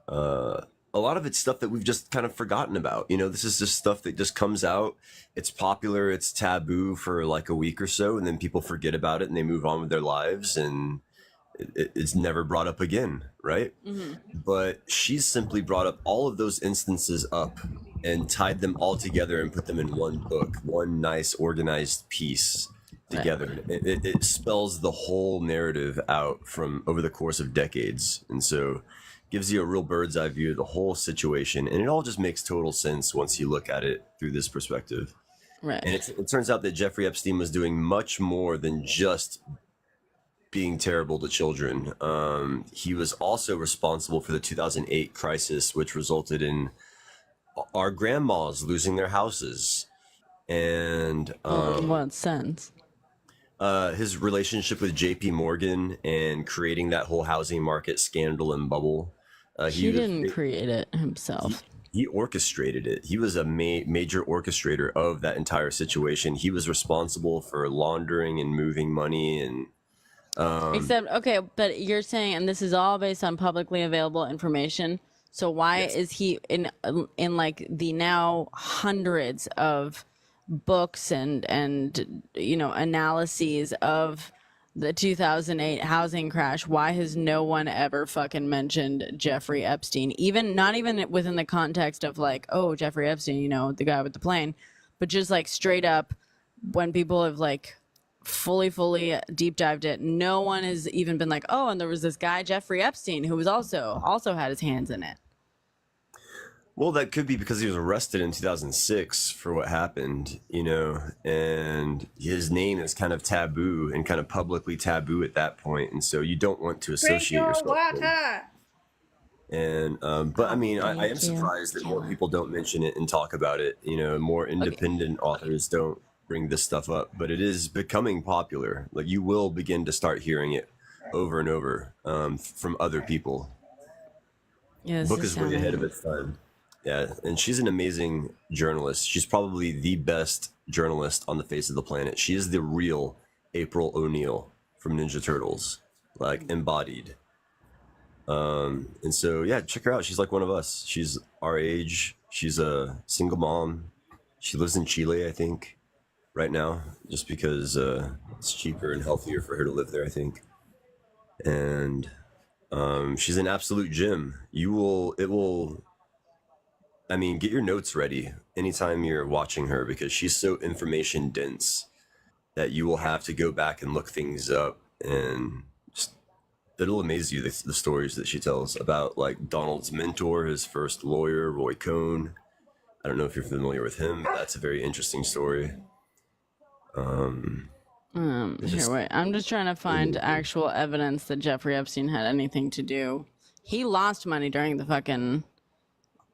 A lot of it's stuff that we've just kind of forgotten about. You know, this is just stuff that just comes out. It's popular. It's taboo for like a week or so, and then people forget about it and they move on with their lives, and it's never brought up again, right? Mm-hmm. But she's simply brought up all of those instances up and tied them all together and put them in one book, one nice organized piece Right. together. It spells the whole narrative out from over the course of decades, and so gives you a real bird's eye view of the whole situation, and it all just makes total sense once you look at it through this perspective. Right. And it turns out that Jeffrey Epstein was doing much more than just being terrible to children. He was also responsible for the 2008 crisis, which resulted in our grandmas losing their houses. And Well, in what sense? his relationship with JP Morgan and creating that whole housing market scandal and bubble. He didn't create it himself. He orchestrated it. He was a major orchestrator of that entire situation. He was responsible for laundering and moving money and Except, okay, but you're saying, and this is all based on publicly available information. So why yes. is he in like the now hundreds of books and you know analyses of the 2008 housing crash? Why has no one ever fucking mentioned Jeffrey Epstein? Even not even within the context of like, oh, Jeffrey Epstein, you know, the guy with the plane, but just like straight up when people have like fully deep dived it, no one has even been like, oh, and there was this guy Jeffrey Epstein who was also had his hands in it. Well, that could be because he was arrested in 2006 for what happened, you know, and his name is kind of taboo and kind of publicly taboo at that point, and so you don't want to Drink associate your yourself with him. water. And but I mean, I am Thank you. surprised that more people don't mention it and talk about it. You know, more independent authors don't bring this stuff up, but it is becoming popular. Like you will begin to start hearing it over and over from other people. Yeah, The this book is way ahead of its time. Yeah, and she's an amazing journalist. She's probably the best journalist on the face of the planet. She is the real April O'Neil from Ninja Turtles, like embodied. And so yeah, check her out. She's like one of us. She's our age. She's a single mom. She lives in Chile, I think, right now, just because it's cheaper and healthier for her to live there, I think. And she's an absolute gem. It will. I mean, get your notes ready anytime you're watching her because she's so information dense that you will have to go back and look things up, and just, it'll amaze you the stories that she tells about like Donald's mentor, his first lawyer, Roy Cohn. I don't know if you're familiar with him, but that's a very interesting story. Here, wait. I'm just trying to find actual evidence that Jeffrey Epstein had anything to do. He lost money during the fucking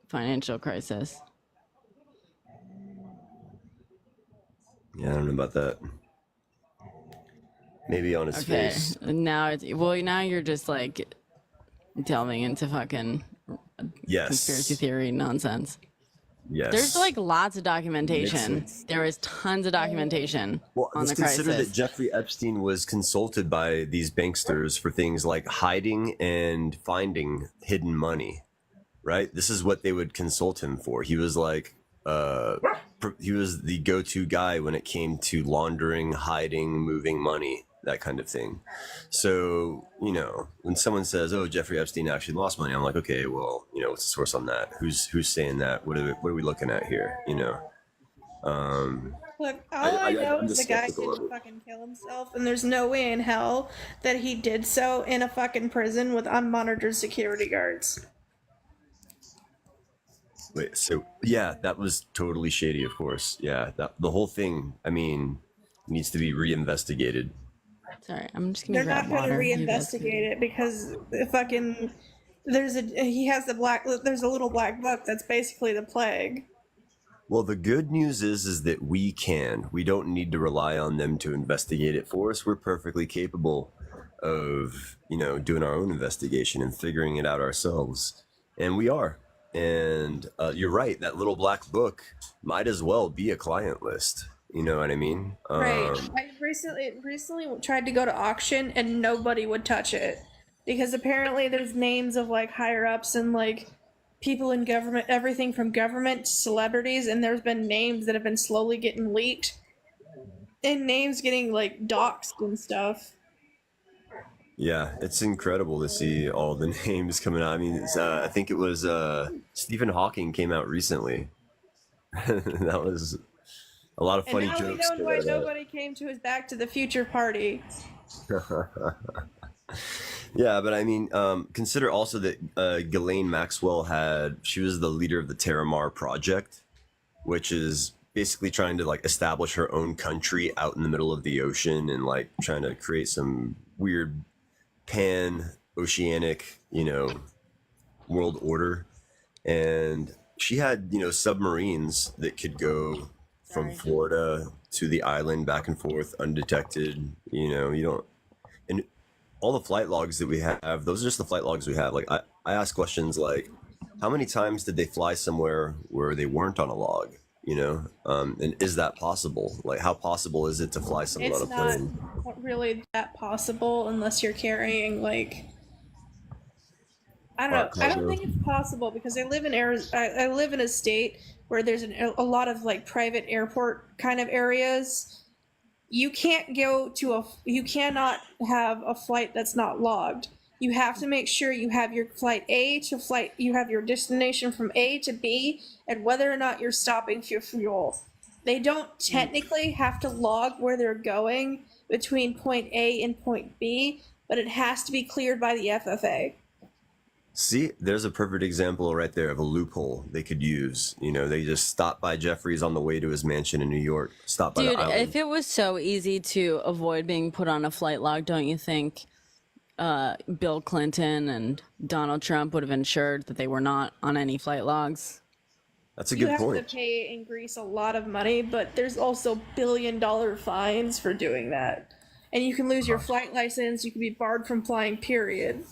financial crisis. Yeah, I don't know about that. Maybe on his Okay. face. Now it's well. Now you're just like delving into fucking Yes. conspiracy theory nonsense. Yes. There's like lots of documentation. Makes There is tons of documentation Well, on let's the consider crisis. that Jeffrey Epstein was consulted by these banksters for things like hiding and finding hidden money, right? This is what they would consult him for. He was like, he was the go-to guy when it came to laundering, hiding, moving money, that kind of thing. So, you know, when someone says, "Oh, Jeffrey Epstein actually lost money," I'm like, okay, well, you know, what's the source on that? Who's saying that? What are we looking at here? You know. Look, all I know I'm is the just guy skeptical of didn't it. fucking kill himself, and there's no way in hell that he did so in a fucking prison with unmonitored security guards. Wait, so yeah, that was totally shady, of course. Yeah, the whole thing, I mean, needs to be reinvestigated. Sorry, I'm just gonna They're grab not going to water. You guys can- reinvestigate it because the fucking he has there's a little black book that's basically the plague. Well, the good news is that we can. We don't need to rely on them to investigate it for us. We're perfectly capable of, you know, doing our own investigation and figuring it out ourselves. And we are. And you're right, that little black book might as well be a client list. You know what I mean? Right. I recently tried to go to auction and nobody would touch it. because apparently there's names of like higher ups and like people in government, everything from government to celebrities, and there's been names that have been slowly getting leaked and names getting like doxxed and stuff. Yeah, it's incredible to see all the names coming out. I mean, I think it was Stephen Hawking came out recently. That was a lot of And funny now we jokes. know why nobody came to his Back to the Future party. Yeah, but I mean, consider also that Ghislaine Maxwell she was the leader of the Terramar Project, which is basically trying to like establish her own country out in the middle of the ocean and like trying to create some weird pan-oceanic, world order. And she had, submarines that could go from Florida to the island back and forth undetected. You don't, and all the flight logs that we have, those are just the flight logs we have. Like I ask questions like, how many times did they fly somewhere where they weren't on a log? And is that possible? Like, how possible is it to fly someone on It's a plane? not really that possible unless you're carrying like I don't know. I don't think it's possible because I live in Arizona. I live in a state where there's a lot of like private airport kind of areas. You can't you cannot have a flight that's not logged. You have to make sure you have your you have your destination from A to B, and whether or not you're stopping for fuel. They don't technically have to log where they're going between point A and point B, but it has to be cleared by the FFA. See, there's a perfect example right there of a loophole they could use. They just stop by Jeffrey's on the way to his mansion in New York. Stop by Dude, the island. if it was so easy to avoid being put on a flight log, don't you think Bill Clinton and Donald Trump would have ensured that they were not on any flight logs? That's a You good have point. to pay in Greece a lot of money, but there's also billion-dollar fines for doing that. And you can lose your flight license, you can be barred from flying, period.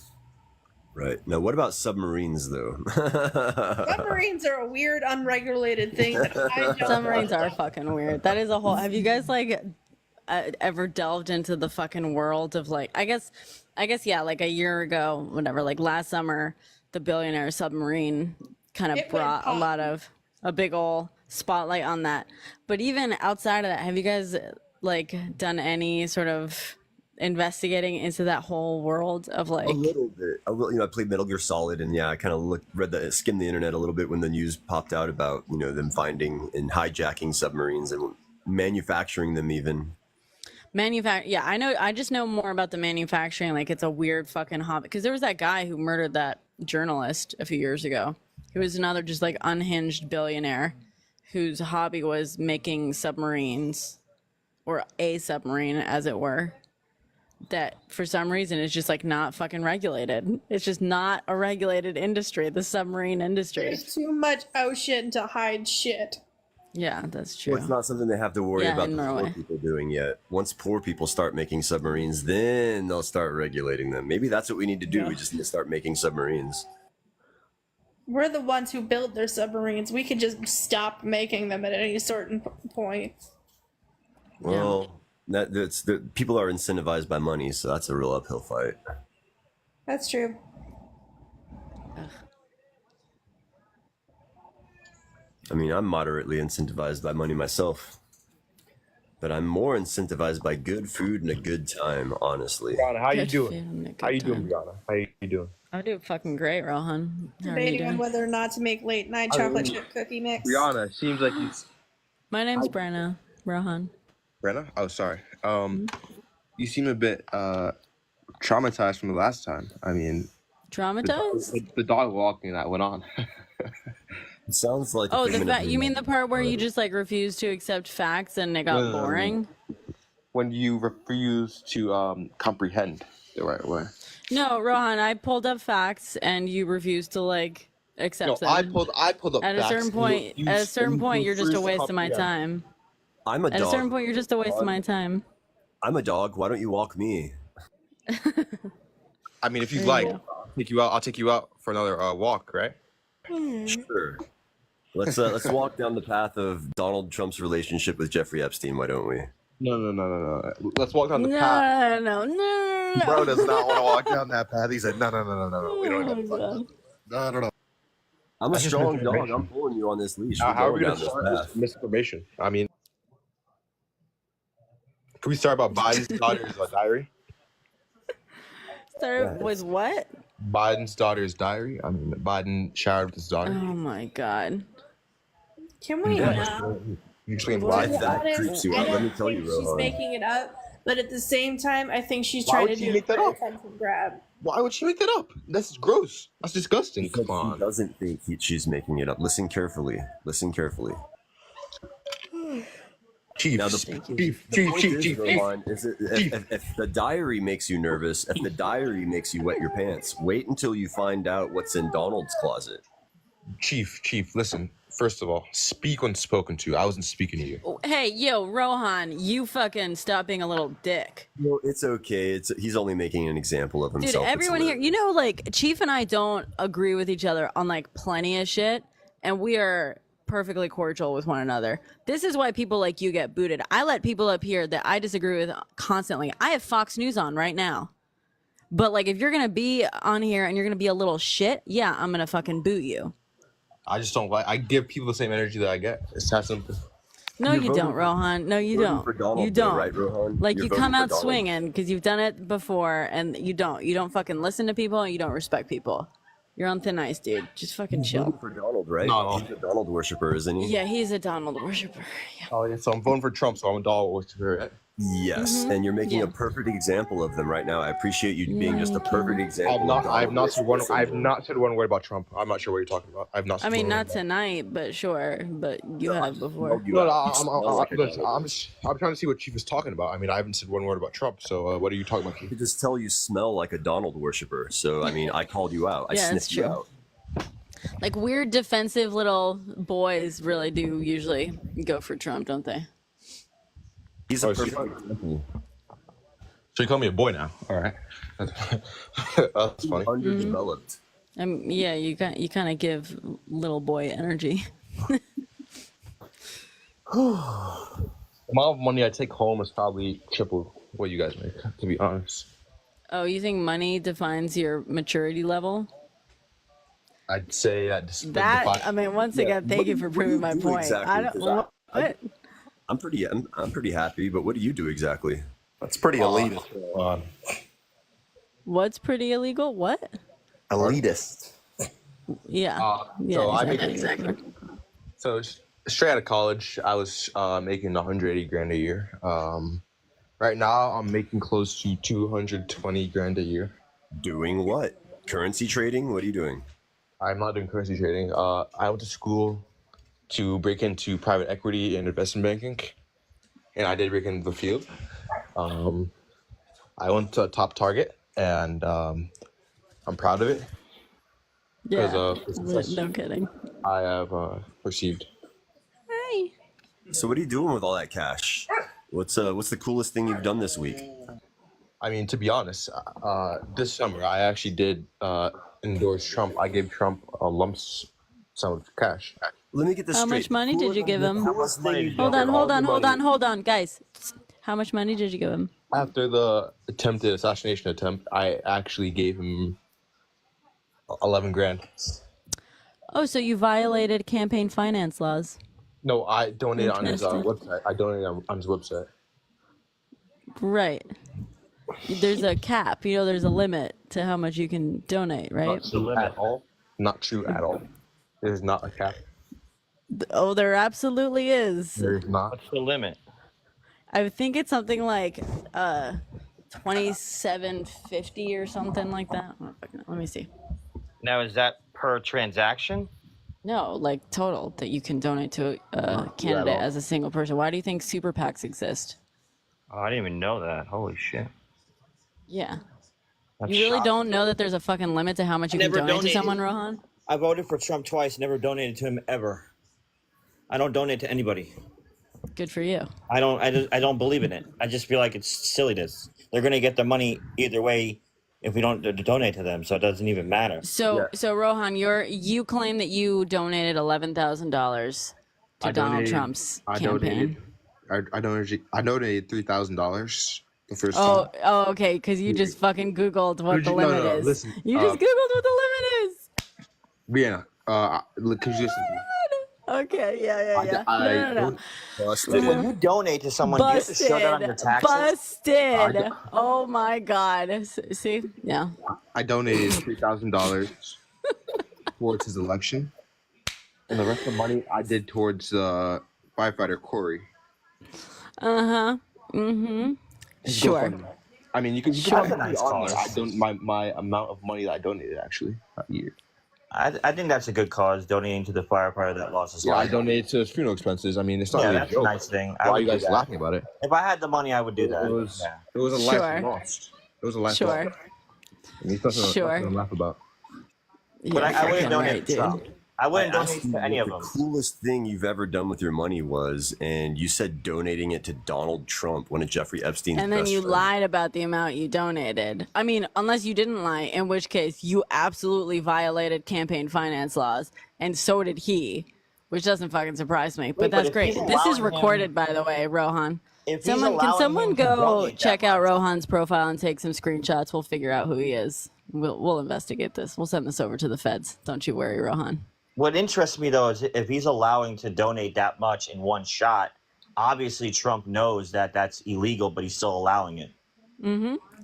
Right. Now, what about submarines, though? Submarines are a weird, unregulated thing that I don't Submarines are fucking weird. That is a whole. Have you guys like ever delved into the fucking world of like? I guess, yeah. Like a year ago, whatever. Like last summer, the billionaire submarine kind of It went brought a big ol' spotlight on that. But even outside of that, have you guys like done any sort of investigating into that whole world of like A little bit. I played Metal Gear Solid, and yeah, I kind of skimmed the internet a little bit when the news popped out about them finding and hijacking submarines and manufacturing them even. Yeah, I know. I just know more about the manufacturing. Like it's a weird fucking hobby. Because there was that guy who murdered that journalist a few years ago. He was another just like unhinged billionaire whose hobby was making submarines, or a submarine as it were, that for some reason is just like not fucking regulated. It's just not a regulated industry, the submarine industry. There's too much ocean to hide shit. Yeah, that's true. Well, it's not something they have to worry about in the poor Norway. people doing yet. Once poor people start making submarines, then they'll start regulating them. Maybe that's what we need to do. Yeah. We just need to start making submarines. We're the ones who build their submarines. We could just stop making them at any certain point. Well, people are incentivized by money, so that's a real uphill fight. That's true. I mean, I'm moderately incentivized by money myself, but I'm more incentivized by good food and a good time, honestly. Brianna, how you Good doing? food and a How you good doing, time. Brianna? How you doing? I do fucking great, Rohan. How are you Debating on doing? whether or not to make late night chocolate chip cookie mix. Brianna, seems like you. My name's Brenna. Rohan. Brianna? Oh, sorry. You seem a bit traumatized from the last time. I mean, Traumatized? the dog walking that went on. It sounds like Oh, you mean the part where you just like refused to accept facts and it got No. boring? When you refuse to comprehend the right way. No, Rohan, I pulled up facts and you refused to like accept No, them. I pulled up At a facts certain and point, you at a certain point, you're just a refused to waste of my comprehend. time. I'm a At a certain dog. point, you're just a waste of my time. I'm a dog. Why don't you walk me? I mean, if you'd There you like, go. I'll take you out for another walk, right? Sure. Let's walk down the path of Donald Trump's relationship with Jeffrey Epstein. Why don't we? No. Let's walk down the path. No. no. Bro does not want to walk down that path. He said, no. We don't Oh even my God. No. I'm a That's just strong dog. misinformation. I'm pulling you on this leash. How We're are we going going down to this start path. this misinformation? I mean, can we start about Biden's daughter's diary? Start with what? Biden's daughter's diary. I mean, Biden showered with his daughter. Oh my God. Can we Yeah. not? You explain To why. be That honest, creeps you I out. Let don't me tell think you, she's Rohan. making it up, but at the same time, I think she's Why trying would to she do make that a up? attention grab. Why would she make that up? That's gross. That's disgusting. Because Come he on. doesn't think she's making it up. Listen carefully. Listen carefully. Chief. Now, the Thank you. point is, Rohan, is if the diary makes you nervous, if the diary makes you wet your pants, wait until you find out what's in Donald's closet. Chief, listen. First of all, speak when spoken to. I wasn't speaking to you. Oh, hey, yo, Rohan, you fucking stop being a little dick. No, it's okay. He's only making an example of Dude, himself. everyone here, you know, like, Chief and I don't agree with each other on, like, plenty of shit, and we are perfectly cordial with one another. This is why people like you get booted. I let people up here that I disagree with constantly. I have Fox News on right now. But, like, if you're gonna be on here and you're gonna be a little shit, yeah, I'm gonna fucking boot you. I just don't like. I give people the same energy that I get. It's that simple. No, You're you voting don't, for- Rohan. No, you voting don't. for Donald, You though, don't. right, Rohan? Like, You're you voting come for out Donald. swinging because you've done it before, and you don't. You don't fucking listen to people, and you don't respect people. You're on thin ice, dude. Just fucking You're voting chill. for Donald, right? No. He's a Donald worshiper, isn't he? Yeah, he's a Donald worshiper. Yeah. Oh, yeah, so I'm voting for Trump, so I'm a dog worshiper. Right? Yes, and you're making Yeah. a perfect example of them right now. I appreciate you being just a perfect example. I've not said one. Donald I've not said one word about Trump. I'm not sure what you're talking about. I've not. I Said mean, one not word tonight, but sure. But you have before. You No, out. You smell like a Donald. I'm trying to see what Chief is talking about. I mean, I haven't said one word about Trump. So what are you talking about, I Chief? could just tell you smell like a Donald worshiper. So I mean, I called you out. I Yeah, that's sniffed you true. out. Like, weird defensive little boys really do usually go for Trump, don't they? He's Oh, a so perfect example. So you call me a boy now? All right. That's funny. Underdeveloped. Yeah, you kind of give little boy energy. The amount of money I take home is probably triple what you guys make, to be honest. Oh, you think money defines your maturity level? I'd say I mean, once again, thank you for What do proving you my do point. exactly? I don't. 'Cause What? I'm pretty happy, but what do you do exactly? That's pretty elitist. What's pretty illegal? What? Elitist. Yeah. Yeah. so I exactly, make so straight out of college, I was making 180 grand a year. Right now, I'm making close to 220 grand a year. Doing what? Currency trading? What are you doing? I'm not doing currency trading. I went to school to break into private equity and investment banking, and I did break into the field. I went to a top target, and I'm proud of it Yeah. because of the success No kidding. I have received. Hey. So what are you doing with all that cash? What's the coolest thing you've done this week? I mean, to be honest, this summer I actually did endorse Trump. I gave Trump a lump sum of cash. Let me get this How straight. much money did you give him? Hold on, guys. How much money did you give him? After the attempted assassination attempt, I actually gave him 11 grand. Oh, so you violated campaign finance laws. No, I donated on his Interesting. website. I donated on his website. Right. There's a cap. You know, there's a limit to how much you can donate, right? Not true at all. Not true at all. There's not a cap. Oh, there absolutely is. There's not. What's the limit? I think it's something like $27.50 or something like that. Let me see. Now, is that per transaction? No, like total that you can donate to a candidate as a single person. Why do you think super PACs exist? Oh, I didn't even know that. Holy shit. Yeah. That's You really shocking. don't know that there's a fucking limit to how much you can Never donate to donated. someone, Rohan? I voted for Trump twice, never donated to him ever. I don't donate to anybody. Good for you. I don't believe in it. I just feel like it's silliness. They're gonna get their money either way if we don't donate to them, so it doesn't even matter. So Rohan, you claim that you donated $11,000 to Donald Trump's campaign. I donated $3,000 the first Oh, time. okay, because you just fucking Googled what the No, limit no, is. listen, You just Googled what the limit is. Brianna, could you listen to me? Okay, yeah. No. don't. Busted. When you donate to someone, do you have to show that on your taxes? Busted. Oh my God. See? Yeah. I donated $3,000 towards his election, and the rest of the money I did towards firefighter Corey. His Sure. GoFundMe. I mean, you can Sure. probably That's a nice see on there. cause. I don't my amount of money that I donated actually that year. I think that's a good cause, donating to the firefighter that lost his Yeah, I life. donated to his funeral expenses. I mean, it's not Yeah, really a that's a joke. nice thing. Why I are would you do guys that. laughing about it? If I had the money, I would do that. It was Yeah. it was a life Sure. lost. It was a life Sure. lost. I mean, it's nothing Sure. to laugh about. But I wouldn't fucking donate right, to Trump. I wouldn't I asked donate you to any what of the them. coolest thing you've ever done with your money was, and you said donating it to Donald Trump, one of Jeffrey Epstein's And then best you friends. lied about the amount you donated. I mean, unless you didn't lie, in which case you absolutely violated campaign finance laws, and so did he, which doesn't fucking surprise me. But Wait, but that's if great. he's This is allowing recorded, by the way, Rohan. If Can someone go check out Rohan's profile and take some screenshots? We'll figure out who he is. We'll investigate this. We'll send this over to the feds. Don't you worry, Rohan. What interests me though is if he's allowing to donate that much in one shot, obviously Trump knows that that's illegal, but he's still allowing it.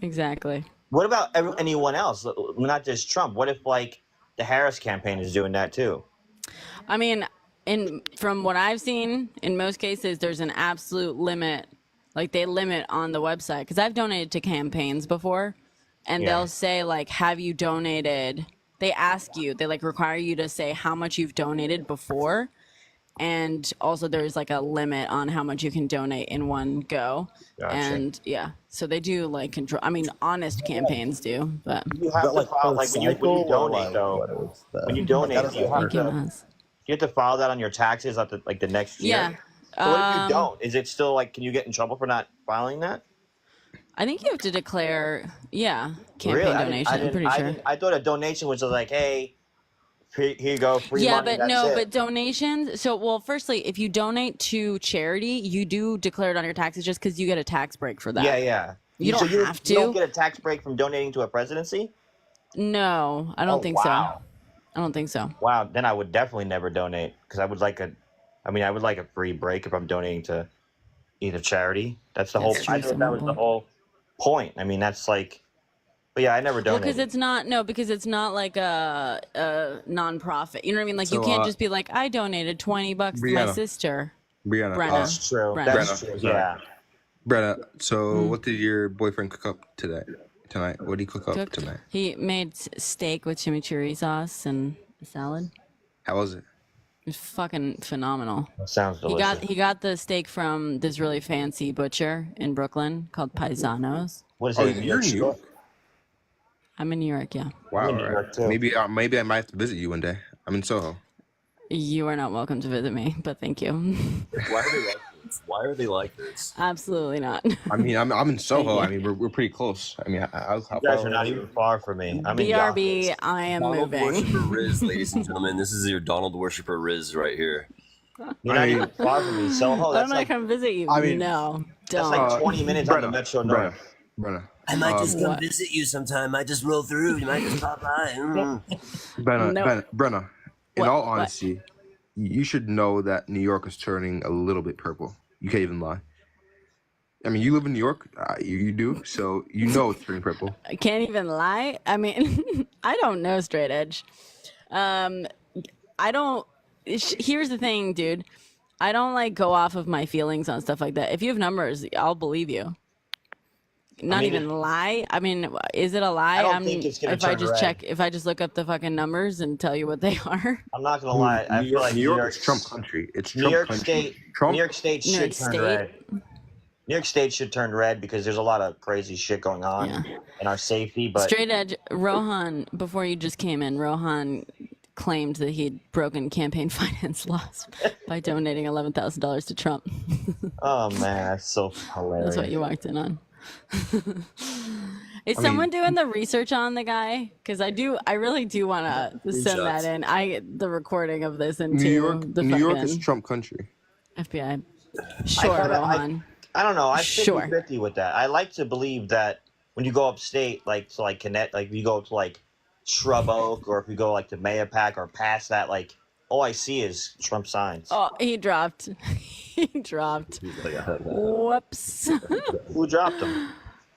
Exactly. What about anyone else? Not just Trump. What if like the Harris campaign is doing that too? I mean, from what I've seen, in most cases, there's an absolute limit. Like they limit on the website because I've donated to campaigns before, and Yeah. they'll say like, "Have you donated?" They ask you. They like require you to say how much you've donated before, and also there's like a limit on how much you can donate in one go. Gotcha. And yeah, so they do like control. I mean, honest campaigns do, but You have to file like when you donate though. When you donate, do you have thank you, to Nas. you have to file that on your taxes at the next year. Yeah. So what if you don't? Is it still like can you get in trouble for not filing that? I think you have to declare, campaign Really? donation. I'm pretty sure. I thought a donation was just like, hey, here you go, free Yeah, money. but that's no, it. but donations. So, well, firstly, if you donate to charity, you do declare it on your taxes just because you get a tax break for that. Yeah. You don't have You don't to. get a tax break from donating to a presidency? No, I don't think wow. so. I don't think so. Wow, then I would definitely never donate because I would like a free break if I'm donating to either charity. That's the whole. That's true, I thought that was the whole point. I mean, that's like, but yeah, I never Well, donated. because it's not like a nonprofit. You know what I mean? Like you So, can't just be like, I donated $20 to my Brianna. sister. Brianna, Brenna. That's true. Brenna. That's Brenna. true. Yeah. Brenna, so what did your boyfriend cook up tonight? What did he cook up Cooked. tonight? He made steak with chimichurri sauce and a salad. How was it? It was fucking phenomenal. That sounds delicious. He got the steak from this really fancy butcher in Brooklyn called Paisanos. What is Oh, it? you're in New York. I'm in New York, yeah. Wow. in New York, too. Maybe I might have to visit you one day. I'm in Soho. You are not welcome to visit me, but thank you. Why are they like this? Why are they like this? Absolutely not. I mean, I'm in Soho. you. I mean, we're pretty close. I mean, how You far guys are not away even far from me. I'm in BRB, Yonkers. I am Donald moving. Worshipper Riz, ladies and gentlemen. This is your Donald Worshipper Riz right here. You're not even far from me. Soho, Why that's don't I like come visit you? I mean, No, that's don't. like 20 minutes on the Metro North. Brenna. I might just come What? visit you sometime. I just roll through. You might just pop by. Brenna, in What? all What? honesty, you should know that New York is turning a little bit purple. You can't even lie. I mean, you live in New York. You do, so you know it's turning purple. I can't even lie. I mean, I don't know straight edge. I don't. Here's the thing, dude. I don't like go off of my feelings on stuff like that. If you have numbers, I'll believe you. Not mean, even lie. I mean, is it a lie? I don't think it's gonna if I turn just red. check, if I just look up the fucking numbers and tell you what they are. I'm not gonna lie. I feel like New York is Trump country. It's New Trump York country. State. Trump. New York State New should York turn State? red. New York State should turn red because there's a lot of crazy shit going on Yeah. in our safety. But Straight edge. Rohan, before you just came in, Rohan claimed that he'd broken campaign finance laws by donating $11,000 to Trump. oh man, that's so hilarious. That's what you walked in on. Is someone doing the research on the guy? Because I really do want to send that in. The recording of this into New York. the New York is fucking Trump country. FBI. Sure, thought Rohan. I don't know. I'm Sure. 50-50 with that. I like to believe that when you go upstate, like to like connect, like if you go to like Shrub Oak, or if you go like to Mayapack or past that, like all I see is Trump signs. Oh, he dropped. He dropped. He's like, "Ah, Whoops. Who dropped him?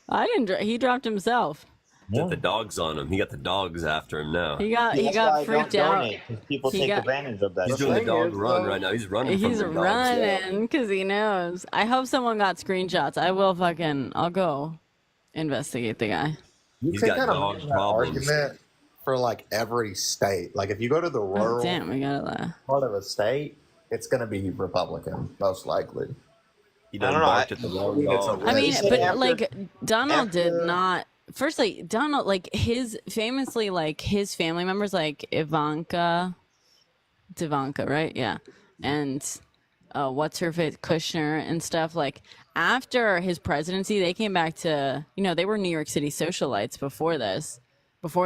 I didn't. He dropped himself. got the dogs on him. He got the dogs after him now. He got That's why I freaked don't out. donate, 'cause people He take got- advantage of that. He's shit. doing the dog is, run though, right now. He's running. He's from the dogs. running because he knows. I hope someone got screenshots. I'll go investigate the guy. You He's can got kind of dog make that problems. argument for like every state. Like if you go to the Oh, rural damn, we got it. part of a state, it's going to be Republican, most likely. He I done don't know, barked I- at the wrong It's a dog. I mean, said but after- like Donald did after- not. Firstly, Donald, like his famously, like his family members, like Ivanka, right? Yeah, and what's her face, Kushner and stuff. Like after his presidency, they came back to, they were New York City socialites before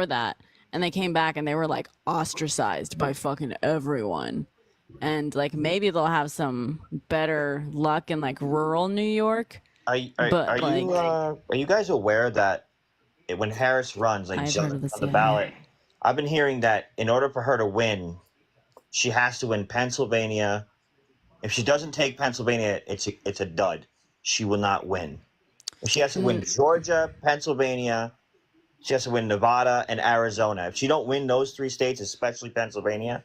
that, and they came back and they were like ostracized by fucking everyone. And like maybe they'll have some better luck in like rural New York. Are you guys aware that when Harris runs, like I've just heard of this, on the yeah. ballot, I've been hearing that in order for her to win, she has to win Pennsylvania. If she doesn't take Pennsylvania, it's a dud. She will not win. If she has to win Georgia, Pennsylvania, she has to win Nevada and Arizona. If she don't win those 3 states, especially Pennsylvania,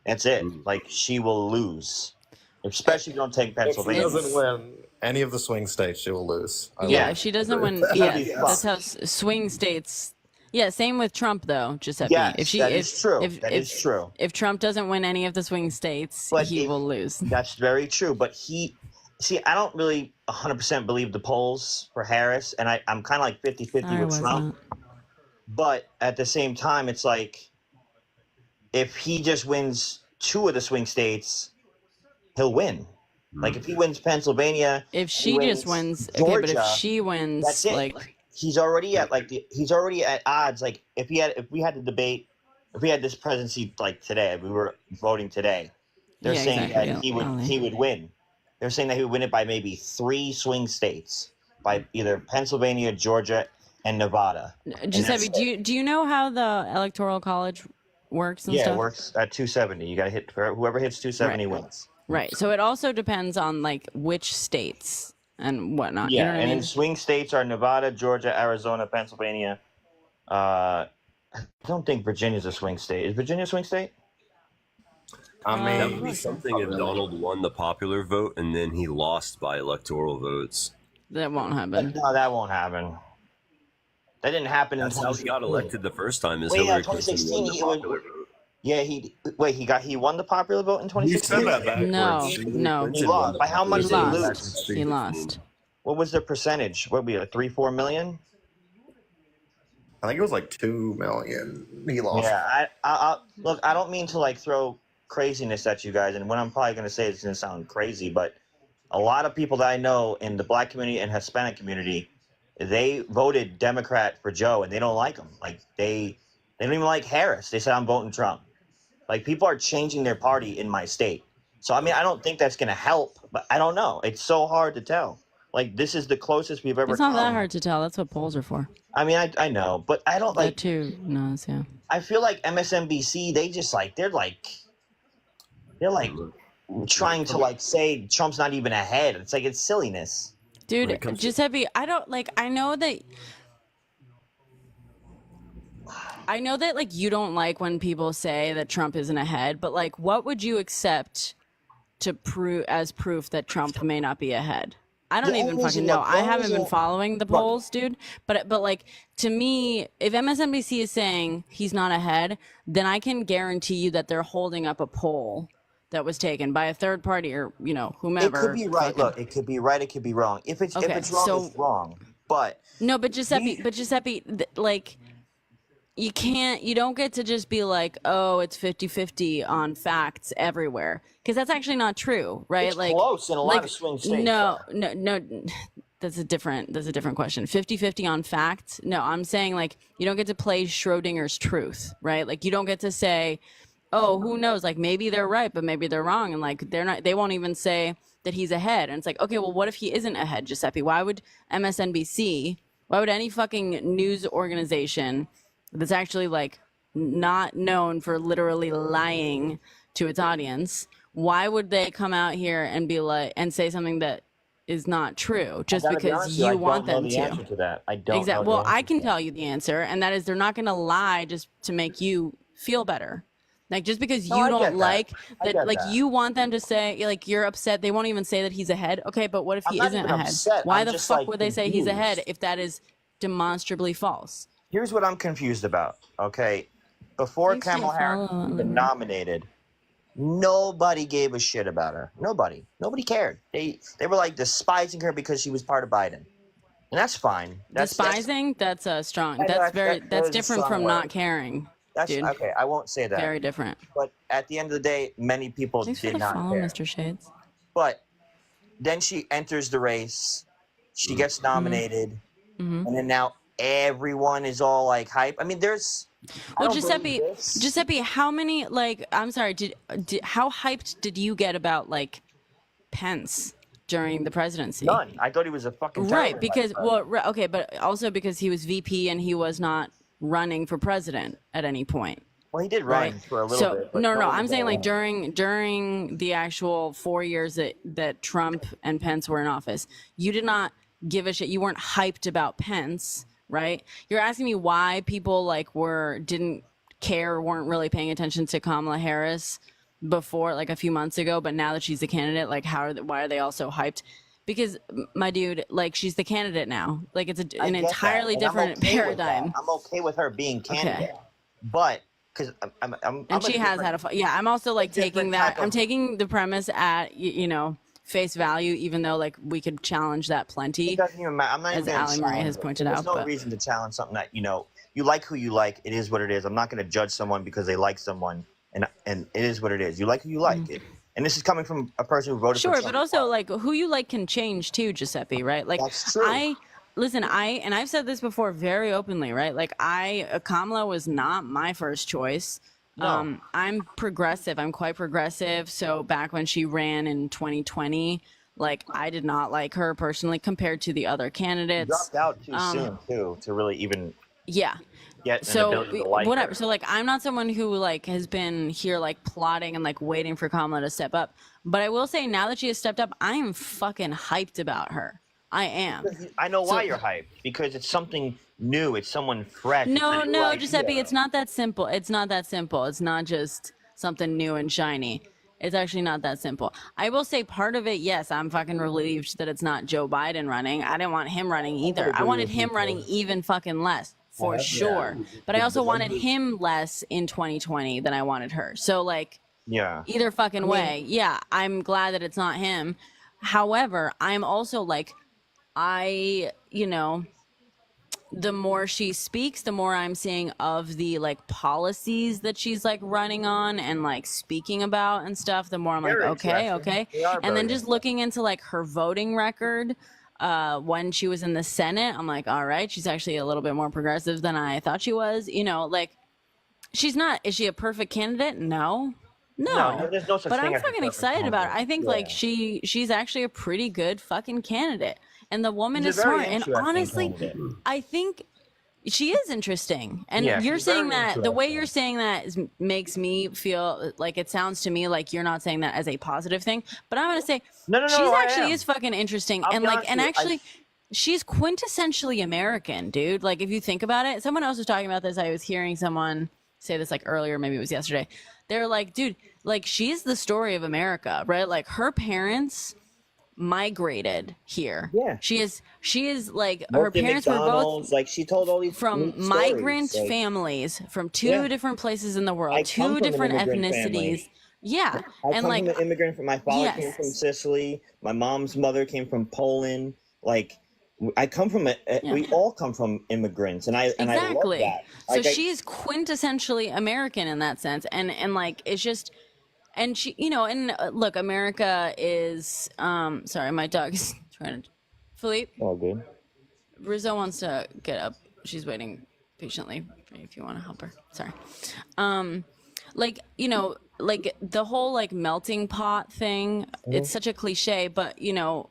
that's it. Like she will lose. Especially if you don't take If she Pennsylvania. doesn't win any of the swing states, she will lose. Yeah, if she doesn't win, yeah, be that's fucked. how swing states. Yeah, same with Trump though, Giuseppe. Yes, that is true. That is true. If Trump doesn't win any of the swing states, But he if- will lose. That's very true. But I don't really 100% believe the polls for Harris, and I'm kind of like 50-50 I with Trump. But at the same time, it's like if he just wins 2 of the swing states, he'll win. Like if he wins Pennsylvania, If she he just wins, okay, but if Georgia, she wins, that's it. like he's already at he's already at odds. Like if we had the debate, if we had this presidency like today, we were voting today. They're Yeah, saying exactly, that yeah. he would win. They're saying that he would win it by maybe 3 swing states, by either Pennsylvania, Georgia, and Nevada. Giuseppe, do you know how the electoral college works and Yeah, stuff? it works at 270. You got to hit whoever hits 270 wins. Right. So it also depends on like which states and whatnot. Yeah, you know what and I mean? then swing states are Nevada, Georgia, Arizona, Pennsylvania. I don't think Virginia's a swing state. Is Virginia a swing state? I mean, That would be something if Donald won the popular vote and then he lost by electoral votes. That won't happen. No, that won't happen. That didn't happen That's how he got elected the first time. Is Wait, yeah, Hillary Clinton 2016, won the he was- popular vote. Yeah, he won the popular vote in you 2016. said that backwards. No, Hillary no. Clinton He won lost. the By how much He did he popular vote lost. in He 2016. lost. What was the percentage? What would be like 3-4 million? I think it was like 2 million. He lost. Yeah, I look. I don't mean to like throw craziness at you guys, and what I'm probably going to say is going to sound crazy, but a lot of people that I know in the Black community and Hispanic community, they voted Democrat for Joe, and they don't like him. Like they don't even like Harris. They said I'm voting Trump. Like people are changing their party in my state. So I mean, I don't think that's going to help, but I don't know. It's so hard to tell. Like this is the closest we've ever It's not come. that hard to tell. That's what polls are for. I mean, I know, but I don't That like. too knows, yeah. I feel like MSNBC. They just they're trying to like say Trump's not even ahead. It's like it's silliness. When Dude, it comes to- Giuseppe, I know that like you don't like when people say that Trump isn't ahead, but like what would you accept to prove as proof that Trump may not be ahead? I don't The even only fucking reason- know. look, the I only haven't been reason- following the polls, dude. But like to me, if MSNBC is saying he's not ahead, then I can guarantee you that they're holding up a poll that was taken by a third party or whomever. It could be right. fucking- Look, it could be right. It could be wrong. If it's Okay, wrong, so- it's wrong. But No, but Giuseppe, like, you don't get to just be like, oh, it's 50-50 on facts everywhere. Because that's actually not true, right? it's like, close in a lot like, of swing states. No, that's a different question. 50-50 on facts. No, I'm saying like, you don't get to play Schrodinger's truth, right? Like, you don't get to say, oh, who knows? Like, maybe they're right, but maybe they're wrong. And like, they won't even say, that he's ahead. And it's like, okay, well, what if he isn't ahead, Giuseppe? Why would MSNBC, why would any fucking news organization that's actually like not known for literally lying to its audience, why would they come out here and be like, and say something that is not true just because you want them to? I don't know the answer to that. I don't know. Well, I can tell you the answer, and that is they're not going to lie just to make you feel better. Like, just because you don't like that, like, you want them to say, like, you're upset. They won't even say that he's ahead. Okay, but what if he isn't ahead? Why the fuck would they say he's ahead if that is demonstrably false? Here's what I'm confused about, okay? Before Kamala Harris was even nominated, nobody gave a shit about her. Nobody cared. They were like despising her because she was part of Biden, and that's fine. Despising? That's a strong. That's different from not caring. Dude. Okay. I won't say that. Very different. But at the end of the day, many people did not care. Mr. Shades. But then she enters the race. She gets nominated, and then now everyone is all like hype. I mean, there's. Well, Giuseppe, how many, like, I'm sorry, how hyped did you get about, like, Pence during the presidency? None. I thought he was a fucking right, because, okay, but also because he was VP and he was not running for president at any point. Well, he did run for a little bit. No, I'm saying, like, during the actual 4 years that Trump and Pence were in office, you did not give a shit. You weren't hyped about Pence. Right? You're asking me why people like didn't care or weren't really paying attention to Kamala Harris before, like, a few months ago, but now that she's the candidate, like, why are they all so hyped? Because, my dude, like, she's the candidate now. Like, it's an entirely different paradigm. I'm okay with her being candidate, but because and she has had I'm also like taking that. I'm taking the premise at face value, even though, like, we could challenge that plenty. It doesn't even matter. I'm not as Ali Marie has pointed out. There's no reason to challenge something that you like who you like. It is what it is. I'm not going to judge someone because they like someone, and it is what it is. You like who you like it, and this is coming from a person who voted. Sure, but also, like, who you like can change too, Giuseppe. Right? Like, that's true. I've said this before very openly. Right? Like, Kamala was not my first choice. No. I'm progressive. I'm quite progressive. So back when she ran in 2020, like, I did not like her personally compared to the other candidates. She dropped out too soon too to really even. Yeah. Get an ability to like whatever. her. So, like, I'm not someone who, like, has been here, like, plotting and, like, waiting for Kamala to step up. But I will say, now that she has stepped up, I am fucking hyped about her. I am. I know why you're hyped, because it's something new. It's someone fresh. No, Giuseppe, it's not that simple. It's not that simple. It's not just something new and shiny. It's actually not that simple. I will say part of it, yes, I'm fucking relieved that it's not Joe Biden running. I didn't want him running either. I wanted him running even fucking less, for sure. But I also wanted him less in 2020 than I wanted her. So, like, either fucking way. Yeah, I'm glad that it's not him. However, I'm also like, the more she speaks, the more I'm seeing of the, like, policies that she's, like, running on and, like, speaking about and stuff, the more I'm like, okay. And then just looking into, like, her voting record when she was in the Senate, I'm like, all right, she's actually a little bit more progressive than I thought she was. Like, she's not, is she a perfect candidate? No, there's no such but thing I'm as a fucking perfect excited about it. I think like candidate. she's actually a pretty good fucking candidate, and the woman She's is a very smart. And interesting honestly, candidate. I think she is interesting. And Yeah, you're she's saying very that the way interesting. you're saying that makes me feel like, it sounds to me like you're not saying that as a positive thing. But I'm gonna say No, she's I actually am. is fucking interesting, I'll and be like, honest and with you, actually. She's quintessentially American, dude. Like, if you think about it, someone else was talking about this. I was hearing someone say this, like, earlier, maybe it was yesterday. They're like, dude, like, she's the story of America, right? Like, her parents migrated here. Yeah. She is like, her Worked at parents were both McDonald's, like, she told all these from neat migrant stories, like, families from two Yeah. different places in the world, I come two from an different immigrant ethnicities. family. Yeah. I And come like, from an immigrant. My father came Yes. from Sicily. My mom's mother came from Poland. Like, I come from we all come from immigrants, and I exactly. love that. So Like, she's quintessentially American in that sense, and like, it's just, and she, and look, America is sorry, my dog is trying to, Philippe, all good. Rizzo wants to get up. She's waiting patiently if you want to help her. Sorry. like, you know, like the whole like melting pot thing, it's such a cliche, but you know,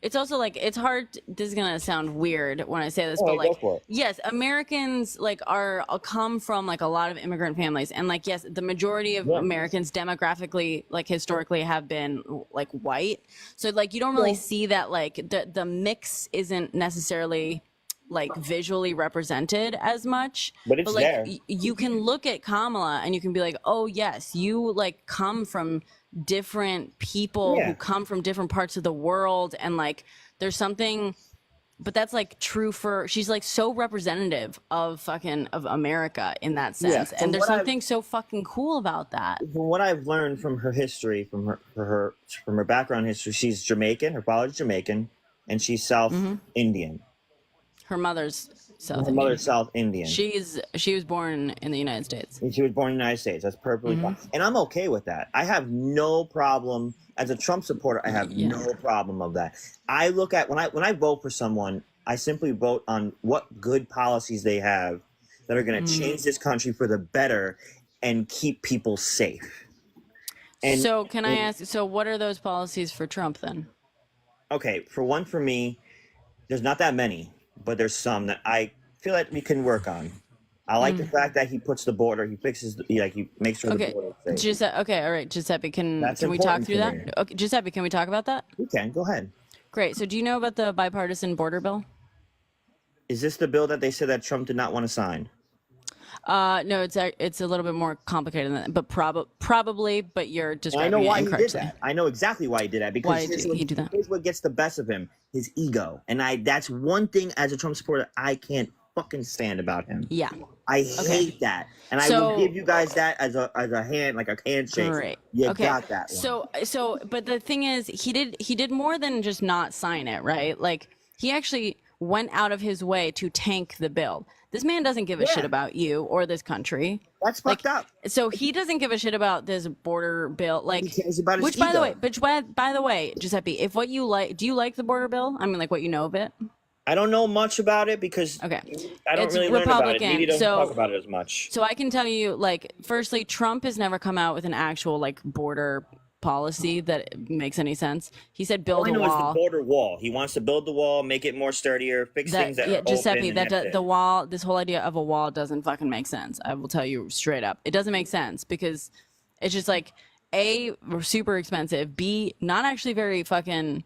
it's also like it's hard. This is gonna sound weird when I say this, but Go like, for it. yes, Americans like are come from like a lot of immigrant families, and like yes, the majority of Americans demographically, like historically, have been like white. So like you don't really see that like the mix isn't necessarily like visually represented as much, But it's like there. you can look at Kamala and you can be like, oh yes, you like come from different people who Yeah. come from different parts of the world, and like there's something, but that's like true for, she's like so representative of fucking of America in that sense, from and there's what I've- something so fucking cool about that. From what I've learned from her history, from her background history, she's Jamaican. Her father's Jamaican, and she's South Indian. Her mother's South Her Indian. mother's South Indian. She was born in the United States. And she was born in the United States. That's perfectly fine. And I'm okay with that. I have no problem as a Trump supporter. I have no problem of that. I look at when I vote for someone, I simply vote on what good policies they have that are going to change this country for the better and keep people safe. And So can I ask, so what are those policies for Trump then? okay, for me, there's not that many, but there's some that I feel like we can work on. I like the fact that he puts the border, he fixes, he makes sure the Okay, border is safe. Giuseppe. Okay, all right, Giuseppe. Can That's we talk important through to that? me. Okay, Giuseppe, can we talk about that? We can, go ahead. Great. So, do you know about the bipartisan border bill? Is this the bill that they said that Trump did not want to sign? No, it's a little bit more complicated than that, but probably. But you're I describing know it why he did incorrectly. that. I know exactly why he did that. Because Why did he do that? Here's what gets the best of him: his ego. And that's one thing as a Trump supporter I can't fucking stand about him. Yeah. I hate that, and I So- will give you guys that as a hand, like a handshake. Great. You Okay. got that one. So, but the thing is, he did more than just not sign it, right? Like he actually went out of his way to tank the bill. This man doesn't give a shit about you or this country. That's fucked up. So he doesn't give a shit about this border bill, like, He cares about his which by the ego. way, by the way, Giuseppe, if what you like, do you like the border bill? I mean, like what you know of it? I don't know much about it because Okay. I don't It's really learn about it. Republican, Maybe don't so- talk about it as much. So I can tell you, like, firstly, Trump has never come out with an actual like border policy that makes any sense. He said All build I a know is the wall. border wall. He wants to build the wall, make it more sturdier, fix things that are Giuseppe, open. And that's it. the wall, this whole idea of a wall doesn't fucking make sense. I will tell you straight up, it doesn't make sense because it's just like A, super expensive, B, not actually very fucking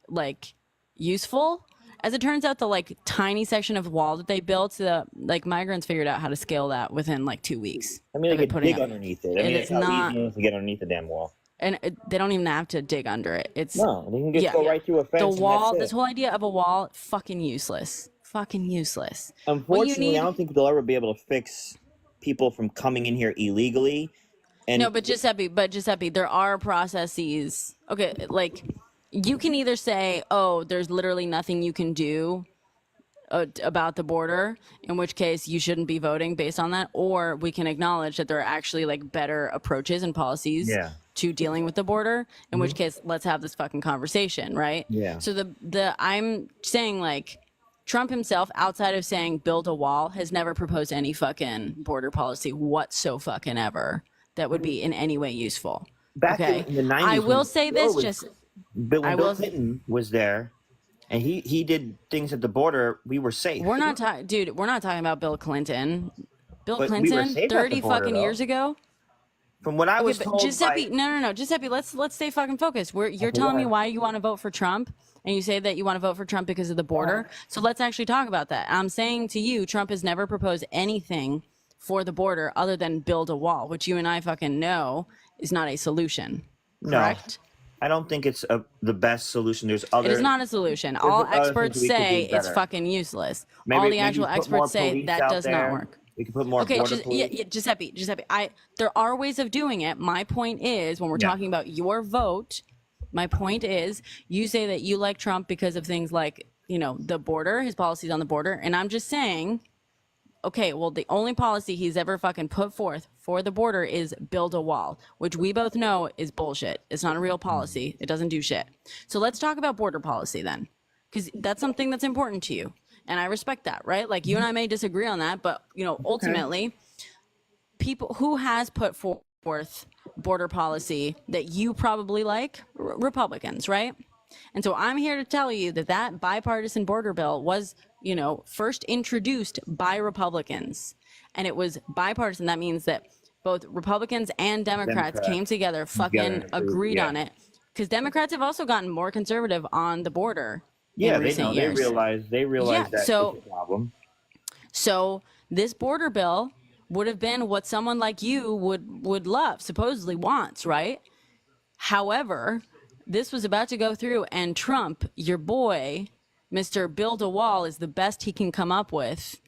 like useful. As it turns out, the like tiny section of wall that they built, the like migrants figured out how to scale that within like 2 weeks. I mean, of they it could putting dig up. underneath it. I It mean, is it's how not- easy it is to get underneath the damn wall. And they don't even have to dig under it. It's No, they can just go right through a fence. the and wall. that's it. This whole idea of a wall, fucking useless. Fucking useless. What you Unfortunately, need- I don't think they'll ever be able to fix people from coming in here illegally. And No, but Giuseppe, there are processes. Okay, like you can either say, "Oh, there's literally nothing you can do about the border," in which case you shouldn't be voting based on that, or we can acknowledge that there are actually like better approaches and policies Yeah. to dealing with the border. In which case, let's have this fucking conversation, right? Yeah. So the I'm saying like Trump himself, outside of saying build a wall, has never proposed any fucking border policy whatsoever that would be in any way useful. back Okay. in the 90s, I will when say Bill this, was- just Bill, I when Bill will- Clinton was there, and he did things at the border, we were safe. we're not talking, dude. We're not talking about Bill Clinton. Bill But we were Clinton, safe at the 30 border, fucking though. years ago. From what I was Okay, but told, Giuseppe, by, no, Giuseppe, let's stay fucking focused. You're Okay, telling go me ahead. why you want to vote for Trump, and you say that you want to vote for Trump because of the border. So let's actually talk about that. I'm saying to you, Trump has never proposed anything for the border other than build a wall, which you and I fucking know is not a solution. No. Correct? I don't think it's the best solution. There's other. It is not a solution. All other things experts we could do say it's better. fucking useless. Maybe- All the maybe actual put more experts say police that out does there. not work. We can put more Okay, border police. Giuseppe, there are ways of doing it. My point is, when we're Yeah. talking about your vote, my point is, you say that you like Trump because of things like, the border, his policies on the border, and I'm just saying, okay, well, the only policy he's ever fucking put forth for the border is build a wall, which we both know is bullshit. It's not a real policy. It doesn't do shit. So let's talk about border policy then, because that's something that's important to you. And I respect that, right? Like you and I may disagree on that, but ultimately, people who has put forth border policy that you probably like, Republicans, right? And so I'm here to tell you that that bipartisan border bill was, you know, first introduced by Republicans, and it was bipartisan. That means that both Republicans and Democrats came together, fucking agreed on it. Because Democrats have also gotten more conservative on the border in recent years. They realize that so, it's a problem. So this border bill would have been what someone like you would love, supposedly wants, right? However, this was about to go through, and Trump, your boy, Mr. Build a Wall, is the best he can come up with.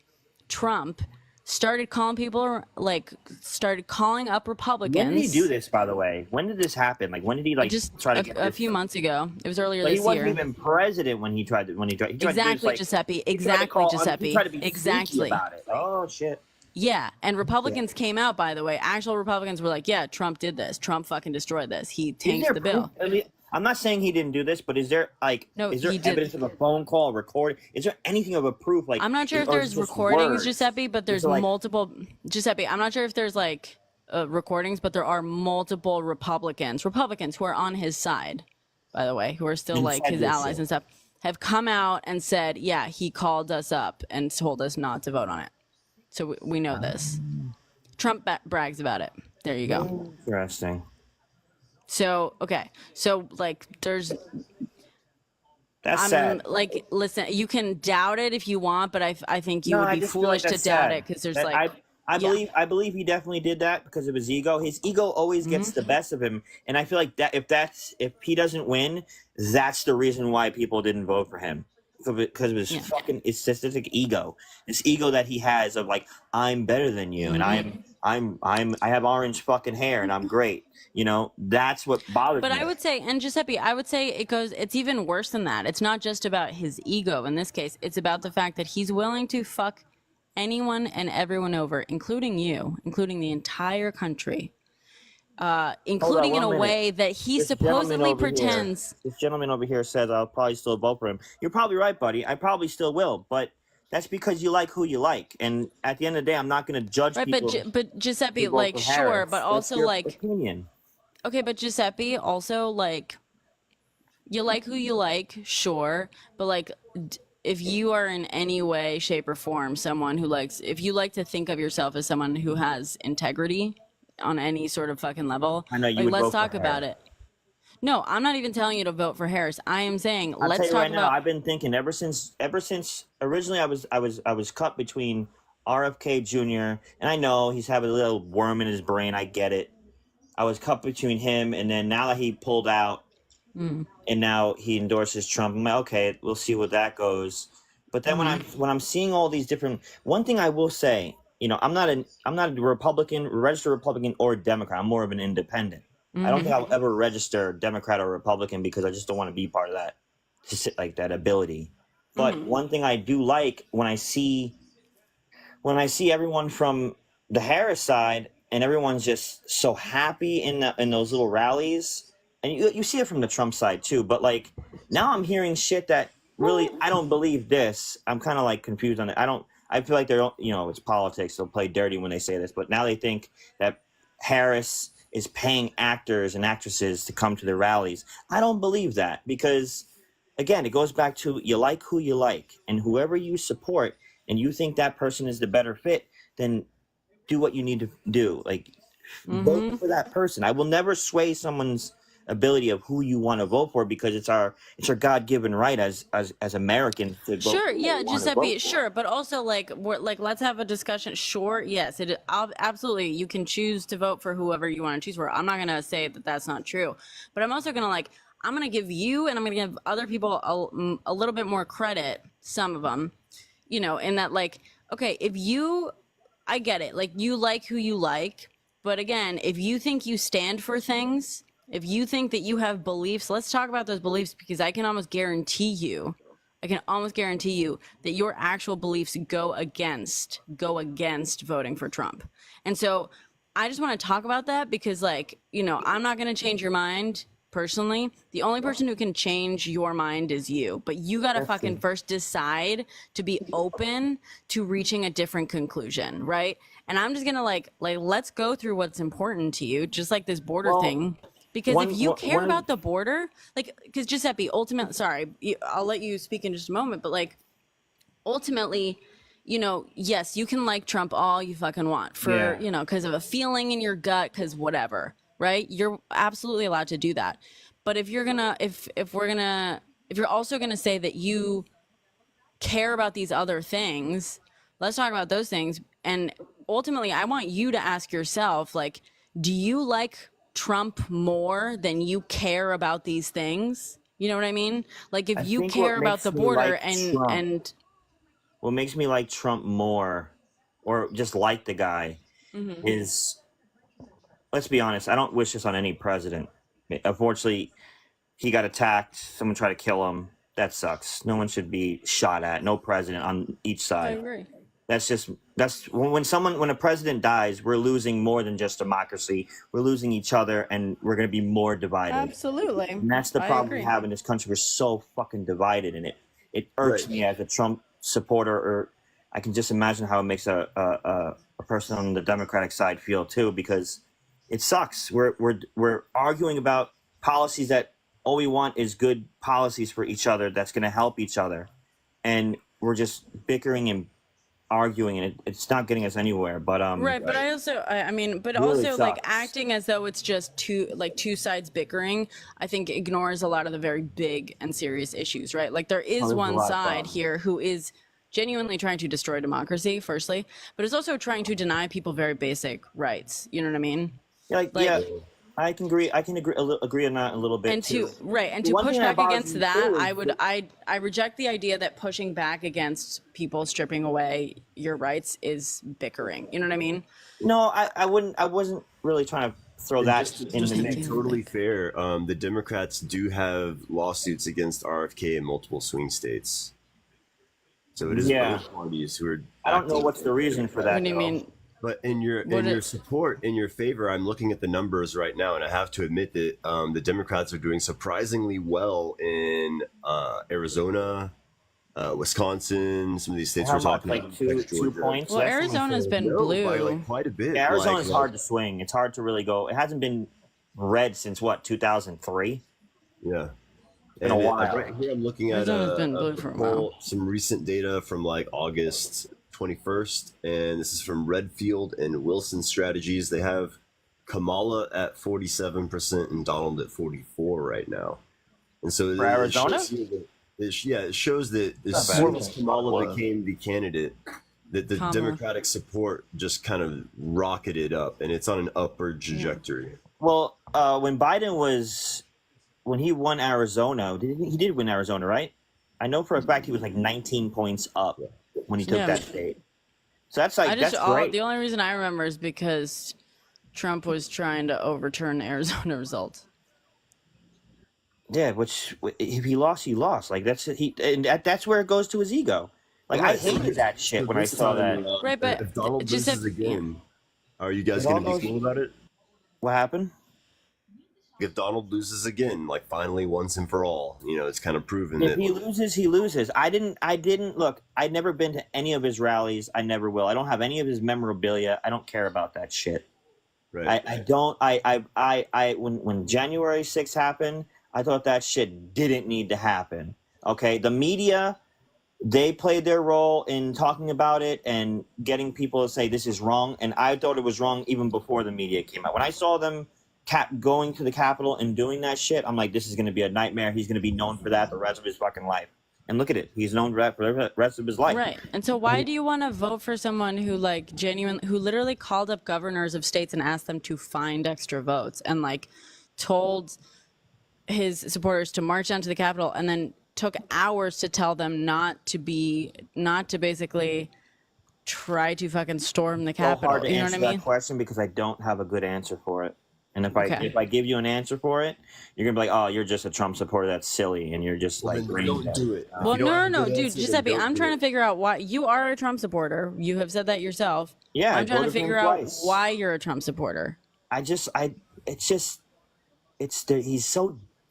Trump started calling people, like, started calling up Republicans. When did he do this, by the way? When did this happen? Like, when did he like just try to get a few months ago? It was earlier but this he wasn't year. even president when he tried to. Exactly, Giuseppe. Exactly, Giuseppe. He tried to be exactly about it. Oh shit. Yeah, and Republicans came out, by the way. Actual Republicans were like, yeah, Trump did this. Trump fucking destroyed this. He tanked the bill. I mean, I'm not saying he didn't do this, but is there like is there evidence of a phone call, recording? Is there anything of a proof? Like, I'm not sure if there's recordings, Giuseppe, but there's multiple. Giuseppe, I'm not sure if there's like recordings, but there are multiple Republicans who are on his side, by the way, who are still like his allies and stuff, have come out and said, yeah, he called us up and told us not to vote on it. So we know this. Trump brags about it. There you go. Interesting. So, okay. So, like, that's sad. Like, listen, you can doubt it if you want, but I think you would be foolish to doubt it, because there's I believe he definitely did that because of his ego. His ego always gets the best of him, and I feel like that if he doesn't win, that's the reason why people didn't vote for him. Because of his fucking narcissistic ego, this ego that he has of like, I'm better than you, and I have orange fucking hair, and I'm great. You know, that's what bothers me. But I would say, and Giuseppe, I would say it's even worse than that. It's not just about his ego in this case. It's about the fact that he's willing to fuck anyone and everyone over, including you, including the entire country, including in a way that he supposedly pretends. This gentleman over here says I'll probably still vote for him. You're probably right, buddy. I probably still will, but that's because you like who you like. And at the end of the day, I'm not going to judge people. But Giuseppe, like, sure, but also like opinion. Okay, but Giuseppe, also, like, you like who you like, sure, but like, if you are in any way, shape, or form someone who likes, if you like to think of yourself as someone who has integrity on any sort of fucking level, I know you like, would let's vote talk for about Harris. it. No, I'm not even telling you to vote for Harris. I am saying I'll let's tell you talk right about. now, I've been thinking ever since originally I was cut between RFK Jr. and I know he's having a little worm in his brain. I get it. I was cut between him, and then now that he pulled out, and now he endorses Trump, I'm like, okay, we'll see where that goes. But then when I'm seeing all these different, one thing I will say, you know, I'm not a Republican, registered Republican or Democrat. I'm more of an independent. I don't think I'll ever register Democrat or Republican because I just don't want to be part of that, like that ability. But one thing I do like when I see everyone from the Harris side. And everyone's just so happy in those little rallies, and you see it from the Trump side too. But like now, I'm hearing shit that really I don't believe this. I'm kind of like confused on it. I feel like they don't. You know, it's politics. They'll play dirty when they say this. But now they think that Harris is paying actors and actresses to come to their rallies. I don't believe that because, again, it goes back to you like who you like, and whoever you support, and you think that person is the better fit, then do what you need to do. Like, vote for that person. I will never sway someone's ability of who you want to vote for because it's our God-given right as Americans to vote. Sure, yeah, Giuseppe, sure, but also like let's have a discussion. Sure, yes, absolutely. You can choose to vote for whoever you want to choose for. I'm not gonna say that that's not true, but I'm also gonna I'm gonna give you and I'm gonna give other people a little bit more credit. Some of them, you know, in that okay, if you. I get it. Like, you like who you like. But again, if you think you stand for things, if you think that you have beliefs, let's talk about those beliefs, because I can almost guarantee you that your actual beliefs go against voting for Trump. And so I just want to talk about that because, like, you know, I'm not going to change your mind. Personally, the only person who can change your mind is you, but you got to fucking first decide to be open to reaching a different conclusion, right? And I'm just gonna like let's go through what's important to you, just like this border Well, thing. Because one if you one care one about the border, like, because Giuseppe, ultimately, sorry, I'll let you speak in just a moment, but like, ultimately, yes, you can like Trump all you fucking want for, yeah. because of a feeling in your gut, because whatever, right? You're absolutely allowed to do that. But if you're gonna, if you're also gonna say that you care about these other things, let's talk about those things. And ultimately, I want you to ask yourself, like, do you like Trump more than you care about these things? You know what I mean? Like, if I you think what care about makes the me border like and Trump, what makes me like Trump more, or just like the guy, is, let's be honest, I don't wish this on any president. Unfortunately, he got attacked. Someone tried to kill him. That sucks. No one should be shot at. No president on each I side. agree. That's when a president dies, we're losing more than just democracy. We're losing each other, and we're going to be more divided. Absolutely. And that's the I problem we agree. have in this country. We're so fucking divided, and it irks Right. me as a Trump supporter. Or I can just imagine how it makes a person on the Democratic side feel too, because it sucks. We're arguing about policies that all we want is good policies for each other that's going to help each other, and we're just bickering and arguing, and it's not getting us anywhere. But Right, but I mean, but really also like sucks. acting as though it's just two sides bickering, I think ignores a lot of the very big and serious issues, right? Like there Oh, is there's a one lot of side problems. here who is genuinely trying to destroy democracy, firstly, but is also trying to deny people very basic rights. You know what I mean? Yeah, Like, I can agree on that a little bit and too. to The one push thing that back bothers against me that, too is I reject the idea that pushing back against people stripping away your rights is bickering. You know what I mean? no, I wasn't really trying to throw And that just to, in just the to be mix. totally fair, the Democrats do have lawsuits against RFK in multiple swing states. So it is Yeah, both parties who are I don't know acting what's as the the reason for What that do Democratic. you though. mean? But in What your it? support, in your favor, I'm looking at the numbers right now, and I have to admit that the Democrats are doing surprisingly well in Arizona, Wisconsin, some of these states How we're much? talking Like about, two like two Georgia. points? Well, That's only Arizona's fair. been No, by like blue. quite a bit. Yeah, Like, Arizona's hard to swing. It's hard to really go. It hasn't been red since what, 2003? yeah. Been a And while. right here, I'm looking at Arizona's been blue a for a while. poll, some recent data from like August 21st, and this is from Redfield and Wilson Strategies. They have Kamala at 47% and Donald at 44 right now. And so For it Arizona? shows here that it shows that as Not bad. soon as It's Kamala what it was. became the candidate, that the Kamala. Democratic support just kind of rocketed up, and it's on an upward trajectory. Well, when he won Arizona, he did win Arizona, right? I know for a fact he was like 19 points up when he took Yeah. that state. So that's like that's great. The only reason I remember is because Trump was trying to overturn Arizona results. Yeah, which if he lost, he lost. Like that's where it goes to his ego. Like I Right. So hated that shit so when I this saw time, that. Right, but if Donald just loses yeah. again, are you guys If going to all be goes- cool about it? What happened? If Donald loses again, like finally once and for all, it's kind of proven If that. he loses, he loses. I didn't look. I'd never been to any of his rallies. I never will. I don't have any of his memorabilia. I don't care about that shit. Right. I don't. When January 6th happened, I thought that shit didn't need to happen. Okay, the media, they played their role in talking about it and getting people to say this is wrong, and I thought it was wrong even before the media came out. When I saw them going to the Capitol and doing that shit, I'm like, this is going to be a nightmare. He's going to be known for that the rest of his fucking life. And look at it. He's known for that for the rest of his life. Right. And so why do you want to vote for someone who who literally called up governors of states and asked them to find extra votes and told his supporters to march down to the Capitol and then took hours to tell them not to basically try to fucking storm the So hard Capitol. to You know what answer I mean? that question because I don't have a good answer for it. And Okay. if I give you an answer for it, you're gonna be like, oh, you're just a Trump supporter. That's silly, and you're just Well, like, then brain don't dead. do it. If Well, you don't have a no, good dude, answer, then Giuseppe, don't I'm do trying it. to figure out why you are a Trump supporter. You have said that yourself. Yeah, I'm I trying to voted for him figure out twice. why you're a Trump supporter.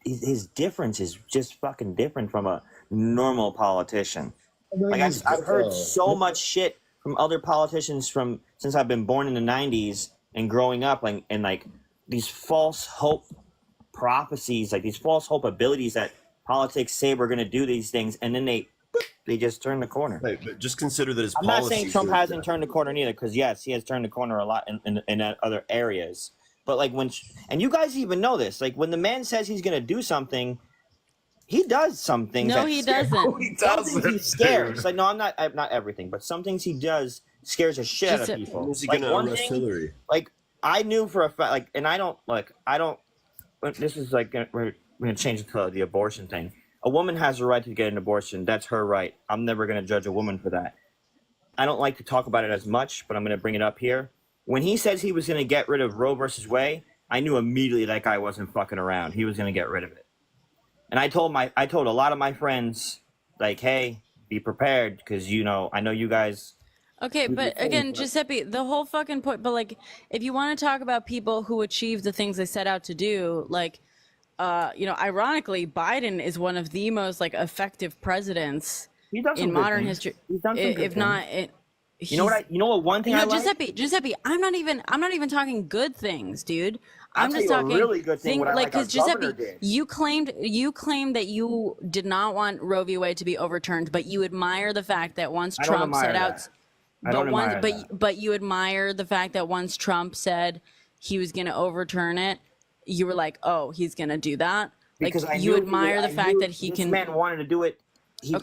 His difference is just fucking different from a normal politician. Like I've heard so much shit from other politicians from since I've been born in the '90s and growing up, and like these false hope prophecies, like these false hope abilities that politics say we're going to do these things, and then they just turn the corner. Right, but just consider that his I'm not saying policies Trump are- hasn't turned the corner neither, because yes, he has turned the corner a lot in other areas. But like and you guys even know this, like when the man says he's going to do something, he does some things. No, he doesn't. He Some things he doesn't. scares. Like no, not everything, but some things he does scares the shit out of people. When is he Like, gonna one arrest thing, Hillary? like I knew for a fact, like, and I don't. This is like we're gonna change it to the abortion thing. A woman has a right to get an abortion. That's her right. I'm never gonna judge a woman for that. I don't like to talk about it as much, but I'm gonna bring it up here. When he says he was gonna get rid of Roe versus Wade, I knew immediately that guy wasn't fucking around. He was gonna get rid of it. And I told a lot of my friends, like, hey, be prepared, because I know you guys. Okay, but again, Giuseppe, the whole fucking point. But like, if you want to talk about people who achieve the things they set out to do, like, ironically, Biden is one of the most like effective presidents in modern history. He's done some good If not, you know what? One thing I like. Giuseppe, I'm not even talking good things, dude. I'll I'm tell just you a talking really good thing, what I like our governor did. you claimed that you did not want Roe v. Wade to be overturned, but you admire the fact that once I don't Trump admire set out, that. I don't admire that. but you admire the fact that once Trump said he was going to overturn it, you were like, oh, he's going to do that. Because like I you knew admire the fact that he this can. man wanted to do it. He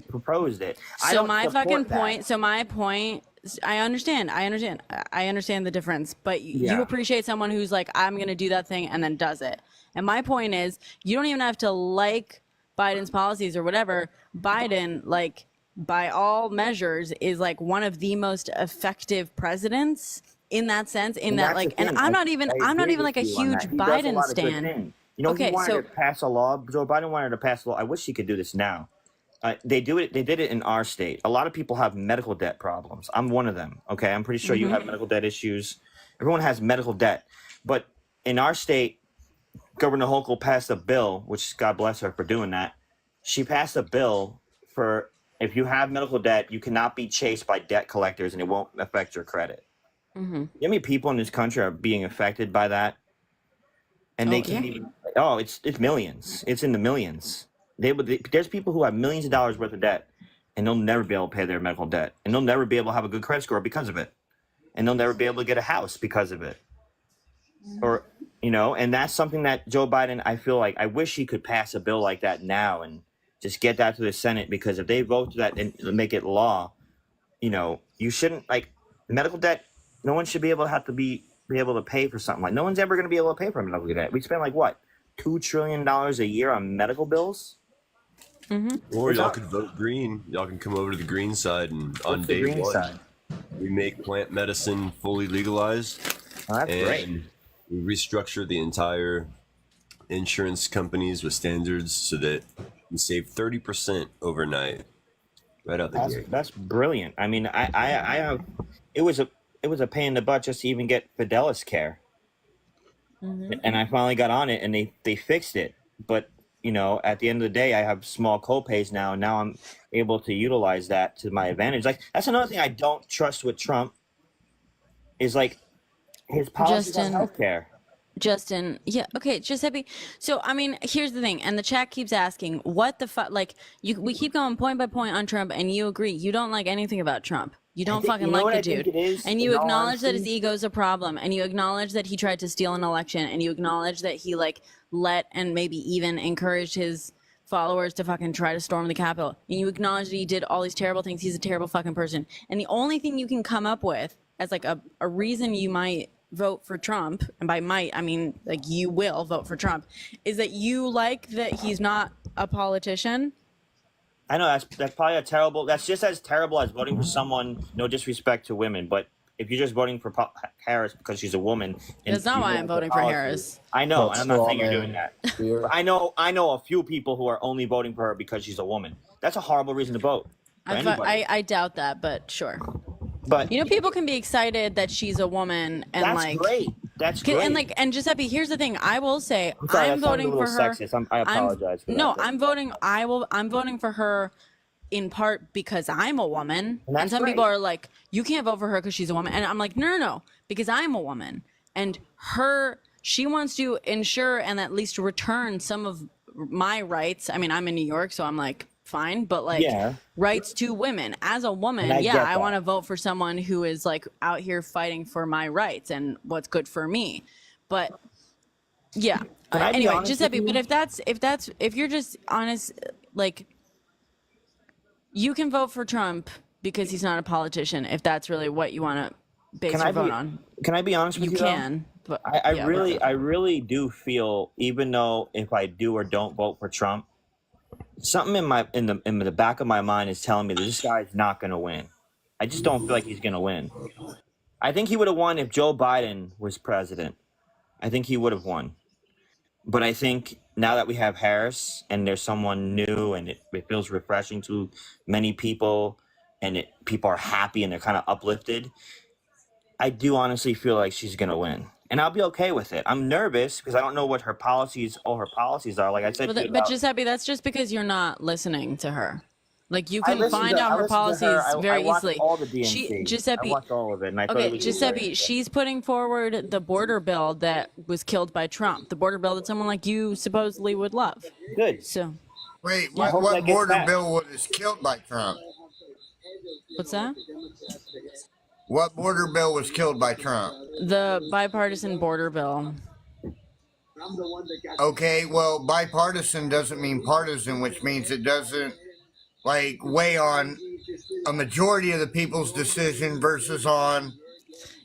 proposed it. So my fucking point. So my point. I understand the difference, but you appreciate someone who's like, I'm going to do that thing and then does it. And my point is, you don't even have to like Biden's policies or whatever. Biden, like, by all measures, is like one of the most effective presidents in that sense, and I'm not even like a huge Biden stan. He wanted to pass a law. Joe Biden wanted to pass a law. I wish he could do this now. They did it in our state. A lot of people have medical debt problems. I'm one of them. Okay, I'm pretty sure you have medical debt issues. Everyone has medical debt, but in our state, Governor Hochul passed a bill, which God bless her for doing that. She passed a bill for if you have medical debt, you cannot be chased by debt collectors, and it won't affect your credit. You know how many people in this country are being affected by that, and they can't even. Oh, it's millions. It's in the millions. There's people who have millions of dollars worth of debt, and they'll never be able to pay their medical debt, and they'll never be able to have a good credit score because of it, and they'll never be able to get a house because of it, or and that's something that Joe Biden, I feel like, I wish he could pass a bill like that now and just get that to the Senate, because if they vote to that and make it law, you shouldn't, like, medical debt. No one should be able to be able to pay for something. Like, no one's ever going to be able to pay for medical debt. We spend like what, $2 trillion a year on medical bills. Or y'all could vote green. Y'all can come over to the green side, and on What's the day green one, side? we make plant medicine fully legalized. Oh, that's great. And we restructure the entire insurance companies with standards so that we save 30% overnight, right out the gate. That's brilliant. I mean, I have. It was a pain in the butt just to even get Fidelis Care, and I finally got on it, and they fixed it. But at the end of the day, I have small copays now, and now I'm able to utilize that to my advantage. Like, that's another thing I don't trust with Trump, is like his policies on healthcare. Justin, yeah, okay, Giuseppe. So, I mean, here's the thing, and the chat keeps asking, what the fuck? Like, we keep going point by point on Trump, and you agree, you don't like anything about Trump. You don't fucking like the dude. And you acknowledge that his ego's a problem, and you acknowledge that he tried to steal an election, and you acknowledge that he, like, let and maybe even encouraged his followers to fucking try to storm the Capitol. And you acknowledge that he did all these terrible things. He's a terrible fucking person. And the only thing you can come up with as, like, a reason you might vote for Trump, and by might I mean like you will vote for Trump, is that you like that he's not a politician. I know that's probably that's just as terrible as voting for someone, no disrespect to women, but if you're just voting for Harris because she's a woman, that's not why I'm voting for Harris. I know, and I'm not saying you're doing that. But I know a few people who are only voting for her because she's a woman. That's a horrible reason to vote. I doubt that, but sure. But people can be excited that she's a woman, and that's great. That's great. And Giuseppe, here's the thing. I will say, I'm voting for her. Sexist. I apologize for that. I'm voting. I'm voting for her in part because I'm a woman. And that's And some great. people are like, you can't vote for her because she's a woman. And I'm like, no, because I'm a woman. And she wants to ensure and at least return some of my rights. I mean, I'm in New York, so I'm like, fine, but like Yeah. rights to women. As a woman, And I get I that. want to vote for someone who is like out here fighting for my rights and what's good for me. But yeah. Can I be Anyway, honest Giuseppe, with but if you're just honest, like, you can vote for Trump because he's not a politician, if that's really what you want to base Can your I vote be on. Can I be honest with You you? though? can, but I yeah, really whatever. I really do feel, even though if I do or don't vote for Trump, something in the back of my mind is telling me that this guy's not going to win. I just don't feel like he's going to win. I think he would have won if Joe Biden was president. I think he would have won. But I think now that we have Harris and there's someone new and it feels refreshing to many people and people are happy and they're kind of uplifted, I do honestly feel like she's going to win. And I'll be okay with it. I'm nervous because I don't know what her policies are. Like I said, to you But about- Giuseppe, that's just because you're not listening to her. Like, you I can listened find to- out I her listened to policies her. I very watched easily. all the DNC. Giuseppe, I watched all of it, and I thought it okay, was Giuseppe, she's putting forward the border bill that was killed by Trump. The border bill that someone like you supposedly would love. good. So, Wait, I hope that what gets border passed. bill was killed by Trump? what's that? What border bill was killed by Trump? The bipartisan border bill. Okay, well, bipartisan doesn't mean partisan, which means it doesn't like weigh on a majority of the people's decision versus on.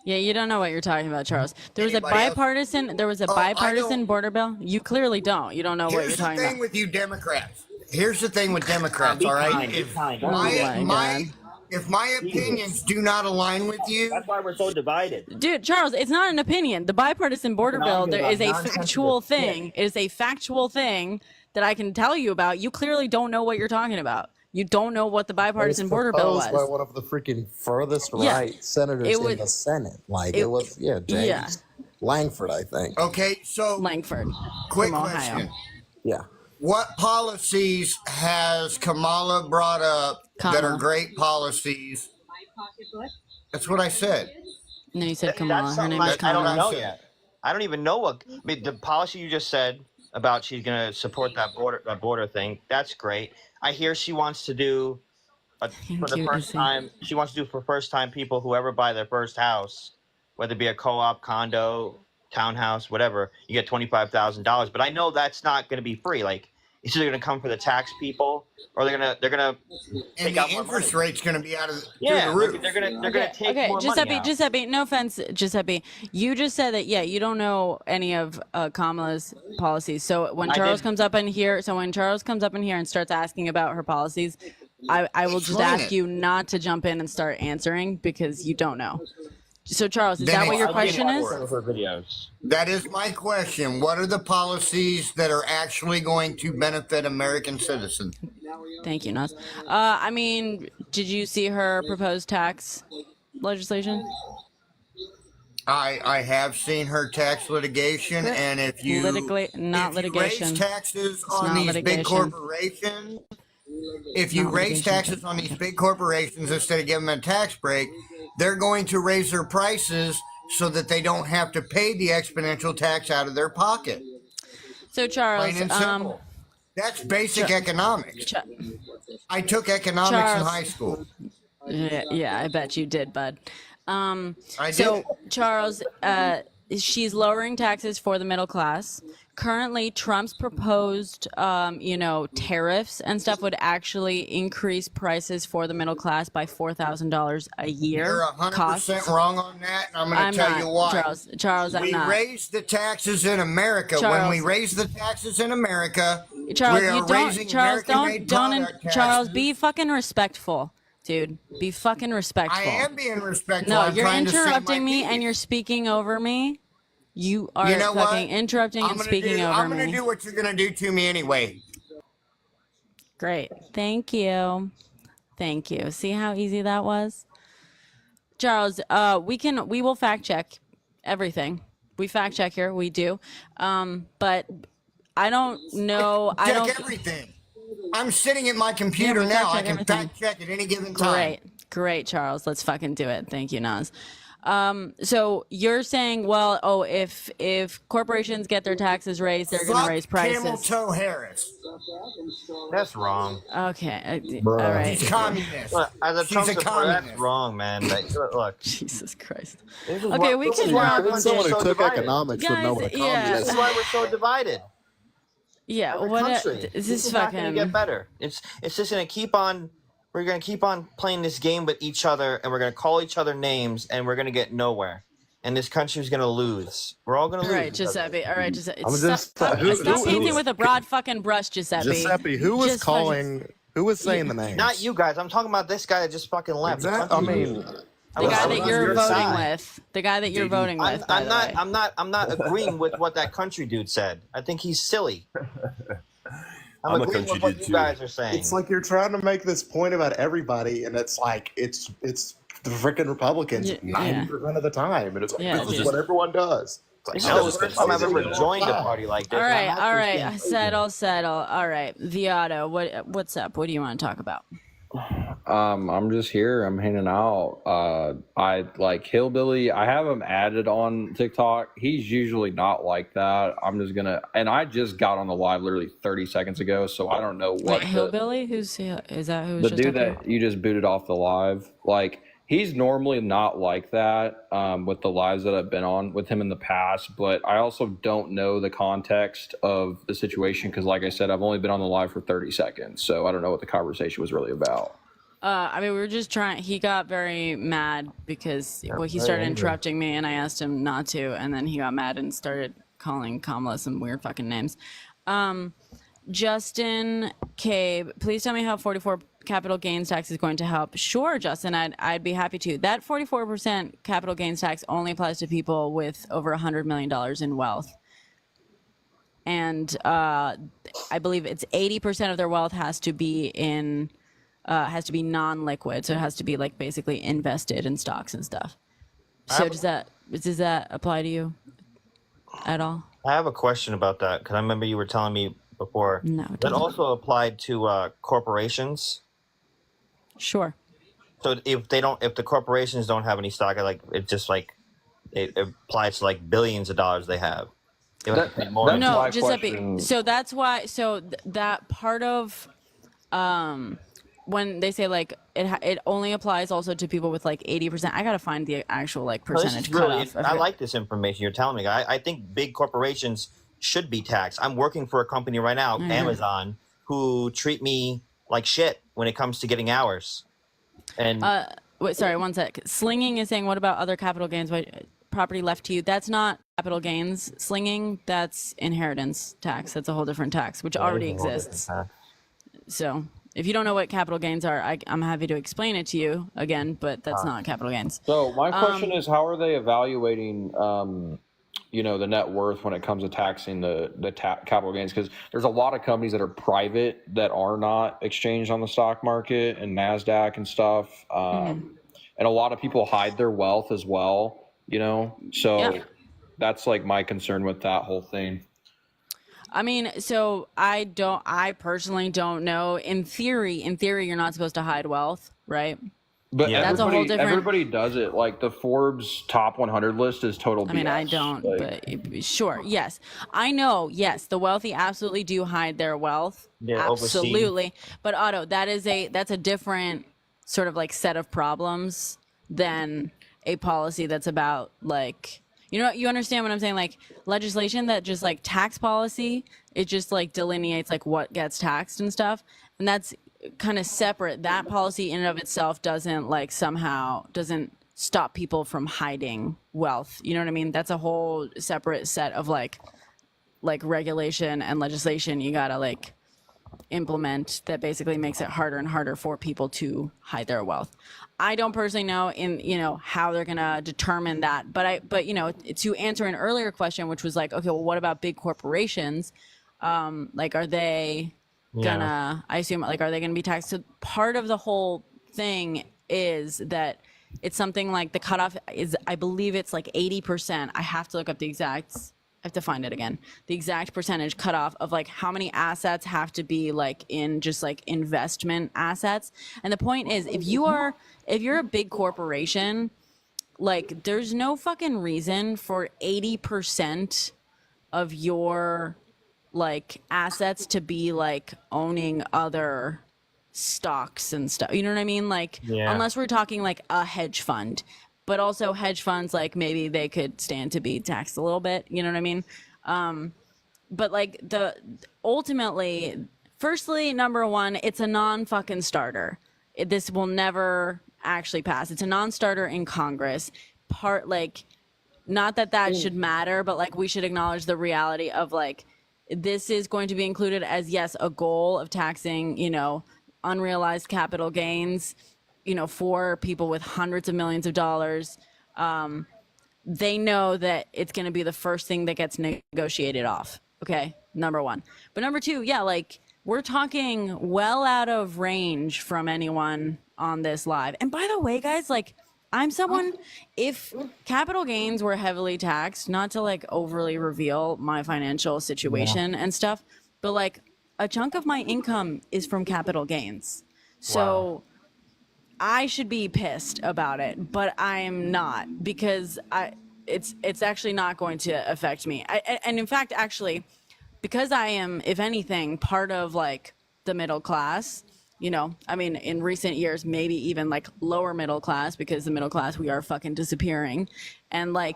Yeah, you don't know what you're talking about, Charles. There was a Anybody else? bipartisan don't- border bill. You clearly don't. You don't know what you're Here's the talking thing about. with you Democrats. Here's the thing with Democrats, Be all right? kind, be If kind. Oh my if my opinions do not align with you, That's why we're so divided. Dude, Charles, it's not an opinion. The bipartisan border We're bill, not there about is a nonsensical factual shit. thing. It is a factual thing that I can tell you about. You clearly don't know what you're talking about. You don't know what the bipartisan border bill was. By one of the freaking furthest Yeah. right senators It in was- the Senate. Like it- it was, James yeah. Langford, I think. okay, so Langford. quick from Ohio. question. Yeah. What policies has Kamala brought up that Kamala. are great policies? That's what I said. No, you said That's Kamala. Her something name I, is I don't Kamala. know yet. I don't even know what. I mean, the policy you just said about she's going to support that border thing. That's great. I hear she wants to do for the you, first Izzy. time. She wants to do for first time people who ever buy their first house, whether it be a co-op, condo, townhouse, whatever. You get $25,000. But I know that's not going to be free. Like, it's either going to come for the tax people, or they're gonna And take the out more interest money. rate's going to be out of through Yeah, the roof. they're gonna take more Giuseppe, money out. Giuseppe, no offense, Giuseppe. You just said that, yeah, you don't know any of Kamala's policies. So when I Charles did. comes up in here, and starts asking about her policies, I will just Explain ask it. you not to jump in and start answering because you don't know. So Charles, is Then that what it's- your I'll give question you is? some of her videos. That is my question. What are the policies that are actually going to benefit American citizens? Thank you, Nas. I mean, did you see her proposed tax legislation? I have seen her tax litigation, and if you Not if you litigation. raise taxes on not these litigation. big corporations, if you Not raise litigation. taxes on these big corporations instead of giving them a tax break, they're going to raise their prices so that they don't have to pay the exponential tax out of their pocket. So Charles, Plain and simple. That's basic economics. I took economics in Charles. high school. yeah, I bet you did, bud. I So did. Charles, she's lowering taxes for the middle class. Currently, Trump's proposed, tariffs and stuff would actually increase prices for the middle class by $4,000 a year. You're 100% wrong on that, and I'm going I'm to tell not, you why. Charles, I'm We not. raised the taxes in America. When Charles. we raise the taxes in America, Charles, we are you don't. raising Charles, American-made don't. product Charles, taxes. be fucking respectful, dude. Be fucking respectful. I am being respectful. No, I'm you're trying to say my interrupting me and piece. you're speaking over me. You are You know what? fucking interrupting and speaking over I'm gonna me. do what you're gonna do to me anyway. Great. Thank you. Thank you. See how easy that was? Charles, we will fact check everything. We fact check here, we do. But I don't know. I Check don't everything. I'm sitting at my computer we now. fact I check can everything. fact check at any given time. Great, Charles. Let's fucking do it. Thank you, Nas. So you're saying, well, if corporations get their taxes raised, they're going to raise prices. Camel Toe Harris. That's wrong. Okay, all right. She's communist. Look, as a She's Trump a supporter, communist. that's wrong, man. Look, Jesus Christ. this is Okay, why- we this is can why now- our Even country someone is who so took divided. economics would know what a Guys, yeah. communist This is why we're so divided. Yeah, As a what? country. This This is is not going to fucking. get better. It's just going to keep on. We're going to keep on playing this game with each other, and we're going to call each other names, and we're going to get nowhere. And this country's going to lose. We're all going to All lose. right, Giuseppe. All right, Giuseppe. I'm Stop, just- stop who- painting with a broad fucking brush, Giuseppe. Giuseppe, who was Just fucking- calling? Who was saying the names? Not you guys. I'm talking about this guy that just fucking left. Exactly. I mean, The guy that you're your voting side. with. The guy that you're voting with. by I'm the not. way. I'm not agreeing with what that country dude said. I think he's silly. I'm a agreeing country with what dude you too. guys are saying. it's like you're trying to make this point about everybody, and it's like it's the freaking Republicans Yeah. 90% of the time, and it's like Yeah, this is dude. what everyone does. It's like, This no, is the first time I've ever joined a party like this. All and right, I'm all actually right. seeing- Settle. All right, Viato, what's up? What do you want to talk about? I'm just here. I'm hanging out. I like Hillbilly. I have him added on TikTok. He's usually not like that. I'm just gonna, and I just got on the live literally 30 seconds ago, so I don't know what Wait, Hillbilly? Is that who's the just dude up here? that you just booted off the live. Like he's normally not like that with the lives that I've been on with him in the past, but I also don't know the context of the situation because, like I said, I've only been on the live for 30 seconds, so I don't know what the conversation was really about. I mean, we were just trying. He got very mad because he started interrupting me, and I asked him not to, and then he got mad and started calling Kamala some weird fucking names. Justin Cabe, please tell me how 44 capital gains tax is going to help. Sure, Justin, I'd be happy to. That 44% capital gains tax only applies to people with over $100 million in wealth. And I believe it's 80% of their wealth has to be non-liquid, so it has to be like basically invested in stocks and stuff. So does that apply to you at all? I have a question about that because I remember you were telling me before. No, it that doesn't. also applied to corporations. Sure. So if the corporations don't have any stock, it applies to like billions of dollars they have. They have to pay more. That's No, my Giuseppe. question. So that's why. So that part of, when they say like it only applies also to people with like 80%. I gotta find the actual like No, this is percentage really, cutoff. I like this information you're telling me. I think big corporations should be taxed. I'm working for a company right now, Amazon, who treat me like shit when it comes to getting hours. And Wait, sorry, one sec. Slinging is saying, what about other capital gains? Property left to you? That's not capital gains. Slinging, that's inheritance tax. That's a whole different tax, which already exists. So if you don't know what capital gains are, I'm happy to explain it to you again, but that's not capital gains. So my question is, how are they evaluating, the net worth when it comes to taxing the capital gains? Because there's a lot of companies that are private that are not exchanged on the stock market and NASDAQ and stuff. And a lot of people hide their wealth as well, So Yeah. that's like my concern with that whole thing. I mean, so I personally don't know. In theory, you're not supposed to hide wealth, right? But Yeah. That's a whole different- everybody does it. Like the Forbes top 100 list is total BS. I mean, I don't, but sure, yes. I know, yes, the wealthy absolutely do hide their wealth. Yeah, overseen. absolutely. But Otto, that's a different sort of like set of problems than a policy that's about like, you understand what I'm saying? Like legislation that just like tax policy, it just like delineates like what gets taxed and stuff. And that's kind of separate. That policy in and of itself doesn't stop people from hiding wealth. You know what I mean? That's a whole separate set of like regulation and legislation you gotta like implement that basically makes it harder and harder for people to hide their wealth. I don't personally know how they're gonna determine that, but to answer an earlier question, which was like, okay, well, what about big corporations? Like, are they gonna? I assume like, are they gonna be taxed? So part of the whole thing is that it's something like the cutoff is, I believe it's like 80%. I have to look up the exact have to find it again, the exact percentage cutoff of like how many assets have to be like in just like investment assets. And the point is, if you're a big corporation, like there's no fucking reason for 80% of your like assets to be like owning other stocks and stuff. You know what I mean? Like, Yeah. unless we're talking like a hedge fund, but also hedge funds, like maybe they could stand to be taxed a little bit. You know what I mean? But like ultimately, firstly, number one, it's a non-fucking starter. This will never actually pass. It's a non-starter in Congress. Not that should matter, but like we should acknowledge the reality of like, this is going to be included as, yes, a goal of taxing, you know, unrealized capital gains, you know, for people with hundreds of millions of dollars. They know that it's going to be the first thing that gets negotiated off. Okay, number one. But number two, yeah, like we're talking well out of range from anyone on this live. And by the way, guys, like I'm someone, if capital gains were heavily taxed, not to like overly reveal my financial situation and stuff, but like a chunk of my income is from capital gains. So I should be pissed about it, but I'm not, because it's actually not going to affect me. And in fact, actually, because I am, if anything, part of like the middle class, you know, I mean, in recent years, maybe even like lower middle class, because the middle class, we are fucking disappearing, and like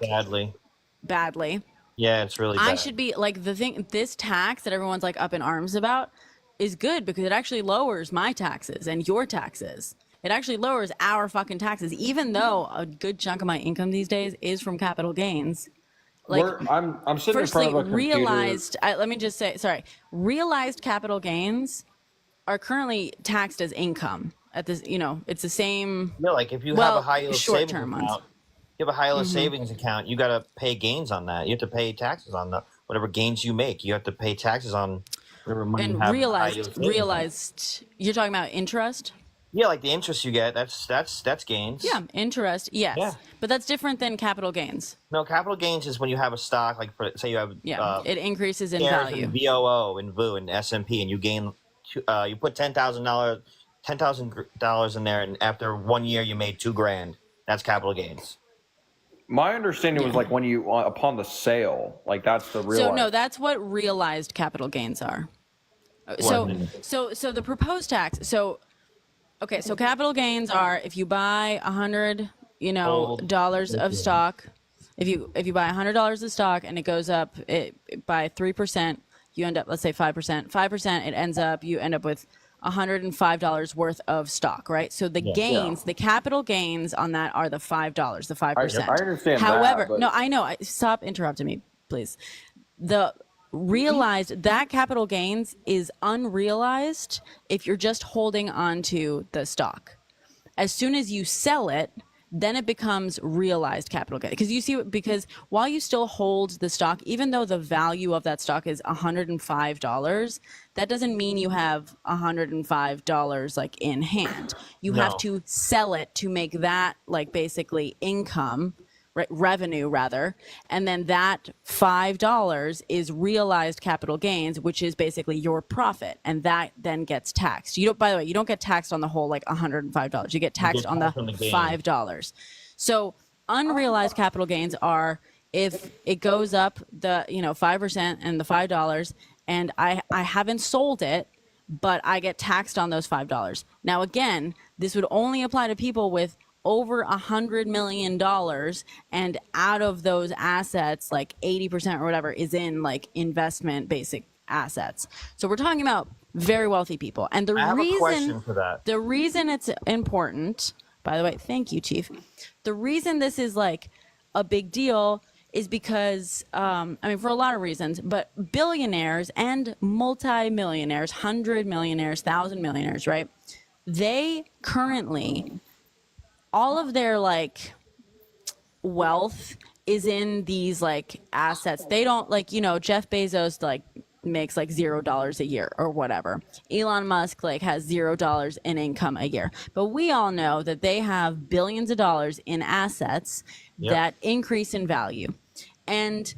badly. Yeah, it's really bad. I should be like, this tax that everyone's like up in arms about is good, because it actually lowers my taxes and your taxes. It actually lowers our fucking taxes, even though a good chunk of my income these days is from capital gains. Like, I'm sitting firstly, in front of a computer. let me just say, sorry, realized capital gains are currently taxed as income at this, you know, it's the same. Yeah, like if you have a high yield savings short-term account, ones. you have a high yield savings account, you got to pay gains on that. You have to pay taxes on whatever gains you make. You have to pay taxes on whatever money you And have. in a high yield savings account. realized, you're talking about interest? Yeah, like the interest you get, that's gains. Yeah, interest, yes. Yeah. But that's different than capital gains. No, capital gains is when you have a stock, like say you have It increases in shares value. in VOO and VOO and S&P, and you gain, you put $10,000 in there, and after 1 year you made $2,000. That's capital gains. My understanding was like when you upon the sale, like that's the real. So no, that's what realized capital gains are. So the proposed tax. So okay, so capital gains are if you buy $100, dollars of stock. If you buy $100 of stock and it goes up by 3%, you end up, let's say 5%. 5%, it ends up, you end up with $105 worth of stock, right? So the gains, the capital gains on that are the $5, the 5%. I understand. However, that, no, I know. Stop interrupting me, please. The realized, that capital gains is unrealized if you're just holding on to the stock. As soon as you sell it, then it becomes realized capital gain. Because while you still hold the stock, even though the value of that stock is $105, that doesn't mean you have $105 like in hand. You have to sell it to make that like basically income, revenue rather, and then that $5 is realized capital gains, which is basically your profit, and that then gets taxed. You don't, by the way, you don't get taxed on the whole like $105. You get taxed on the $5. So unrealized capital gains are if it goes up the 5% and the $5, and I haven't sold it, but I get taxed on those $5. Now again, this would only apply to people with over $100 million, and out of those assets, like 80% or whatever is in like investment basic assets. So we're talking about very wealthy people. And the I have a question for that. The reason it's important, by the way, thank you, Chief. The reason this is like a big deal is because, for a lot of reasons, but billionaires and multi-millionaires, 100 millionaires, 1,000 millionaires, right? They currently, all of their like wealth is in these like assets. They don't like, Jeff Bezos like makes like $0 a year or whatever. Elon Musk like has $0 in income a year. But we all know that they have billions of dollars in assets that increase in value. And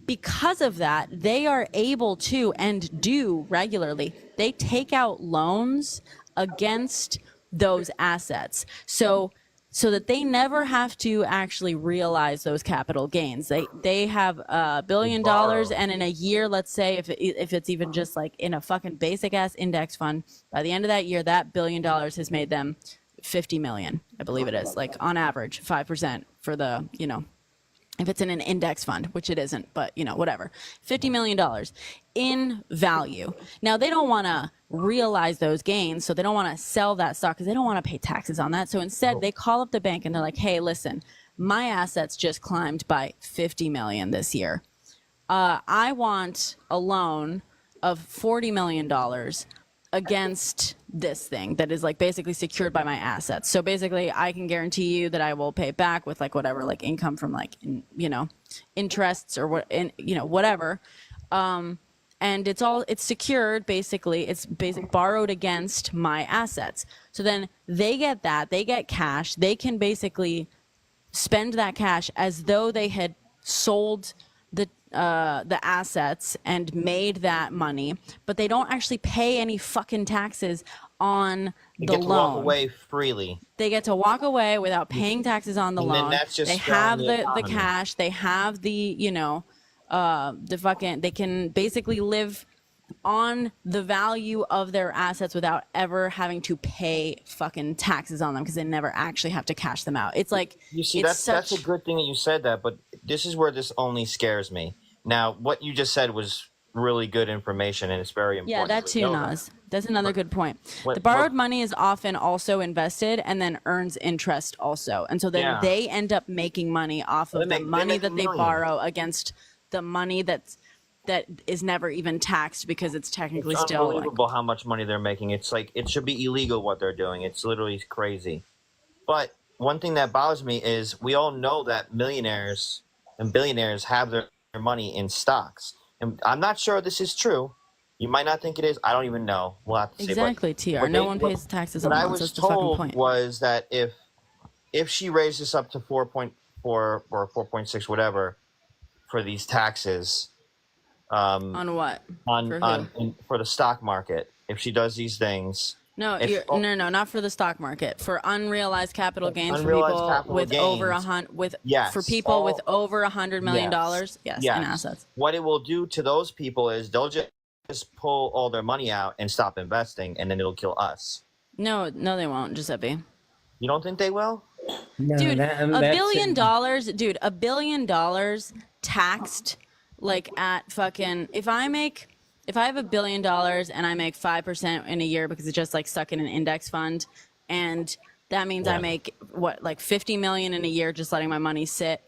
because of that, they are able to, and do regularly, they take out loans against those assets. So that they never have to actually realize those capital gains. They have $1 billion, and in a year, let's say if it's even just like in a fucking basic ass index fund, by the end of that year, that $1 billion has made them 50 million, I believe it is, like on average 5% for the, you know, if it's in an index fund, which it isn't, but you know, whatever, $50 million in value. Now they don't want to realize those gains, so they don't want to sell that stock because they don't want to pay taxes on that. So instead they call up the bank and they're like, hey, listen, my assets just climbed by 50 million this year. I want a loan of $40 million against this thing that is like basically secured by my assets. So basically I can guarantee you that I will pay back with like whatever, like income from like, you know, interests or what, you know, whatever. And it's secured, basically. It's borrowed against my assets. So then they get that, they get cash. They can basically spend that cash as though they had sold the assets and made that money, but they don't actually pay any fucking taxes on the get to loan. walk away freely. They get to walk away without paying taxes on the And then loan. that's just They have selling the the economy. cash. They have the, you know, they can basically live on the value of their assets without ever having to pay fucking taxes on them because they never actually have to cash them out. It's like, You see, it's that's a good thing that you said that, but this is where this only scares me. Now, what you just said was really good information, and it's very important. Yeah, that to too, know Nas. That's another good point. What- The borrowed money is often also invested and then earns interest also. And so then Yeah. they end up making money off of They the make money that they millions. borrow against the money that is never even taxed because it's technically It's still like, unbelievable how much money they're making. It's like it should be illegal what they're doing. It's literally crazy. But one thing that bothers me is we all know that millionaires and billionaires have their money in stocks. And I'm not sure this is true. You might not think it is. I don't even know. We'll have to see. exactly, TR. No one pays taxes on What I loans. was That's the fucking told point. was that if she raised this up to 4.4 or 4.6, whatever, for these taxes, On what? For who? for the stock market, if she does these things, No, if- no, not for the stock market. For unrealized capital gains Unrealized for people capital with over gains. Yes. for people with over $100 million. Yes, in assets. What it will do to those people is they'll just pull all their money out and stop investing, and then it'll kill us. No, they won't, Giuseppe. You don't think they will? No, Dude, that- $1 that's billion a- dollars, dude, $1 billion taxed like at fucking if I have $1 billion and I make 5% in a year because it's just like stuck in an index fund, and that means I make what, like 50 million in a year just letting my money sit.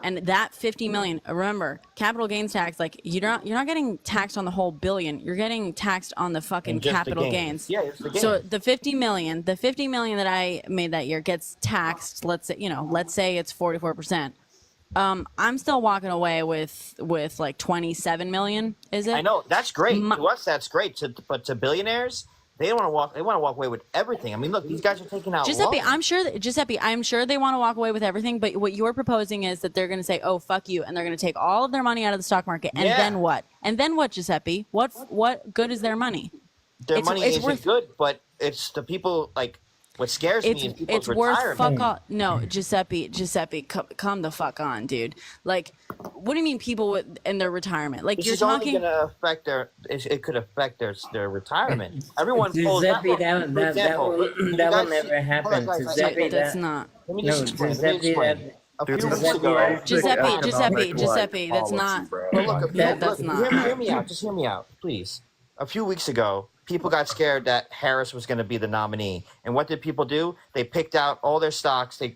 And that 50 million, remember, capital gains tax, like you're not getting taxed on the whole billion, you're getting taxed on the fucking Just the capital gains. gains. Yeah, it's the So gains. the 50 million that I made that year gets taxed, let's say it's 44%. I'm still walking away with like 27 million, is it? I know that's great. To us, that's great. But to billionaires, they want to walk. They want to walk away with everything. I mean, look, these guys are taking out Giuseppe, loans. I'm sure they want to walk away with everything, but what you're proposing is that they're going to say, "Oh, fuck you," and they're going to take all of their money out of the stock market, and Yeah. then what? And then what, Giuseppe? What good is their money? Their it's- money it's isn't worth- good, but it's the people like. What scares me is people's It's worth retirement. fuck all. No, Giuseppe, come the fuck on, dude. Like, what do you mean people in their retirement? Like This you're is only talking. going to affect it could affect their retirement. Everyone pulls Giuseppe, out. that For example, you will guys- never hold on, happen. guys, Giuseppe, That's that, not. Let me no, just explain. Giuseppe, that, A few Dude, weeks Giuseppe, ago, that- Giuseppe, that's not. Well, look, That's not. Hear me out. Just hear me out, please. A few weeks ago, people got scared that Harris was going to be the nominee, and what did people do? They picked out all their stocks. They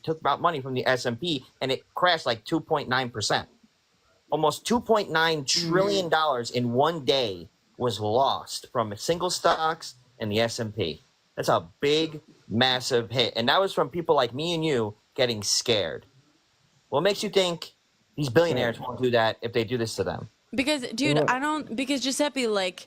took out money from the S&P, and it crashed like 2.9%. Almost $2.9 trillion in one day was lost from single stocks and the S&P. That's a big, massive hit, and that was from people like me and you getting scared. What makes you think these billionaires won't do that if they do this to them? Because, dude, because Giuseppe, like,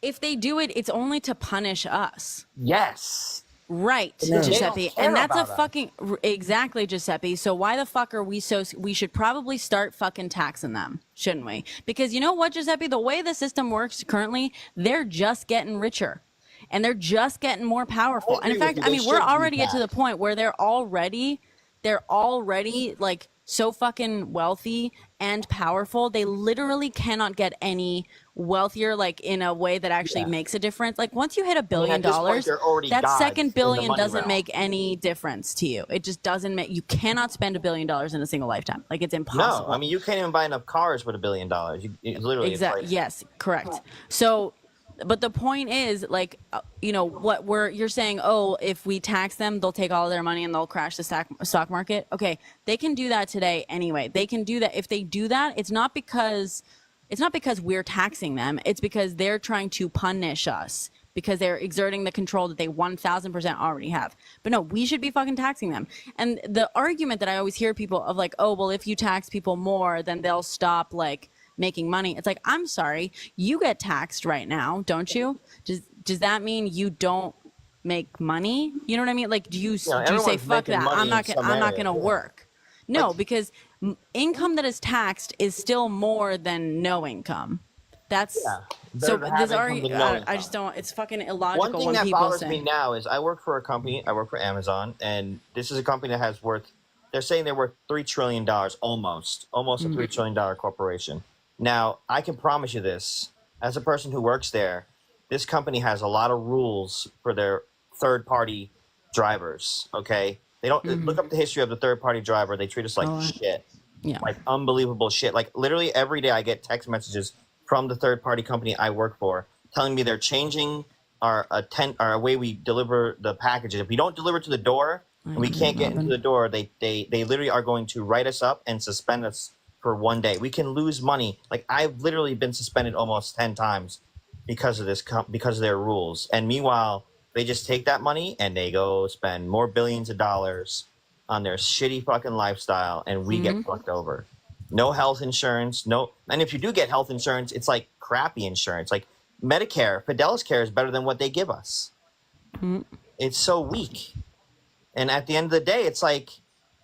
if they do it, it's only to punish us. Yes. Right, No. Giuseppe. And that's a about us. fucking exactly, Giuseppe. So why the fuck are we we should probably start fucking taxing them, shouldn't we? Because you know what, Giuseppe, the way the system works currently, they're just getting richer. And they're just getting more powerful. And in fact, I mean, we're already to the point where they're already like so fucking wealthy and powerful. They literally cannot get any wealthier, like in a way that actually makes a difference. Like once you hit $1 billion, that second billion doesn't make any difference to you. It just doesn't make, you cannot spend $1 billion in a single lifetime. Like it's impossible. No, I mean, you can't even buy enough cars with $1 billion. You literally. Exactly. Yes, correct. So, but the point is, like, you know, you're saying, oh, if we tax them, they'll take all of their money and they'll crash the stock market. Okay, they can do that today anyway. They can do that. If they do that, it's not because we're taxing them. It's because they're trying to punish us because they're exerting the control that they 1000% already have. But no, we should be fucking taxing them. And the argument that I always hear people of like, oh, well, if you tax people more, then they'll stop like making money. It's like, I'm sorry, you get taxed right now, don't you? Does that mean you don't make money? You know what I mean? Like, do you say fuck that? I'm not gonna work. No, because income that is taxed is still more than no income. That's so. This I just don't. It's fucking illogical. One thing that bothers me now is I work for a company. I work for Amazon, and this is a company that has worth. They're saying they're worth $3 trillion, almost a $3 trillion corporation. Now, I can promise you this, as a person who works there, this company has a lot of rules for their third-party drivers, okay? They don't look up the history of the third-party driver. They treat us like shit, like unbelievable shit. Like literally every day I get text messages from the third-party company I work for telling me they're changing our way we deliver the packages. If we don't deliver to the door and we can't get into the door, they literally are going to write us up and suspend us for 1 day. We can lose money. Like I've literally been suspended almost 10 times because of because of their rules. And meanwhile, they just take that money and they go spend more billions of dollars on their shitty fucking lifestyle, and we get fucked over. No health insurance, and if you do get health insurance, it's like crappy insurance. Like Medicare, Fidelis Care is better than what they give us. It's so weak. And at the end of the day, it's like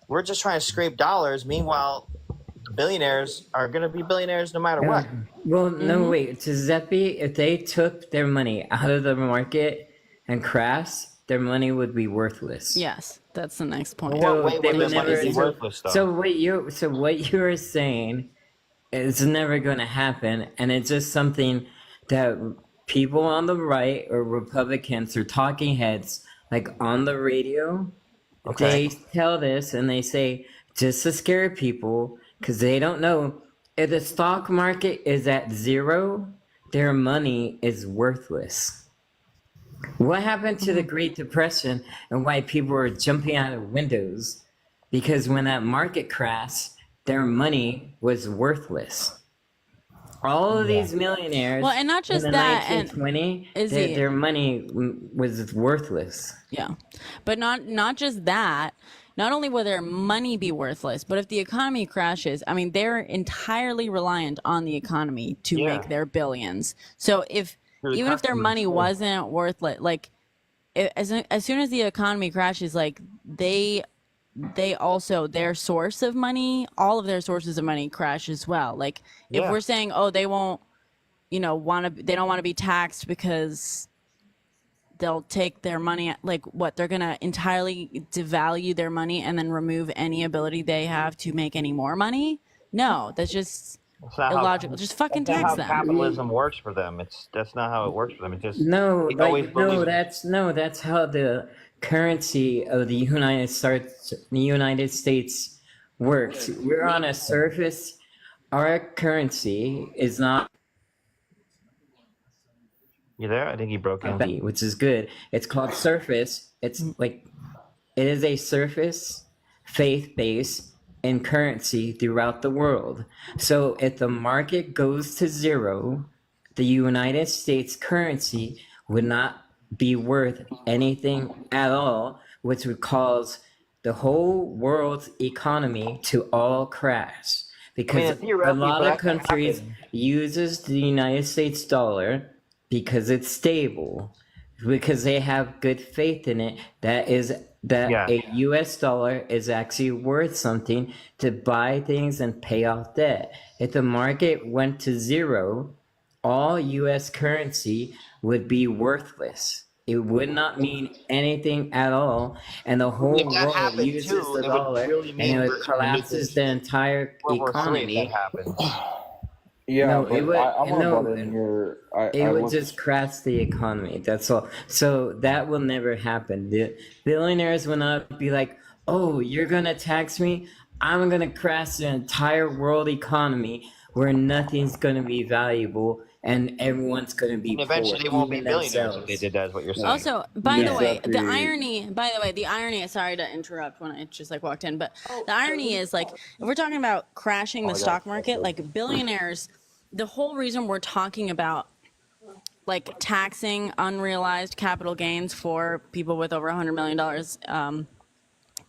we're just trying to scrape dollars. Meanwhile, billionaires are going to be billionaires no matter what. Well, no, wait. Giuseppe, if they took their money out of the market and crashed, their money would be worthless. Yes, that's the next point. So what way would their money be worthless, though? So what you're saying is never going to happen, and it's just something that people on the right or Republicans or talking heads, like on the radio, they tell this and they say just to scare people. Because they don't know, if the stock market is at zero, their money is worthless. What happened to the Great Depression and why people were jumping out of windows? Because when that market crashed, their money was worthless. All of these millionaires, well, and not just in the that, 1920, their money was worthless. Yeah, but not just that. Not only will their money be worthless, but if the economy crashes, I mean, they're entirely reliant on the economy to make their billions. So even if their money wasn't worthless, like as soon as the economy crashes, like they also, their source of money, all of their sources of money crash as well. Like if we're saying, oh, they won't, they don't want to be taxed because they'll take their money, like what, they're gonna entirely devalue their money and then remove any ability they have to make any more money? No, that's just illogical. Just fucking tax them. Capitalism works for them. That's not how it works for them. It just that's how the currency of the United States works. We're on a surface. Our currency is not. You there? I think he broke in. Which is good. It's called surface. It's like, it is a surface faith base in currency throughout the world. So if the market goes to zero, the United States currency would not be worth anything at all, which would cause the whole world's economy to all crash. Because a lot of countries uses the United States dollar because it's stable. because they have good faith in it that a US dollar is actually worth something to buy things and pay off debt. If the market went to zero, all US currency would be worthless. It would not mean anything at all, and the whole If that world happened uses too, the it would dollar, really and mean it we're collapses the entire World War III if economy. that happened. Yeah, No, but it would I want to no, butt in here. it I would looked, just crash the economy. That's all. So that will never happen. The billionaires will not be like, "Oh, you're gonna tax me? I'm gonna crash the entire world economy where nothing's gonna be valuable and everyone's gonna be And eventually poor, they won't be even billionaires if themselves." they did that, is what you're saying. Also, by the way, Giuseppe. the irony, sorry to interrupt when I just like walked in, but the irony is like, if we're talking about crashing the stock market, like billionaires, the whole reason we're talking about like taxing unrealized capital gains for people with over $100 million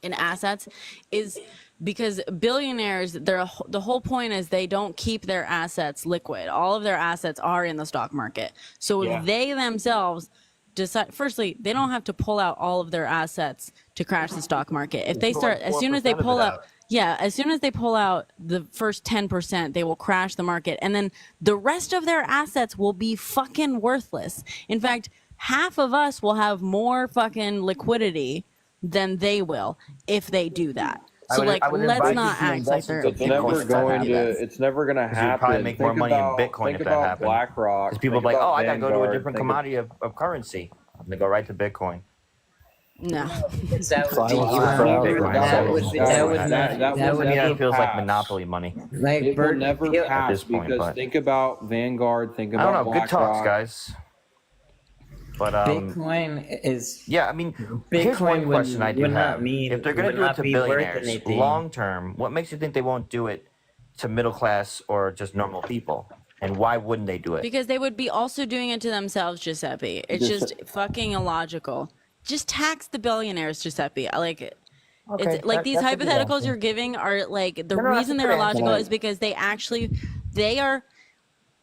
in assets is because billionaires, the whole point is they don't keep their assets liquid. All of their assets are in the stock market. So they themselves decide, firstly, they don't have to pull out all of their assets to crash the stock market. If they start, as soon as they pull out, as soon as they pull out the first 10%, they will crash the market. And then the rest of their assets will be fucking worthless. In fact, half of us will have more fucking liquidity than they will if they do that. So let's not act like they're. It's never going to. It's never going to happen. You'd probably make more money in Bitcoin if that happened. BlackRock. Because people are like, oh, I gotta go to a different commodity of currency. I'm gonna go right to Bitcoin. No. That feels like monopoly money. Like it will never pass at this point, because think about Vanguard. Think about I don't know. Good talks, BlackRock. guys. But Bitcoin is yeah. I mean, here's one question I do have: if they're going to do it to billionaires long term, what makes you think they won't do it to middle class or just normal people? And why wouldn't they do it? Because they would be also doing it to themselves, Giuseppe. It's just fucking illogical. Just tax the billionaires, Giuseppe. Like it. Okay, It's like these hypotheticals you're giving are like the reason they're illogical is because they are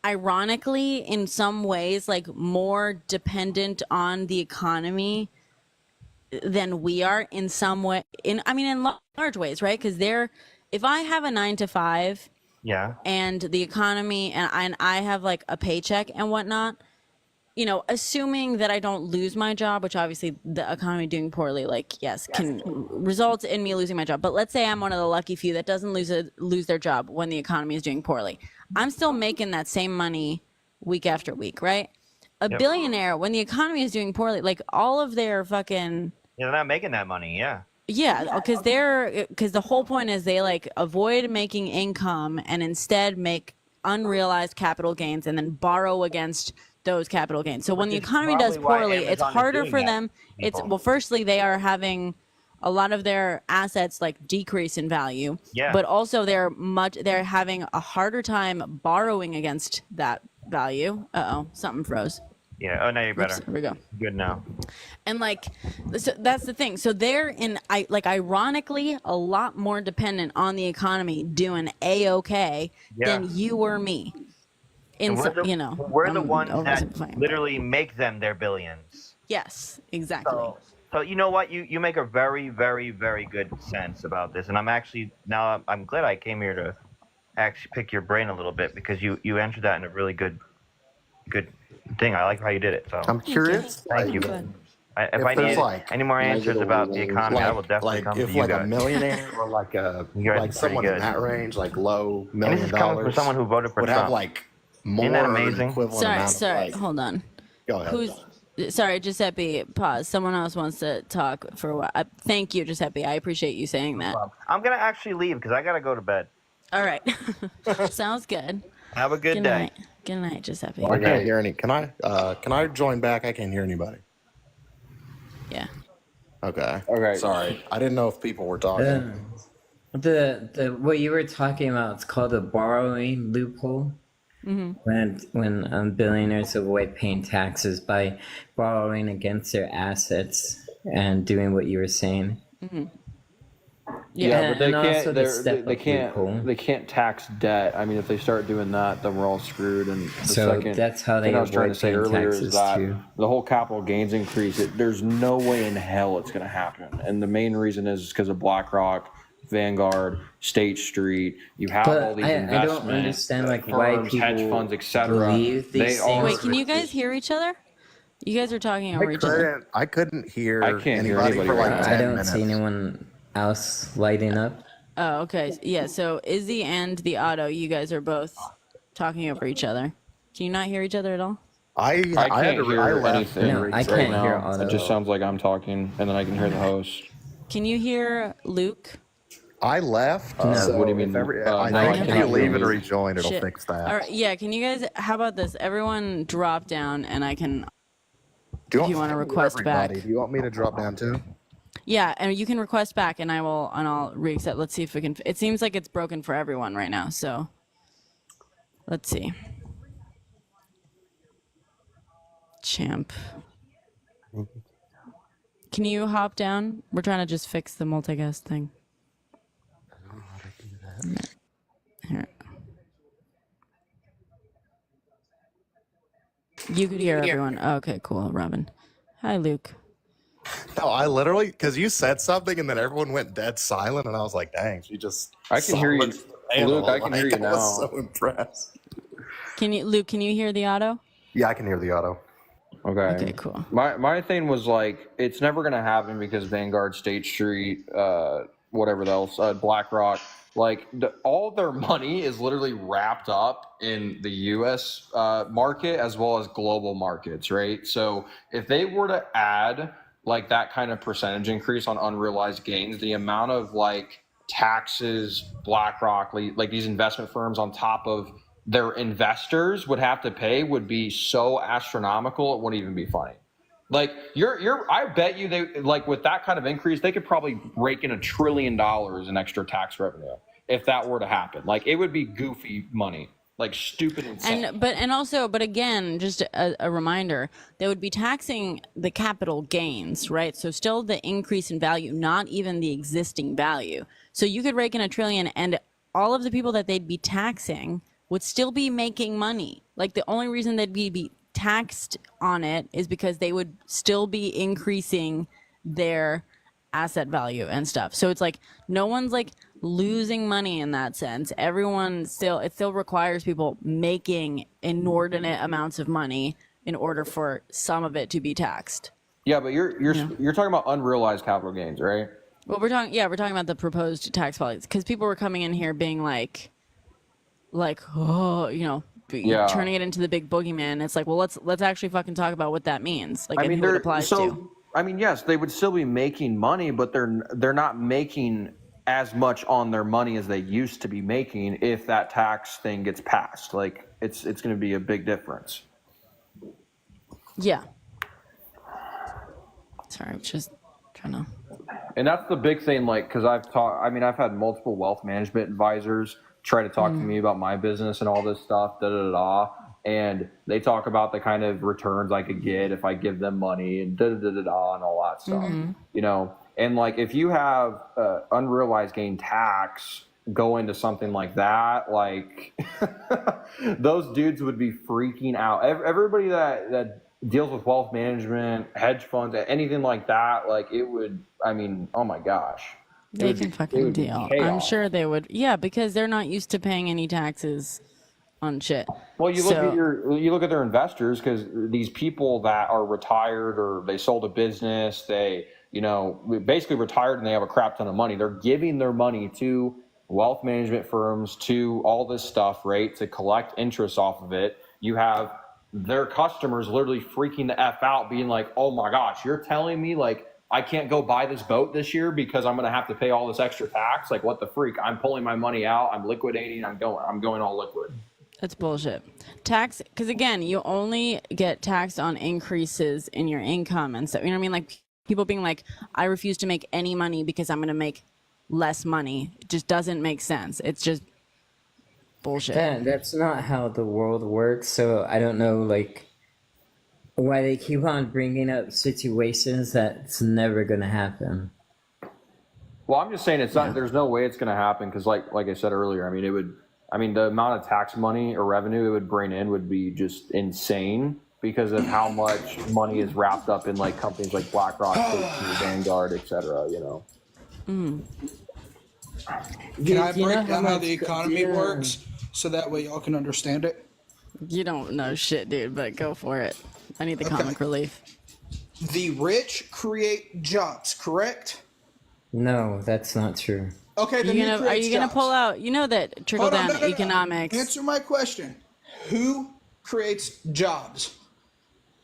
ironically in some ways like more dependent on the economy than we are in some way in large ways, right? Because if I have a 9 to 5 and the economy and I have like a paycheck and whatnot, you know, assuming that I don't lose my job, which obviously the economy doing poorly, like, can result in me losing my job. But let's say I'm one of the lucky few that doesn't lose their job when the economy is doing poorly. I'm still making that same money week after week, right? A billionaire, when the economy is doing poorly, like all of their fucking... Yeah, they're not making that money, Yeah, because the whole point is they like avoid making income and instead make unrealized capital gains and then borrow against those capital gains. So when the economy does poorly, it's harder for them. Firstly, they are having a lot of their assets like decrease in value. Yeah. But also they're having a harder time borrowing against that value. Something froze. Yeah. Oh, now you're better. Oops, here we go. Good now. And like, so that's the thing. So they're ironically a lot more dependent on the economy doing A-okay than you or me. We're the ones that literally make them their billions. Yes, exactly. So you know what? You make a very, very, very good sense about this, and I'm glad I came here to actually pick your brain a little bit because you answered that in a really good thing. I like how you did it. So I'm curious. Thank you. If I need any more answers about the economy, I will definitely come to you guys. If a millionaire or someone in that range, like low $1 million, this is coming from someone who voted for would Trump. have like more Isn't that amazing? equivalent Sorry, hold on. Go ahead. Sorry, Giuseppe, pause. Someone else wants to talk for a while. Thank you, Giuseppe. I appreciate you saying that. I'm going to actually leave because I got to go to bed. All right. Sounds good. Have a good day. Good night, Giuseppe. I can't hear any. Can I join back? I can't hear anybody. Yeah. Okay. Okay. Sorry. I didn't know if people were talking. The what you were talking about, it's called a borrowing loophole. Mm-hmm. When billionaires avoid paying taxes by borrowing against their assets and doing what you were saying. Mm-hmm. Yeah, but they and also can't. the step They up can't. loophole. They can't tax debt. I mean, if they start doing that, then we're all screwed. And the So second that's how they thing I was trying to avoid say paying earlier is taxes that too. the whole capital gains increase. There's no way in hell it's going to happen. And the main reason is because of BlackRock, Vanguard, State Street. You have But all these I investment don't understand like firms, why hedge people funds, etc. believe They these are. Wait, things. can you guys hear each other? You guys are talking over each other. I couldn't hear I can't hear anybody anybody for right like now. 10 I don't minutes. see anyone else lighting up. Oh, okay. Yeah, so Izzy and the Otto, you guys are both talking over each other. Can you not hear each other at all? I can't hear I left anything No, I right can't hear now. Otto. It just sounds like I'm talking, and then I can hear the host. Can you hear Luke? I left. No. So What do you mean? If every, No, I I think if can't you leave hear and you. rejoin, it'll Shit. fix that. All right, yeah, can you guys, how about this? Everyone drop down and I can, Do if you wanna request everybody, back. Do you want me to drop down too? yeah, and you can request back and I'll reaccept. Let's see if we can, it seems like it's broken for everyone right now, so let's see. Champ. Can you hop down? We're trying to just fix the multicast thing. Here. You could hear everyone. Okay, cool, Robin. Hi, Luke. No, I literally, because you said something and then everyone went dead silent, and I was like, dang, she just. I can hear you, silenced the panel. Luke. I can hear you I now. was so impressed. Luke, can you hear the auto? Yeah, I can hear the auto. Okay. Okay, cool. My thing was like, it's never gonna happen because Vanguard, State Street, whatever else, BlackRock, like all their money is literally wrapped up in the U.S. Market as well as global markets, right? So if they were to add like that kind of percentage increase on unrealized gains, the amount of like taxes BlackRock, like these investment firms on top of their investors would have to pay would be so astronomical it wouldn't even be funny. Like I bet you they like with that kind of increase they could probably rake in $1 trillion in extra tax revenue if that were to happen. Like it would be goofy money, like stupid insane. But again, just a reminder, they would be taxing the capital gains, right? So still the increase in value, not even the existing value. So you could rake in $1 trillion and all of the people that they'd be taxing would still be making money. Like the only reason they'd be taxed on it is because they would still be increasing their asset value and stuff. So it's like no one's like losing money in that sense. Everyone it still requires people making inordinate amounts of money in order for some of it to be taxed. Yeah, but you're talking about unrealized capital gains, right? Well, we're talking about the proposed tax policies because people were coming in here being like, oh, turning it into the big boogeyman. It's like, well, let's actually fucking talk about what that means. Like, and who it applies to. I mean, yes, they would still be making money, but they're not making as much on their money as they used to be making if that tax thing gets passed. Like, it's going to be a big difference. Yeah. Sorry, I'm just trying to. And that's the big thing, like, because I've had multiple wealth management advisors try to talk to me about my business and all this stuff, and they talk about the kind of returns I could get if I give them money and and all that stuff, and like if you have unrealized gain tax go into something like that, like those dudes would be freaking out. Everybody that deals with wealth management, hedge funds, anything like that, like it would, I mean, oh my gosh. They can fucking deal. I'm sure they would. Yeah, because they're not used to paying any taxes on shit. Well, you look at their investors, because these people that are retired or they sold a business, they basically retired and they have a crap ton of money. They're giving their money to wealth management firms, to all this stuff, right, to collect interest off of it. You have their customers literally freaking the F out, being like, oh my gosh, you're telling me like I can't go buy this boat this year because I'm going to have to pay all this extra tax. Like, what the freak? I'm pulling my money out. I'm liquidating. I'm going all liquid. That's bullshit. Tax, because again, you only get taxed on increases in your income and stuff. You know what I mean? Like people being like, I refuse to make any money because I'm going to make less money. It just doesn't make sense. It's just bullshit. That's not how the world works. So I don't know, like, why they keep on bringing up situations that's never going to happen. Well, I'm just saying it's not. There's no way it's going to happen because, like I said earlier, I mean, it would. I mean, the amount of tax money or revenue it would bring in would be just insane because of how much money is wrapped up in like companies like BlackRock, Vanguard, etc. You know. Can I break down how the economy works so that way y'all can understand it? You don't know shit, dude, but go for it. I need the comic relief. The rich create jobs, correct? No, that's not true. Okay, then are you gonna pull out? You know that trickle down no. economics. Answer my question. Who creates jobs?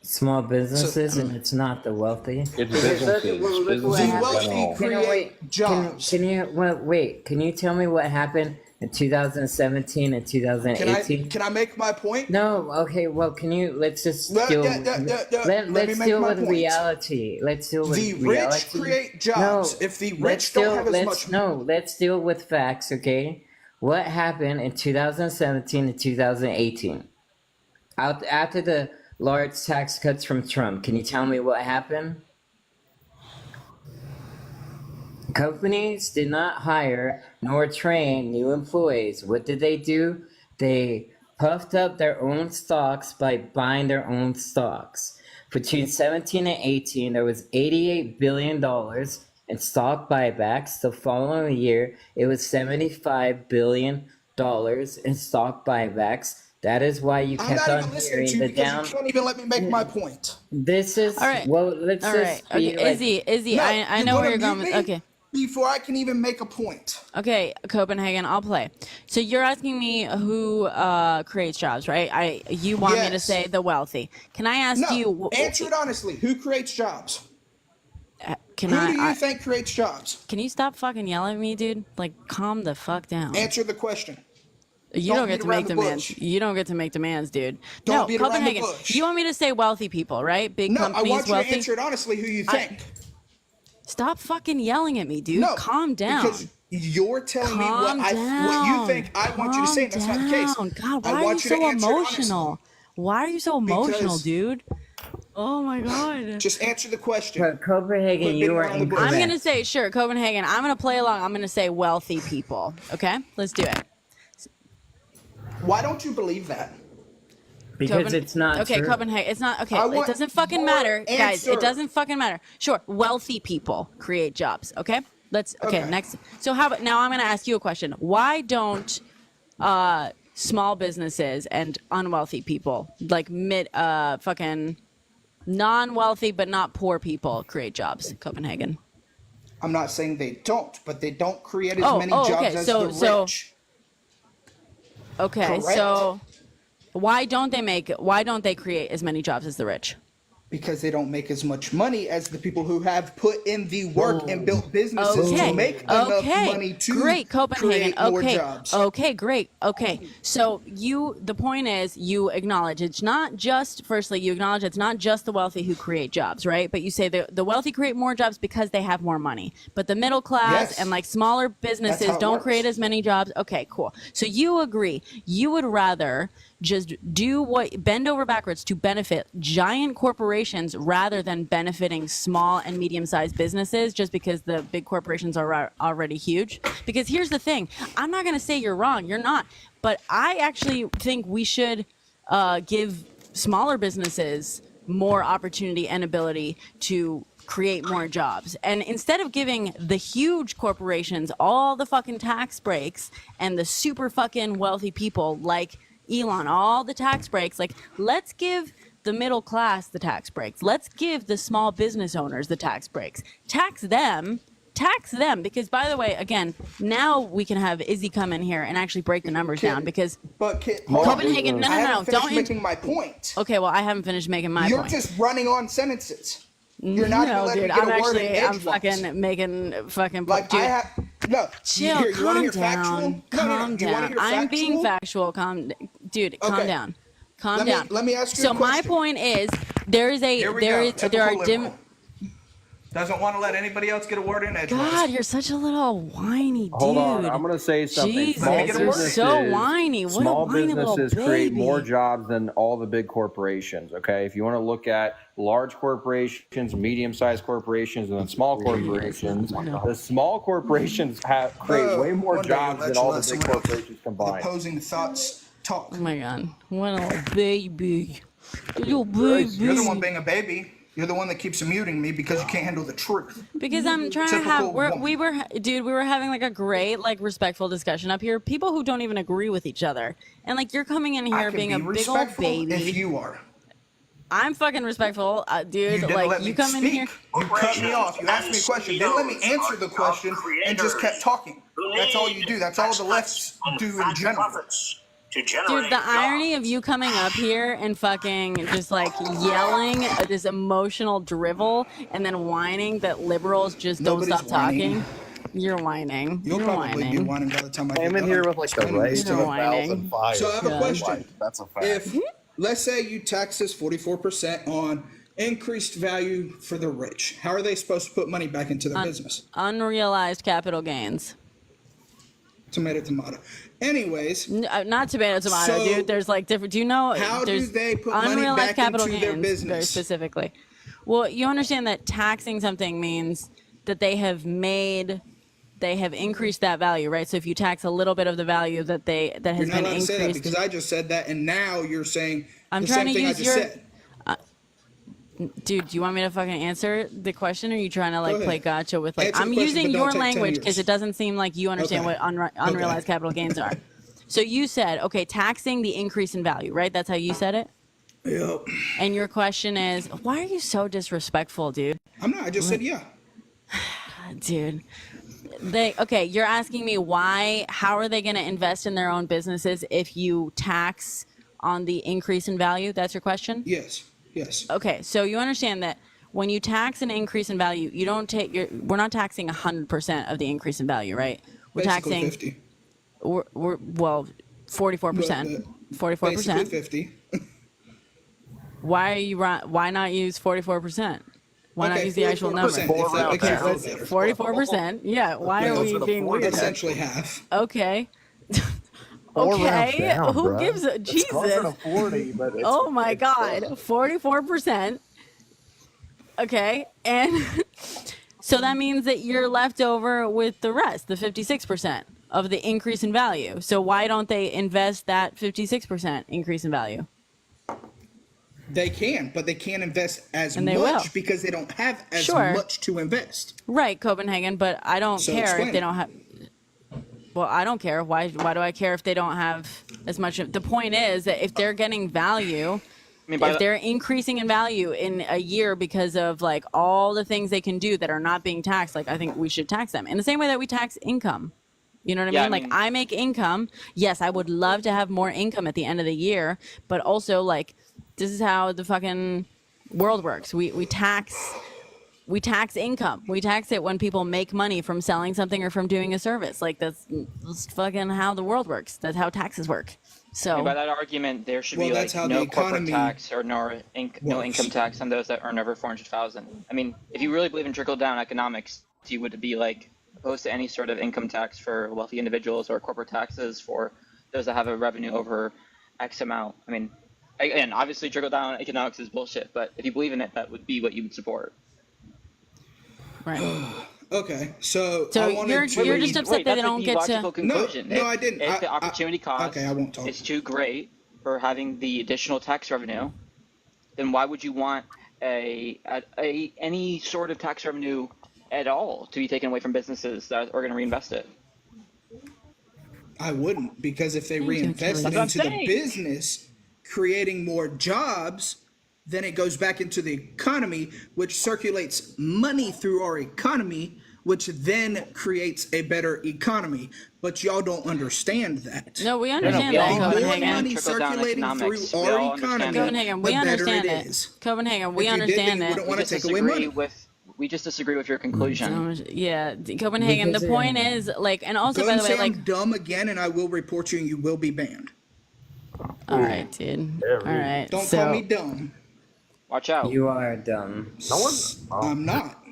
Small businesses, and it's not the wealthy. It's businesses. The wealthy create jobs. Can you tell me what happened in 2017 and 2018? Can I make my point? No. Okay. Well, let's just deal. Let's deal with reality. Let's deal with the reality. rich create jobs. If the rich don't have as much. No. Let's deal with facts. Okay. What happened in 2017 and 2018? After the large tax cuts from Trump, can you tell me what happened? Companies did not hire nor train new employees. What did they do? They puffed up their own stocks by buying their own stocks. Between 17 and 18, there was $88 billion in stock buybacks. The following year, it was $75 billion in stock buybacks. That is why you kept on hearing the down. You can't even let me make my point. This is all right. Well, let's all just right. Okay. Izzy, No, I know where you're going with. Okay. Before I can even make a point. Okay, Copenhagen, I'll play. So you're asking me who creates jobs, right? You want me to say the wealthy. Can I ask you? Answer it honestly. Who creates jobs? Who do you think creates jobs? Can you stop fucking yelling at me, dude? Like, calm the fuck down. Answer the question. You don't get to make demands. You don't get to make demands, dude. Don't no, beat around the Copenhagen. bush. You want me to say wealthy people, right? Big companies, I want you wealthy. to answer it honestly. Who you think? Stop fucking yelling at me, dude. No, calm down. Because you're telling me what you think I want you to say. That's not the case. God, why are you so emotional? Why are you so emotional, dude? Oh my God. Just answer the question. But Copenhagen, you are incorrect. I'm going to say, sure, Copenhagen. I'm going to play along. I'm going to say wealthy people. Okay? Let's do it. Why don't you believe that? Because it's not okay, true. Copenhagen. It's not okay. It doesn't fucking matter, guys. It doesn't fucking matter. Sure, wealthy people create jobs. Okay, okay. Next. So how about now? I'm going to ask you a question. Why don't small businesses and unwealthy people, like fucking non-wealthy but not poor people, create jobs? Copenhagen. I'm not saying they don't, but they don't create as many jobs as the rich. Okay, correct? So why don't they create as many jobs as the rich? Because they don't make as much money as the people who have put in the work and built businesses to make enough money to create more jobs. Okay, great. Okay, so the point is you acknowledge it's not just, firstly, you acknowledge it's not just the wealthy who create jobs, right? But you say the wealthy create more jobs because they have more money. But the middle class and like smaller businesses don't create as many jobs. Okay, cool. So you agree. You would rather just bend over backwards to benefit giant corporations rather than benefiting small and medium-sized businesses just because the big corporations are already huge. Because here's the thing, I'm not going to say you're wrong, you're not, but I actually think we should give smaller businesses more opportunity and ability to create more jobs. And instead of giving the huge corporations all the fucking tax breaks and the super fucking wealthy people like Elon all the tax breaks, like, let's give the middle class the tax breaks. Let's give the small business owners the tax breaks. Tax them, because, by the way, again, now we can have Izzy come in here and actually break the numbers down because Copenhagen, no, don't making my point. Okay, well, I haven't finished making my point. You're just running on sentences. You're not even letting me get a word in I'm fucking making fucking like dude. Chill, here, calm down. Calm down. I'm being factual. Calm down. Calm down. Let me ask you a question. So my point is there are Doesn't want to let anybody else get a word in edgewise. God, you're such a little whiny dude. Hold on, I'm gonna say something. Jesus, you're so whiny. What Small a whiny little businesses create baby. more jobs than all the big corporations. Okay, if you want to look at large corporations, medium-sized corporations, and then small corporations, the small corporations create way more jobs than all the big corporations combined. Opposing thoughts talk. Oh my God, what a little baby. Little baby. You're the one being a baby. You're the one that keeps muting me because you can't handle the truth. Because I'm trying to have, we were having like a great, like respectful discussion up here. People who don't even agree with each other. And like, you're coming in here being a big old baby. If you are. I'm fucking respectful, dude. You didn't like, let you me come speak. in here. You cut me off. You asked me a question. Didn't let me answer the question and just kept talking. That's all you do. That's all the lefts do in general. Dude, the irony of you coming up here and fucking just like yelling this emotional drivel and then whining that liberals just don't stop talking. You're whining. You'll probably be whining by the time I get I'm in here with like a race to 1,005. So I have a question. That's a fact. If, let's say you tax us 44% on increased value for the rich, how are they supposed to put money back into their business? Unrealized capital gains. Tomato, tomato. Anyways, not tomato, tomato, so dude. There's like different. Do you know? How do there's they put money unrealized back capital into gains their business? very specifically. Well, you understand that taxing something means that they have increased that value, right? So if you tax a little bit of the value that has you're not been allowed increased, to say that because I just said that, and now you're saying I'm the trying same to thing I use just your. said. Dude, do you want me to fucking answer the question, or are you trying to like ahead. play gotcha with like? Answer the I'm question, using but don't your take 10 language years. because it doesn't seem like you understand Okay. what unrealized capital gains are. So you said, okay, taxing the increase in value, right? That's how you said it. Yep. And your question is, why are you so disrespectful, dude? I'm not. I just said yeah. Dude. You're asking me how are they going to invest in their own businesses if you tax on the increase in value? That's your question? Yes. Yes. Okay, so you understand that when you tax an increase in value, you don't we're not taxing 100% of the increase in value, right? We're Basically taxing 50. well, 44%. 44%. Basically 50. Why not use 44%? Why not use the actual number? 44%. Okay, let's 44%. Yeah, why are we being weird? Essentially half. Okay. Or Okay, round down, who bro. gives a It's Jesus? closer to 40, but it's, Oh my God, 44%. Okay, and so that means that you're left over with the rest, the 56% of the increase in value. So why don't they invest that 56% increase in value? They can, but they can't invest as And they much will. because they don't have as Sure. much to invest. Right, Copenhagen, but I don't So care explain if they it. don't have. Well, I don't care. Why do I care if they don't have as much? The point is that if they're getting value, if they're increasing in value in a year because of like all the things they can do that are not being taxed, like I think we should tax them in the same way that we tax income. You know what I mean? Like I make income. Yes, I would love to have more income at the end of the year, but also like this is how the fucking world works. We tax income. We tax it when people make money from selling something or from doing a service. Like that's fucking how the world works. That's how taxes work. So by that argument, there should Well, be that's like how no the corporate economy tax or no income tax on those that earn over 400,000. I mean, if you really believe in trickle down economics, you would be like opposed to any sort of income tax for wealthy individuals or corporate taxes for those that have a revenue over X amount. I mean, again, obviously trickle down economics is bullshit, but if you believe in it, that would be what you would support. Right. Okay, so I wanted you're just upset that they don't get to. Conclusion. No, I didn't. If the opportunity cost okay, I won't talk. is too great for having the additional tax revenue, then why would you want any sort of tax revenue at all to be taken away from businesses that are going to reinvest it? I wouldn't, because if they reinvested into the business, creating more jobs, then it goes back into the economy, which circulates money through our economy, which then creates a better economy. But y'all don't understand that. No, we understand that, The more Copenhagen. money circulating through our economy, Copenhagen, we the better understand it it. is. Copenhagen, we If you didn't, understand you it. wouldn't want to take away money. We just disagree with your conclusion. Yeah, Copenhagen. The point is, like, and also, Go by and the way, say like, I'm dumb again, and I will report you, and you will be banned. all right, dude. All right. Don't so, call me dumb. Watch out. You are dumb. No one. I'm not.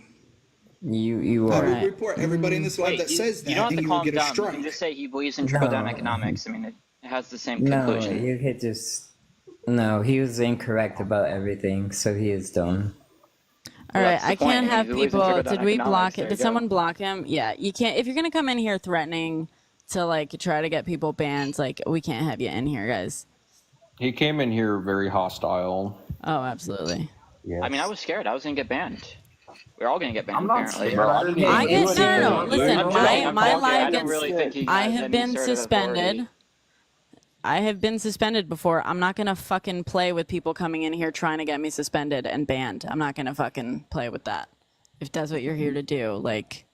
You I are. will report everybody in this live that says You don't that, have and to you call will him get a dumb. You can strike. just say he believes in trickle down No, economics. I mean, it has the same no, conclusion. you could just. No, he was incorrect about everything, so he is dumb. All Well, right, that's the I point. can't I mean, have he believes in people. trickle down Did we block economics. it? There Did you go. someone block him? Yeah, you can't. If you're gonna come in here threatening to like try to get people banned, like we can't have you in here, guys. He came in here very hostile. Oh, absolutely. Yes. I mean, I was scared. I was gonna get banned. We're all gonna get banned. I'm not apparently. scared. I didn't I even get do anything. no. Listen, I'm just saying, I'm my talking. I live don't gets. really think he I has have any been sort of suspended. authority. I have been suspended before. I'm not gonna fucking play with people coming in here trying to get me suspended and banned. I'm not gonna fucking play with that. If that's what you're here to do, like.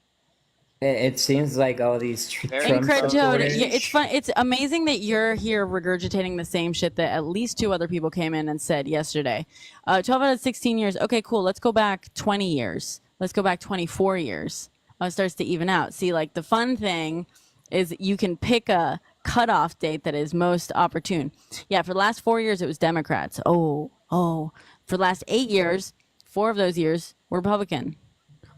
It seems like all these Trump Toad, supporters. yeah, it's fun. It's amazing that you're here regurgitating the same shit that at least 2 other people came in and said yesterday. 12 out of 16 years. Okay, cool. Let's go back 20 years. Let's go back 24 years. It starts to even out. See, like the fun thing is you can pick a cutoff date that is most opportune. Yeah, for the last 4 years it was Democrats. Oh. For the last 8 years, 4 of those years were Republican.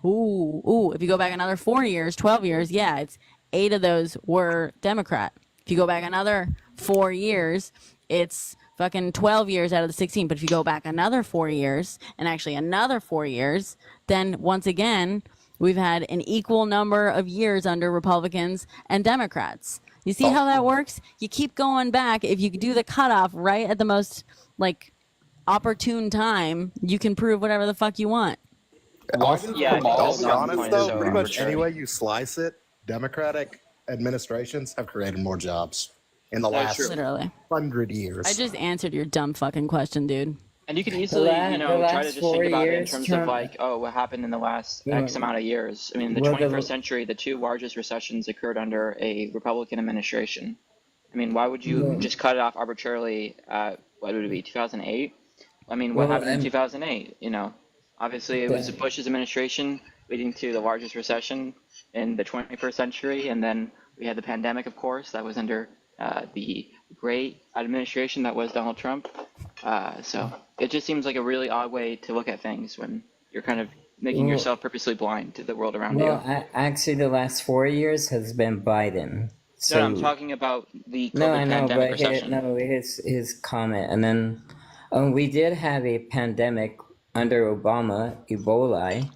Ooh. If you go back another 4 years, 12 years, yeah, it's 8 of those were Democrat. If you go back another 4 years, it's fucking 12 years out of the 16. But if you go back another 4 years, and actually another 4 years, then once again, we've had an equal number of years under Republicans and Democrats. You see how that works? You keep going back. If you do the cutoff right at the most, like, opportune time, you can prove whatever the fuck you want. I'll Yeah, I'll be honest though, so pretty much arbitrary. any way you slice it, Democratic administrations have created more jobs in the That's last true. Literally. 100 years. I just answered your dumb fucking question, dude. And you can easily, the try to last just 4 think about it in years, terms Trump- of like, oh, what happened in the last Yeah. X amount of years. I mean, in the Well, 21st century, the 2 largest recessions occurred under a Republican administration. I mean, why would you Yeah. just cut it off arbitrarily at, what would it be, 2008? I mean, what Well, happened in and- 2008? Obviously it was The- Bush's administration leading to the largest recession in the 21st century. And then we had the pandemic, of course, that was under the great administration that was Donald Trump. So it just seems like a really odd way to look at things when you're kind of making Well- yourself purposely blind to the world around Well, you. actually, the last 4 years has been Biden. So No, I'm talking about the COVID no, I know, pandemic but recession. his comment, and then we did have a pandemic under Obama, Ebola,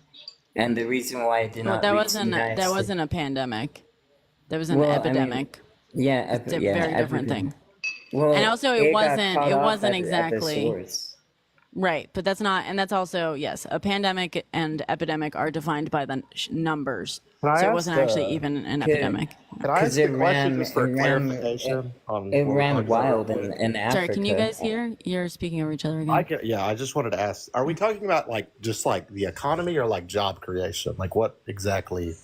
and the reason why it did Well, not that reach wasn't the United that States- wasn't a pandemic. That was an Well, I mean, epidemic. yeah, It's a very different thing. Well, And also, it it got wasn't cut off at the exactly source. right. But that's not, and that's also yes, a pandemic and epidemic are defined by the numbers. Can I So it ask, wasn't actually even an Can- epidemic. Can I ask it a question ran- just for it ran- clarification? on It what ran we're talking wild about? in Africa. Sorry, can you guys hear? You're speaking over each other again. Yeah, I just wanted to ask: are we talking about just the economy or like job creation? Like what exactly?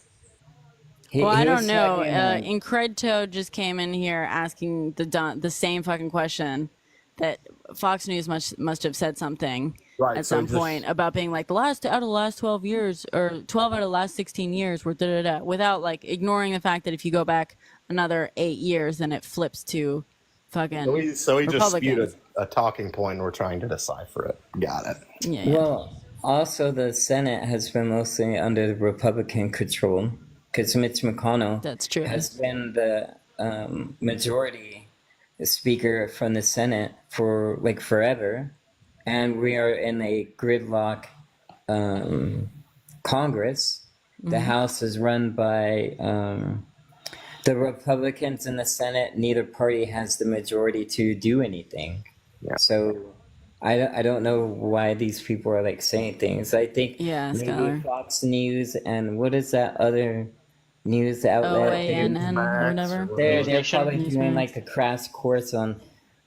Well, I he don't was know. talking, Incred Toad just came in here asking the same fucking question that Fox News must have said something Right, at so some just- point about being like the last out of the last 12 years or 12 out of the last 16 years were da da da without like ignoring the fact that if you go back another 8 years then it flips to fucking So he just spewed Republicans. a talking point, and we're trying to decipher it. Got it. Yeah. Well, also the Senate has been mostly under Republican control because Mitch McConnell That's true. has been the majority speaker from the Senate for like forever, and we are in a gridlock Congress. The House is run by the Republicans in the Senate. Neither party has the majority to do anything. Yeah. So I don't know why these people are like saying things. I think Yeah, maybe Skylar. Fox News and what is that other news outlet? OANN or whatever. They're Nation. probably doing like a crash course on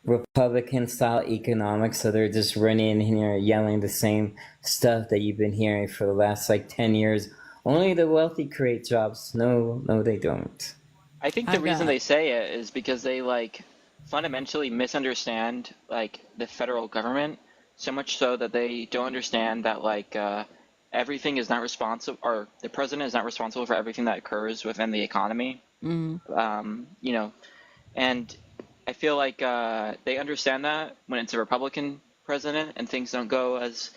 Republican style economics, so they're just running in here yelling the same stuff that you've been hearing for the last like 10 years. Only the wealthy create jobs. No, they don't. I think the I've reason got- they say it is because they like fundamentally misunderstand like the federal government so much so that they don't understand that like everything is not responsible, or the president is not responsible for everything that occurs within the economy. And I feel like they understand that when it's a Republican president and things don't go as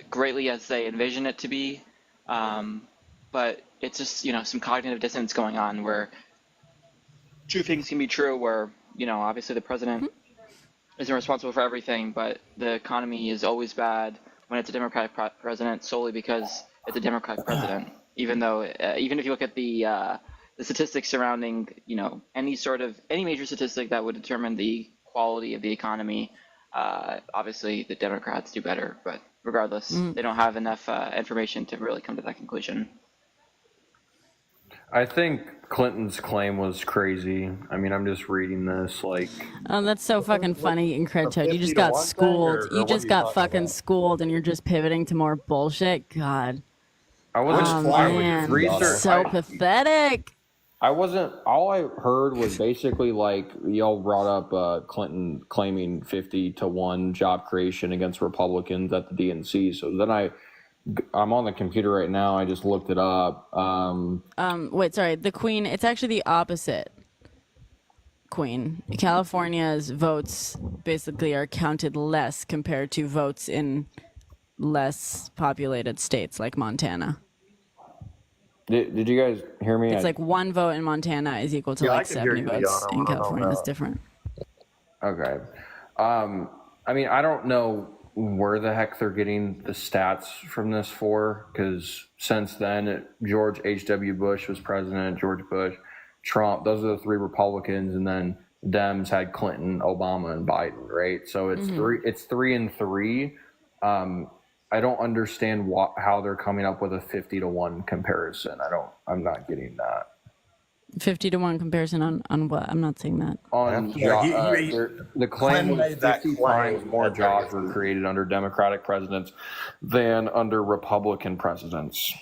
greatly as they envision it to be. But it's just, some cognitive dissonance going on where two things can be true where, obviously the president isn't responsible for everything, but the economy is always bad when it's a Democratic president solely because it's a Democratic president. Even though, even if you look at the statistics surrounding, any major statistic that would determine the quality of the economy, obviously the Democrats do better. But regardless, they don't have enough information to really come to that conclusion. I think Clinton's claim was crazy. I mean, I'm just reading this like. Oh, that's so fucking funny, Increditoad. You just got schooled. You just got fucking schooled, and you're just pivoting to more bullshit. God. I wasn't. Man, so pathetic. I wasn't. All I heard was basically like y'all brought up Clinton claiming 50-1 job creation against Republicans at the DNC. So then I'm on the computer right now. I just looked it up. Wait, sorry. The Queen, it's actually the opposite. Queen. California's votes basically are counted less compared to votes in less populated states like Montana. Did you guys hear me? It's like one vote in Montana is equal to like 70 votes in California. It's different. Okay. I mean, I don't know where the heck they're getting the stats from this for, because since then, George H.W. Bush was president, George Bush, Trump, those are the three Republicans, and then Dems had Clinton, Obama, and Biden, right? So it's it's 3 and 3. I don't understand how they're coming up with a 50-1 comparison. I'm not getting that. 50-1 comparison on what? I'm not saying that. The claim was 50 times more jobs were created under Democratic presidents than under Republican presidents.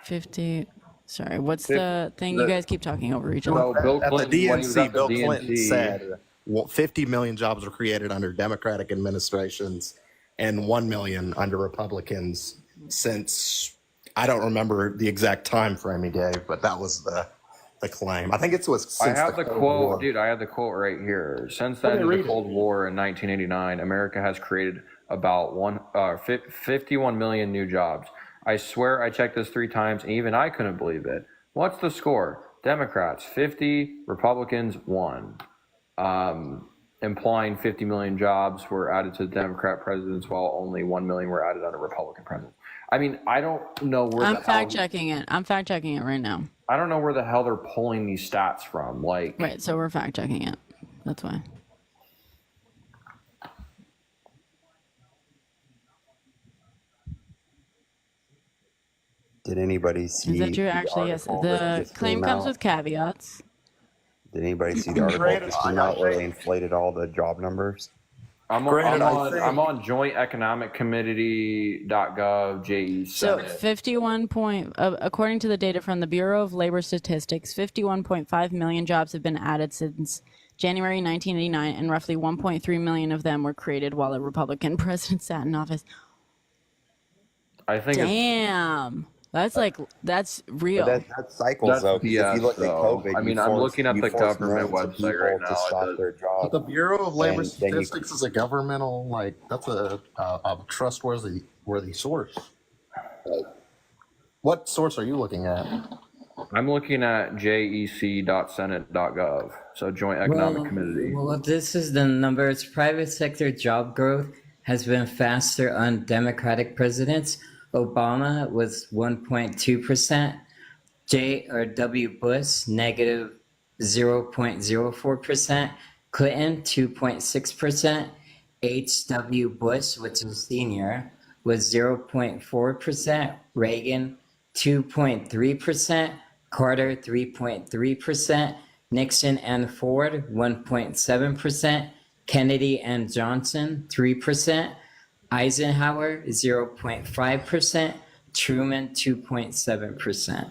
50. Sorry, what's the thing you guys keep talking over each other? Well, Bill Clinton, at the DNC, Bill DNC, Clinton said 50 million jobs were created under Democratic administrations and 1 million under Republicans since. I don't remember the exact time frame he gave, but that was the claim. I think it was since I have the Cold quote, War. dude. I have the quote right here. Since the end of the Cold War in 1989, America has created about 51 million new jobs. I swear I checked this 3 times, and even I couldn't believe it. What's the score? Democrats 50, Republicans 1. Implying 50 million jobs were added to the Democrat presidents, while only 1 million were added under Republican presidents. I mean, I don't know where I'm fact checking it. I'm fact checking it right now. I don't know where the hell they're pulling these stats from. Like, right, so we're fact checking it. That's why. Did anybody see? Is that true? Actually, yes. The claim comes with caveats. Did anybody see the article that just came out where they inflated all the job numbers? I'm on jointeconomiccommittee.gov, JE So Senate. 51 according to the data from the Bureau of Labor Statistics, 51.5 million jobs have been added since January 1989, and roughly 1.3 million of them were created while a Republican president sat in office. I think. Damn. That's real. That cycles though. If you look at COVID, I mean, I'm looking at the government website right now. To stop their job. The Bureau of Labor Statistics is a governmental, that's a trustworthy source. What source are you looking at? I'm looking at jec.senate.gov, so Joint Economic Committee. Well, this is the numbers. Private sector job growth has been faster on Democratic presidents. Obama was 1.2%, W. Bush negative 0.04%, Clinton 2.6%, H.W. Bush, which is senior, was 0.4%, Reagan 2.3%, Carter 3.3%, Nixon and Ford 1.7%, Kennedy and Johnson 3%, Eisenhower 0.5%, Truman 2.7%.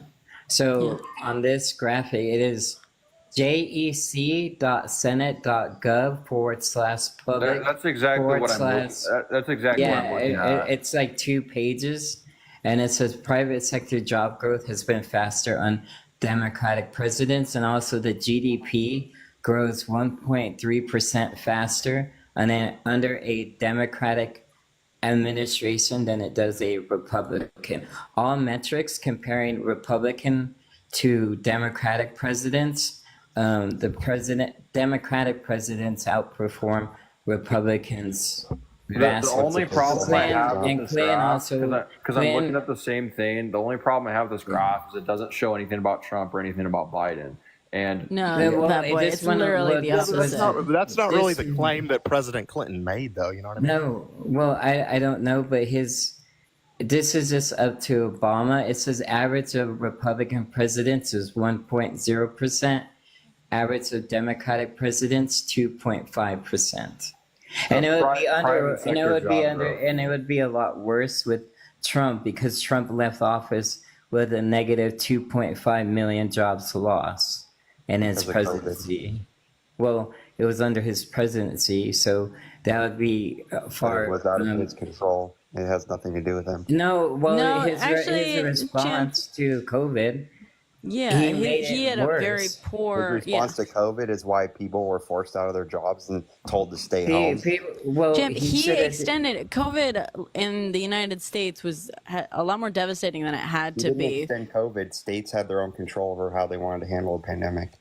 So on this graphic, it is jec.senate.gov/public. That's exactly what I'm looking at. That's exactly what I'm looking at. It's like 2 pages, and it says private sector job growth has been faster on Democratic presidents, and also the GDP grows 1.3% faster under a Democratic administration than it does a Republican. All metrics comparing Republican to Democratic presidents, Democratic presidents outperform Republicans The only problem I have with this graph, because I'm looking Clinton, at the same thing, the only problem I have with this graph is it doesn't show anything about Trump or anything about Biden. And No, that boy, it's literally the opposite. That's not really the claim that President Clinton made, though. You know what I mean? No, well, I don't know, but this is just up to Obama. It says average of Republican presidents is 1.0%, average of Democratic presidents 2.5%. And it would be under, and it would be a lot worse with Trump because Trump left office with a negative 2.5 million jobs lost in his presidency. Well, it was under his presidency, so that would be far. It was out of his control. It has nothing to do with him. No, well, No, his actually, response to COVID. Yeah, he had a very poor. His response to COVID is why people were forced out of their jobs and told to stay home. Jim, he extended COVID in the United States was a lot more devastating than it had to be. Extend COVID. States had their own control over how they wanted to handle the pandemic.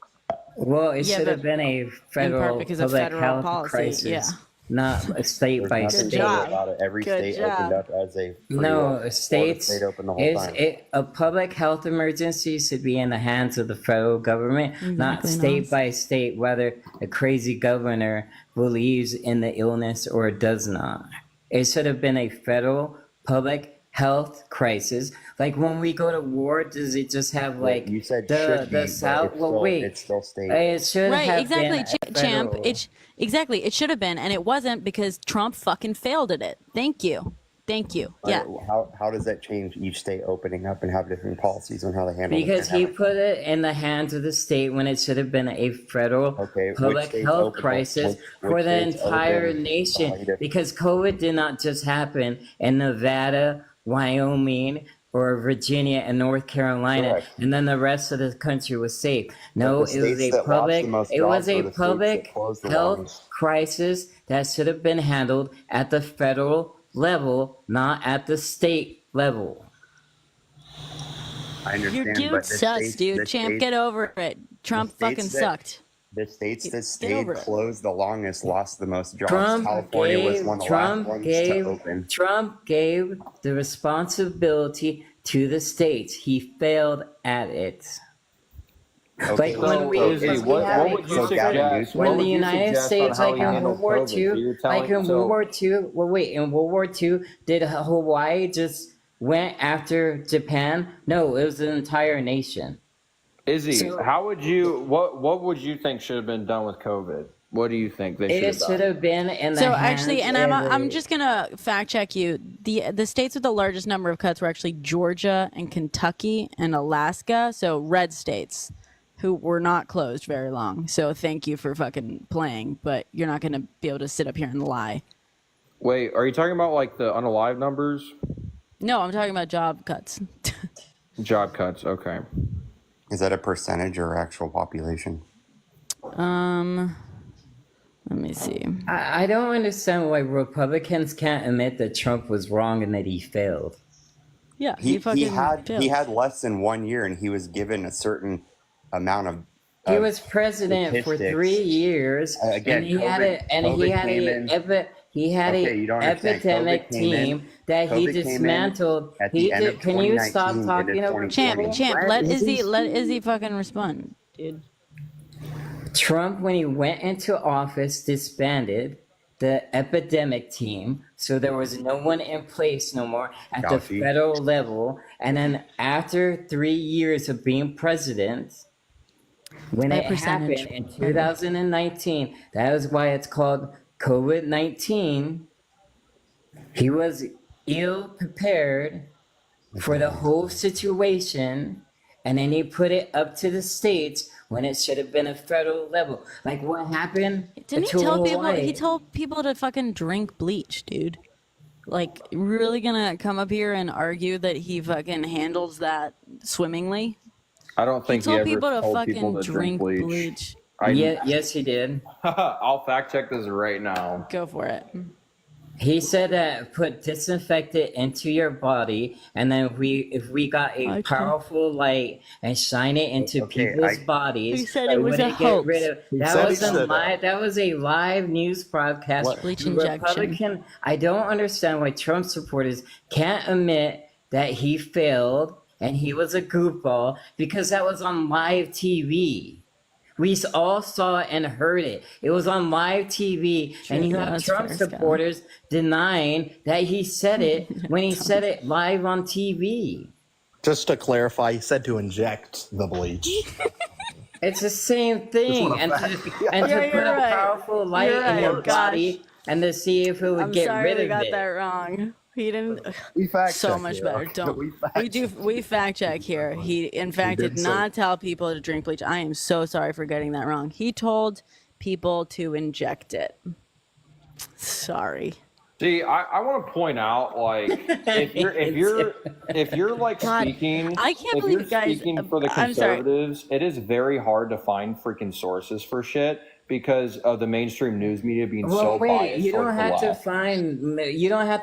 Well, it should have been a federal because of public federal health policy, crisis, yeah. not a state by There's nothing state. to do about it. Every Good state opened up as a free No, world. states. Stayed open the whole time. A public health emergency should be in the hands of the federal government, not state by state, whether a crazy governor believes in the illness or does not. It should have been a federal public health crisis. Like when we go to war, does it just have like you said the South? Well, wait, it's still state. It should Right, have exactly, been champ. federal. Exactly, it should have been, and it wasn't because Trump fucking failed at it. Thank you. Yeah. How does that change each state opening up and have different policies on how they handle it? Because he put it in the hands of the state when it should have been a federal public health crisis for the entire nation. Because COVID did not just happen in Nevada, Wyoming, or Virginia and North Carolina, and then the rest of the country was safe. No, it was a public health crisis that should have been handled at the federal level, not at the state level. I understand, Your dude but the sucks, states- dude. the Champ, states- get over it. Trump the fucking states that- sucked. The states that Get stayed over it. closed the longest lost the most jobs. Trump California was gave, one of the Trump last ones gave, to open. Trump gave the responsibility to the states. He failed at it. Okay, Like when we, Izzy, what would you suggest? when What the would you United suggest States, on how like he in handled World War COVID? So II, you're telling- like in so- World War II, well, wait, in World War II, did Hawaii just went after Japan? No, it was an entire nation. Izzy, So- how would you? What would you think should have been done with COVID? What do you think they should It have should done? have been in the So hands actually, and of I'm just gonna fact check you. The states with the largest number of cuts were actually Georgia and Kentucky and Alaska. So red states, who were not closed very long. So thank you for fucking playing, but you're not gonna be able to sit up here and lie. Wait, are you talking about like the unalive numbers? No, I'm talking about job cuts. Job cuts. Okay. Is that a percentage or actual population? Let me see. I don't understand why Republicans can't admit that Trump was wrong and that he failed. Yeah, He fucking had failed. he had less than 1 year, and he was given a certain amount of. He was president for 3 years, Again, and he had COVID- a and he COVID had came a in- he had Okay, you a don't understand. epidemic COVID came in- team that he COVID came in dismantled. at the He end did. of Can you stop 2019 talking into over 2020. Champ, let Izzy fucking respond, dude. Trump, when he went into office, disbanded the epidemic team, so there was no one in place no more at the Fauci. federal level. And then after 3 years of being president, when By it percentage. happened in 2019, that is why it's called COVID-19. He was ill prepared for the whole situation, and then he put it up to the states when it should have been a federal level. Like what happened? Didn't he to tell people? Hawaii? He told people to fucking drink bleach, dude. Like, really gonna come up here and argue that he fucking handles that swimmingly? I don't think he told ever people to told fucking people to drink bleach. bleach. Yeah, yes, he did. I'll fact check this right now. Go for it. He said that put disinfectant into your body, and then if we got a powerful light and shine it into people's bodies, He said it was a wouldn't get rid hoax. of. That was a live news broadcast. Bleach The injection. Republican. I don't understand why Trump supporters can't admit that he failed and he was a goofball, because that was on live TV. We all saw it and heard it. It was on live TV, and you have Trump supporters denying that he said it when he said it live on TV. Just to clarify, he said to inject the bleach. It's the same thing, and to put a powerful light in your body and to see if it would get rid of it. I'm sorry we got that wrong. He didn't. We fact so check much here, better. okay? Don't we fact check here? He in fact did not tell people to drink bleach. I am so sorry for getting that wrong. He told people to inject it. Sorry. See, I want to point out, like, if you're like speaking, I can't if believe you're guys. speaking for the I'm sorry. conservatives, it is very hard to find freaking sources for shit because of the mainstream news media being so biased. You don't towards the have to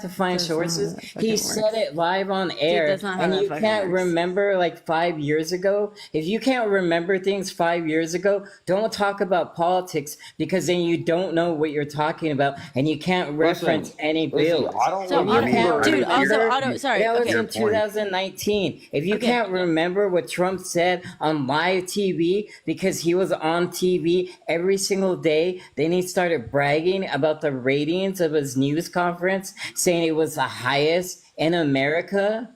left. find sources. He said it live on air, and you can't remember like 5 years ago. If you can't remember things 5 years ago, don't talk about politics, because then you don't know what you're talking about, and you can't reference any bills. I don't So, remember. Otto, sorry. That was Okay. in 2019. If you can't remember what Trump said on live TV because he was on TV every single day, then he started bragging about the ratings of his news conference, saying it was the highest in America.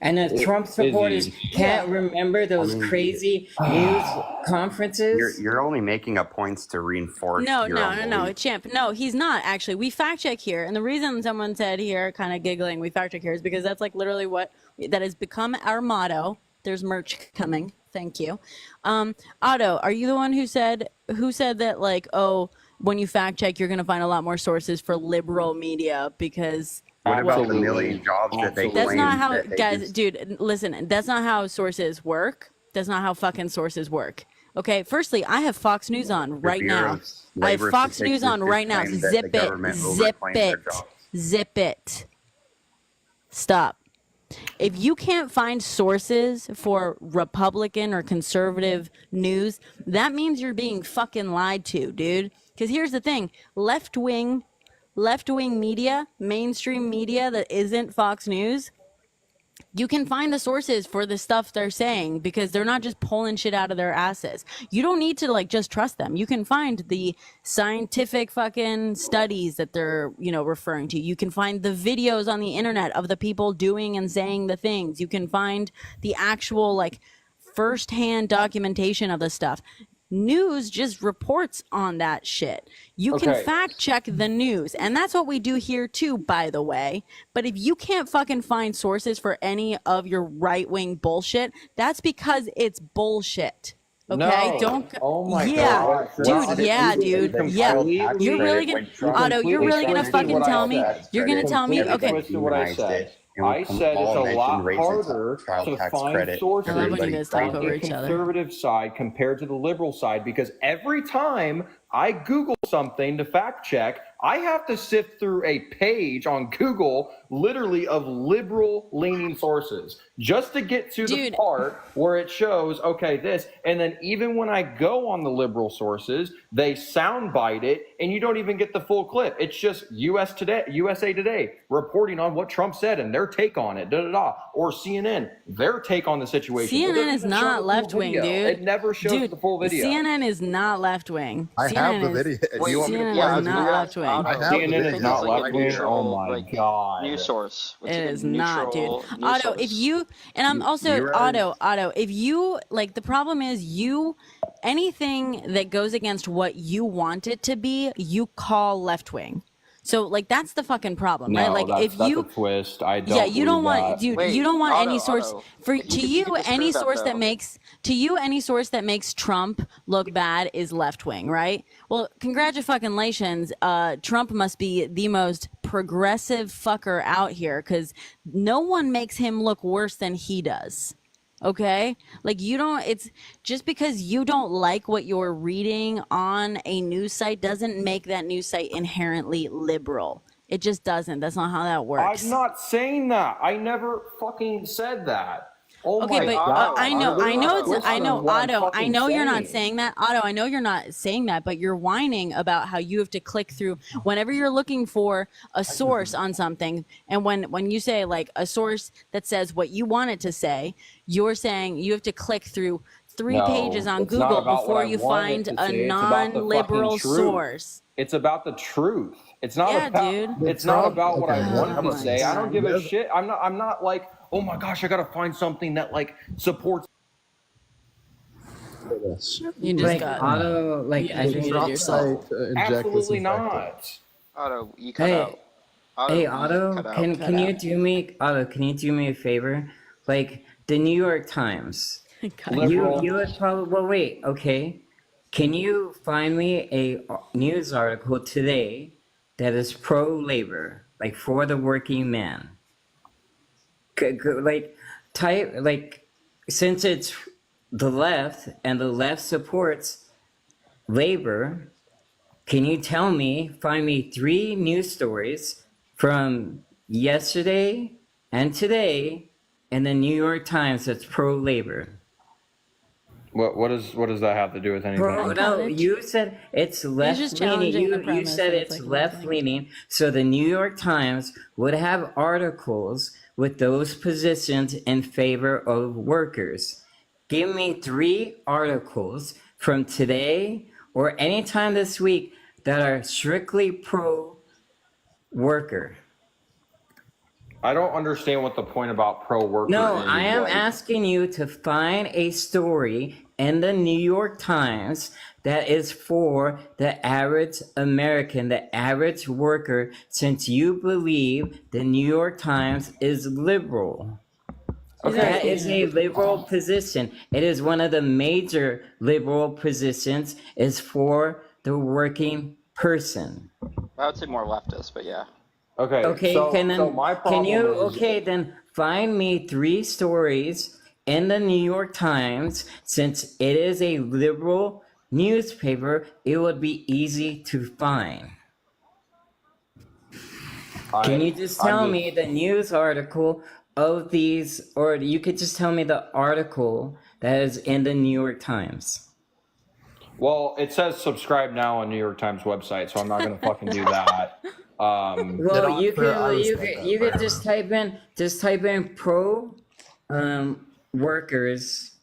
And the Trump supporters can't remember those crazy news conferences. You're only making up points to reinforce. No, your own belief. Champ. No, he's not actually. We fact check here, and the reason someone said here, kind of giggling, we fact check here is because that's like literally what that has become our motto. There's merch coming. Thank you. Otto, are you the one who said that, like, oh, when you fact check, you're going to find a lot more sources for liberal media because. What about the million jobs that they That's claim not how, that they guys, just- dude, listen, that's not how sources work. That's not how fucking sources work. Okay, firstly, I have Fox News on right now. I have Fox News on right now. Zip it. Stop. If you can't find sources for Republican or conservative news, that means you're being fucking lied to, dude. Because here's the thing, left-wing media, mainstream media that isn't Fox News, you can find the sources for the stuff they're saying because they're not just pulling shit out of their asses. You don't need to like just trust them. You can find the scientific fucking studies that they're, referring to. You can find the videos on the internet of the people doing and saying the things. You can find the actual like firsthand documentation of the stuff. News just reports on that shit. You can fact check the news, and that's what we do here too, by the way. But if you can't fucking find sources for any of your right-wing bullshit, that's because it's bullshit. Okay, No. don't. Oh my God, God. dude. Yeah, dude. Yeah, you're really gonna, Otto. You're really gonna fucking tell me. You're gonna tell me. Okay. What I said. I said it's a lot harder to find sources I love when you guys talk on over the each other. conservative side compared to the liberal side, because every time I Google something to fact check, I have to sift through a page on Google literally of liberal leaning sources just to get to the part where it shows, okay, this. And then even when I go on the liberal sources, they soundbite it and you don't even get the full clip. It's just USA Today reporting on what Trump said and their take on it, or CNN, their take on the situation. CNN is not left wing, dude. It never shows the full video. CNN is not left wing. I have the video. Do you want me to play CNN is the not video? left wing. CNN is not left wing. Oh my God. News source. It is not, dude. Otto, if you, and I'm also, Otto, if you, like, the problem is anything that goes against what you want it to be, you call left wing. So, like, that's the fucking problem, right? Like, if you, that's a twist. I don't. yeah, you don't want, that. dude, Wait, you don't want any source Otto. to you. Any that, source though. that makes any source that makes Trump look bad is left wing, right? Well, congratulations, Trump must be the most progressive fucker out here because no one makes him look worse than he does. Okay, like it's just because you don't like what you're reading on a news site doesn't make that news site inherently liberal. It just doesn't. That's not how that works. I'm not saying that. I never fucking said that. Oh Okay, my but God. I know, Otto, I know you're not saying. saying that. Otto, I know you're not saying that, but you're whining about how you have to click through whenever you're looking for a source on something. And when you say like a source that says what you want it to say, you're saying you have to click through 3 pages on it's not Google about what before I you want it find to a say. It's about the non-liberal fucking truth. source. It's about the truth. It's not Yeah, about dude. it's not about what I Okay. want Oh to my say. I don't give a God. shit. I'm not like, oh my gosh, I gotta find something that like supports You just Like got Otto, like I think muted yourself. absolutely not. Otto, you cut Hey, out. Otto, hey you Otto, cut out. can you do me Otto? Can you do me a favor? Like the New York Times. You would probably. Well, wait. Okay. Can you find me a news article today that is pro labor, like for the working man? Like type like since it's the left and the left supports labor. Can you find me 3 news stories from yesterday and today in the New York Times that's pro-labor? What does that have to do with anything? Bro, no, you said it's left just leaning. challenging the You premise said that it's it's like left leaning. So the New York Times would have articles with those positions in favor of workers. Give me 3 articles from today or any time this week that are strictly pro worker. I don't understand what the point about pro worker No, is. I am like, asking you to find a story in the New York Times that is for the average American, the average worker, since you believe the New York Times is liberal. Okay. That is a liberal position. It is one of the major liberal positions is for the working person. I would say more leftist, but yeah. Okay. Okay, So my problem then find me 3 stories in the New York Times. Since it is a liberal newspaper, it would be easy to find. Can you just tell me the news article of these, or you could just tell me the article that is in the New York Times? Well, it says subscribe now on New York Times website, so I'm not gonna fucking do that. Well, you could just type in pro workers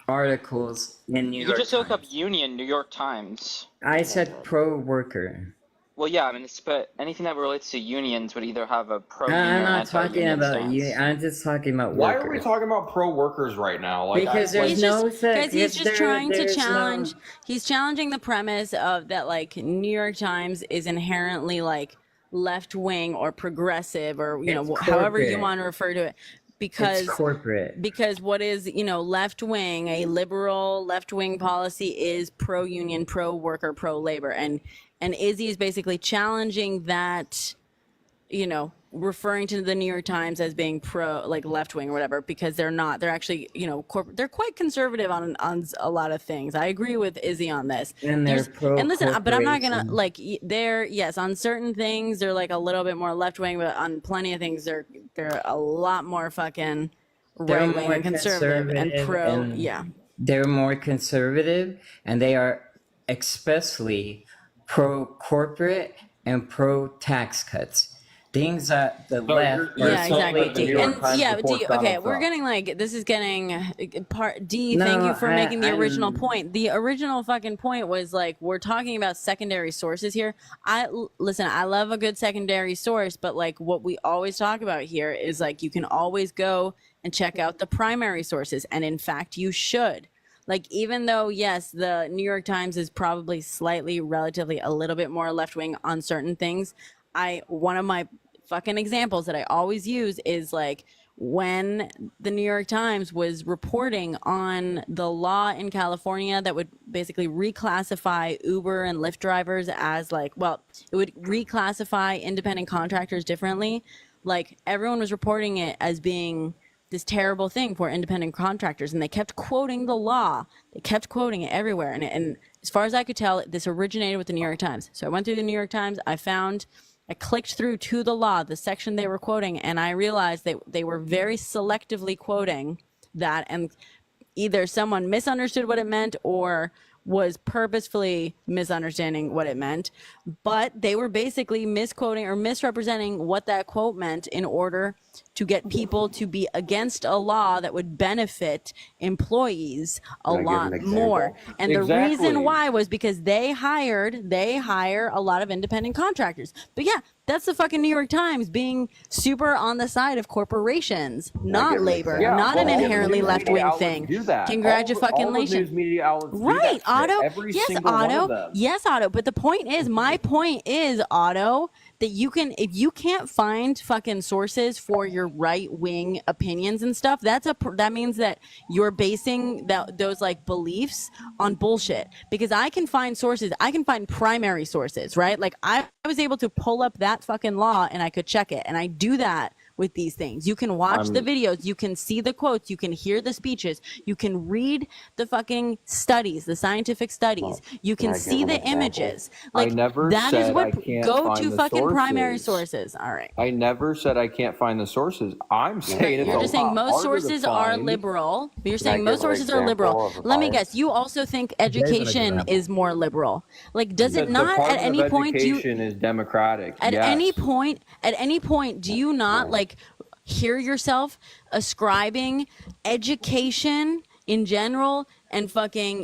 articles in New You York could just Times. look up Union New York Times. I said pro worker. Well, yeah, I mean, but anything that relates to unions would either have a pro. I'm not talking about you. I'm just talking about Why workers. are we talking about pro workers right now? Like, Because there's no such. Because he's just trying to there's challenge. no- He's challenging the premise of that, like New York Times is inherently like left wing or progressive, or however you corporate. want to refer to it. Because It's corporate. Because what is left wing, a liberal left wing policy is pro union, pro worker, pro labor, and Izzy is basically challenging that, referring to the New York Times as being pro, like left wing or whatever, because they're not. They're actually, they're quite conservative on a lot of things. I agree with Izzy on this. And they're pro. And listen, but I'm not gonna they're yes on certain things they're like a little bit more left wing, but on plenty of things they're a lot more fucking They're right wing more and conservative and pro. and Yeah. They're more conservative, and they are especially pro corporate and pro tax cuts. Things that the left. Yeah, exactly. D. Okay, we're getting this is getting part D. Thank you for making the original point. The original fucking point was we're talking about secondary sources here. I love a good secondary source, but what we always talk about here is you can always go and check out the primary sources, and in fact, you should. Even though, yes, the New York Times is probably relatively a little bit more left wing on certain things, one of my fucking examples that I always use is when the New York Times was reporting on the law in California that would basically reclassify Uber and Lyft drivers as it would reclassify independent contractors differently. Everyone was reporting it as being this terrible thing for independent contractors, and they kept quoting the law. They kept quoting it everywhere, and as far as I could tell, this originated with the New York Times. So I went through the New York Times. I found I clicked through to the law, the section they were quoting, and I realized they were very selectively quoting that, and either someone misunderstood what it meant or was purposefully misunderstanding what it meant, but they were basically misquoting or misrepresenting what that quote meant in order to get people to be against a law that would benefit employees a Can I give an lot example? more. And the Exactly. reason why was because they hire a lot of independent contractors. But yeah, that's the fucking New York Times being super on the side of corporations, not give an labor, example? not but an all the inherently news left media wing outlets thing. do that. All the Congratulations. news media outlets do Right, that shit. Otto. Every Yes, single one Otto. of them. Yes, Otto. But the point is, my point is, Otto, that you can, if you can't find fucking sources for your right wing opinions and stuff, that means that you're basing those like beliefs on bullshit. Because I can find sources, I can find primary sources, right? Like I was able to pull up that fucking law and I could check it, and I do that with these things. You can watch the videos, you can see the quotes, you can hear the speeches, you can read the fucking studies, the scientific studies, you can I give see an the example? images. I Like never that is said what I can't go find to the fucking primary sources. sources. All right. I never said I can't find the sources. I'm saying it's You're a just saying lot most harder to sources are find. liberal. You're Can I saying most give an sources are example liberal. of a Let me bias? guess. You also think education is more liberal. Like, does The it not at Department any of point do you Education is democratic. at Yes. any point do you not like hear yourself ascribing education in general and fucking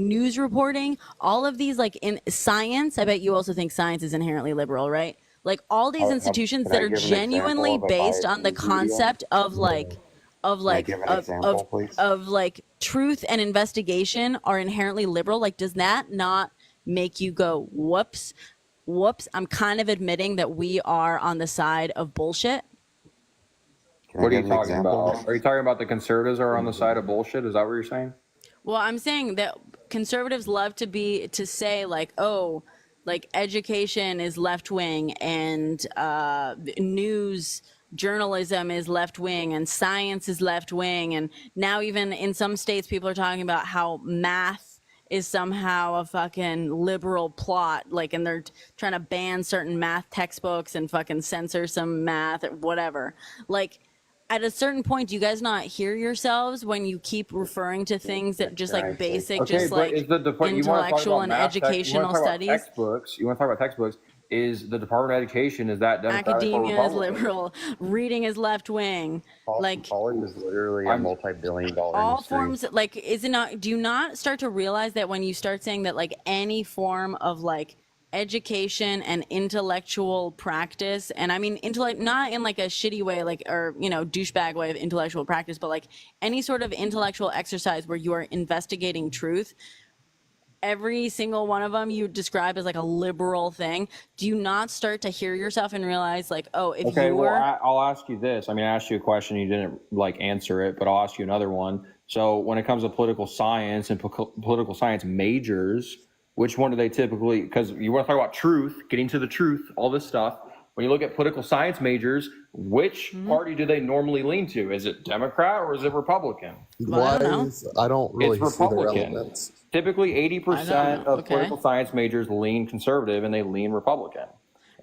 news reporting, all of these, like in science? I bet you also think science is inherently liberal, right? Like all these institutions Can that I are give an example genuinely of a based bias on the news media? concept of Can I give an example, please? of like truth and investigation are inherently liberal. Like, does that not make you go, whoops, I'm kind of admitting that we are on the side of bullshit? Can I What are give you an talking example? about? Are you talking about the conservatives are on the side of bullshit? Is that what you're saying? Well, I'm saying that conservatives love to say like, oh, like education is left wing and news journalism is left wing and science is left wing, and now even in some states people are talking about how math is somehow a fucking liberal plot, like, and they're trying to ban certain math textbooks and fucking censor some math or whatever. Like, at a certain point, do you guys not hear yourselves when you keep referring to things that just like basic, Okay, just but like is the point you want to talk intellectual about and math tech- you wanna educational talk about studies? textbooks? You want to talk about textbooks? Is the Department of Education, is that Democratic or Academia is Republican? liberal, reading is left wing, like College is literally a multi-billion-dollar all industry. forms. Like, is it not? Do you not start to realize that when you start saying that like any form of like education and intellectual practice, and I mean intellect not in like a shitty way, like, or douchebag way of intellectual practice, but like any sort of intellectual exercise where you are investigating truth, every single one of them you describe as like a liberal thing. Do you not start to hear yourself and realize like, oh, if Okay, you well, were I'll ask you this. I mean, I asked you a question, you didn't like answer it, but I'll ask you another one. So when it comes to political science and political science majors, which one do they typically, because you want to talk about truth, getting to the truth, all this stuff. When you look at political science majors, which party do they normally lean to? Is it Democrat or is it Republican? I don't really It's see the Republican. relevance. Typically, 80% of Okay. political science majors lean conservative and they lean Republican.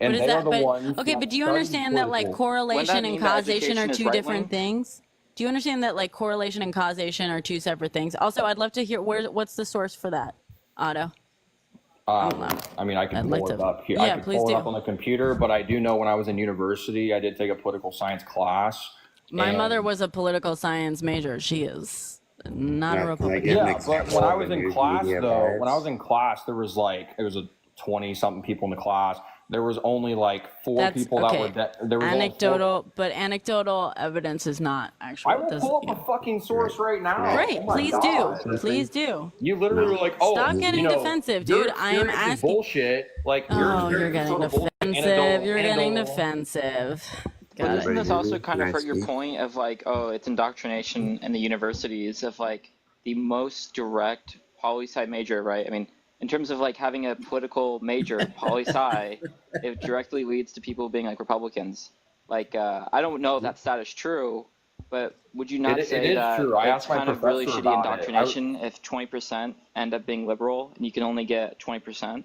And but is they are that, the but ones. okay, that but do you study understand that like political- Wouldn't correlation that and mean that causation are education is two right-wing? different things? Do you understand that like correlation and causation are two separate things? Also, I'd love to hear what's the source for that, Otto? I mean, I can I'd pull like it to- up here. yeah, I can please pull it do. up on the computer, but I do know when I was in university, I did take a political science class. My and- mother was a political science major. She is not a Republican. Yeah, but when I was in class, though, when I was in class, there was like, it was a 20-something people in the class. There was only like four people that were, there was only four. Anecdotal evidence is not actual. I will pull up a fucking source right now. Great, Oh my please God. do. Please do. You literally were like, oh, Stop getting defensive, dude. your I am experience is asking. bullshit. Like, Oh, you're experience is getting sort of bullshit, defensive. You're getting anecdotal. defensive. But Got doesn't it. this also kind of hurt your point of like, oh, it's indoctrination in the universities of like the most direct poli-sci major, right? I mean, in terms of like having a political major, poli-sci, it directly leads to people being like Republicans. Like, I don't know if that stat is true, but would you not It say is that true. I it's asked my kind of really professor shitty about it. indoctrination if 20% end up being liberal and you can only get 20%?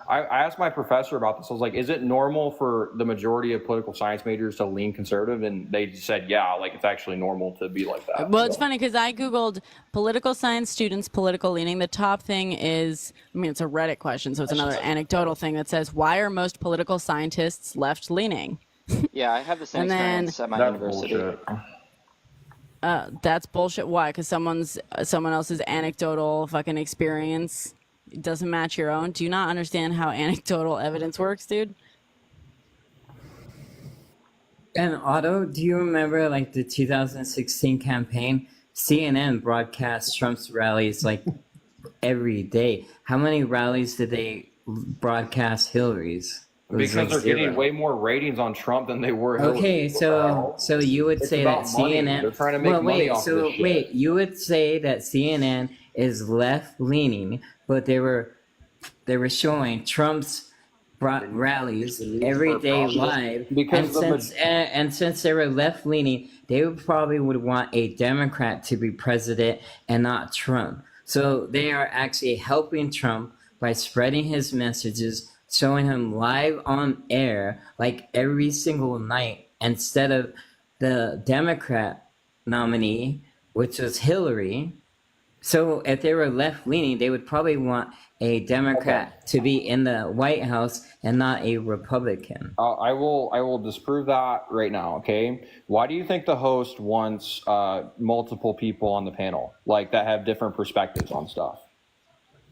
I asked my professor about this. I was like, is it normal for the majority of political science majors to lean conservative? And they said, yeah, like it's actually normal to be like that. Well, it's funny because I Googled political science students, political leaning. The top thing is, I mean, it's a Reddit question, so it's another anecdotal thing that says, why are most political scientists left leaning? Yeah, I have the same And then- experience at my university. That's bullshit. Why? Because someone else's anecdotal fucking experience doesn't match your own. Do you not understand how anecdotal evidence works, dude? And Otto, do you remember like the 2016 campaign? CNN broadcast Trump's rallies like every day. How many rallies did they broadcast Hillary's? It was, Because like, they're zero. getting way more ratings on Trump than they were. Okay, Hillary. so you would It's say that about money. CNN. They're trying to make money off of this shit. Wait, you would say that CNN is left leaning, but they were showing Trump's rallies every day live, Because and since they were left leaning, they would want a Democrat to be president and not Trump. So they are actually helping Trump by spreading his messages, showing him live on air like every single night instead of the Democrat nominee, which was Hillary. So if they were left leaning, they would probably want a Democrat to be in the White House and not a Republican. I will disprove that right now. Okay, why do you think the host wants multiple people on the panel like that have different perspectives on stuff?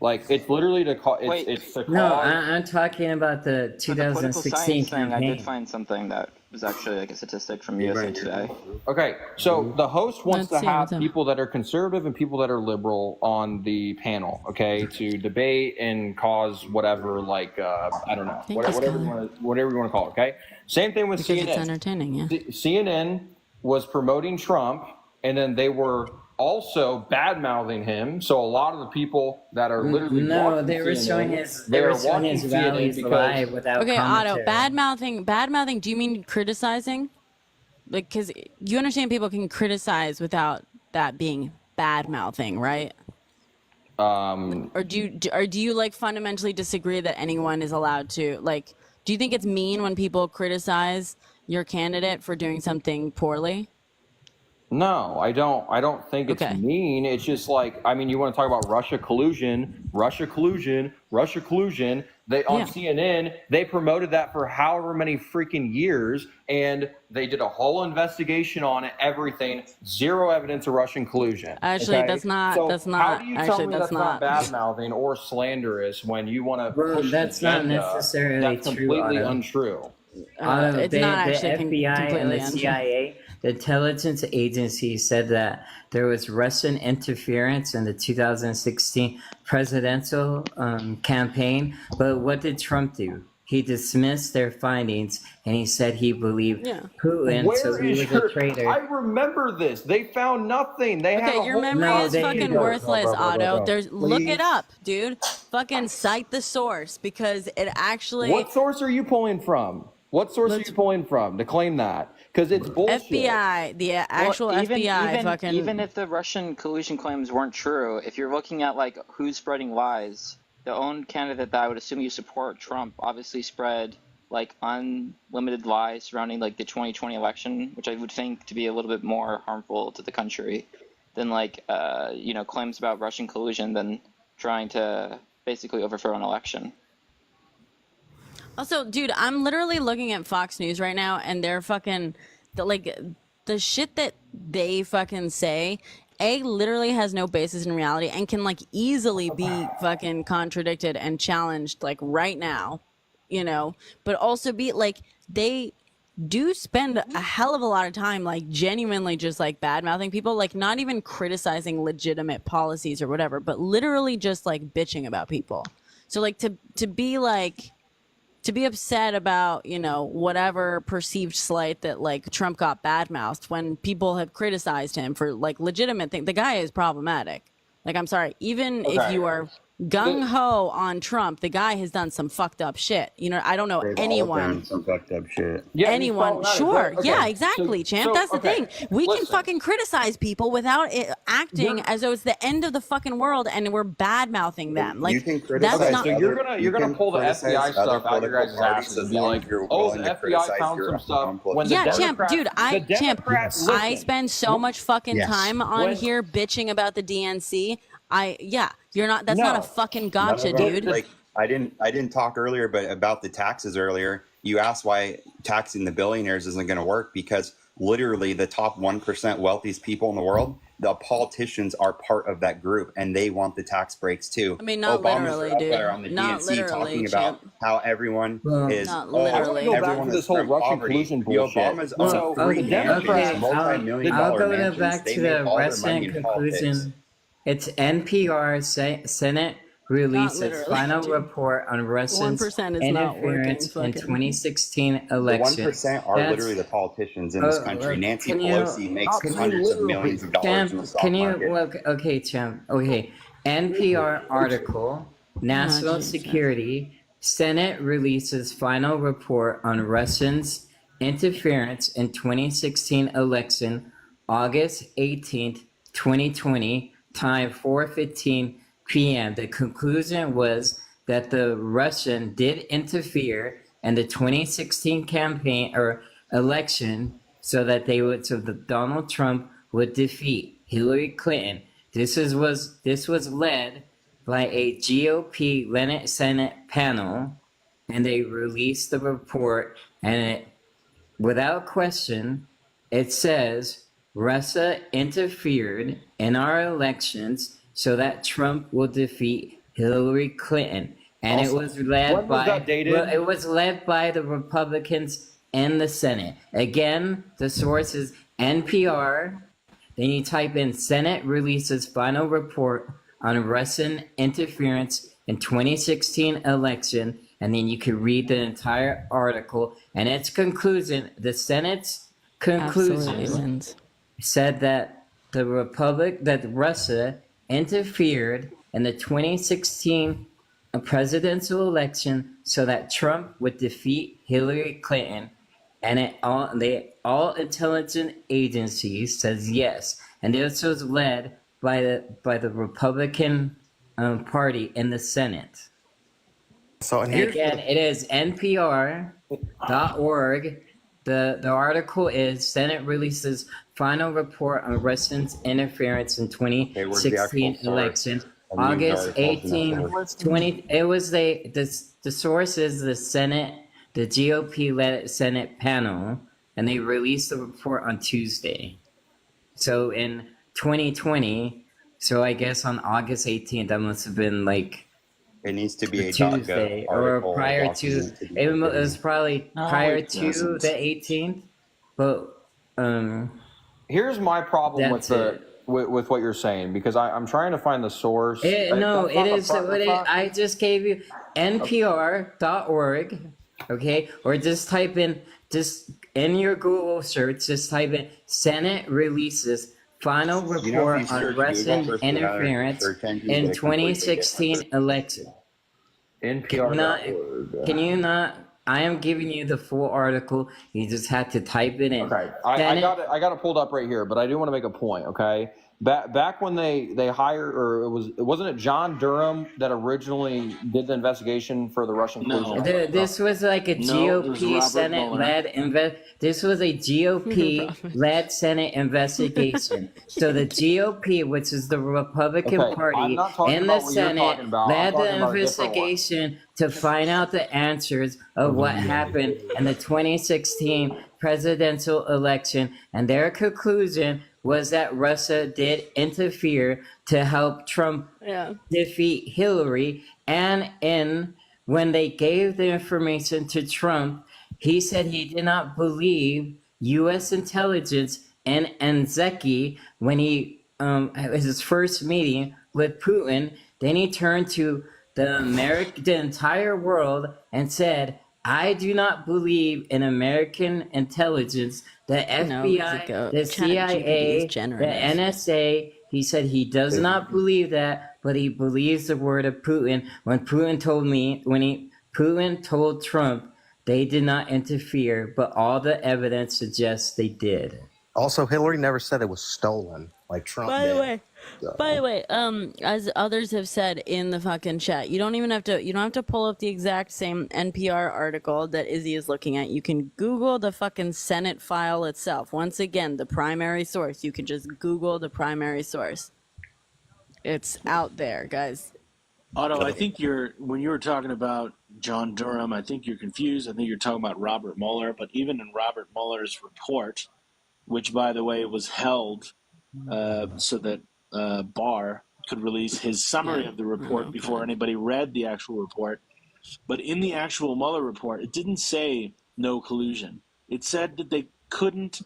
Like it's literally to call. It's to call. No, I'm talking about the For the political 2016 science thing, I campaign. did find something that was actually like a statistic from USA Today. Okay, so the host wants Let's to see, have what's up? people that are conservative and people that are liberal on the panel, okay, to debate and cause whatever, like I don't know, Thank you, whatever you want to call it, okay. Same thing with Because it's CNN. entertaining, yeah. CNN was promoting Trump, and then they were also bad mouthing him. So a lot of the people that are literally No, they were CNN, showing his watching CNN rallies because- live without Okay, commentary. Otto, bad mouthing. Do you mean criticizing? Like, because you understand people can criticize without that being bad mouthing, right? Or do you like fundamentally disagree that anyone is allowed to like? Do you think it's mean when people criticize your candidate for doing something poorly? No, I don't. I don't think it's mean. It's just like, I mean, you want to talk about Russia collusion. They on CNN, they promoted that for however many freaking years, and they did a whole investigation on it. Everything, zero evidence of Russian collusion. Actually, okay? that's not. So That's How not. do you tell Actually, me that's not not. bad mouthing or slanderous when you want to Well, push that's an not agenda necessarily that's true, completely Otto. untrue? It's not actually the FBI and completely the untrue. CIA, the intelligence agency, said that there was Russian interference in the 2016 presidential campaign. But what did Trump do? He dismissed their findings and he said he believed Putin, so he was a traitor. I remember this. They found nothing. They had Okay, a your whole memory is fucking worthless, Bro, bro, bro, Otto. bro. There's look it Please. up, dude. Fucking cite the source because it actually What source are you pulling from? What source are you pulling from to claim that? Because it's bullshit. FBI, the actual Well, even, FBI, even, fucking. even if the Russian collusion claims weren't true, if you're looking at like who's spreading lies, the own candidate that I would assume you support, Trump, obviously spread like unlimited lies surrounding like the 2020 election, which I would think to be a little bit more harmful to the country than like claims about Russian collusion than trying to basically overthrow an election. Also, dude, I'm literally looking at Fox News right now, and they're fucking the shit that they fucking say. Literally has no basis in reality and can like easily be fucking contradicted and challenged like right now, but also be like they do spend a hell of a lot of time like genuinely just like bad mouthing people, like not even criticizing legitimate policies or whatever, but literally just like bitching about people. So like to be upset about, whatever perceived slight that like Trump got badmouthed when people have criticized him for like legitimate things. The guy is problematic. Like, I'm sorry, even if you are gung ho on Trump. The guy has done some fucked up shit. You know, I don't know They've all anyone. done some fucked up shit. Yeah, Anyone, sure, okay. yeah, exactly, champ. That's the thing. We can listen. fucking criticize people without it acting You're- as though it's the end of the fucking world and we're bad mouthing them. Like You can criticize that's Okay, not. so you're gonna pull the criticize FBI other stuff out your political guys' parties asses and as be long like, as you're oh, willing the to FBI criticize found your some stuff. own When the Yeah, champ, Democrats, dude, champ, listen, I spend so much fucking Yes. time on When- here bitching about the DNC. You're not. That's not a No. fucking None gotcha, of them- dude. Like I didn't talk earlier, but about the taxes earlier. You asked why taxing the billionaires isn't going to work because literally the top 1% wealthiest people in the world, the politicians are part of that group and they want the tax breaks too. I mean, not Obama's literally, up dude. there on the Not DNC literally, talking about champ. how everyone is. Not literally. I wanna go back everyone to is this whole from Russian poverty. collusion The bullshit. Obamas So, own three the mansions, Democrats- multi-million I'll dollar go mansions. back They to make the all their money Russian in politics. conclusion. It's NPR Senate released its literally, final dude. report on Russia's 1% is not working. interference in Fucking. 2016 The election. 1% are literally the politicians in this country. Nancy Pelosi makes hundreds of millions of dollars in the stock Can you market. look? Okay, champ. Okay, NPR article: National Jesus. Security. Senate releases final report on Russians' interference in 2016 election, August 18th, 2020, time 4:15 p.m. The conclusion was that the Russian did interfere in the 2016 campaign or election so that Donald Trump would defeat Hillary Clinton. This was led by a GOP Senate panel, and they released the report, and without question, it says Russia interfered in our elections so that Trump will defeat Hillary Clinton. And Also, it was led when was that dated? it was led by the Republicans in the Senate. Again, the source is NPR. Then you type in Senate releases final report on Russian interference in 2016 election, and then you can read the entire article. And its conclusion, the Senate's Absolutely conclusion wins. said that that Russia interfered in the 2016 presidential election so that Trump would defeat Hillary Clinton, and all intelligence agencies says yes, and this was led by the Republican Party in the Senate. So and here's Again, it is NPR.org. The article is Senate releases final report on Russians' interference in 2016 election, August 18, 20. It was the source is the Senate, the GOP-led Senate panel, and they released the report on Tuesday. So in 2020, so I guess on August 18th, that must have been like It needs to be a Tuesday or prior to. It was probably No, prior it to doesn't. the 18th, but Here's my problem with That's it. with what you're saying, because I'm trying to find the source. No, That's not it the is. front- What that's it, not- I just gave you NPR.org, okay, or just type in in your Google search, just type in Senate releases final report on Russian interference in 2016 election. NPR.org. Can you not? I am giving you the full article. You just have to type it in. Okay, I got it pulled up right here, but I do want to make a point. Okay, back when they hired, or wasn't it John Durham that originally did the investigation for the Russian collusion? This was like a GOP Senate led This was a GOP led Senate investigation. So the GOP, which is the Republican Okay, I'm Party not talking in the about what you're Senate, talking about. I'm led talking the about a different one. investigation to find out the answers of what happened in the 2016 presidential election, and their conclusion was that Russia did interfere to help Trump defeat Hillary. And when they gave the information to Trump, he said he did not believe U.S. intelligence and Zeki when he his first meeting with Putin. Then he turned to the entire world and said, I do not believe in American intelligence, the FBI, the CIA, the NSA, He said he does not believe that, but he believes the word of Putin. Putin told Trump they did not interfere, but all the evidence suggests they did. Also, Hillary never said it was stolen like Trump By the did. way, by the way, as others have said in the fucking chat, you don't have to pull up the exact same NPR article that Izzy is looking at. You can Google the fucking Senate file itself. Once again, the primary source. You can just Google the primary source. It's out there, guys. Otto, I think when you were talking about John Durham, I think you're confused. I think you're talking about Robert Mueller, but even in Robert Mueller's report, which, by the way, was held so that Barr could release his summary of the report before anybody read the actual report. But in the actual Mueller report, it didn't say no collusion. It said that they couldn't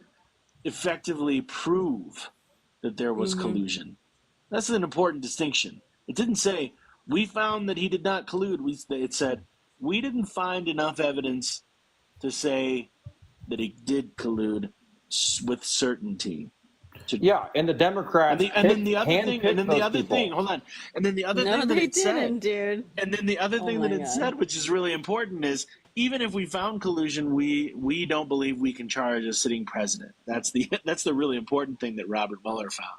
effectively prove that there was collusion. That's an important distinction. It didn't say, we found that he did not collude. It said, we didn't find enough evidence to say that he did collude with certainty. Yeah, and the Democrats and then the other thing, hold on. And then the other No, thing that they it said, didn't, dude. And then the other thing my that it God. said, which is really important, is even if we found collusion, we don't believe we can charge a sitting president. That's the really important thing that Robert Mueller found.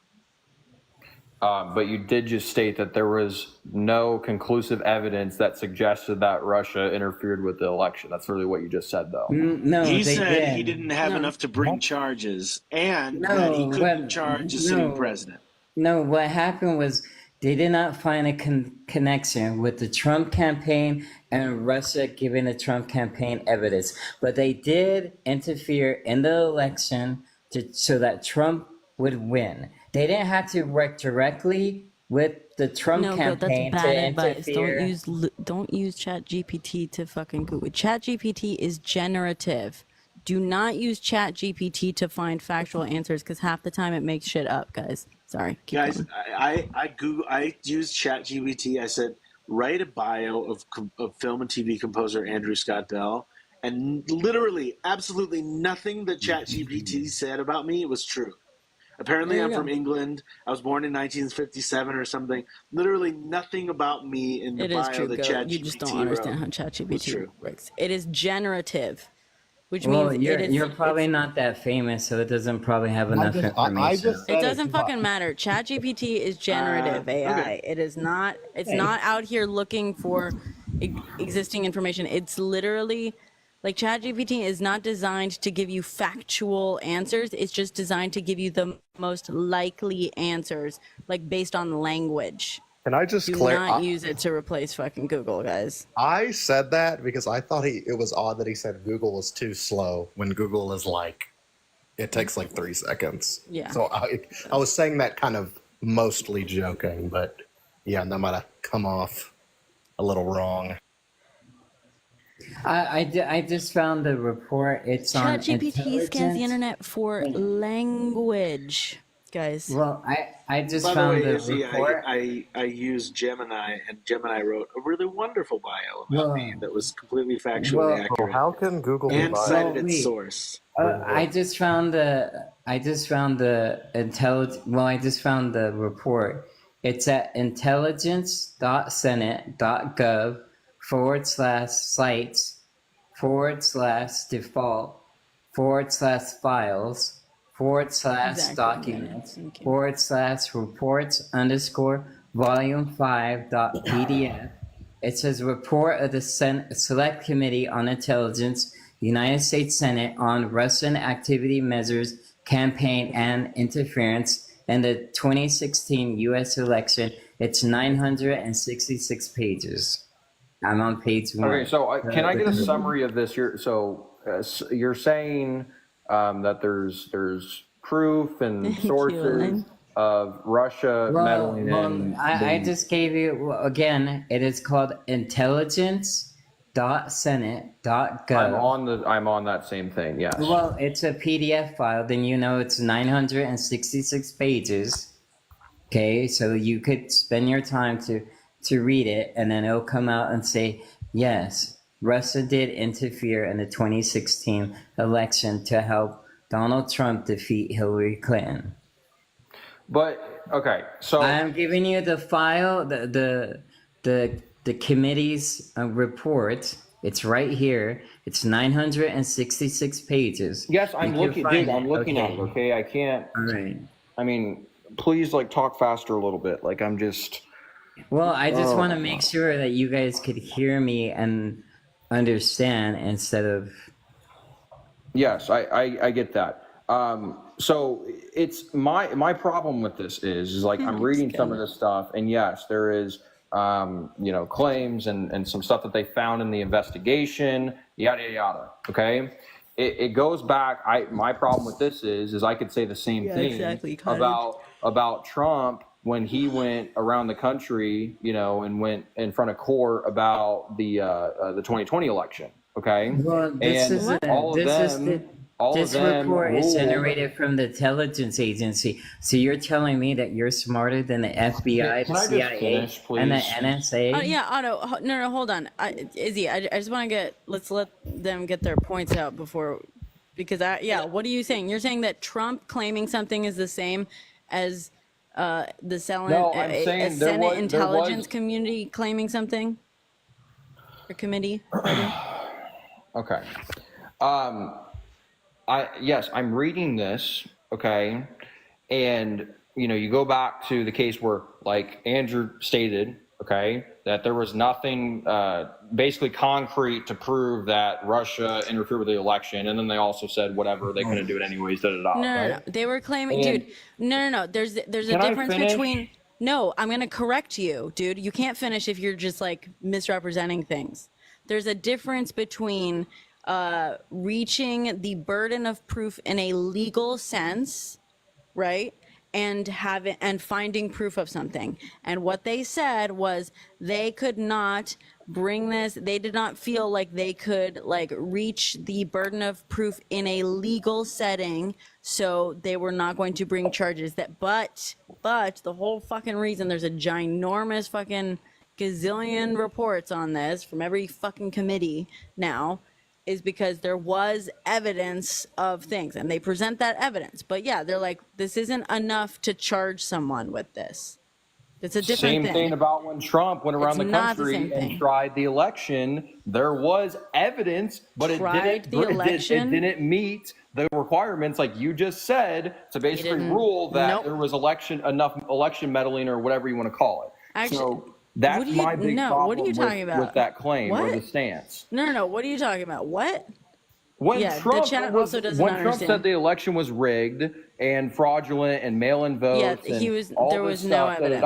But you did just state that there was no conclusive evidence that suggested that Russia interfered with the election. That's really what you just said, though. No, He they said did. he didn't have enough to bring charges, and No, that he couldn't but- charge a no. sitting president. No, what happened was they did not find a connection with the Trump campaign and Russia giving the Trump campaign evidence. But they did interfere in the election so that Trump would win. They didn't have to work directly with the Trump No, but campaign that's bad to advice. interfere. Don't use ChatGPT to fucking Google. ChatGPT is generative. Do not use ChatGPT to find factual answers because half the time it makes shit up, guys. Sorry. Keep Guys, going. I used ChatGPT. I said, write a bio of film and TV composer Andrew Scott Bell, and literally, absolutely nothing that ChatGPT said about me was true. Apparently, There you I'm go. from England. I was born in 1957 or something. Literally nothing about me in the It is bio true, that Goat. ChatGPT You just don't understand how was ChatGPT true. works. It is generative, which Well, means you're probably not that famous, so it doesn't probably have enough information. It doesn't fucking matter. ChatGPT is generative AI. okay. It is not. It's not out here looking for existing information. It's literally like ChatGPT is not designed to give you factual answers. It's just designed to give you the most likely answers, like based on language. Can I just Do clarify? not use it to replace fucking Google, guys. I said that because I thought it was odd that he said Google was too slow when Google is like, it takes like 3 seconds. Yeah. So I was saying that kind of mostly joking, but yeah, that might have come off a little wrong. I just found the report. It's on ChatGPT scans the intelligence. internet for language, guys. Well, I just By the found way, the Izzy, report. I used Gemini, and Gemini wrote a really wonderful bio about Well, me that was completely factually well, accurate How can Google be and biased? cited Well, its wait. source. I just found the report. It's at intelligence.senate.gov//sites/default/files/reports/default/volume5.pdf. It says report of the Select Committee on Intelligence, United States Senate on Russian activity measures, campaign, and interference in the 2016 U.S. election. It's 966 pages. I'm on page 1. Okay, so can I get a summary of this? You're saying that there's proof and Thank you, sources Elaine. of Russia meddling in. I just gave you, again, it is called intelligence.senate.gov. I'm on that same thing. Yes. Well, it's a PDF file, then you know it's 966 pages. Okay, so you could spend your time to read it, and then it'll come out and say, yes, Russia did interfere in the 2016 election to help Donald Trump defeat Hillary Clinton. But okay, so I'm giving you the file, the committee's report. It's right here. It's 966 pages. yes, You I'm can looking, find dude. I'm looking at it. Okay. Okay, I can't. All right. I mean, please, like, talk faster a little bit. Like, I'm just. Well, I just want to Oh. make sure that you guys could hear me and understand instead of. Yes, I get that. So it's my problem with this is like I'm reading some of this stuff, and yes, there is claims and some stuff that they found in the investigation, yada yada yada. Okay, it goes back. My problem with this is I could say the same thing about Trump when he went around the country, and went in front of court about the 2020 election. Okay, Well, this and is this report is generated from the intelligence agency. So you're telling me that you're smarter than the FBI, the CIA, and the NSA? Yeah, Otto. No, hold on, Izzy. I just want to let's let them get their points out before, because what are you saying? You're saying that Trump claiming something is the same as the Senate intelligence community claiming something, or committee? Okay. Yes, I'm reading this, okay, and you go back to the case where, like Andrew stated, okay, that there was nothing basically concrete to prove that Russia interfered with the election, and then they also said whatever, they couldn't do it anyways. No. They were claiming, dude. No. There's a difference between. No, I'm gonna correct you, dude. You can't finish if you're just like misrepresenting things. There's a difference between reaching the burden of proof in a legal sense, right? And finding proof of something. And what they said was they could not bring this. They did not feel like they could reach the burden of proof in a legal setting. So they were not going to bring charges but the whole fucking reason there's a ginormous fucking gazillion reports on this from every fucking committee now is because there was evidence of things, and they present that evidence. But yeah, they're like, this isn't enough to charge someone with this. It's a different thing. Same thing about when Trump went around the country and tried the election. There was evidence, but it didn't meet the requirements, like you just said, to basically rule that there was enough election meddling or whatever you want to call it. Actually, so that's my big problem what are you talking about? With that claim or the stance. No. What are you talking about? What? When Trump said the election was rigged and fraudulent and mail-in votes, there was no evidence.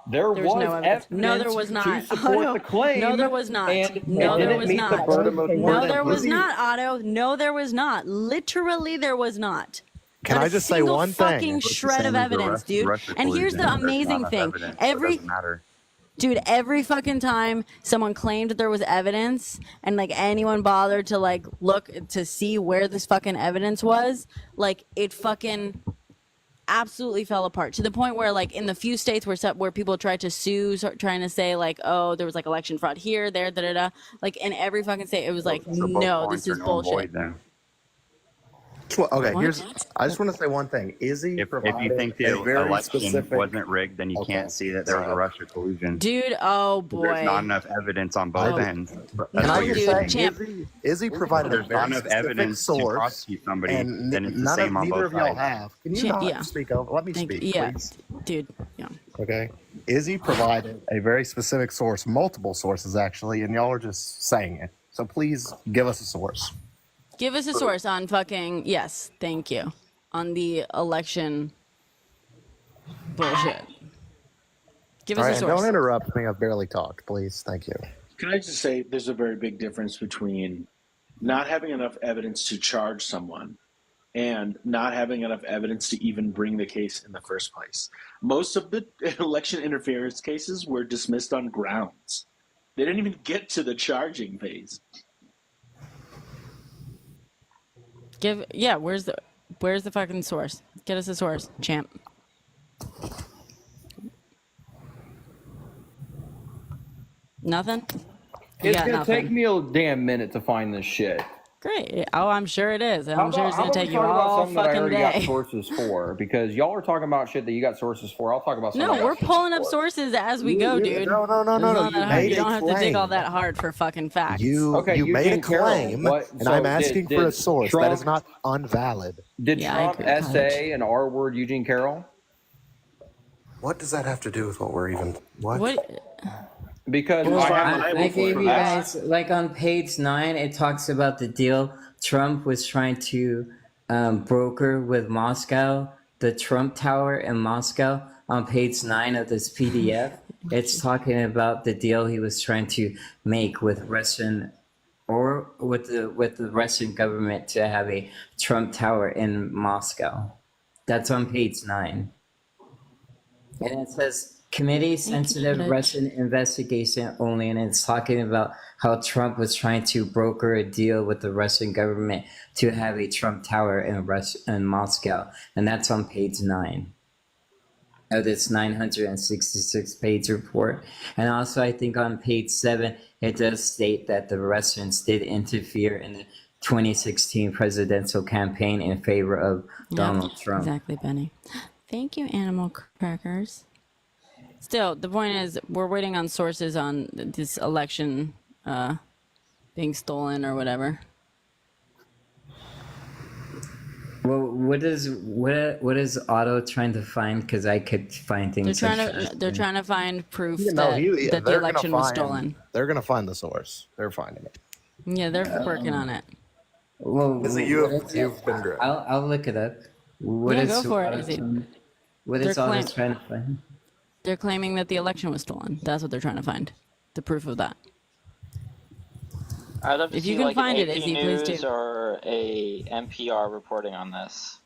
There was no evidence. No, there was not. To support the claim. No, there was not. No, there was not. No, there was not, Otto. No, there was not. Literally, there was not. Can I just say one thing? Fucking shred of evidence, dude. And here's the amazing thing. Every fucking time someone claimed that there was evidence and anyone bothered to look to see where this fucking evidence was, it fucking absolutely fell apart to the point where in the few states where people tried to sue, trying to say oh, there was election fraud here, there, in every fucking state it was no, this is bullshit. Well, okay, I just want to say one thing. Izzy, if you think the election wasn't rigged, then you can't see that there was a Russia collusion. Dude, oh boy. There's not enough evidence on both ends. Can I just say, Izzy provided a very enough evidence source, to prosecute somebody, and then it's the same on neither both of y'all sides. have. Can you not speak over? Let me speak, please. Dude, yeah. Okay. Izzy provided a very specific source, multiple sources actually, and y'all are just saying it. So please give us a source. Give us a source on fucking, yes, thank you, on the election bullshit. Give us a source. Don't interrupt me. I've barely talked, please. Thank you. Can I just say there's a very big difference between not having enough evidence to charge someone and not having enough evidence to even bring the case in the first place. Most of the election interference cases were dismissed on grounds. They didn't even get to the charging phase. Where's the fucking source? Get us a source, champ. It's gonna take me a damn minute to find this shit. Great. Oh, I'm sure it is. I'm sure it's how gonna about take we you talk about all something that I fucking already got day. sources for? Because y'all are talking about shit that you got sources for. I'll talk about something. No, we're pulling up sources as we go, dude. No. It's not You that hard. made You a don't have to dig all claim. that hard for fucking facts. You made a Eugene Carroll, claim, what? and So I'm asking for a source. That is Trump, not unvalid. Did Yeah, I Trump agree, essay an R word Eugene Carroll? What does that have to do with what we're even? What? Because Well, I have I gave you guys, like on page 9, it talks about the deal Trump was trying to broker with Moscow, the Trump Tower in Moscow. On page 9 of this PDF, it's talking about the deal he was trying to make with Russian or with the Russian government to have a Trump Tower in Moscow. That's on page 9. And it says committee sensitive Russian investigation only, and it's talking about how Trump was trying to broker a deal with the Russian government to have a Trump Tower in Moscow, and that's on page 9 of this 966 page report. And also, I think on page 7, it does state that the Russians did interfere in the 2016 presidential campaign in favor of Donald Trump. Exactly, Benny. Thank you, Animal Crackers. Still, the point is, we're waiting on sources on this election being stolen or whatever. Well, what is Otto trying to find? Because I could find things. They're trying to find proof No, that the election was stolen. They're gonna find the source. They're finding it. Yeah, they're working on it. Well, you've been great. I'll look it up. Go for it, Izzy. What is Otto trying to find? They're claiming that the election was stolen. That's what they're trying to find. The proof of that. I'd love to If see you can like find an it, AP Izzy, please News do. or a NPR reporting on this.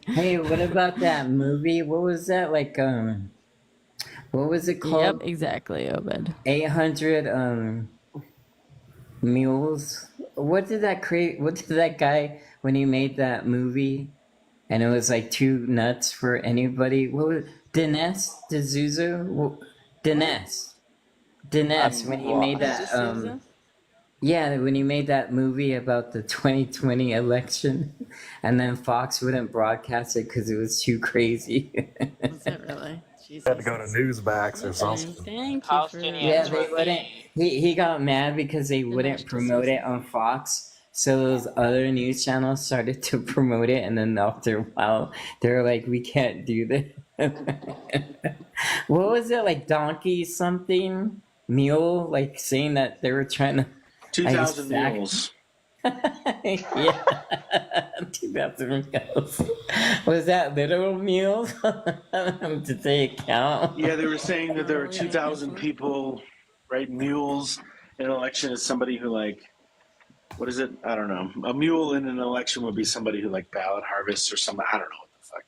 Hey, what about that movie? What was that like? What was it called? Yep, exactly, Obed. 800 mules. What did that create? What did that guy when he made that movie? And it was like too nuts for anybody. What was Dinesh D'Souza? Dinesh when he made that. Yeah, when he made that movie about the 2020 election, and then Fox wouldn't broadcast it because it was too crazy. Was it really? Jesus. Had to go to Newsmax or something. Thank you for Yeah, they wouldn't. He got mad because they wouldn't promote it on Fox. So those other news channels started to promote it, and then after a while, they were like, "We can't do this." What was it like? Donkey something mule, like saying that they were trying to. 2,000 mules. Yeah, 2,000 mules. Was that literal mules? Did they count? Yeah, they were saying that there were 2,000 people, right? Mules in an election is somebody who like, what is it? I don't know. A mule in an election would be somebody who like ballot harvests or something. I don't know what the fuck.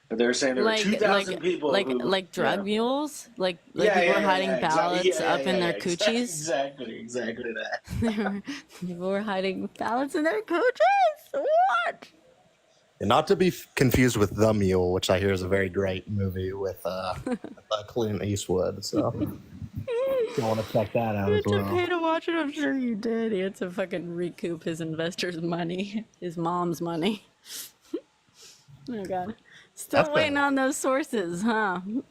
But they were saying there were 2,000 people like drug mules, like Yeah, people yeah, were hiding yeah, ballots exactly. up in their coochies. Exactly that. People were hiding ballots in their coochies. What? And not to be confused with The Mule, which I hear is a very great movie with Clint Eastwood. So you want to check that out You as had to well. pay to watch it. I'm sure you did. He had to fucking recoup his investors' money, his mom's money. Oh god. Still waiting on those sources, huh? I'm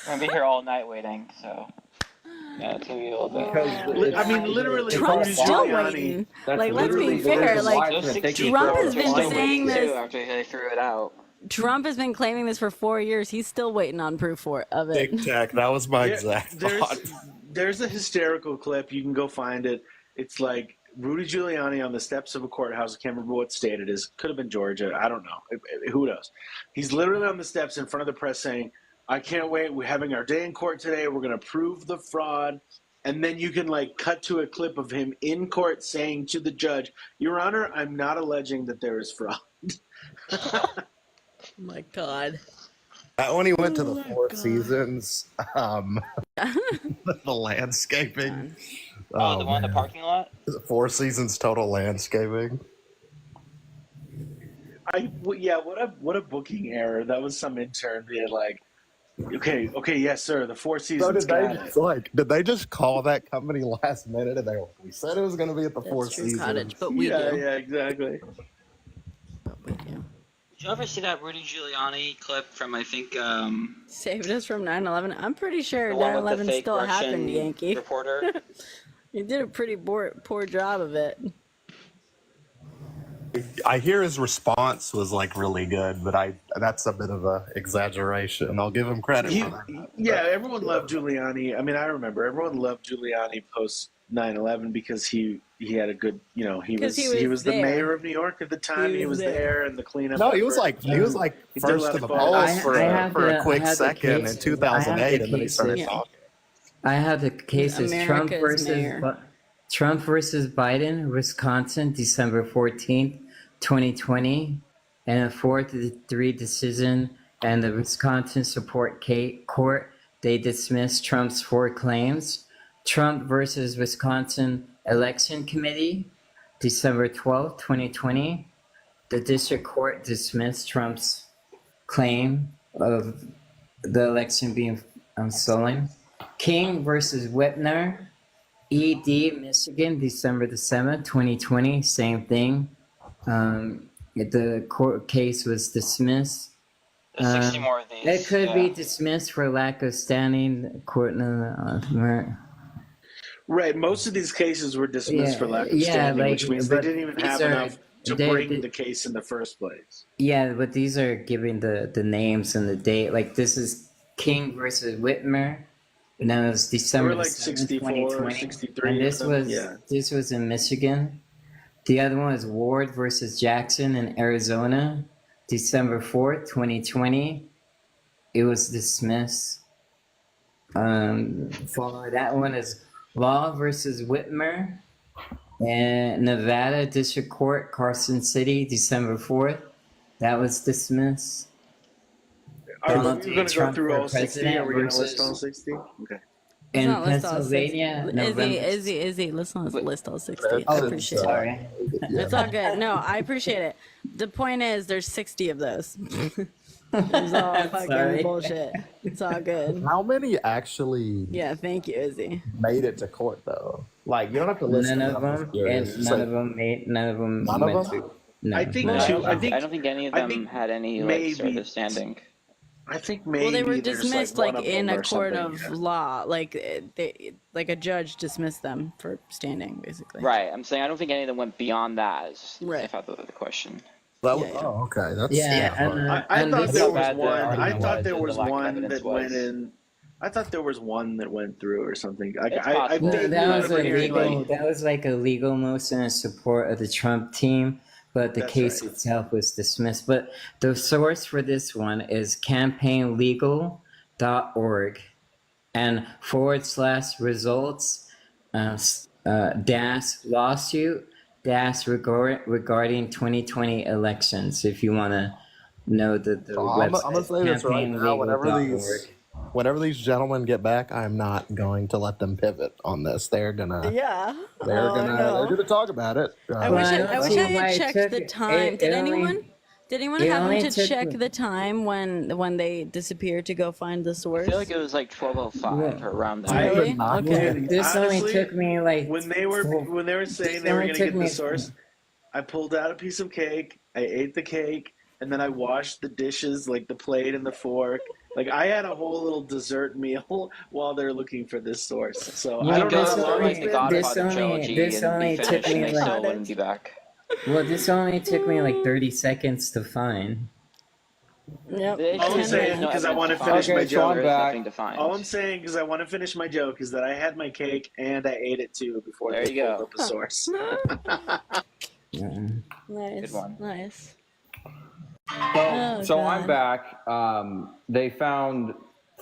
gonna be here all night waiting, so yeah, it's gonna be a little bit. I mean, literally, Trump's still waiting. Like, let's be fair. Like, Trump has been saying this. After they threw it out. Trump has been claiming this for 4 years. He's still waiting on proof of it. Big tech. That was my exact thought. There's a hysterical clip. You can go find it. It's like Rudy Giuliani on the steps of a courthouse. I can't remember what state it is. Could have been Georgia. I don't know. Who knows? He's literally on the steps in front of the press saying, I can't wait. We're having our day in court today. We're going to prove the fraud. And then you can like cut to a clip of him in court saying to the judge, Your Honor, I'm not alleging that there is fraud. Oh my God. I only went to the Four Seasons. The landscaping. Oh, the one in the parking lot? Four Seasons total landscaping. Yeah, what a booking error. That was some intern being like, Okay, yes, sir. The Four So Seasons did they just call that company last minute and they were like, we said it was going to be at the Four True Seasons. Cottage, but we Yeah, do. yeah, exactly. But we do. Did you ever see that Rudy Giuliani clip from, I think, Saved us from 9/11. I'm pretty sure the one with the 9/11 fake still happened, Russian Yankee. reporter? You did a pretty poor job of it. I hear his response was like really good, but that's a bit of a exaggeration. I'll give him credit for that. Yeah, everyone loved Giuliani. I mean, I remember everyone loved Giuliani post 9/11 because he had a good, he was the there. mayor of New York at the time. He was there, and the cleanup. No, he was effort. like He did a first lot to of the fun. polls for a quick second in 2008, and then he started talking. I have the cases America's mayor. Trump versus Biden, Wisconsin, December 14th, 2020, and a 4-3 decision, and the Wisconsin Support Court, they dismissed Trump's 4 claims. Trump versus Wisconsin Election Committee, December 12th, 2020, the district court dismissed Trump's claim of the election being stolen. King versus Whitner, ED, Michigan, December the 7th, 2020, same thing. The court case was dismissed. There's 60 more of these. It could be dismissed for lack of standing. Court. Right, most of these cases were dismissed for lack of standing, which means they didn't even have enough to bring the case in the first place. Yeah, but these are giving the names and the date. Like this is King versus Whitmer. And then it was December like 7th, 64 or 2020. 63 And or this something, was yeah. this was in Michigan. The other one is Ward versus Jackson in Arizona, December 4th, 2020. It was dismissed. Following that one is Law versus Whitmer and Nevada District Court, Carson City, December 4th. That was dismissed. Are we going to go through all 60? Are we going to list all 60? Okay. In Pennsylvania, Izzy, let's not list all 60. I appreciate it. It's all good. No, I appreciate it. The point is, there's 60 of those. It's all fucking bullshit. It's all good. How many actually? Yeah, thank you, Izzy. Made it to court though. Like you don't have to listen. None of them, and none of them made. None of them. None of them. No. I think. I don't think any of them had any like sort of standing. I think maybe. Well, they were dismissed like in a court something, of law, like a judge dismissed them for standing, basically. Right. I'm saying I don't think any of them went beyond that. Right. If I thought the question. Oh, okay. That's I thought there was one. I thought there was one that went in. I thought there was one that went through or something. That was like a legal motion in support of the Trump team, but the case itself was dismissed. But the source for this one is campaignlegal.org and /results dash lawsuit dash regarding 2020 elections. If you want to know the website. I'm gonna say this right now. Whenever these gentlemen get back, I'm not going to let them pivot on this. They're gonna talk about it. I wish I had checked the time. Did anyone happen to check the time when they disappeared to go find the source? I feel like it was like 12:05 or around that. Really? Okay. This only took me like when they were saying they were going to get the source. I pulled out a piece of cake. I ate the cake, and then I washed the dishes, like the plate and the fork. Like I had a whole little dessert meal while they're looking for this source. So I don't know how long it's been. This only took me like. Well, this only took me like 30 seconds to find. Yep. All I'm saying because I want to finish my joke. All I'm saying because I want to finish my joke is that I had my cake and I ate it too before they pulled up the source. Nice. Good one. Nice. So I'm back. They found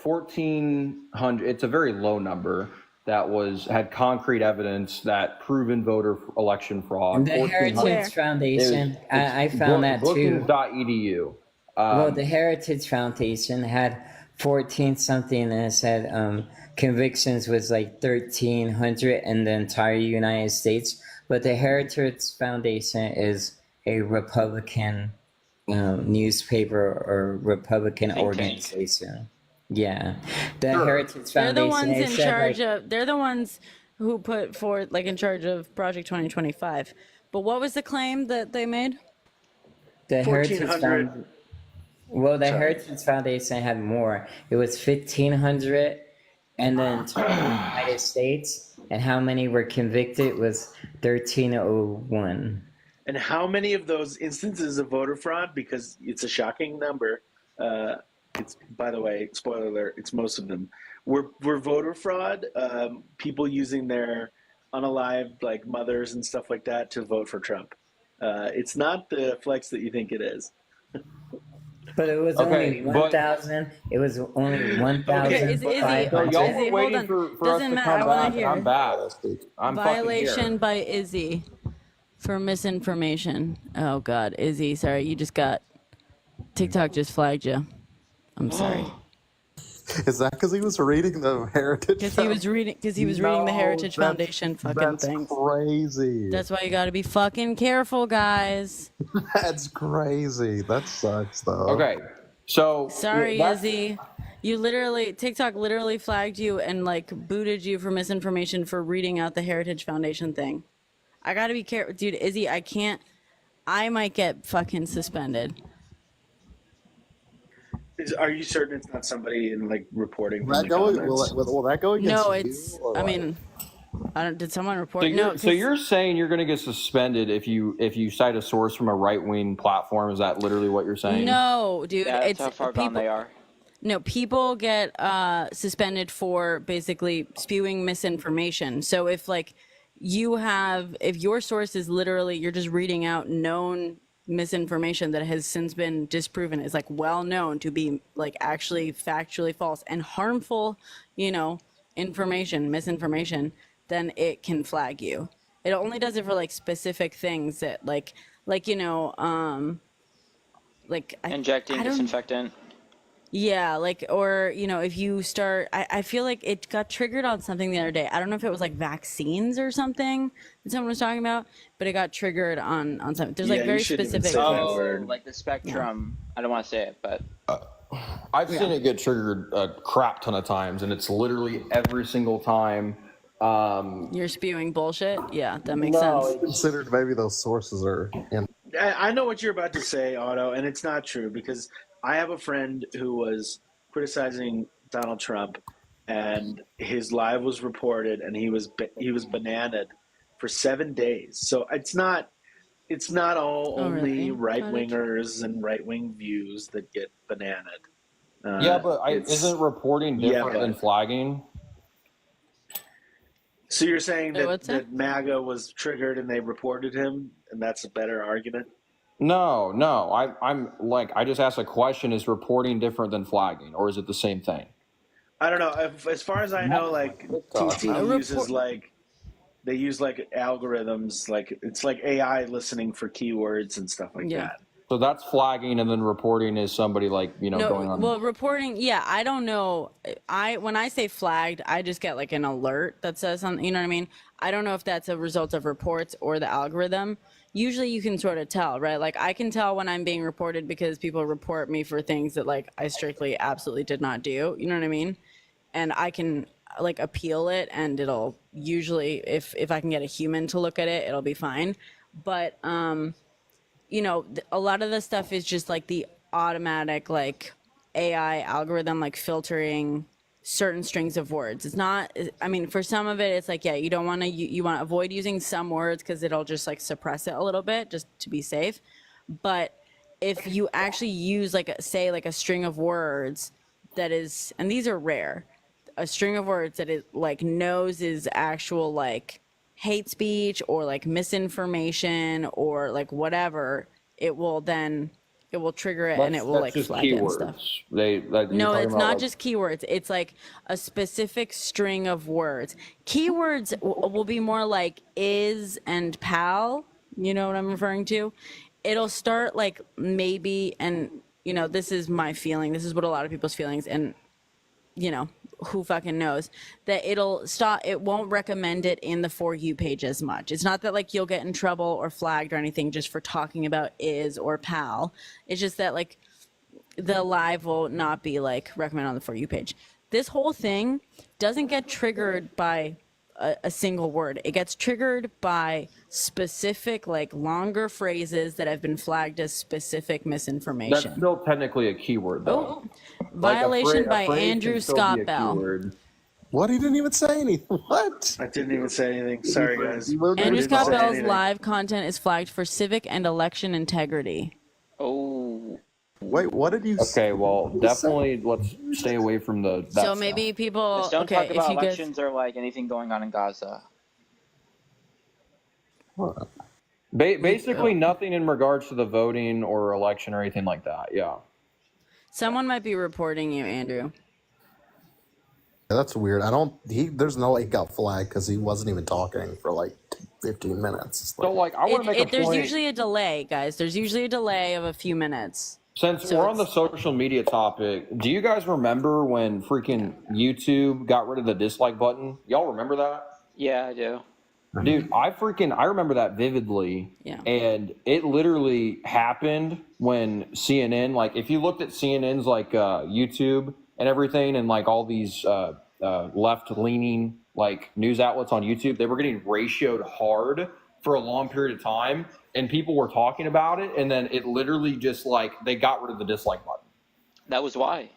1,400. It's a very low number. That had concrete evidence that proven voter election fraud. The Heritage Foundation, I found that too. Bookings.edu. Well, the Heritage Foundation had 14 something, and it said convictions was like 1,300 in the entire United States. But the Heritage Foundation is a Republican newspaper or Republican organization. Yeah, the Sure. Heritage They're the Foundation. ones They in said, charge like, of. They're the ones who put forth, like, in charge of Project 2025. But what was the claim that they made? the Heritage 1,400. Foundation. Well, the Sorry. Heritage Foundation had more. It was 1,500, and then total in the United States, and how many were convicted was 1,301. And how many of those instances of voter fraud? Because it's a shocking number. It's, by the way, spoiler alert, it's most of them. Were voter fraud, people using their unalived like mothers and stuff like that to vote for Trump. It's not the flex that you think it is. But it was only 1,000. It was only 1,500. So y'all were Izzy, waiting hold on. for us Doesn't to matter. come I wanna back, and hear. I'm back. I'm Violation fucking here. by Izzy for misinformation. Oh God, Izzy, sorry, you just got TikTok just flagged you. I'm sorry. Is that because he was reading the Heritage? Because he was reading the Heritage Foundation fucking things. Crazy. That's why you got to be fucking careful, guys. That's crazy. That sucks, though. Okay, so Sorry, that's- Izzy. TikTok literally flagged you and like booted you for misinformation for reading out the Heritage Foundation thing. I gotta be careful, dude. Izzy, I might get fucking suspended. Are you certain it's not somebody in like reporting Will from that the go? comments? Will that go against No, you, it's. or I what? mean, I don't. Did someone report? So No. you're saying you're going to get suspended if you cite a source from a right wing platform? Is that literally what you're saying? No, dude. Yeah, that's it's how far gone they are. No, people get suspended for basically spewing misinformation. So if like if your source is literally you're just reading out known misinformation that has since been disproven, is like well known to be like actually factually false and harmful, misinformation, then it can flag you. It only does it for like specific things that like Injecting I don't. disinfectant. Yeah, like, or, if you start, I feel like it got triggered on something the other day. I don't know if it was like vaccines or something that someone was talking about, but it got triggered on something. There's like very specific. Oh, like the spectrum. I don't want to say it, but I've seen it get triggered a crap ton of times, and it's literally every single time. You're spewing bullshit. Yeah, that makes sense. Considered maybe those sources are in. I know what you're about to say, Otto, and it's not true because I have a friend who was criticizing Donald Trump, and his live was reported, and he was bananaed for 7 days. So it's not all only right wingers and right wing views that get bananaed. Yeah, but isn't reporting different than flagging? So you're saying What's that MAGA was triggered and they reported him, and that's a better argument? No. I'm like, I just asked a question: is reporting different than flagging, or is it the same thing? I don't know. As far as I know, like TT uses they use like algorithms, like it's like AI listening for keywords and stuff like that. So that's flagging, and then reporting is somebody like going on. Well, reporting, yeah, I don't know. When I say flagged, I just get like an alert that says something. You know what I mean? I don't know if that's a result of reports or the algorithm. Usually, you can sort of tell, right? Like I can tell when I'm being reported because people report me for things that like I strictly, absolutely did not do. You know what I mean? And I can like appeal it, and it'll usually, if I can get a human to look at it, it'll be fine. But a lot of the stuff is just like the automatic like AI algorithm, like filtering certain strings of words. It's not, I mean, for some of it, it's like, yeah, you don't want to, you want to avoid using some words because it'll just like suppress it a little bit just to be safe. But if you actually use like, say like a string of words that is, and these are rare, a string of words that it like knows is actual like hate speech or like misinformation or like whatever, it will trigger it and it will like flag it and stuff. No, it's not just keywords. It's like a specific string of words. Keywords will be more like is and pal. You know what I'm referring to? It'll start like maybe, and this is my feeling. This is what a lot of people's feelings, and who fucking knows, that it'll stop. It won't recommend it in the For You page as much. It's not that like you'll get in trouble or flagged or anything just for talking about is or pal. It's just that like the live will not be like recommended on the For You page. This whole thing doesn't get triggered by a single word. It gets triggered by specific, like, longer phrases that have been flagged as specific misinformation. That's still technically a keyword, though. Violation a by phrase Andrew can still be a Scott Bell. keyword. What? He didn't even say anything. What? I didn't even say anything. Sorry, guys. Andrew Scott Bell's live content is flagged for civic and election integrity. Oh. Wait, what did you say? Okay, well, definitely let's stay away from the. So stuff. Maybe people. Just don't okay, talk about if you elections or like anything going on in Gaza. Basically, nothing in regards to the voting or election or anything like that. Yeah. Someone might be reporting you, Andrew. Yeah, that's weird. There's no way he got flagged because he wasn't even talking for like 15 minutes. So, like, I want to make a there's point. usually a delay, guys. There's usually a delay of a few minutes. Since we're on the social media topic, do you guys remember when freaking YouTube got rid of the dislike button? Y'all remember that? Yeah, I do. Dude, I remember that vividly. Yeah. And it literally happened when CNN, like, if you looked at CNN's like YouTube and everything, and like all these left-leaning like news outlets on YouTube, they were getting ratioed hard for a long period of time, and people were talking about it, and then it literally just like they got rid of the dislike button. That was why.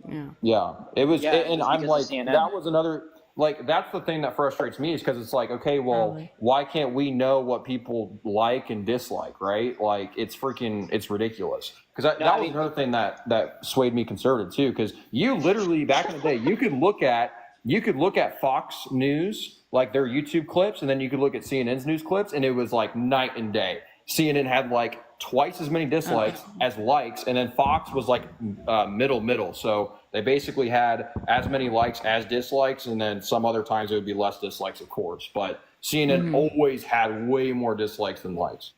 Yeah. Yeah, it was, Yeah, and I'm like, CNN. that was another. Like, that's the thing that frustrates me, is because it's like, okay, well, why can't we know what people like and dislike, right? Like, it's ridiculous. Because that was another thing that swayed me conservative too. Because you literally, back in the day, you could look at Fox News, like their YouTube clips, and then you could look at CNN's news clips, and it was like night and day. CNN had like twice as many dislikes as likes, and then Fox was like middle. So they basically had as many likes as dislikes, and then some other times it would be less dislikes, of course. But CNN always had way more dislikes than likes.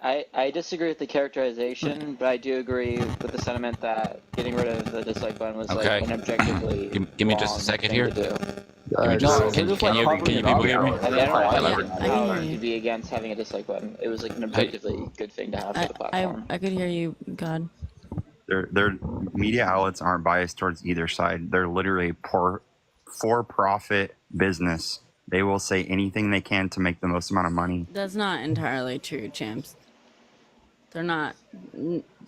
I disagree with the characterization, but I do agree with the sentiment that getting rid of the dislike button was like an objectively. Give me just a second here. Can you people hear me? I mean, I don't know how you'd be against having a dislike button. It was like an objectively good thing to have for the platform. I could hear you, God. Their media outlets aren't biased towards either side. They're literally for-profit business. They will say anything they can to make the most amount of money. That's not entirely true, champs. They're not.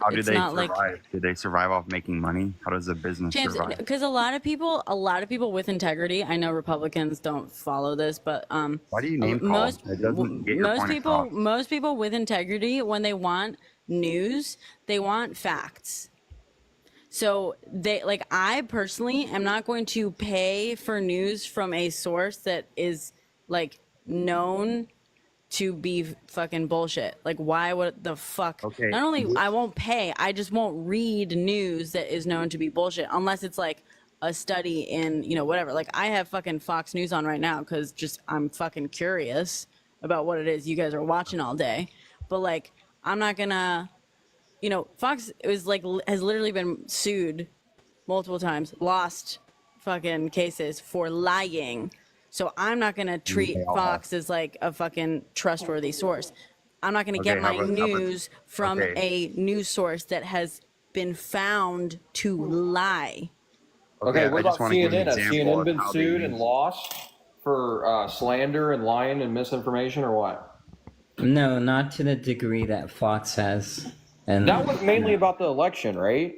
How do it's they not survive? like, Do they survive off making money? How does a business survive? because a lot of people with integrity. I know Republicans don't follow this, but Why do you name call? It doesn't get your point across. most people with integrity, when they want news, they want facts. So they like, I personally am not going to pay for news from a source that is like known to be fucking bullshit. Like, why would the fuck? Okay. Not only I won't pay, I just won't read news that is known to be bullshit unless it's like a study in, whatever. Like, I have fucking Fox News on right now because just I'm fucking curious about what it is you guys are watching all day. But like, I'm not gonna, Fox has literally been sued multiple times, lost fucking cases for lying. So I'm not going to treat Fox as like a fucking trustworthy source. I'm not going to get my news from a news source that has been found to lie. Okay, what about CNN? Has CNN been sued and lost for slander and lying and misinformation, or what? No, not to the degree that Fox has. And that was mainly about the election, right?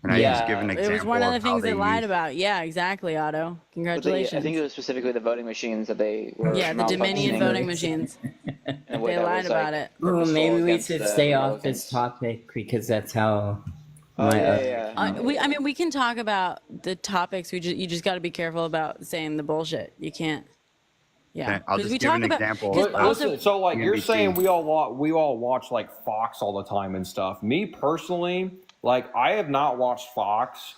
And I just give an example. It was one of the things they lied use... about. Yeah, exactly, Otto. Congratulations. I think it was specifically the voting machines that they were. Yeah, the Dominion voting machines. They lied about it. Well, maybe we should stay off this topic because that's how. We can talk about the topics. You just got to be careful about saying the bullshit. You can't. Yeah, I'll just give an example. Listen, so like you're saying, we all watch like Fox all the time and stuff. Me personally, like I have not watched Fox.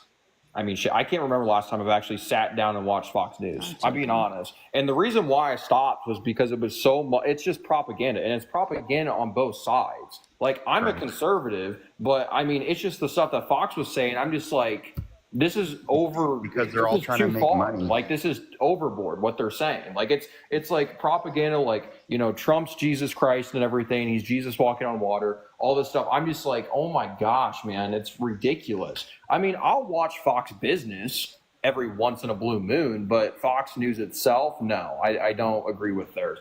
I mean, shit, I can't remember the last time I've actually sat down and watched Fox News. I'm being honest. And the reason why I stopped was because it was so much. It's just propaganda, and it's propaganda on both sides. Like I'm a conservative, but I mean, it's just the stuff that Fox was saying. I'm just like, this is over because they're all trying to make money. Like, this is overboard what they're saying. Like, it's like propaganda, like, you know, Trump's Jesus Christ and everything. He's Jesus walking on water, all this stuff. I'm just like, oh my gosh, man, it's ridiculous. I mean, I'll watch Fox Business every once in a blue moon, but Fox News itself, no, I don't agree with theirs.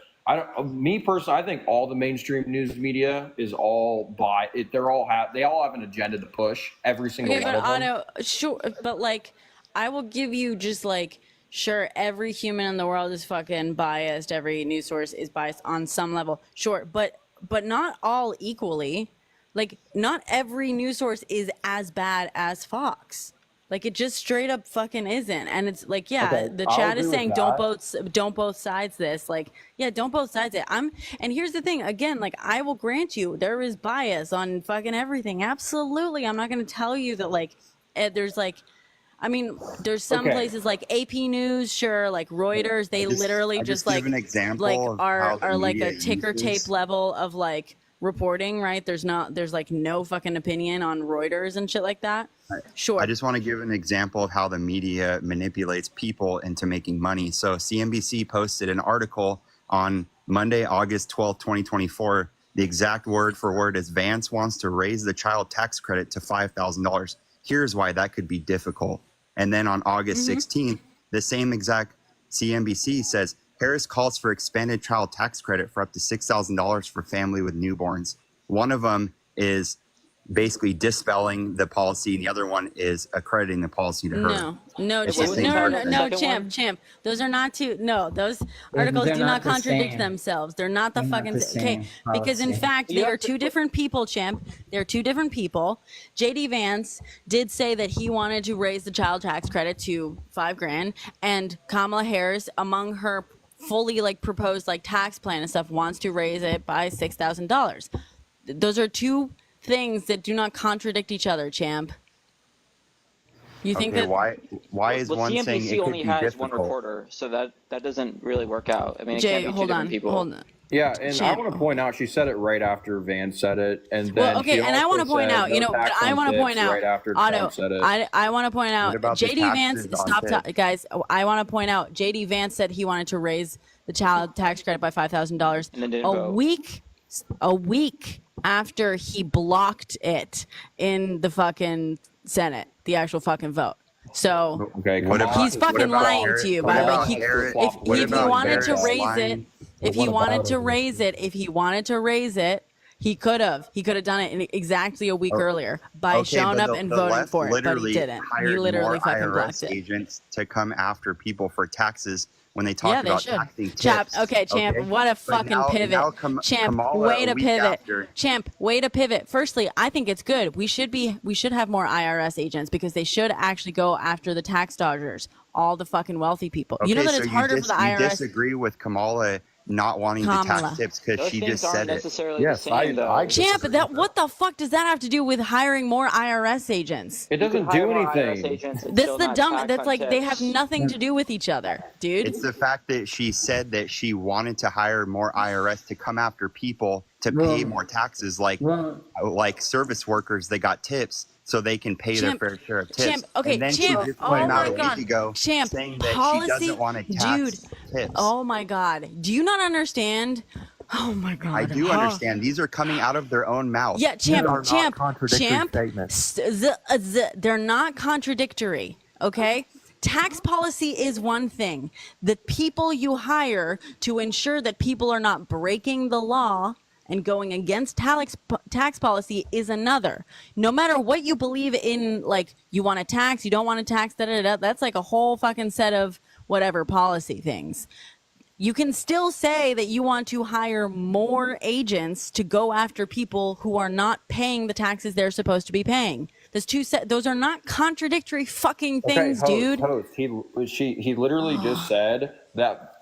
Me personally, I think all the mainstream news media is all they all have an agenda to push, every single one of them. Otto, sure, but like, I will give you just like, sure, every human in the world is fucking biased. Every news source is biased on some level. Sure, but not all equally. Like, not every news source is as bad as Fox. Like, it just straight up fucking isn't. And it's like, yeah, Okay, the I'll chat is agree saying with don't both sides this. Like, yeah, don't both sides it. And here's the thing, again, like, I will grant you there is bias on fucking everything. Absolutely. I'm not going to tell you that, like, there's like, I mean, there's some places like AP News, sure, like Reuters, they literally just like, give an example like of how the are like a media ticker uses- tape level of like reporting, right? There's like no fucking opinion on Reuters and shit like that. Sure. I just want to give an example of how the media manipulates people into making money. So CNBC posted an article on Monday, August 12th, 2024. The exact word for word is Vance wants to raise the child tax credit to $5,000. Here's why that could be difficult. And then on August 16th, the same exact CNBC says Harris calls for expanded child tax credit for up to $6,000 for family with newborns. One of them is basically dispelling the policy, and the other one is accrediting the policy to her. No, champ. Those are not two. No, those articles They're do not not the contradict same. themselves. They're not the They're not fucking the okay. same Because in policy. fact, they are two different people, champ. They're two different people. JD Vance did say that he wanted to raise the child tax credit to $5,000, and Kamala Harris, among her fully like proposed like tax plan and stuff, wants to raise it by $6,000. Those are two things that do not contradict each other, champ. You think that why is one CNBC saying it could only be has difficult? one reporter, so that doesn't really work out. I mean, it Jay, can't be two hold different on, people. hold on. Yeah, and Champ. I want to point out, she said it right after Van said it, and then Well, okay, she and I also want to point said out, no but tax I on want to tips point out, right after Otto, Trump said it. I want to point out, about the JD Vance, taxes on tips? guys, I want to point out, JD Vance said he wanted to raise the child tax credit by $5,000 And then didn't vote. a week after he blocked it in the fucking Senate, the actual fucking vote. So Okay, come What on. about- he's fucking what about lying Harris- to you. what By the way, about Harris- what if he about wanted to Harris raise it, lying? if he wanted to raise it, he could have done it in exactly a week earlier by showing but up and voting left for it, but he literally didn't. He hired literally more fucking IRS blocked it. agents to come after people for taxes when they Yeah, talk they about should. taxing Champ, tips. okay, champ, what a But fucking now pivot. Champ, Kamala, way a to week pivot. after- Champ, way to pivot. Firstly, I think it's good. We should have more IRS agents because they should actually go after the tax dodgers, all the fucking wealthy people. You know that so it's harder for the You IRS. disagree with Kamala not wanting to Kamala. tax tips because Those she things just aren't said it. necessarily Yes, the same, though. I Champ, what the fuck does that have to do with hiring more IRS agents? It You could doesn't do hire more IRS anything. agents and That's still the not dumb. tax That's on like they have tips. nothing to do with each other, dude. It's the fact that she said that she wanted to hire more IRS to come after people to pay more taxes, like service workers that got tips, so they can pay Champ, their fair share of tips. Champ, okay, and then Champ, she just oh came out my a God. week ago Champ, saying that policy, she doesn't want to tax tips. Oh my God, do you not understand? Oh my God, I do understand. These are coming out of their own mouth. Yeah, Champ, contradictory statements. They're not contradictory, okay? Tax policy is one thing. The people you hire to ensure that people are not breaking the law and going against tax policy is another. No matter what you believe in, like you want to tax, you don't want to tax, that's like a whole fucking set of whatever policy things. You can still say that you want to hire more agents to go after people who are not paying the taxes they're supposed to be paying. Those are not contradictory fucking things, dude. He literally just said that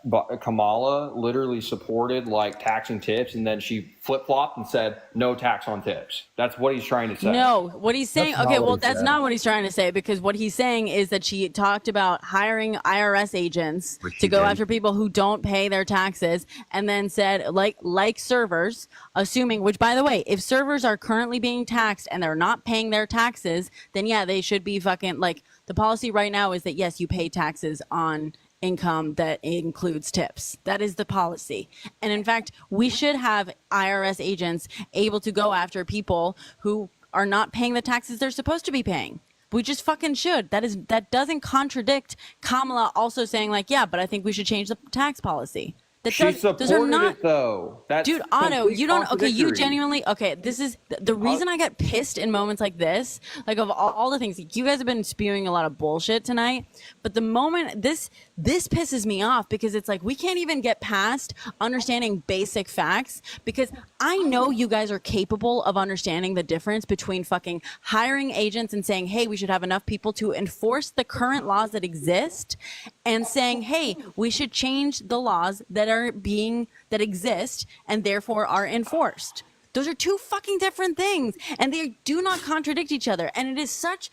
Kamala literally supported like taxing tips, and then she flip flopped and said no tax on tips. That's what he's trying to say. No, what he's saying, okay, well, that's not what he's trying to say, because what he's saying is that she talked about hiring IRS agents to go after people who don't pay their taxes, and then said, like servers, assuming, which by the way, if servers are currently being taxed and they're not paying their taxes, then yeah, they should be fucking, like, the policy right now is that yes, you pay taxes on income that includes tips. That is the policy. And in fact, we should have IRS agents able to go after people who are not paying the taxes they're supposed to be paying. We just fucking should. That doesn't contradict Kamala also saying like, yeah, but I think we should change the tax policy. She supported it though. That's dude, Otto, you don't. Okay, you contradictory. genuinely. Okay, this is the reason I get pissed in moments like this. Like of all the things, you guys have been spewing a lot of bullshit tonight. But the moment this pisses me off because it's like we can't even get past understanding basic facts, because I know you guys are capable of understanding the difference between fucking hiring agents and saying, hey, we should have enough people to enforce the current laws that exist, and saying, hey, we should change the laws that exist and therefore are enforced. Those are two fucking different things, and they do not contradict each other. And it is such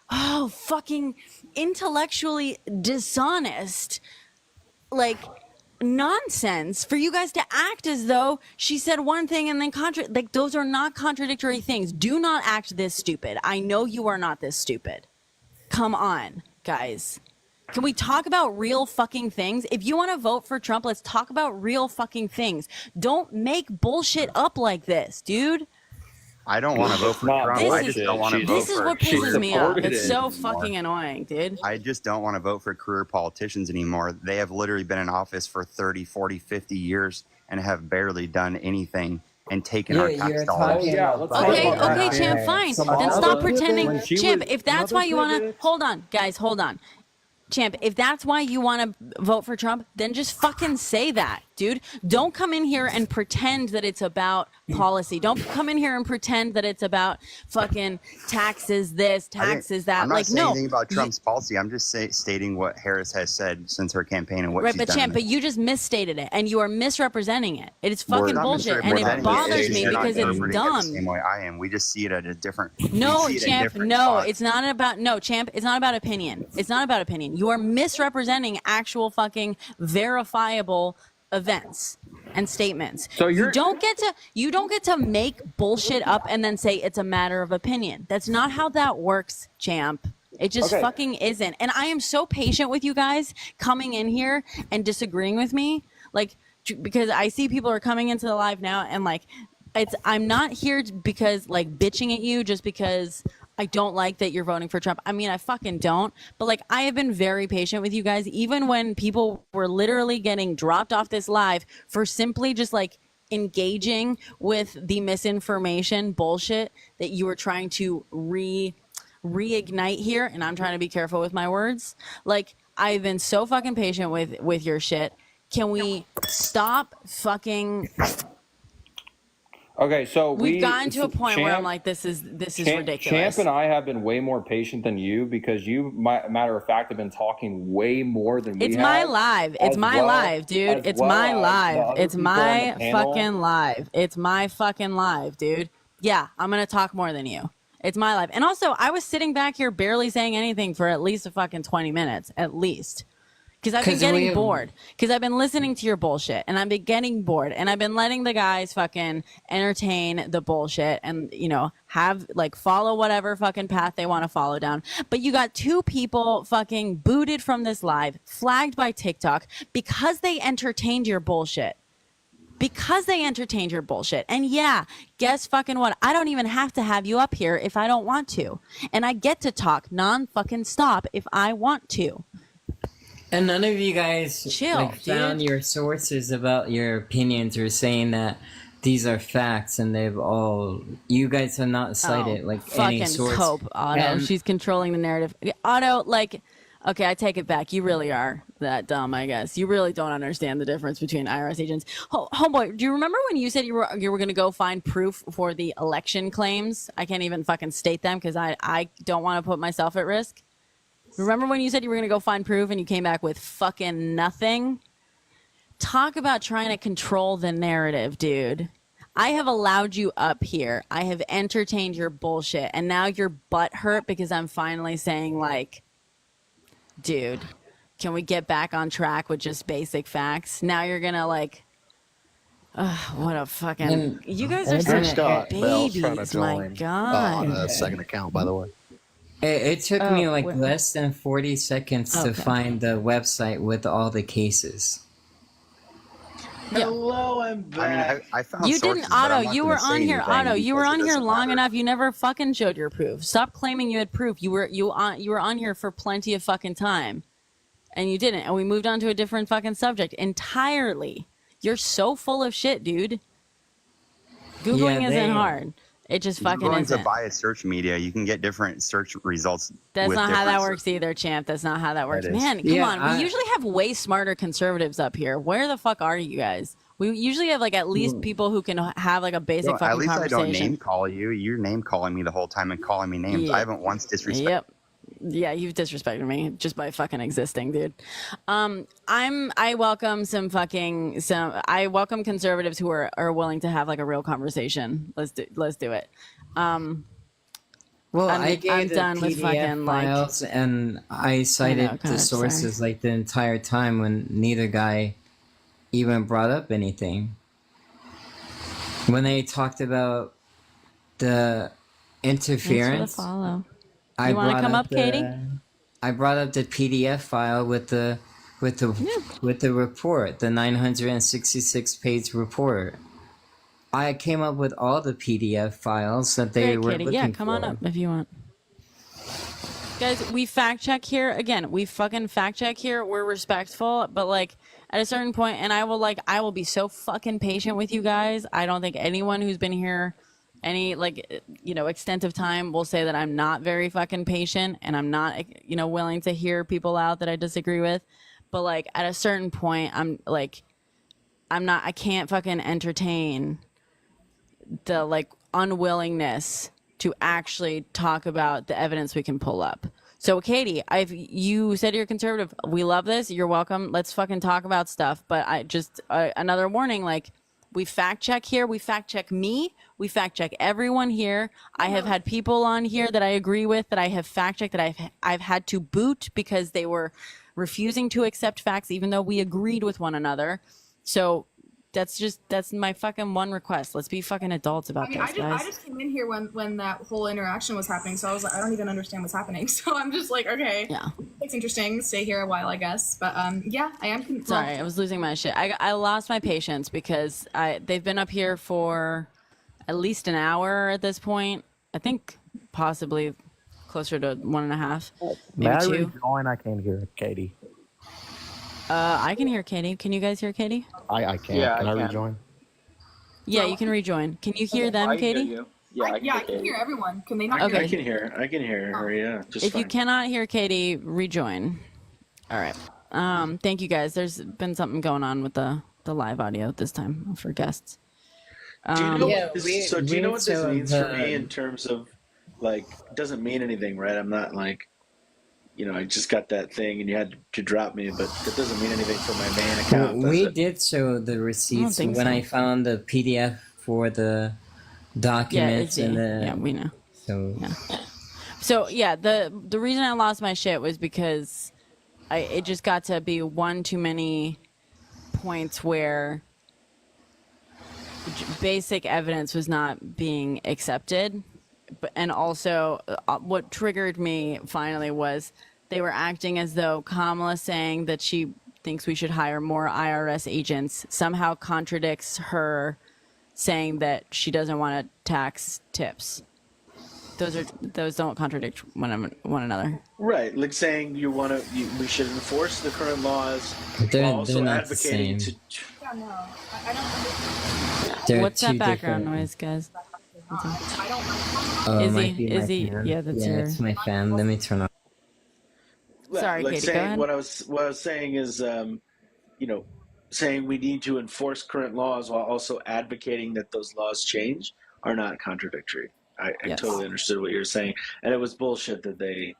fucking intellectually dishonest, like, nonsense for you guys to act as though she said one thing and then like, those are not contradictory things. Do not act this stupid. I know you are not this stupid. Come on, guys. Can we talk about real fucking things? If you want to vote for Trump, let's talk about real fucking things. Don't make bullshit up like this, dude. I don't want to vote for Trump. I just don't want to vote for. This is what pisses me off. It's so fucking annoying, dude. I just don't want to vote for career politicians anymore. They have literally been in office for 30, 40, 50 years and have barely done anything and taken our tax dollars. Okay, Champ, fine. Then stop pretending. Champ, if that's why you want to... Hold on, guys, hold on. Champ, if that's why you want to vote for Trump, then just fucking say that, dude. Don't come in here and pretend that it's about policy. Don't come in here and pretend that it's about fucking taxes this, taxes that. I'm not like, saying no. anything about Trump's policy. I'm just stating what Harris has said since her campaign and what she's done. Champ, but you just misstated it, and you are misrepresenting it. It is fucking bullshit, and it bothers me because it's dumb. The same way I am. We just see it at a different. No, Champ. No, it's not about. No, Champ. It's not about opinion. It's not about opinion. You are misrepresenting actual fucking verifiable events and statements. So you don't get to make bullshit up and then say it's a matter of opinion. That's not how that works, Champ. It just fucking isn't. And I am so patient with you guys coming in here and disagreeing with me, like, because I see people are coming into the live now and like I'm not here because like bitching at you just because I don't like that you're voting for Trump. I mean, I fucking don't. But like, I have been very patient with you guys, even when people were literally getting dropped off this live for simply just like engaging with the misinformation bullshit that you were trying to reignite here. And I'm trying to be careful with my words. Like, I've been so fucking patient with your shit. Can we stop fucking... Okay, so we've gotten to a point where I'm like, this is ridiculous. Champ and I have been way more patient than you because you, matter of fact, have been talking way more than we have. It's my live. It's my live, dude. It's my live. It's my fucking live. It's my fucking live, dude. Yeah, I'm gonna talk more than you. It's my live. And also, I was sitting back here barely saying anything for at least a fucking 20 minutes, at least. Because I've been getting bored. Because I've been listening to your bullshit. And I've been getting bored. And I've been letting the guys fucking entertain the bullshit. And, you know, have, like, follow whatever fucking path they want to follow down. But you got two people fucking booted from this live, flagged by TikTok, because they entertained your bullshit. Because they entertained your bullshit. And yeah, guess fucking what? I don't even have to have you up here if I don't want to. And I get to talk non-fucking stop if I want to. And none of you guys found your sources about your opinions or saying that these are facts, and you guys have not cited any source. Fucking Cope, Otto. She's controlling the narrative. Otto, like, okay, I take it back. You really are that dumb, I guess. You really don't understand the difference between IRS agents. Homeboy, do you remember when you said you were going to go find proof for the election claims? I can't even fucking state them because I don't want to put myself at risk. Remember when you said you were going to go find proof and you came back with fucking nothing? Talk about trying to control the narrative, dude. I have allowed you up here. I have entertained your bullshit, and now you're butthurt because I'm finally saying, like, dude, can we get back on track with just basic facts? Now you're gonna, like, what a fucking... You guys are such babies, my God. On a second account, by the way. It took me like less than 40 seconds to find the website with all the cases. Hello, I'm back. I mean, I found You sources, didn't, but I'm Otto. not You gonna were say on here, anything Otto. You were because on it here doesn't long matter. enough. You never fucking showed your proof. Stop claiming you had proof. You were on here for plenty of fucking time, and you didn't. And we moved on to a different fucking subject entirely. You're so full of shit, dude. Googling isn't hard. It just fucking You're going isn't. to bias search media. You can get different search results. That's with not how that different works either, champ. That's not how that works. That is. Man, come on. We usually have way smarter conservatives up here. Where the fuck are you guys? We usually have like at least people who can have like a basic Well, fucking at least conversation. I don't name call you. You're name calling me the whole time and calling me names. Yeah. I haven't once disrespected. Yep. Yeah, you've disrespected me just by fucking existing, dude. I welcome I welcome conservatives who are willing to have like a real conversation. Let's do it. Well, I'm gave the done PDF with fucking files, and I cited the God, sources sorry. like the entire time when neither guy even brought up anything. When they talked about the interference, Thanks for the follow. I You want to brought come up, Katie? I brought up the PDF file with the report, the 966-page report. I came up with all the PDF files that they Great, were Katie. looking Yeah, come on for. up if you want. Guys, we fact check here. Again, we fucking fact check here. We're respectful, but like at a certain point, and I will be so fucking patient with you guys. I don't think anyone who's been here any extent of time will say that I'm not very fucking patient and I'm not willing to hear people out that I disagree with. But like at a certain point, I can't fucking entertain the like unwillingness to actually talk about the evidence we can pull up. So Katie, you said you're conservative. We love this. You're welcome. Let's fucking talk about stuff. But I just another warning, like we fact check here. We fact check me. We fact check everyone here. I have had people on here that I agree with that I have fact checked that I've had to boot because they were refusing to accept facts even though we agreed with one another. So that's my fucking one request. Let's be fucking adults about this, guys. I just came in here when that whole interaction was happening, so I was like, I don't even understand what's happening. So I'm just like, okay, yeah, it's interesting. Stay here a while, I guess. But yeah, I am. Sorry, I was losing my shit. I lost my patience because they've been up here for at least an hour at this point. I think possibly closer to 1.5, May I maybe 2. rejoin? I can't hear Katie. I can hear Katie. Can you guys hear Katie? I can. Yeah, Can I I can. rejoin? Yeah, you can rejoin. Can you hear them, I can hear Katie? you. Yeah, I can hear everyone. Can they not Okay. hear I can hear her. Yeah, just If fine. you cannot hear Katie, rejoin. All right. Thank you guys. There's been something going on with the live audio this time for guests. Do you know Yeah, what this, we- so do you know what this so means for the- me in terms of like it doesn't mean anything, right? I'm not like I just got that thing and you had to drop me, but that doesn't mean anything for my main account. does We it? did show the receipts think when so. I found the PDF for the documents and the. yeah, we know. So So yeah, the reason I lost my shit was because it just got to be one too many points where basic evidence was not being accepted. And also what triggered me finally was they were acting as though Kamala saying that she thinks we should hire more IRS agents somehow contradicts her saying that she doesn't want to tax tips. Those don't contradict one another. Right, like saying we should enforce the current laws, They're- while also they're not the advocating same. to. Yeah, no, I don't. They're What's that two background different- noise, guys? I don't. Oh, it Is might he? be Is my he? fan. Yeah, that's your. it's my fan. Let me turn on. Sorry, like Katie, saying, go ahead. What I was saying is, saying we need to enforce current laws while also advocating that those laws change are not contradictory. I Yes. totally understood what you were saying, and it was bullshit that they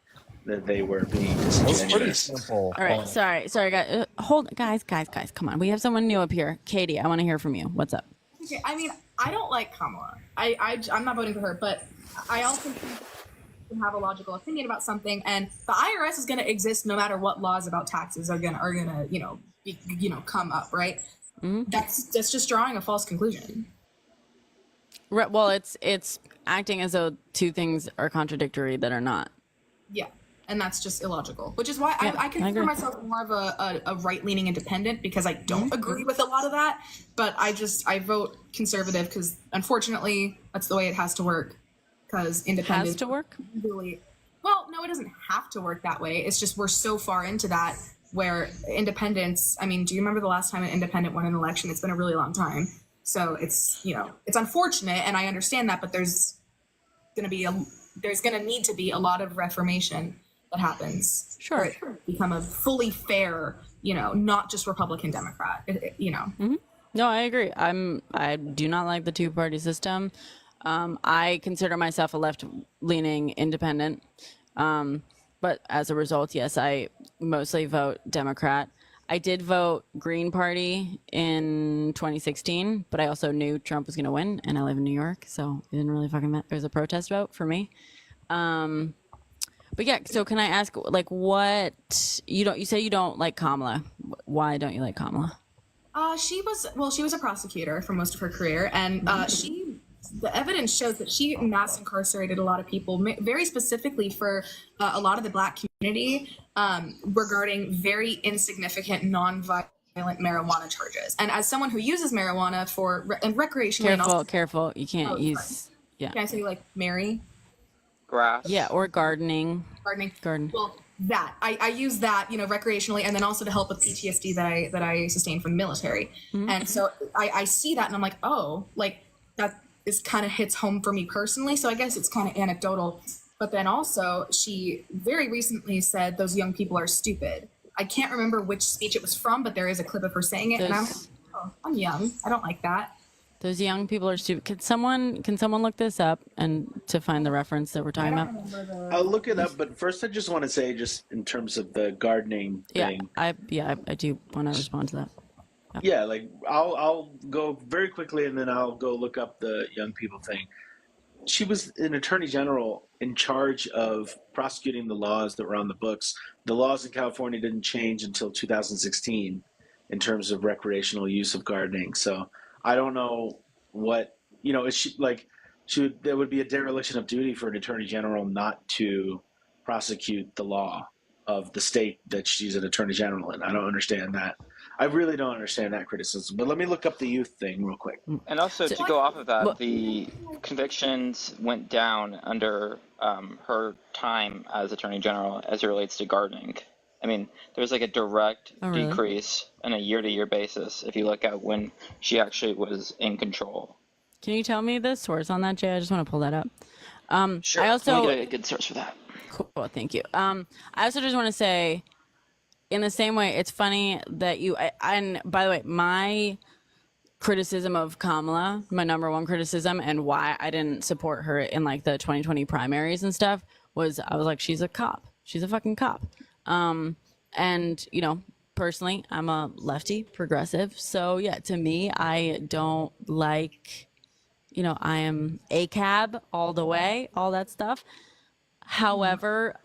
that they were being It's pretty disingenuous. simple. All right, sorry, guys. Hold, guys, come on. We have someone new up here. Katie, I want to hear from you. What's up? Okay, I mean, I don't like Kamala. I'm not voting for her, but I also can have a logical opinion about something, and the IRS is going to exist no matter what laws about taxes are gonna come up, right? Mm-hmm. That's just drawing a false conclusion. Right, well, it's acting as though two things are contradictory that are not. Yeah, and that's just illogical, which is why Yeah, I I consider agree. myself more of a right-leaning independent, because I don't agree with a lot of that, but I vote conservative because unfortunately that's the way it has to work, because independent Has to work? really, well, no, it doesn't have to work that way. It's just we're so far into that where independents, I mean, do you remember the last time an independent won an election? It's been a really long time. So it's, it's unfortunate, and I understand that, but there's going to need to be a lot of reformation that happens. Sure. For it to become a fully fair, not just Republican Democrat, Mm-hmm. No, I agree. I do not like the two-party system. I consider myself a left-leaning independent, but as a result, yes, I mostly vote Democrat. I did vote Green Party in 2016, but I also knew Trump was going to win, and I live in New York, so it didn't really fucking matter. It was a protest vote for me. But yeah, so can I ask, like, what you say you don't like Kamala? Why don't you like Kamala? She was a prosecutor for most of her career, and the evidence shows that she mass incarcerated a lot of people, very specifically for a lot of the Black community, regarding very insignificant, non-violent marijuana charges. And as someone who uses marijuana for recreationally, Careful, you can't use. Yeah. Can I say like Mary? Grass. Yeah, or gardening. Garden. Well, that I use that recreationally, and then also to help with PTSD that I sustained from the military. Mm-hmm. And so I see that, and I'm like, oh, like that is kind of hits home for me personally. So I guess it's kind of anecdotal. But then also, she very recently said those young people are stupid. I can't remember which speech it was from, but there is a clip of her saying it, and I'm like, oh, I'm young. I don't like that. Those young people are stupid. Can someone look this up and to find the reference that we're talking about? I'll look it up, but first I just want to say, just in terms of the gardening thing. I do want to respond to that. Yeah, like I'll go very quickly, and then I'll go look up the young people thing. She was an attorney general in charge of prosecuting the laws that were on the books. The laws in California didn't change until 2016 in terms of recreational use of gardening. So I don't know what, there would be a dereliction of duty for an attorney general not to prosecute the law of the state that she's an attorney general in. I don't understand that. I really don't understand that criticism. But let me look up the youth thing real quick. And also, to go off of that, the convictions went down under her time as Attorney General as it relates to gardening. I mean, there's like a direct decrease on a year-to-year basis if you look at when she actually was in control. Can you tell me the source on that, Jay? I just want to pull that up. Sure. I also Let me get a good source for that. Cool, thank you. I also just want to say, in the same way, it's funny that and by the way, my criticism of Kamala, my number one criticism, and why I didn't support her in like the 2020 primaries and stuff, was I was like, she's a cop. She's a fucking cop. And personally, I'm a lefty progressive. So yeah, to me, I don't like, I am ACAB all the way, all that stuff. However,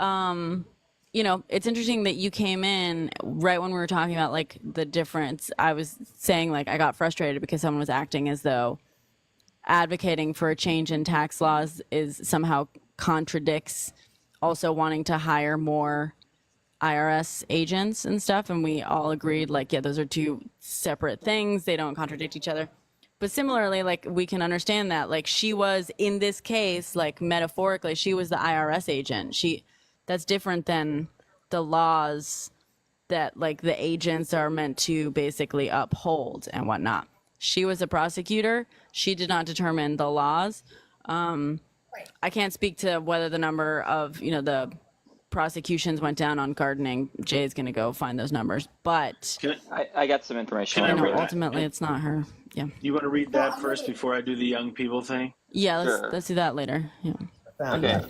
it's interesting that you came in right when we were talking about like the difference. I was saying like I got frustrated because someone was acting as though advocating for a change in tax laws is somehow contradicts also wanting to hire more IRS agents and stuff. And we all agreed like, yeah, those are two separate things. They don't contradict each other. But similarly, like we can understand that like she was in this case, like metaphorically, she was the IRS agent. That's different than the laws that like the agents are meant to basically uphold and whatnot. She was a prosecutor. She did not determine the laws. I can't speak to whether the number of, the prosecutions went down on gardening. Jay's going to go find those numbers, but I got some information. Ultimately it's not her. Yeah. You want to read that first before I do the young people thing? Yeah, let's do that later. Yeah. Okay,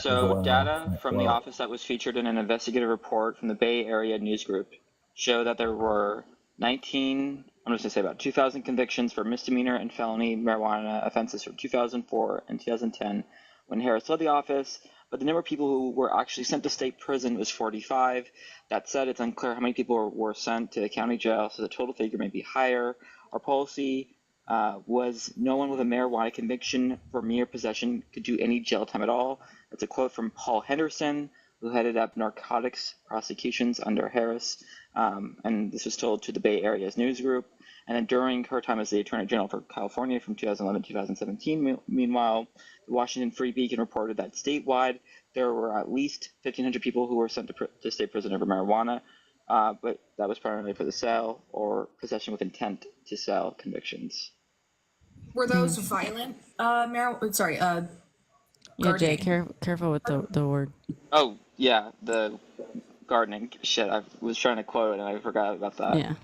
so data from the office that was featured in an investigative report from the Bay Area News Group show that there were 19, I'm just going to say about 2,000 convictions for misdemeanor and felony marijuana offenses from 2004 and 2010 when Harris led the office, but the number of people who were actually sent to state prison was 45. That said, it's unclear how many people were sent to the county jail, so the total figure may be higher. Our policy was no one with a marijuana conviction for mere possession could do any jail time at all. That's a quote from Paul Henderson, who headed up narcotics prosecutions under Harris, and this was told to the Bay Area's news group. And then during her time as the Attorney General for California from 2011 to 2017, meanwhile, the Washington Free Beacon reported that statewide there were at least 1,500 people who were sent to state prison over marijuana, but that was primarily for the sale or possession with intent to sell convictions. Were those violent marijuana? Sorry, yeah, Jay, careful with the word. Oh yeah, the gardening shit. I was trying to quote it and I forgot about that. Yeah.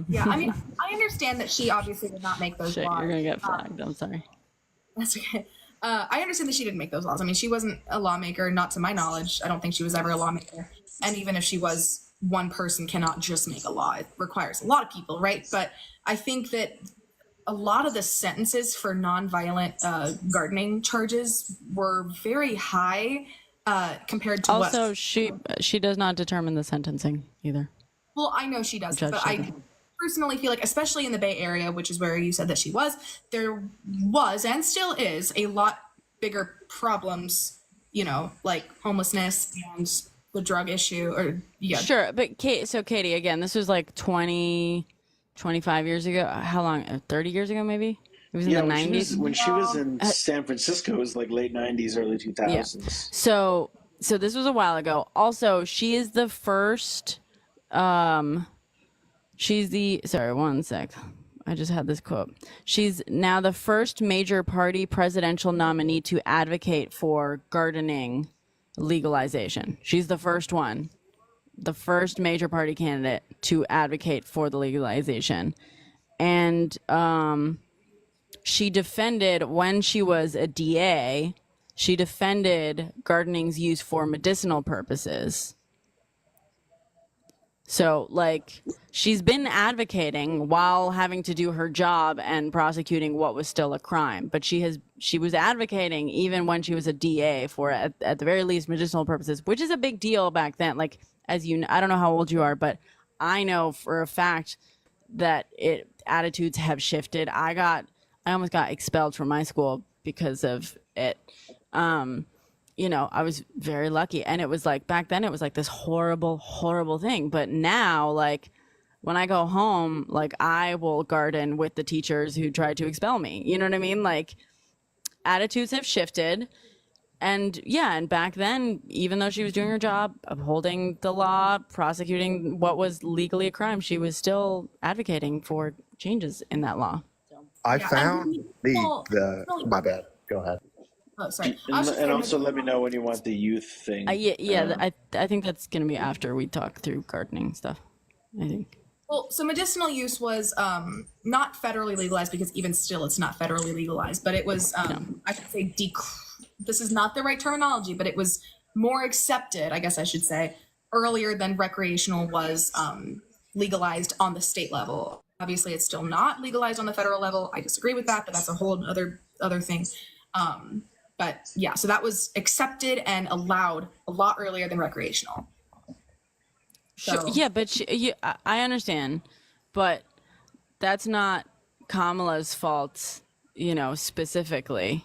Yeah, I mean, I understand that she obviously did not make those Shit, laws. you're gonna get flagged. I'm sorry. That's okay. I understand that she didn't make those laws. I mean, she wasn't a lawmaker, not to my knowledge. I don't think she was ever a lawmaker. And even if she was, one person cannot just make a law. It requires a lot of people, right? But I think that a lot of the sentences for nonviolent gardening charges were very high compared to also, she does not determine the sentencing either. Well, I know she doesn't, Judge but I doesn't. personally feel like, especially in the Bay Area, which is where you said that she was, there was and still is a lot bigger problems, you know, like homelessness and the drug issue, or yeah. Sure, but Katie, again, this was like 20, 25 years ago. How long? 30 years ago, maybe? It was in the 90s? When she was in San Francisco, it was like late 90s, early 2000s. Yeah. So this was a while ago. Also, she is the first... sorry, one sec. I just had this quote. She's now the first major party presidential nominee to advocate for gardening legalization. She's the first one, the first major party candidate to advocate for the legalization. And she defended, when she was a DA, she defended gardening's use for medicinal purposes. So, like, she's been advocating while having to do her job and prosecuting what was still a crime. But she was advocating even when she was a DA for, at the very least, medicinal purposes, which is a big deal back then. Like, as you know, I don't know how old you are, but I know for a fact that attitudes have shifted. I almost got expelled from my school because of it. You know, I was very lucky. And it was like, back then it was like this horrible, horrible thing. But now, like, when I go home, like, I will garden with the teachers who tried to expel me. You know what I mean? Like, attitudes have shifted. And yeah, and back then, even though she was doing her job, upholding the law, prosecuting what was legally a crime, she was still advocating for changes in that law. I found my bad. Go ahead. Oh, sorry. And also let me know when you want the youth thing. I think that's going to be after we talk through gardening stuff, I think. Well, so medicinal use was not federally legalized, because even still it's not federally legalized, but it was, I should say, this is not the right terminology, but it was more accepted, I guess I should say, earlier than recreational was legalized on the state level. Obviously, it's still not legalized on the federal level. I disagree with that, but that's a whole other thing. But yeah, so that was accepted and allowed a lot earlier than recreational. So. Sure, yeah, but I understand, but that's not Kamala's fault, you know, specifically.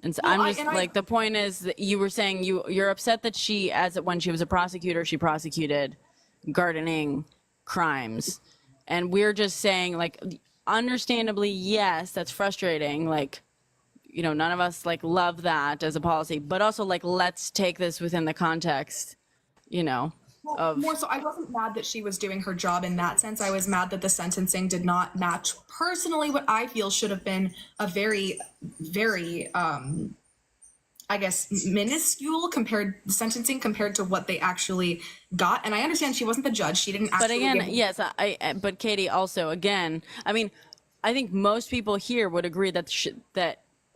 And so the point is that you were saying you're upset that when she was a prosecutor, she prosecuted gardening crimes. And we're just saying, like, understandably, yes, that's frustrating. Like, you know, none of us like love that as a policy, but also, like, let's take this within the context, you know, more so, I wasn't mad that she was doing her job in that sense. I was mad that the sentencing did not match personally what I feel should have been a very, very, I guess, minuscule sentencing compared to what they actually got. And I understand she wasn't the judge. She didn't actually. But again, yes, but Katie, also, again, I mean, I think most people here would agree that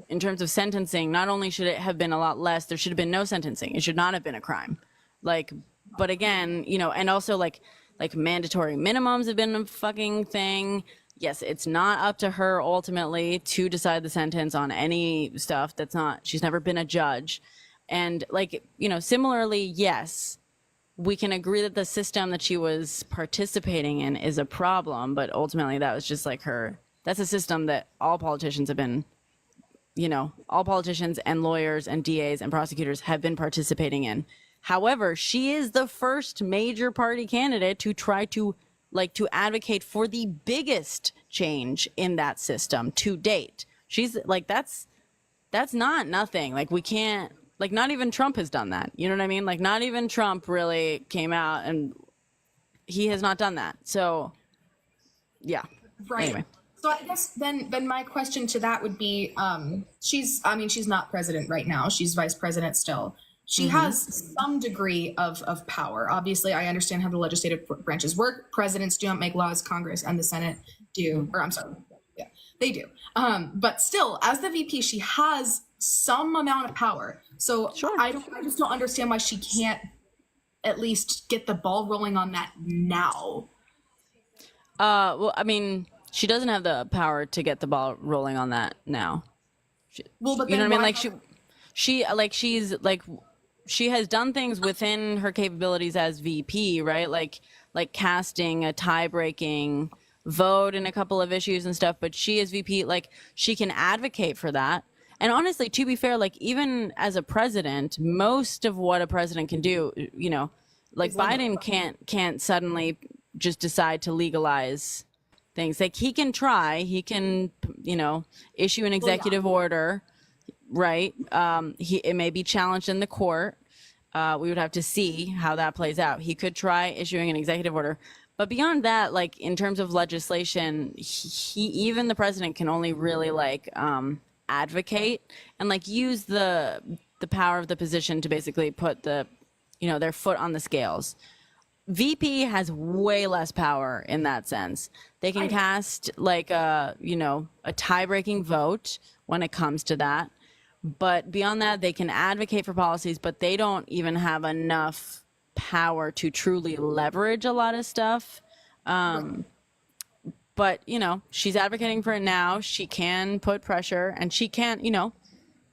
in terms of sentencing, not only should it have been a lot less, there should have been no sentencing. It should not have been a crime. Like, but again, you know, and also like mandatory minimums have been a fucking thing. Yes, it's not up to her ultimately to decide the sentence on any stuff. That's not, she's never been a judge. And like, you know, similarly, yes, we can agree that the system that she was participating in is a problem, but ultimately that was just like that's a system that all politicians have been, you know, all politicians and lawyers and DAs and prosecutors have been participating in. However, she is the first major party candidate to try to advocate for the biggest change in that system to date. She's like, that's not nothing. Like, we can't, like, not even Trump has done that. You know what I mean? Like, not even Trump really came out, and he has not done that. So, yeah. Right. Anyway. So I guess then my question to that would be, she's not president right now. She's vice president still. She has some degree of power. Obviously, I understand how the legislative branches work. Presidents don't make laws. Congress and the Senate do. Or I'm sorry. Yeah, they do. But still, as the VP, she has some amount of power. So I just don't understand why she can't at least get the ball rolling on that now. Well, I mean, she doesn't have the power to get the ball rolling on that now. But you know what I mean? Like she has done things within her capabilities as VP, right? Like casting a tie-breaking vote in a couple of issues and stuff. But she as VP, like, she can advocate for that. And honestly, to be fair, like, even as a president, most of what a president can do, you know, like Biden can't suddenly just decide to legalize things. Like, he can try, he can, you know, issue an executive order, right? It may be challenged in the court. We would have to see how that plays out. He could try issuing an executive order. But beyond that, like, in terms of legislation, even the president can only really advocate and like use the power of the position to basically put their foot on the scales. VP has way less power in that sense. They can cast like a tie-breaking vote when it comes to that. But beyond that, they can advocate for policies, but they don't even have enough power to truly leverage a lot of stuff. But, you know, she's advocating for it now. She can put pressure, and she can, you know,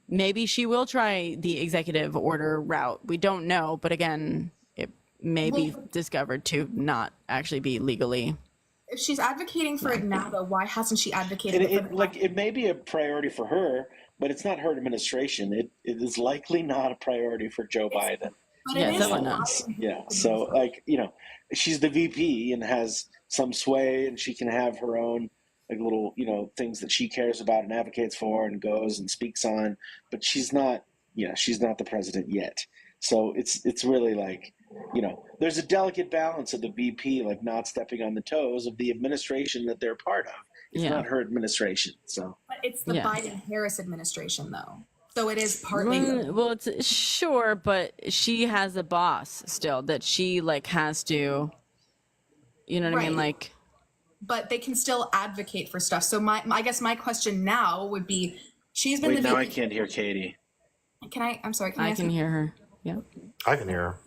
maybe she will try the executive order route. We don't know. But again, it may be discovered to not actually be legally. If she's advocating for it now, though, why hasn't she advocated it may be a priority for her, but it's not her administration. It is likely not a priority for Joe Biden. But it is. Yeah. So, like, you know, she's the VP and has some sway, and she can have her own like little, you know, things that she cares about and advocates for and goes and speaks on. But she's not the president yet. So it's really like, you know, there's a delicate balance of the VP like not stepping on the toes of the administration that they're part of. It's not her administration. So, but it's the Biden-Harris administration, though. So it is partly. Well, it's sure, but she has a boss still that she like has to. You know what I mean? Like. But they can still advocate for stuff. So I guess my question now would be, she's been now I can't hear Katie. I'm sorry. I can hear her. Yeah. I can hear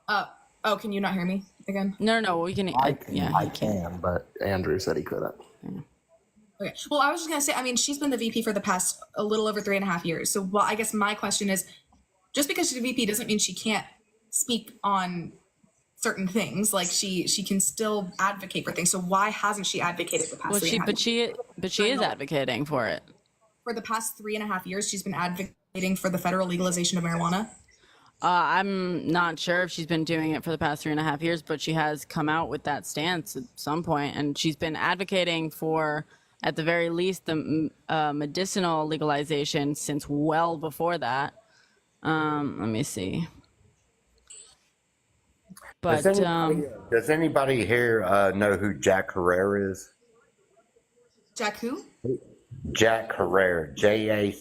her. Oh, can you not hear me again? No, we can. I can, but Andrew said he couldn't. Yeah. Okay. Well, I was just gonna say, I mean, she's been the VP for the past a little over 3.5 years. So, well, I guess my question is, just because she's a VP doesn't mean she can't speak on certain things. Like she can still advocate for things. So why hasn't she advocated the past? But she is advocating for it. For the past 3.5 years, she's been advocating for the federal legalization of marijuana. I'm not sure if she's been doing it for the past 3.5 years, but she has come out with that stance at some point, and she's been advocating for, at the very least, the medicinal legalization since well before that. Let me see. But does anybody here know who Jack Herrera is? Jack who? Jack Herrera, Jackahere.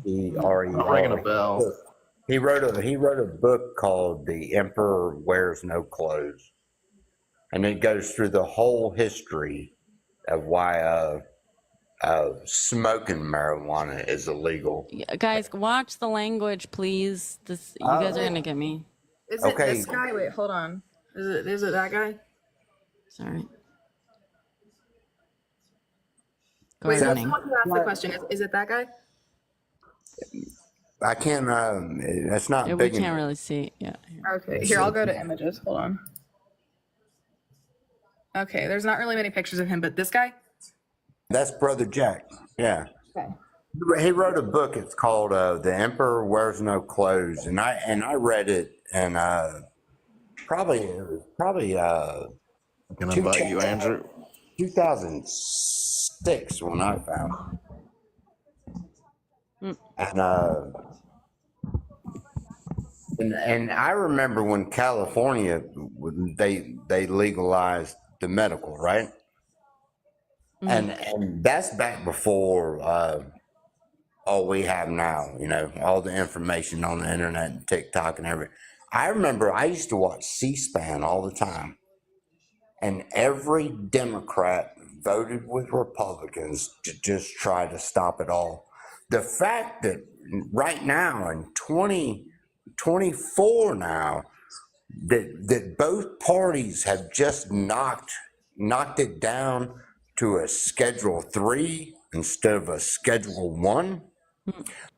Ringing a bell. He wrote a book called The Emperor Wears No Clothes, and it goes through the whole history of why smoking marijuana is illegal. Guys, watch the language, please. This you guys are gonna get me. Is it this guy? Wait, hold on. Is it that guy? Sorry. Wait, Gardening. someone who asked the question. Is it that guy? I can't. That's not Yeah, we big can't enough. really see. Yeah. Okay, here, I'll go to images. Hold on. Okay, there's not really many pictures of him, but this guy? That's Brother Jack. Yeah. Okay. He wrote a book. It's called "The Emperor Wears No Clothes," and I read it, and probably Gonna invite you, Andrew. 2006 when I found it. And I remember when California they legalized the medical, right? And that's back before all we have now, all the information on the internet and TikTok and everything. I remember I used to watch C-SPAN all the time, and every Democrat voted with Republicans to just try to stop it all. The fact that right now in 2024 now, that both parties have just knocked it down to a Schedule 3 instead of a Schedule 1.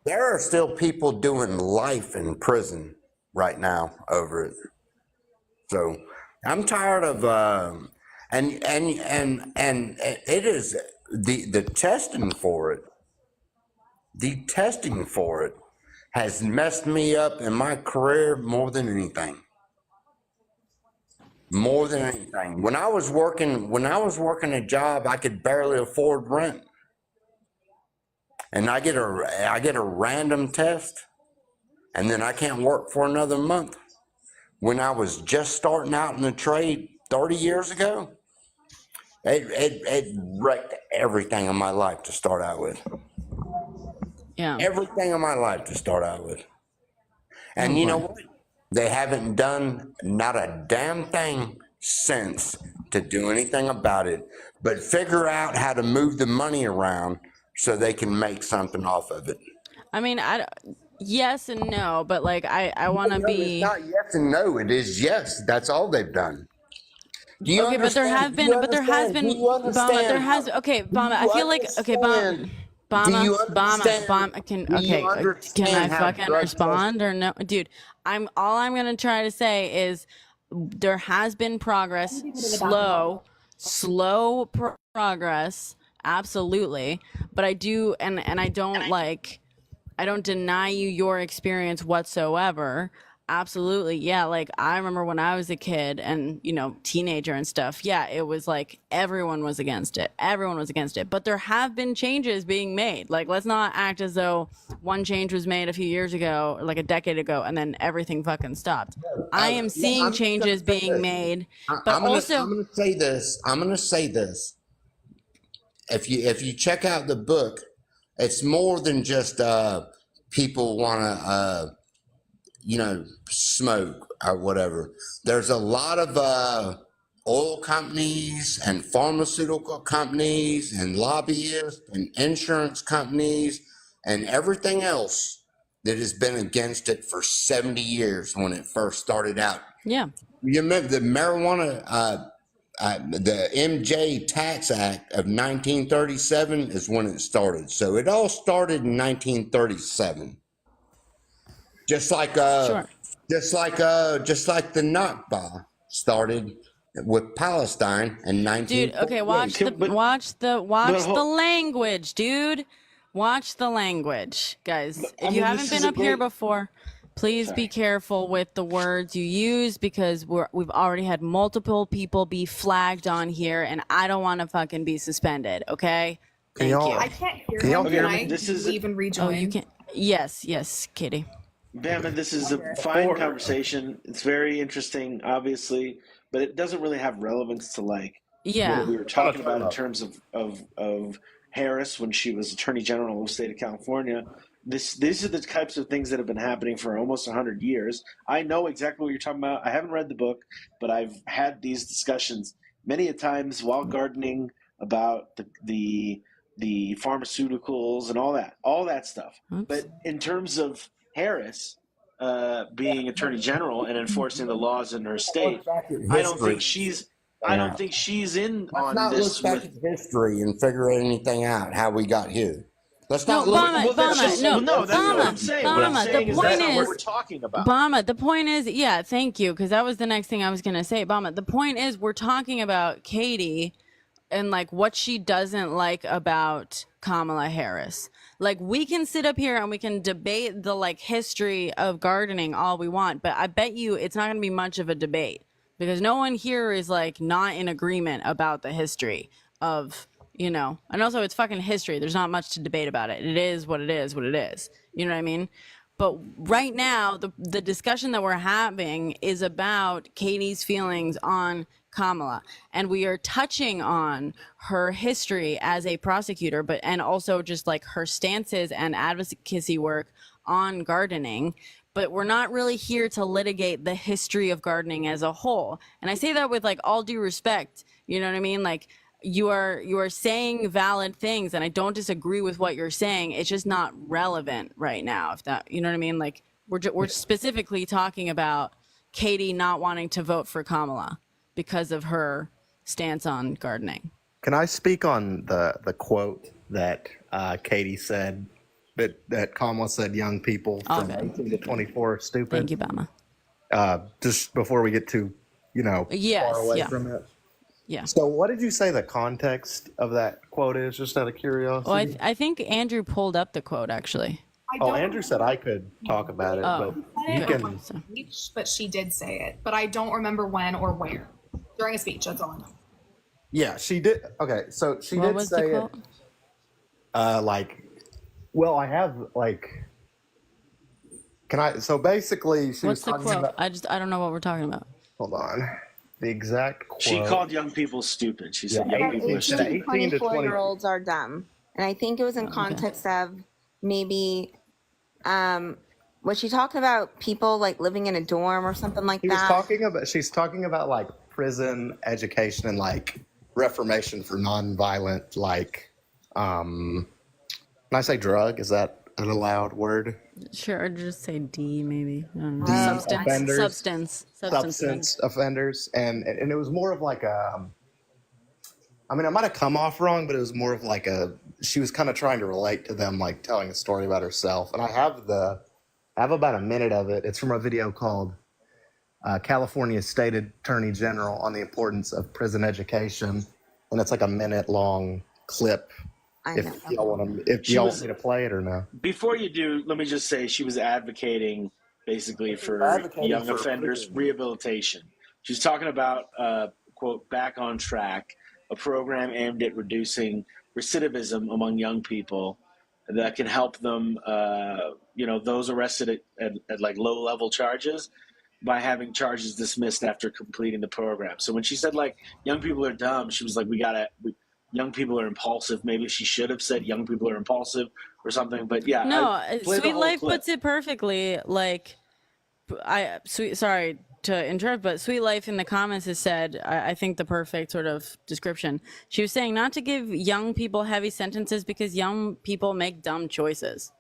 There are still people doing life in prison right now over it. So I'm tired of and it is the testing for it. The testing for it has messed me up in my career more than anything. More than anything. When I was working a job, I could barely afford rent. And I get a random test, and then I can't work for another month. When I was just starting out in the trade 30 years ago, it wrecked everything in my life to start out with. Yeah. Everything in my life to start out with. And you know what? They haven't done not a damn thing since to do anything about it, but figure out how to move the money around so they can make something off of it. I mean, yes and no, but like I want to be. It's not yes and no. It is yes. That's all they've done. Do you okay, understand? but there has been, Bama, there has, okay, Bama, I feel like, okay, Bama, can I fucking respond or no? Dude, all I'm going to try to say is there has been progress, slow progress, absolutely, but I do, and I don't I don't deny you your experience whatsoever. Absolutely. Yeah. Like I remember when I was a kid and, teenager and stuff. Yeah. It was like everyone was against it. Everyone was against it. But there have been changes being made. Like, let's not act as though one change was made a few years ago, or like a decade ago, and then everything fucking stopped. I am seeing changes being made. But I'm gonna say this. I'm going to say this. If you check out the book, it's more than just people want to, smoke or whatever. There's a lot of oil companies and pharmaceutical companies and lobbyists and insurance companies and everything else that has been against it for 70 years when it first started out. Yeah. You remember the marijuana, the MJ Tax Act of 1937 is when it started. So it all started in 1937. Just like the Nakba started with Palestine in 19. Dude, okay, watch the language, dude. Watch the language, guys. If you haven't been up here before, please be careful with the words you use because we've already had multiple people be flagged on here, and I don't want to fucking be suspended. Okay. Thank you. I can't hear him. Can I leave and rejoin? Oh, you can. Yes, Katie. Bama, this is a fine conversation. It's very interesting, obviously, but it doesn't really have relevance to what we were talking about in terms of Harris when she was Attorney General of the state of California. These are the types of things that have been happening for almost 100 years. I know exactly what you're talking about. I haven't read the book, but I've had these discussions many a times while gardening about the the pharmaceuticals and all that stuff. Oops. But in terms of Harris being Attorney General and enforcing the laws in her state, I don't think she's in Let's on not this look back with. at history and figure anything out how we got here. Let's No, not look. Bama, That's what I'm saying. What I'm saying the is point that's not what is, we're talking about. Bama, the point is, yeah, thank you, because that was the next thing I was going to say. Bama, the point is we're talking about Katie and like what she doesn't like about Kamala Harris. Like we can sit up here and we can debate the like history of gardening all we want, but I bet you it's not going to be much of a debate because no one here is like not in agreement about the history of, you know, and also it's fucking history. There's not much to debate about it. It is what it is, what it is. You know what I mean? But right now, the discussion that we're having is about Katie's feelings on Kamala, and we are touching on her history as a prosecutor, but and also just like her stances and advocacy work on gardening. But we're not really here to litigate the history of gardening as a whole. And I say that with like all due respect. You know what I mean? Like you are saying valid things, and I don't disagree with what you're saying. It's just not relevant right now. If that, you know what I mean? Like we're specifically talking about Katie not wanting to vote for Kamala because of her stance on gardening. Can I speak on the quote that Katie said, that Kamala said young people from 18 to 24 are stupid? Thank you, Bama. Just before we get too, Yes, far away yeah. from it. Yeah. So what did you say the context of that quote is, just out of curiosity? Well, I think Andrew pulled up the quote, actually. Andrew said I could talk about it, but you can... But she did say it, but I don't remember when or where. During a speech, that's all I know. Yeah, she did. Okay, so she What did was the say quote? I have can I? So basically, she What's was the talking quote? about. I don't know what we're talking about. Hold on, the exact quote. She called young people stupid. She said young people are 18 stupid. to 24-year-olds are dumb. And I think it was in context of maybe, was she talking about people like living in a dorm or something like that? She's talking about like prison education and like reformation for nonviolent, like, can I say drug? Is that an allowed word? Sure, or just say D, maybe. I don't know. Substance offenders. And it was more of like a, I mean, I might have come off wrong, but it was more of like she was kind of trying to relate to them, like telling a story about herself. And I have about a minute of it. It's from a video called California State Attorney General on the Importance of Prison Education. And it's like a minute-long clip. If y'all want me to play it or no. Before you do, let me just say she was advocating basically for young offenders rehabilitation. She's talking about, quote, Back on Track, a program aimed at reducing recidivism among young people that can help them, those arrested at like low-level charges by having charges dismissed after completing the program. So when she said like young people are dumb, she was like, young people are impulsive. Maybe she should have said young people are impulsive or something. But yeah, no, Sweet Life puts it perfectly. Like, sorry to interrupt, but Sweet Life in the comments has said, I think the perfect sort of description. She was saying not to give young people heavy sentences because young people make dumb choices.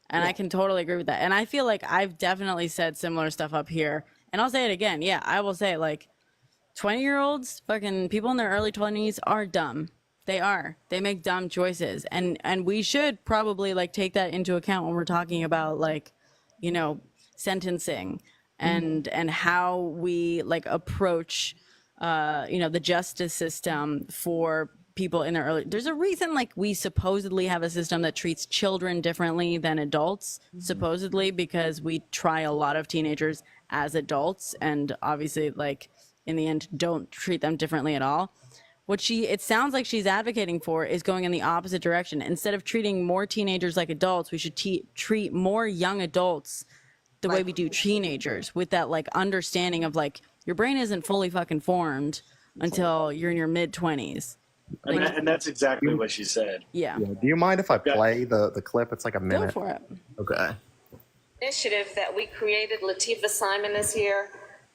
And I can totally agree with that. And I feel like I've definitely said similar stuff up here. And I'll say it again. Yeah, I will say like 20-year-olds, fucking people in their early 20s are dumb. They are. They make dumb choices. And we should probably like take that into account when we're talking about like, sentencing and how we like approach the justice system for people in their early. There's a reason like we supposedly have a system that treats children differently than adults, supposedly because we try a lot of teenagers as adults and obviously like in the end don't treat them differently at all. What it sounds like she's advocating for is going in the opposite direction. Instead of treating more teenagers like adults, we should treat more young adults the way we do teenagers, with that like understanding of like your brain isn't fully fucking formed until you're in your mid-20s. Like, and that's exactly what she said. Yeah. Do you mind if I play the clip? It's like a minute. Go for it. Okay. Initiative that we created, Latifah Simon is here,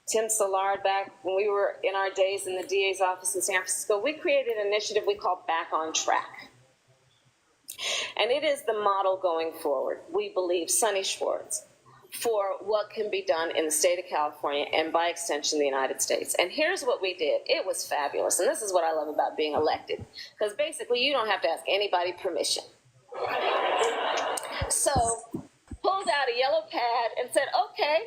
Tim Szilard, back when we were in our days in the DA's office in San Francisco, we created an initiative we call Back on Track. And it is the model going forward, we believe, Sonny Schwartz, for what can be done in the state of California and by extension the United States. And here's what we did. It was fabulous. And this is what I love about being elected, because basically you don't have to ask anybody permission. So pulled out a yellow pad and said, okay,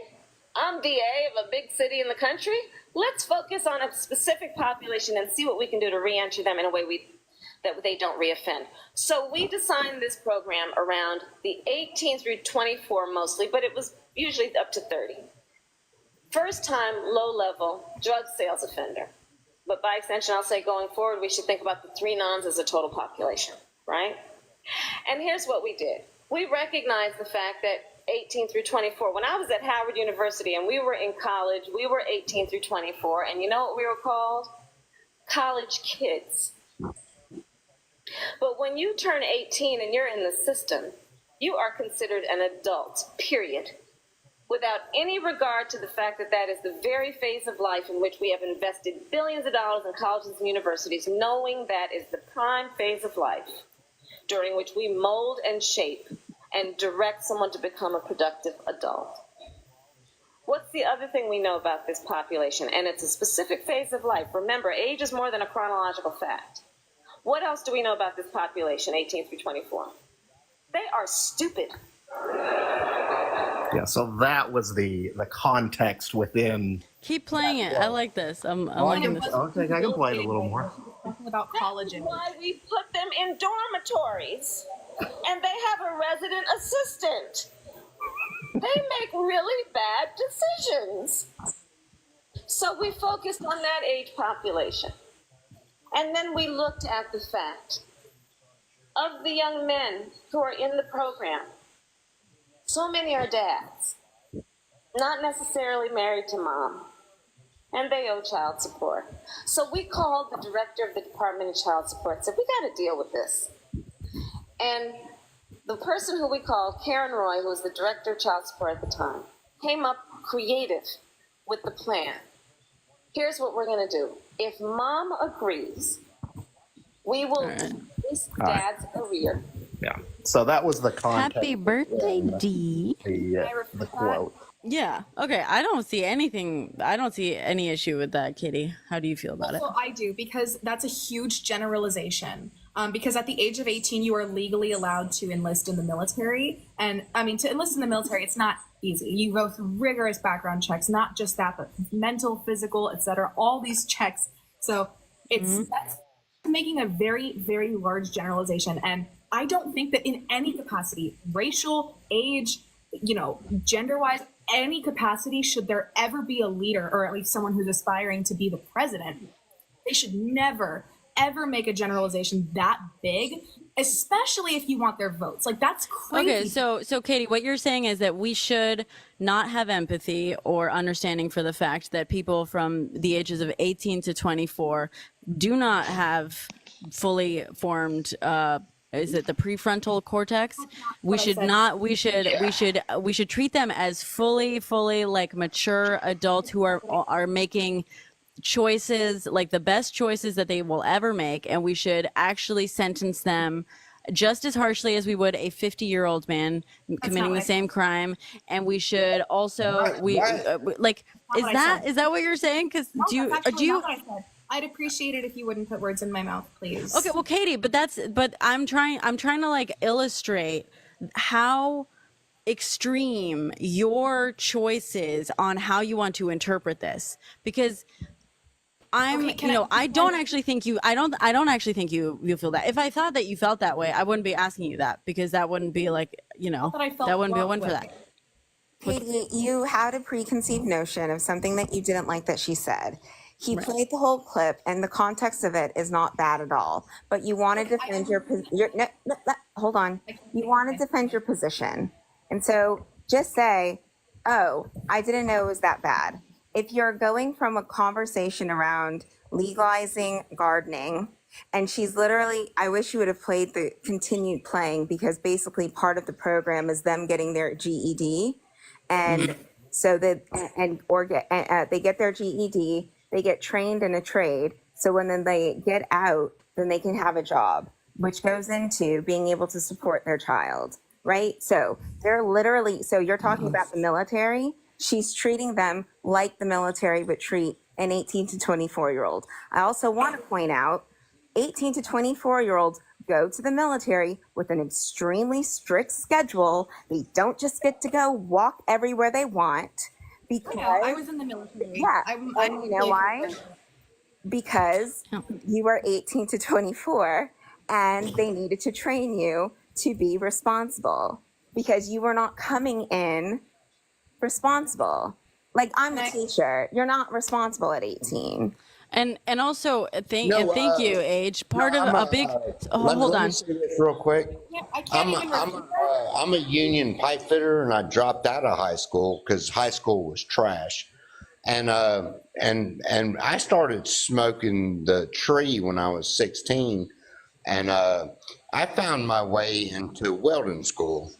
I'm DA of a big city in the country. Let's focus on a specific population and see what we can do to re-enter them in a way that they don't reoffend. So we designed this program around the 18 through 24 mostly, but it was usually up to 30. First time, low level drug sales offender. But by extension, I'll say going forward, we should think about the 3 nons as a total population, right? And here's what we did. We recognized the fact that 18 through 24, when I was at Howard University and we were in college, we were 18 through 24, and you know what we were called? College kids. But when you turn 18 and you're in the system, you are considered an adult, period. Without any regard to the fact that that is the very phase of life in which we have invested billions of dollars in colleges and universities, knowing that is the prime phase of life during which we mold and shape and direct someone to become a productive adult. What's the other thing we know about this population? And it's a specific phase of life. Remember, age is more than a chronological fact. What else do we know about this population, 18 through 24? They are stupid. Yeah, so that was the context within. Keep playing it. I like this. I'm liking this. Okay, I can play it a little more. About college and why we put them in dormitories, and they have a resident assistant. They make really bad decisions. So we focused on that age population. And then we looked at the fact of the young men who are in the program. So many are dads, not necessarily married to mom, and they owe child support. So we called the director of the Department of Child Support and said, we got to deal with this. And the person who we called, Karen Roy, who was the director of child support at the time, came up creative with the plan. Here's what we're going to do. If mom agrees, we will increase dad's career. Yeah. So that was the context. Happy birthday, D. The quote. Yeah. Okay. I don't see any issue with that, Katie. How do you feel about it? Well, I do, because that's a huge generalization. Because at the age of 18, you are legally allowed to enlist in the military. And I mean, to enlist in the military, it's not easy. You go through rigorous background checks, not just that, but mental, physical, etc. All these checks. So that's making a very, very large generalization. And I don't think that in any capacity, racial, age, gender-wise, any capacity, should there ever be a leader, or at least someone who's aspiring to be the president, they should never, ever make a generalization that big, especially if you want their votes. Like, that's crazy. Okay, so Katie, what you're saying is that we should not have empathy or understanding for the fact that people from the ages of 18 to 24 do not have fully formed is it the prefrontal cortex? We should not. We should treat them as fully like mature adults who are making choices, like the best choices that they will ever make, and we should actually sentence them just as harshly as we would a 50-year-old man committing the same crime. And we should also is that what you're saying? Because I'd appreciate it if you wouldn't put words in my mouth, please. Okay, well, Katie, but I'm trying to like illustrate how extreme your choices on how you want to interpret this, because I don't actually think you feel that. If I thought that you felt that way, I wouldn't be asking you that, because that wouldn't be like, that wouldn't be a win for that. Katie, you had a preconceived notion of something that you didn't like that she said. He played the whole clip, and the context of it is not bad at all. But you want to defend hold on. You want to defend your position, and so just say, "Oh, I didn't know it was that bad." If you're going from a conversation around legalizing gardening, and she's literally, I wish you would have played the continued playing, because basically part of the program is them getting their GED, and so they get their GED. They get trained in a trade, so when then they get out, then they can have a job. which goes into being able to support their child, right? So they're literally, so you're talking about the military. She's treating them like the military would treat an 18 to 24-year-old. I also want to point out 18 to 24-year-olds go to the military with an extremely strict schedule. They don't just get to go walk everywhere they want because I was in the military. Yeah, and you know why? Because you are 18 to 24 and they needed to train you to be responsible because you were not coming in responsible. Like, I'm a teacher. You're not responsible at 18. And also thank you, Age. Part of a big hold let on. me say this real quick. I'm a union pipe fitter, and I dropped out of high school because high school was trash. And I started smoking the tree when I was 16, and I found my way into welding school.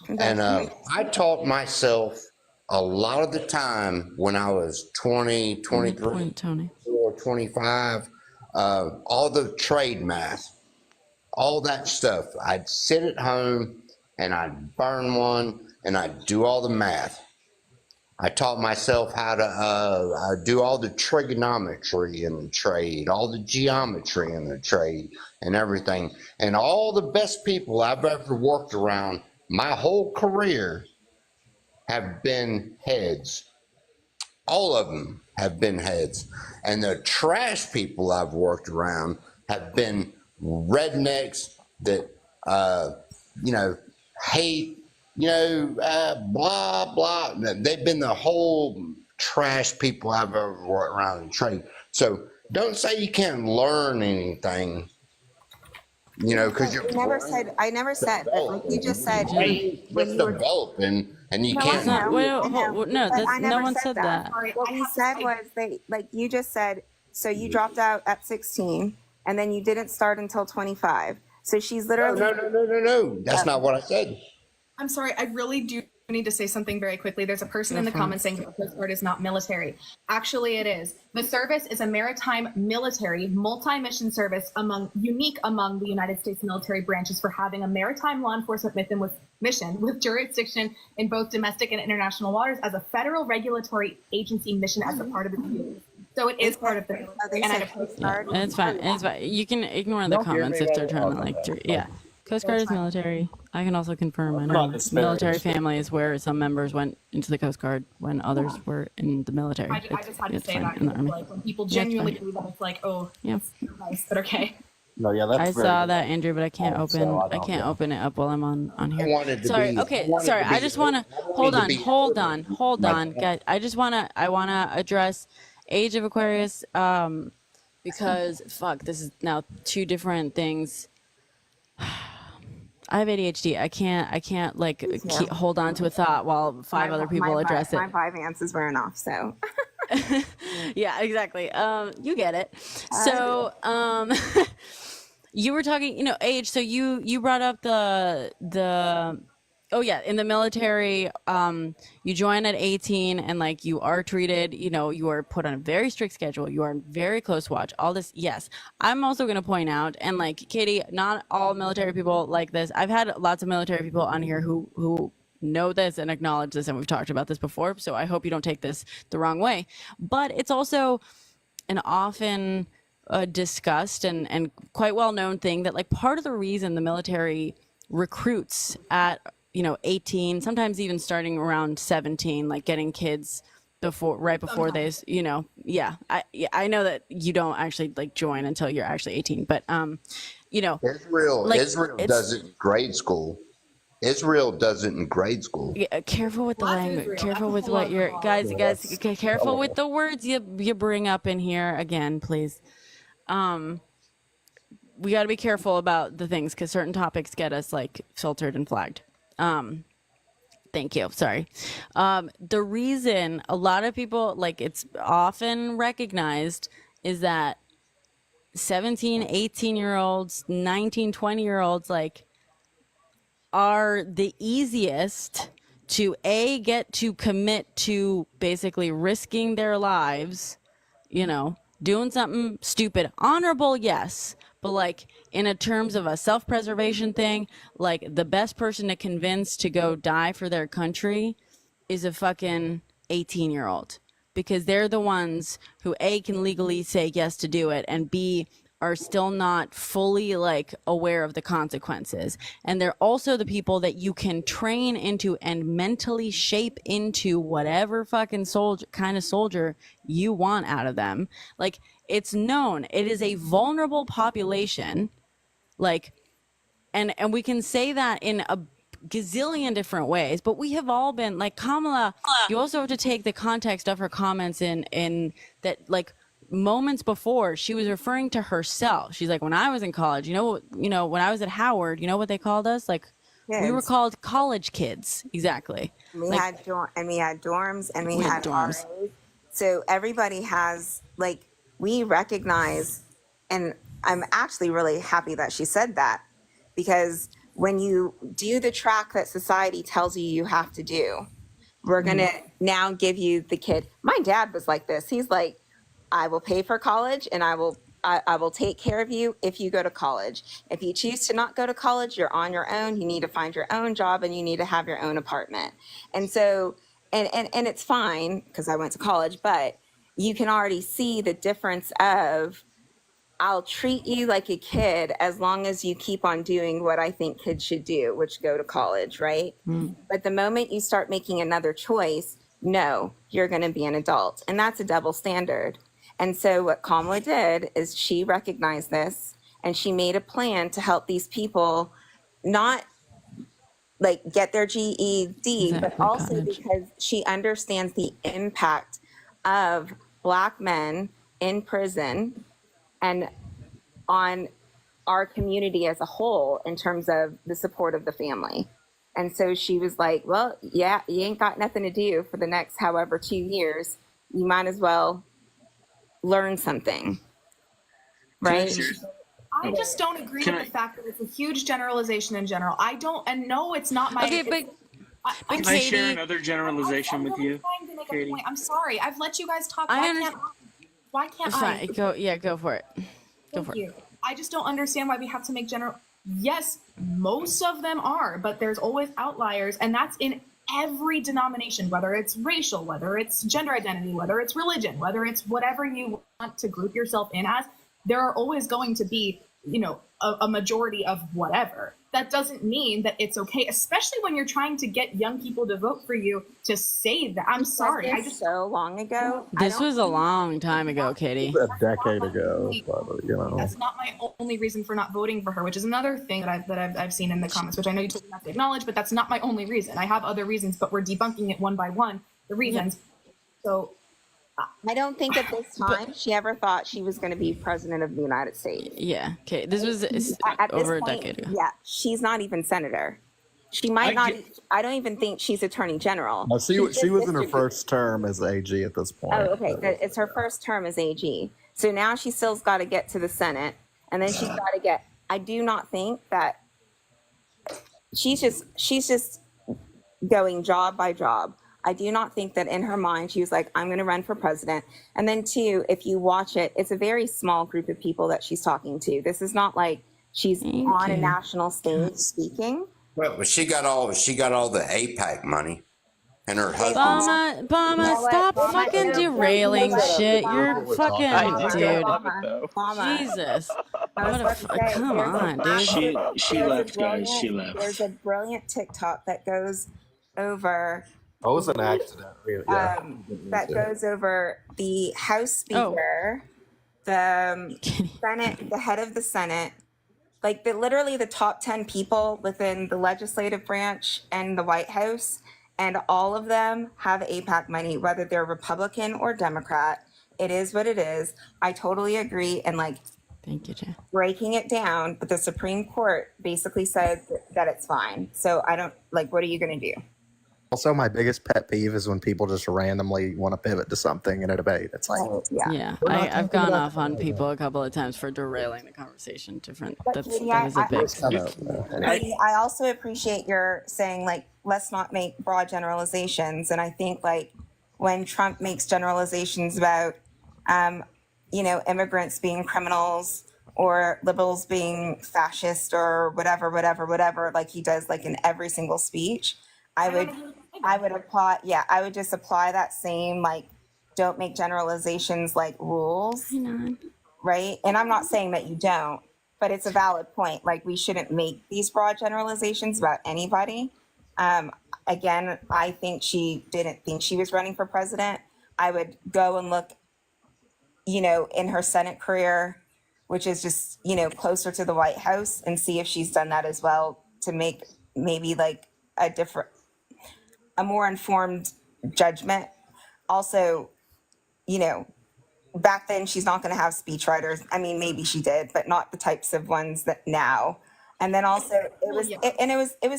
And I taught myself a lot of the time when I was 20, 23, or 25, all the trade math, all that stuff. I'd sit at home and I'd burn one and I'd do all the math. I taught myself how to do all the trigonometry in the trade, all the geometry in the trade and everything. And all the best people I've ever worked around my whole career have been heads. All of them have been heads. And the trash people I've worked around have been rednecks that, hate, blah, blah. They've been the whole trash people I've ever worked around in trade. So don't say you can't learn anything, because you're I never said, but like you just said, when you were developing, and you can't. No one said that. What we said was like you just said, so you dropped out at 16 and then you didn't start until 25. So she's literally. No. That's not what I said. I'm sorry, I really do need to say something very quickly. There's a person in the comments saying the Coast Guard is not military. Actually, it is. The service is a maritime military multi-mission service unique among the United States military branches for having a maritime law enforcement mission with jurisdiction in both domestic and international waters as a federal regulatory agency mission as a part of the DoD. So it is part of the military. And it's fine. It's fine. You can ignore the comments if they're trying to Coast Guard is military. I can also confirm. I know military families where some members went into the Coast Guard when others were in the military. I just had to say that. Like, when people genuinely do that, it's like, oh, it's nice, but okay. No, yeah, that's. I saw that, Andrew, but I can't open it up while I'm on here. Sorry. I just want to hold on, guys. I want to address Age of Aquarius, because this is now two different things. I have ADHD. I can't hold on to a thought while five other people address it. My 5 amps is wearing off, so. Yeah, exactly. You get it. So, you were talking, Age. So you brought up in the military, you join at 18 and you are treated, you are put on a very strict schedule. You are in very close watch, all this. Yes. I'm also going to point out, and Katie, not all military people like this. I've had lots of military people on here who know this and acknowledge this. And we've talked about this before. So I hope you don't take this the wrong way, but it's also an often discussed and quite well-known thing that part of the reason the military recruits at 18, sometimes even starting around 17, getting kids right before they, I know that you don't actually join until you're actually 18, but Israel does it in grade school. Israel does it in grade school. Yeah, careful with the language. Careful with what you're guys. Careful with the words you bring up in here again, please. We got to be careful about the things because certain topics get us filtered and flagged. Thank you. Sorry. The reason a lot of people it's often recognized is that 17, 18-year-olds, 19, 20-year-olds are the easiest to get to commit to basically risking their lives, doing something stupid, honorable, yes, but like in a terms of a self-preservation thing, like the best person to convince to go die for their country is a fucking 18-year-old, because they're the ones who A, can legally say yes to do it, and B, are still not fully like aware of the consequences. And they're also the people that you can train into and mentally shape into whatever fucking soldier you want out of them. Like, it's known, it is a vulnerable population. Like, and we can say that in a gazillion different ways, but we have all been like Kamala. You also have to take the context of her comments in that, like, moments before she was referring to herself. She's like, when I was in college, when I was at Howard, you know what they called us? Like, we were Kids. called college kids. Exactly. We Like, had dorms, and we We had had dorms. RAs. So everybody has, like, we recognize, and I'm actually really happy that she said that, because when you do the track that society tells you you have to do, we're gonna now give you the kid. My dad was like this. He's like, I will pay for college, and I will take care of you if you go to college. If you choose to not go to college, you're on your own. You need to find your own job, and you need to have your own apartment. And so, and it's fine because I went to college, but you can already see the difference of, I'll treat you like a kid as long as you keep on doing what I think kids should do, which go to college, right? But the moment you start making another choice, no, you're going to be an adult. And that's a double standard. And so what Kamala did is she recognized this, and she made a plan to help these people not like get their GED, but also because she understands the impact of Black men in prison and on our community as a whole in terms of the support of the family. And so she was like, well, yeah, you ain't got nothing to do for the next however 2 years. You might as well learn something, right? I just don't agree with the fact that it's a huge generalization in general. I don't, and no, it's not my. Okay, but Can I share another generalization with you, trying to make Katie? a point. I'm sorry, I've let you guys talk. I Why can't It's I? fine. Go for it. Go for it. I just don't understand why we have to make general. Yes, most of them are, but there's always outliers, and that's in every denomination, whether it's racial, whether it's gender identity, whether it's religion, whether it's whatever you want to group yourself in as. There are always going to be, a majority of whatever. That doesn't mean that it's okay, especially when you're trying to get young people to vote for you, to say that. I'm sorry. I just so long ago. This was a long time ago, Katie. A decade ago, but. That's not my only reason for not voting for her, which is another thing that I've seen in the comments, which I know you told me not to acknowledge, but that's not my only reason. I have other reasons, but we're debunking it one by one, the reasons. So I don't think at this time she ever thought she was going to be president of the United States. Yeah. Okay. This was at over this a point, decade ago. Yeah, she's not even senator. She might not. I don't even think she's attorney general. No, she was in her first term as AG at this point. Oh, okay. It's her first term as AG. So now she still's got to get to the Senate, and then she's got to get. I do not think that she's just going job by job. I do not think that in her mind she was like, I'm going to run for president. And then two, if you watch it, it's a very small group of people that she's talking to. This is not like she's on a national stage speaking. Well, but she got all the APAC money, and her husband. Bama, stop fucking derailing shit. You're fucking dude. Jesus. Come on, dude. She left, guys. She left. There's a brilliant TikTok that goes over. Oh, it was an accident. Really. Yeah. That goes over the House Speaker, the Senate, the head of the Senate, like literally the top 10 people within the legislative branch and the White House, and all of them have APAC money, whether they're Republican or Democrat. It is what it is. I totally agree. And thank you, Jen. Breaking it down, but the Supreme Court basically said that it's fine. So I don't what are you going to do? Also, my biggest pet peeve is when people just randomly want to pivot to something in a debate. It's like, I've gone off on people a couple of times for derailing the conversation. That was a big. I also appreciate your saying let's not make broad generalizations, and I think when Trump makes generalizations about immigrants being criminals or liberals being fascist or whatever, like he does like in every single speech, I would apply, yeah, I would just apply that same, like, don't make generalizations like rules, right? And I'm not saying that you don't, but it's a valid point. Like, we shouldn't make these broad generalizations about anybody. Again, I think she didn't think she was running for president. I would go and look, you know, in her Senate career, which is just, you know, closer to the White House, and see if she's done that as well to make maybe like a more informed judgment. Also, you know, back then she's not going to have speechwriters. I mean, maybe she did, but not the types of ones that now. And then also it was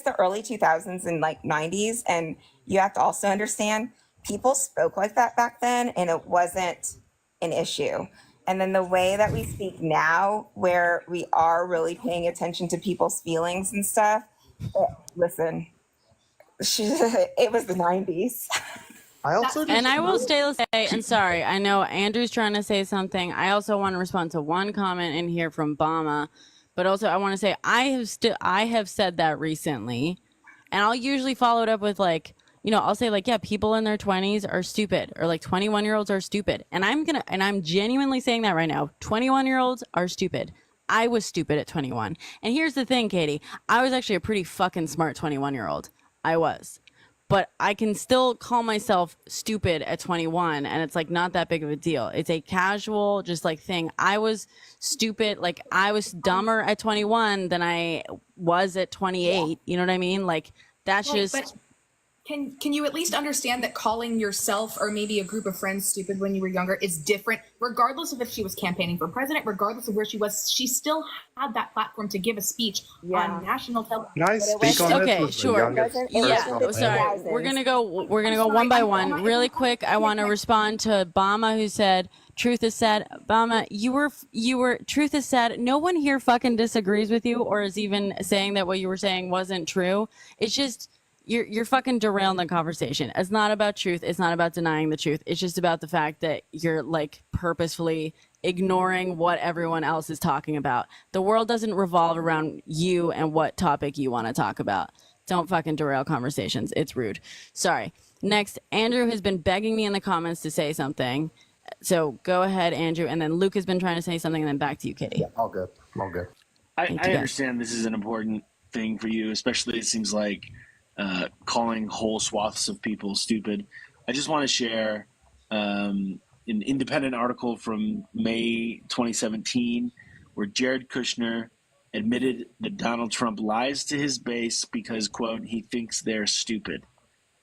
the early 2000s and like 90s. And you have to also understand, people spoke like that back then and it wasn't an issue. And then the way that we speak now, where we are really paying attention to people's feelings and stuff, listen, it was the 90s. I also and I will say, and sorry, I know Andrew's trying to say something. I also want to respond to one comment in here from Bama, but also I want to say I have said that recently, and I'll usually follow it up with like, you know, I'll say like, yeah, people in their 20s are stupid, or like 21-year-olds are stupid, and I'm genuinely saying that right now. 21-year-olds are stupid. I was stupid at 21, and here's the thing, Katie, I was actually a pretty fucking smart 21-year-old. I was. But I can still call myself stupid at 21, and it's like not that big of a deal. It's a casual, just like thing. I was stupid, like I was dumber at 21 than I was at 28. You know what I mean? Like that's just. But can you at least understand that calling yourself or maybe a group of friends stupid when you were younger is different, regardless of if she was campaigning for president, regardless of where she was? She still had that platform to give a speech on national television. Can I speak on this? Okay, sure. Yeah, sorry. We're gonna go one by one. Really quick, I want to respond to Bama, who said, "Truth is said." Bama, you were. Truth is said. No one here fucking disagrees with you, or is even saying that what you were saying wasn't true. It's just. You're fucking derailing the conversation. It's not about truth. It's not about denying the truth. It's just about the fact that you're like purposefully ignoring what everyone else is talking about. The world doesn't revolve around you and what topic you want to talk about. Don't fucking derail conversations. It's rude. Sorry. Next, Andrew has been begging me in the comments to say something. So go ahead, Andrew. And then Luke has been trying to say something, and then back to you, Kitty. Yeah, all good. All good. I understand this is an important thing for you, especially it seems like calling whole swaths of people stupid. I just want to share an independent article from May 2017 where Jared Kushner admitted that Donald Trump lies to his base because, quote, he thinks they're stupid.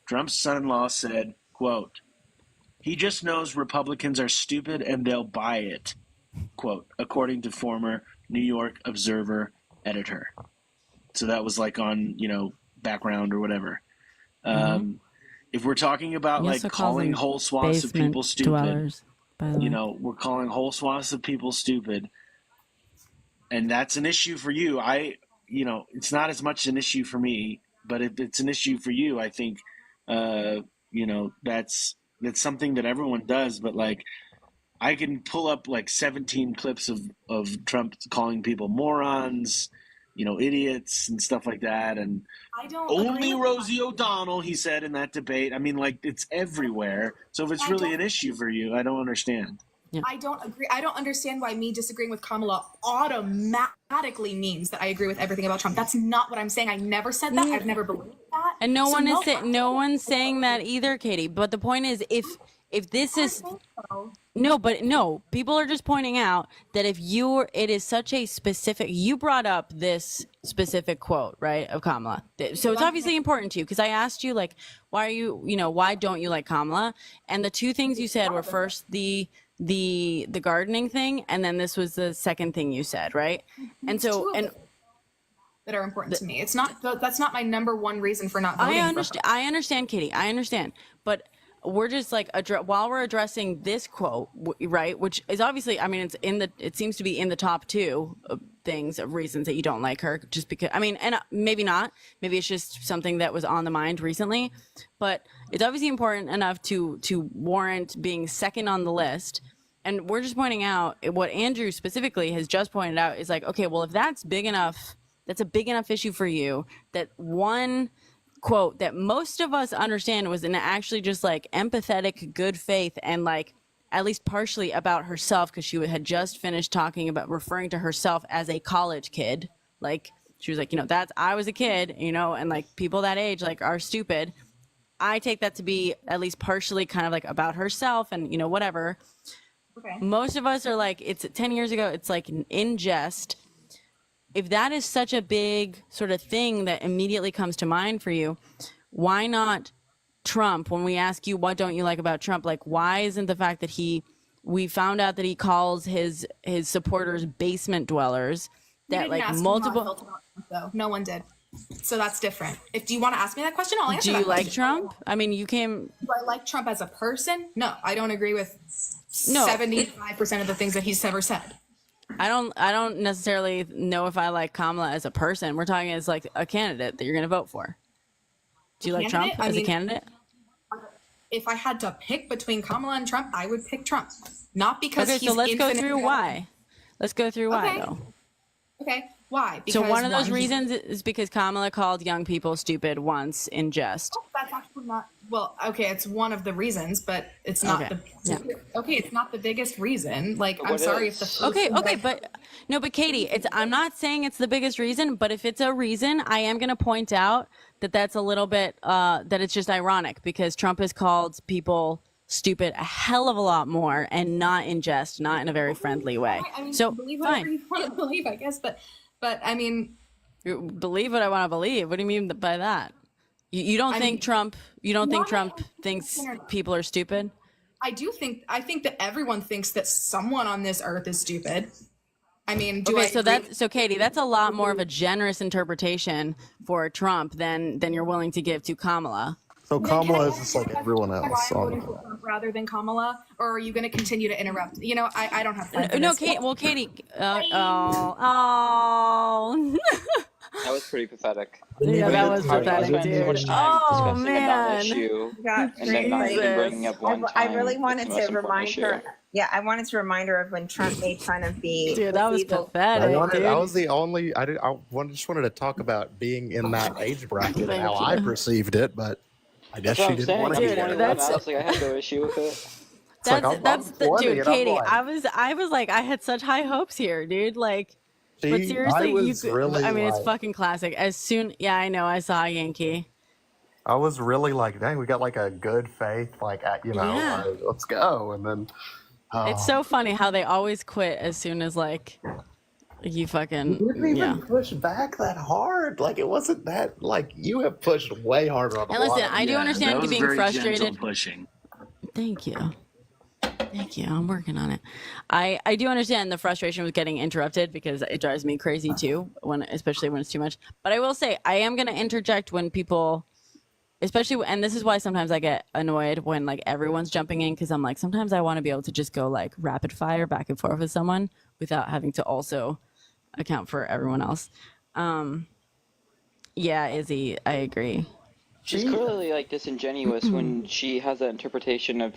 Trump's son-in-law said, quote, he just knows Republicans are stupid and they'll buy it, quote, according to former New York Observer editor. So that was like on, you know, background or whatever. If we're talking about like calling whole swaths of people stupid, you know, we're calling whole swaths of people stupid, and that's an issue for you. You know, it's not as much an issue for me, but if it's an issue for you, I think, you know, that's something that everyone does. But like, I can pull up like 17 clips of Trump calling people morons, you know, idiots and stuff like that. And I don't only Rosie O'Donnell, he said in that debate. I mean, like, it's everywhere. So if it's really an issue for you, I don't understand. Yeah. I don't agree. I don't understand why me disagreeing with Kamala automatically means that I agree with everything about Trump. That's not what I'm saying. I never said that. I've never believed that. And no so one's saying that either, Katie. But the point is, if this is no, people are just pointing out that it is such a specific. You brought up this specific quote, right, of Kamala. So it's obviously important to you because I asked you like, why don't you like Kamala? And the two things you said were first the gardening thing, and then this was the second thing you said, right? And so that are important to me. It's not that's not my number one reason for not voting. I understand, Katie. I understand, but we're just like while we're addressing this quote, right, which is obviously, I mean, it seems to be in the top two things of reasons that you don't like her, just because, I mean, and maybe not, maybe it's just something that was on the mind recently, but it's obviously important enough to warrant being second on the list. And we're just pointing out what Andrew specifically has just pointed out is like, okay, well, if that's big enough, that's a big enough issue for you, that one quote that most of us understand was in actually just like empathetic good faith and like at least partially about herself, because she had just finished talking about referring to herself as a college kid. Like she was like, you know, that's, I was a kid, you know, and like people that age like are stupid. I take that to be at least partially kind of like about herself and, you know, whatever. Okay. Most of us are like, it's 10 years ago, it's like in jest. If that is such a big sort of thing that immediately comes to mind for you, why not Trump? When we ask you, what don't you like about Trump? Like, why isn't the fact that we found out that he calls his supporters basement dwellers, that like multiple. Though no one did. So that's different. Do you want to ask me that question? I'll answer. Do you that like question. Trump? I mean, you came. Do I like Trump as a person? No, I don't agree with 75% of the things that he's ever said. I don't necessarily know if I like Kamala as a person. We're talking as like a candidate that you're going to vote for. Do you like Trump as a candidate? If I had to pick between Kamala and Trump, I would pick Trump. Not because okay, he's so let's go infinitely through better. why. Let's go through why though. Okay, why? So one of those reasons is because Kamala called young people stupid once in jest. Oh, that's actually not. Well, okay, it's one of the reasons, but it's not okay, it's not the biggest reason. Like, I'm sorry if the okay, but Katie, I'm not saying it's the biggest reason, but if it's a reason, I am going to point out that that's a little bit that it's just ironic because Trump has called people stupid a hell of a lot more and not in jest, not in a very friendly way. I mean, so believe whatever fine. you want to believe, I guess, but I mean, you believe what I want to believe. What do you mean by that? You don't think Trump? You don't think Trump thinks people are stupid? I think that everyone thinks that someone on this earth is stupid. I mean, so Katie, that's a lot more of a generous interpretation for Trump than you're willing to give to Kamala. So Kamala is just like everyone else. Rather than Kamala, or are you going to continue to interrupt? You know, I don't have time for no, this. Katie. Well, Katie. That was pretty pathetic. Yeah, that was pathetic, dude. Oh About man. an issue, and then not even bringing up one time. I really wanted the most to remind issue. her. Yeah, I wanted to remind her of when Trump made fun of the. Dude, that was evil- pathetic. I was the only. Just wanted to talk about being in that age bracket and how I perceived it, but I guess she didn't want to be there. I was like, I had no issue with it. That's dude, Katie. I was like, I had such high hopes here, dude. Like, but seriously, I mean, it's fucking classic. Yeah, I know. I saw Yankee. I was really like, dang, we got like a good faith, like, like, let's go, and then. It's so funny how they always quit as soon as like you fucking You didn't even push back that hard. Like it wasn't that like you have pushed way harder on. And listen, I do understand you being frustrated. Pushing. Thank you. I'm working on it. I do understand the frustration with getting interrupted because it drives me crazy too, especially when it's too much. But I will say I am going to interject when people, especially, and this is why sometimes I get annoyed when like everyone's jumping in because I'm like, sometimes I want to be able to just go like rapid fire back and forth with someone without having to also account for everyone else. Yeah, Izzy, I agree. She's clearly like disingenuous when she has that interpretation of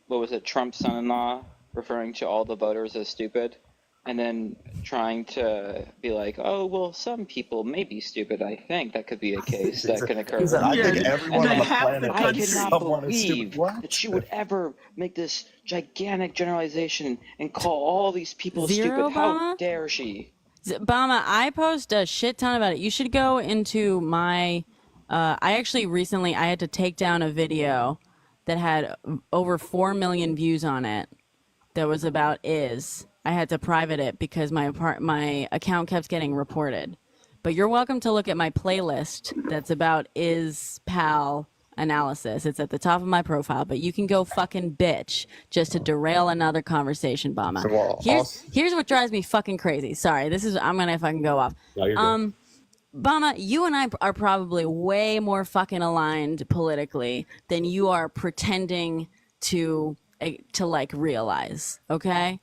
what was it, Trump's son-in-law referring to all the voters as stupid, and then trying to be like, oh well, some people may be stupid. I think that could be a case that can occur. He said, I think everyone on the planet I thinks cannot someone is believe stupid. that she would ever make this gigantic generalization and call all these people Zero, stupid. How Obama? dare she? Bama, I post a shit ton about it. You should go into my. I actually recently I had to take down a video that had over 4 million views on it. That was about I had to private it because my account kept getting reported. But you're welcome to look at my playlist that's about pal analysis. It's at the top of my profile, but you can go fucking bitch just to derail another conversation, Bama. Here's what drives me fucking crazy. Sorry, I'm gonna fucking go off. No, you're good. Bama, you and I are probably way more fucking aligned politically than you are pretending to like realize, okay?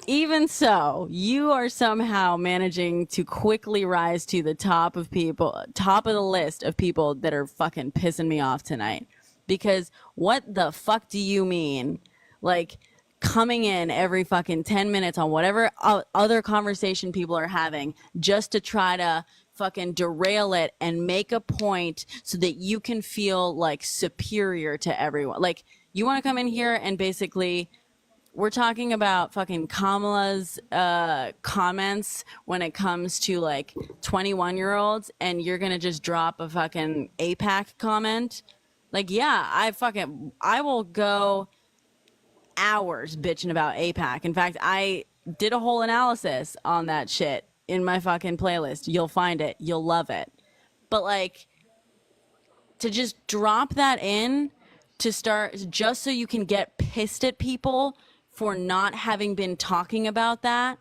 Even so, you are somehow managing to quickly rise to the top of the list of people that are fucking pissing me off tonight. because what the fuck do you mean? Like, coming in every fucking 10 minutes on whatever other conversation people are having just to try to fucking derail it and make a point so that you can feel like superior to everyone. Like, you want to come in here and basically, we're talking about fucking Kamala's comments when it comes to like 21-year-olds, and you're gonna just drop a fucking APAC comment. Like, yeah, I will go hours bitching about APAC. In fact, I did a whole analysis on that shit in my fucking playlist. You'll find it. You'll love it. But like, to just drop that in to start just so you can get pissed at people for not having been talking about that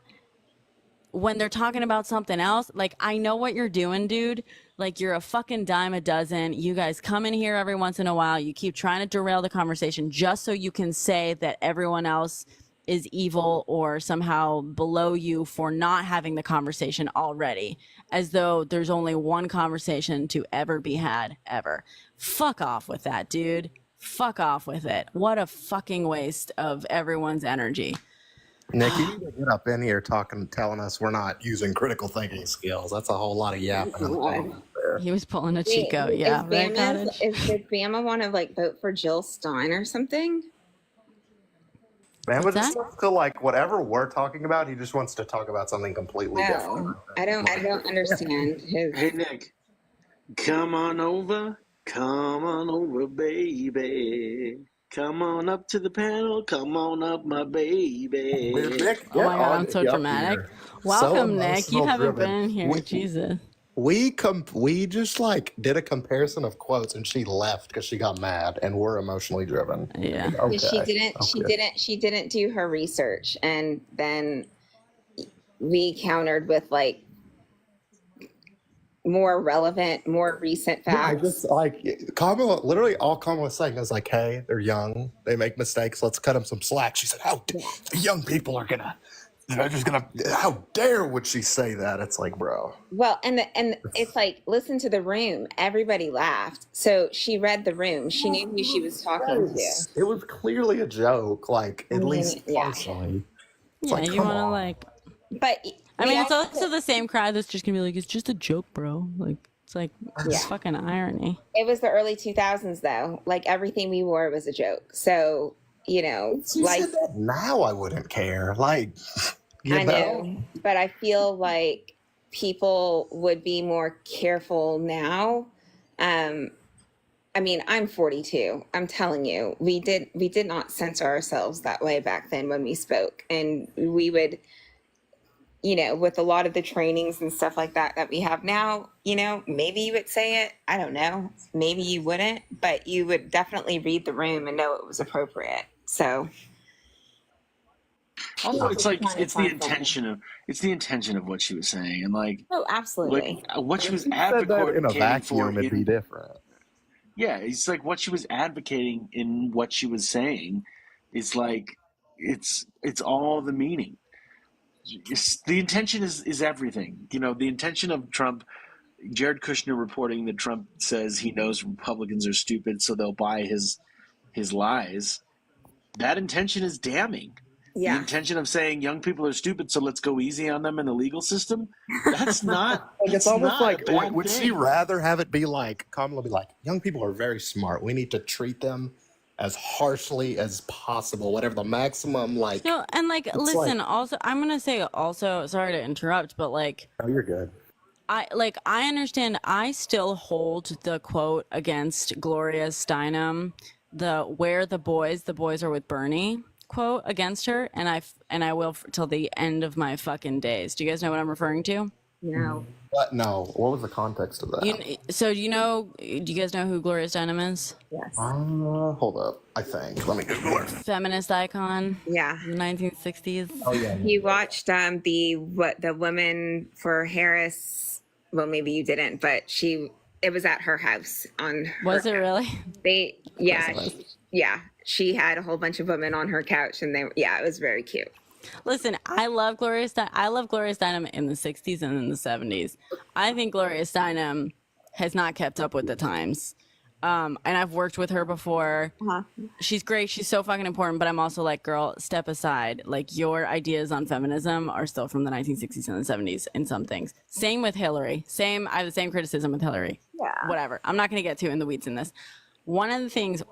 when they're talking about something else. Like, I know what you're doing, dude. Like, you're a fucking dime a dozen. You guys come in here every once in a while. You keep trying to derail the conversation just so you can say that everyone else is evil or somehow below you for not having the conversation already, as though there's only one conversation to ever be had, ever. Fuck off with that, dude. Fuck off with it. What a fucking waste of everyone's energy. Nick, you need to get up in here telling us we're not using critical thinking skills. That's a whole lot of yapping. He was pulling a Chico. Yeah, right, Cottage? Does Bama want to like vote for Jill Stein or something? Bama just wants to, like, whatever we're talking about, he just wants to talk about something completely different. I don't understand his. Hey Nick, come on over, baby. Come on up to the panel. Come on up, my baby. Nick, oh my God, I'm so dramatic. Welcome, so Nick. You haven't been in here. Jesus. We just like did a comparison of quotes, and she left because she got mad, and we're emotionally driven. Yeah. Okay. She didn't do her research, and then we countered with like more relevant, more recent facts. Yeah, I just like Kamala. Literally, all Kamala was saying is like, "Hey, they're young. They make mistakes. Let's cut them some slack." She said, "How the young people are gonna? They're just gonna. How dare would she say that?" It's like, bro. Well, and it's like, listen to the room. Everybody laughed. So she read the room. She knew who she was talking to. It was clearly a joke. Like, at least partially. Yeah, like, you want to like. But I mean, it's also the same crowd that's just gonna be like, "It's just a joke, bro." Like, it's like it's fucking irony. It was the early 2000s, though. Like, everything we wore was a joke. So, you know, like now I wouldn't care. Like, I know, but I feel like people would be more careful now. I mean, I'm 42. I'm telling you, we did not censor ourselves that way back then when we spoke, and we would. You know, with a lot of the trainings and stuff like that we have now, you know, maybe you would say it. I don't know. Maybe you wouldn't, but you would definitely read the room and know it was appropriate. So also, it's like it's the intention of what she was saying, and like absolutely what she was advocating in a vacuum, it'd be different. Yeah, it's like what she was advocating in what she was saying is like it's all the meaning. The intention is everything. You know, the intention of Trump, Jared Kushner reporting that Trump says he knows Republicans are stupid, so they'll buy his lies. That intention is damning. Yeah. The intention of saying young people are stupid, so let's go easy on them in the legal system. That's not. It's almost like would she rather have it be like Kamala be like, young people are very smart. We need to treat them as harshly as possible, whatever the maximum, like. No, and like, listen, also, I'm gonna say also, sorry to interrupt, but like. Oh, you're good. I understand. I still hold the quote against Gloria Steinem, where the boys are with Bernie quote against her, and I will till the end of my fucking days. Do you guys know what I'm referring to? No. What? No. What was the context of that? Do you guys know who Gloria Steinem is? Yes. Hold up. I think. Let me Google her. Feminist icon. Yeah. In the 1960s. Oh yeah. You watched the woman for Harris. Well, maybe you didn't, but it was at her house on. Was it really? She had a whole bunch of women on her couch, and it was very cute. Listen, I love Gloria Steinem in the 60s and in the 70s. I think Gloria Steinem has not kept up with the times. And I've worked with her before. She's great. She's so fucking important. But I'm also like, girl, step aside. Like, your ideas on feminism are still from the 1960s and the 70s in some things. Same with Hillary. I have the same criticism with Hillary. Yeah. Whatever. I'm not going to get too in the weeds in this. One of the things,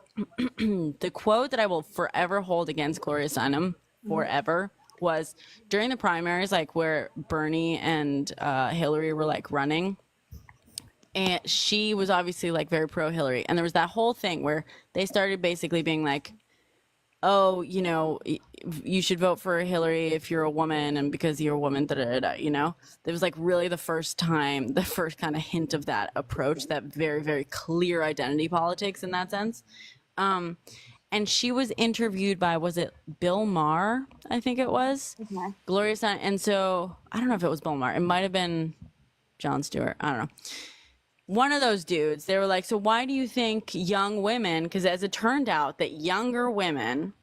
the quote that I will forever hold against Gloria Steinem, forever, was during the primaries, like where Bernie and Hillary were like running. And she was obviously like very pro Hillary. And there was that whole thing where they started basically being like, oh, you know, you should vote for Hillary if you're a woman and because you're a woman, you know? It was like really the first time, the first kind of hint of that approach, that very, very clear identity politics in that sense. And she was interviewed by, was it Bill Maher? I think it was. Okay. Gloria Steinem. And so, I don't know if it was Bill Maher. It might have been Jon Stewart. I don't know. One of those dudes, they were like, so why do you think young women, because as it turned out that younger women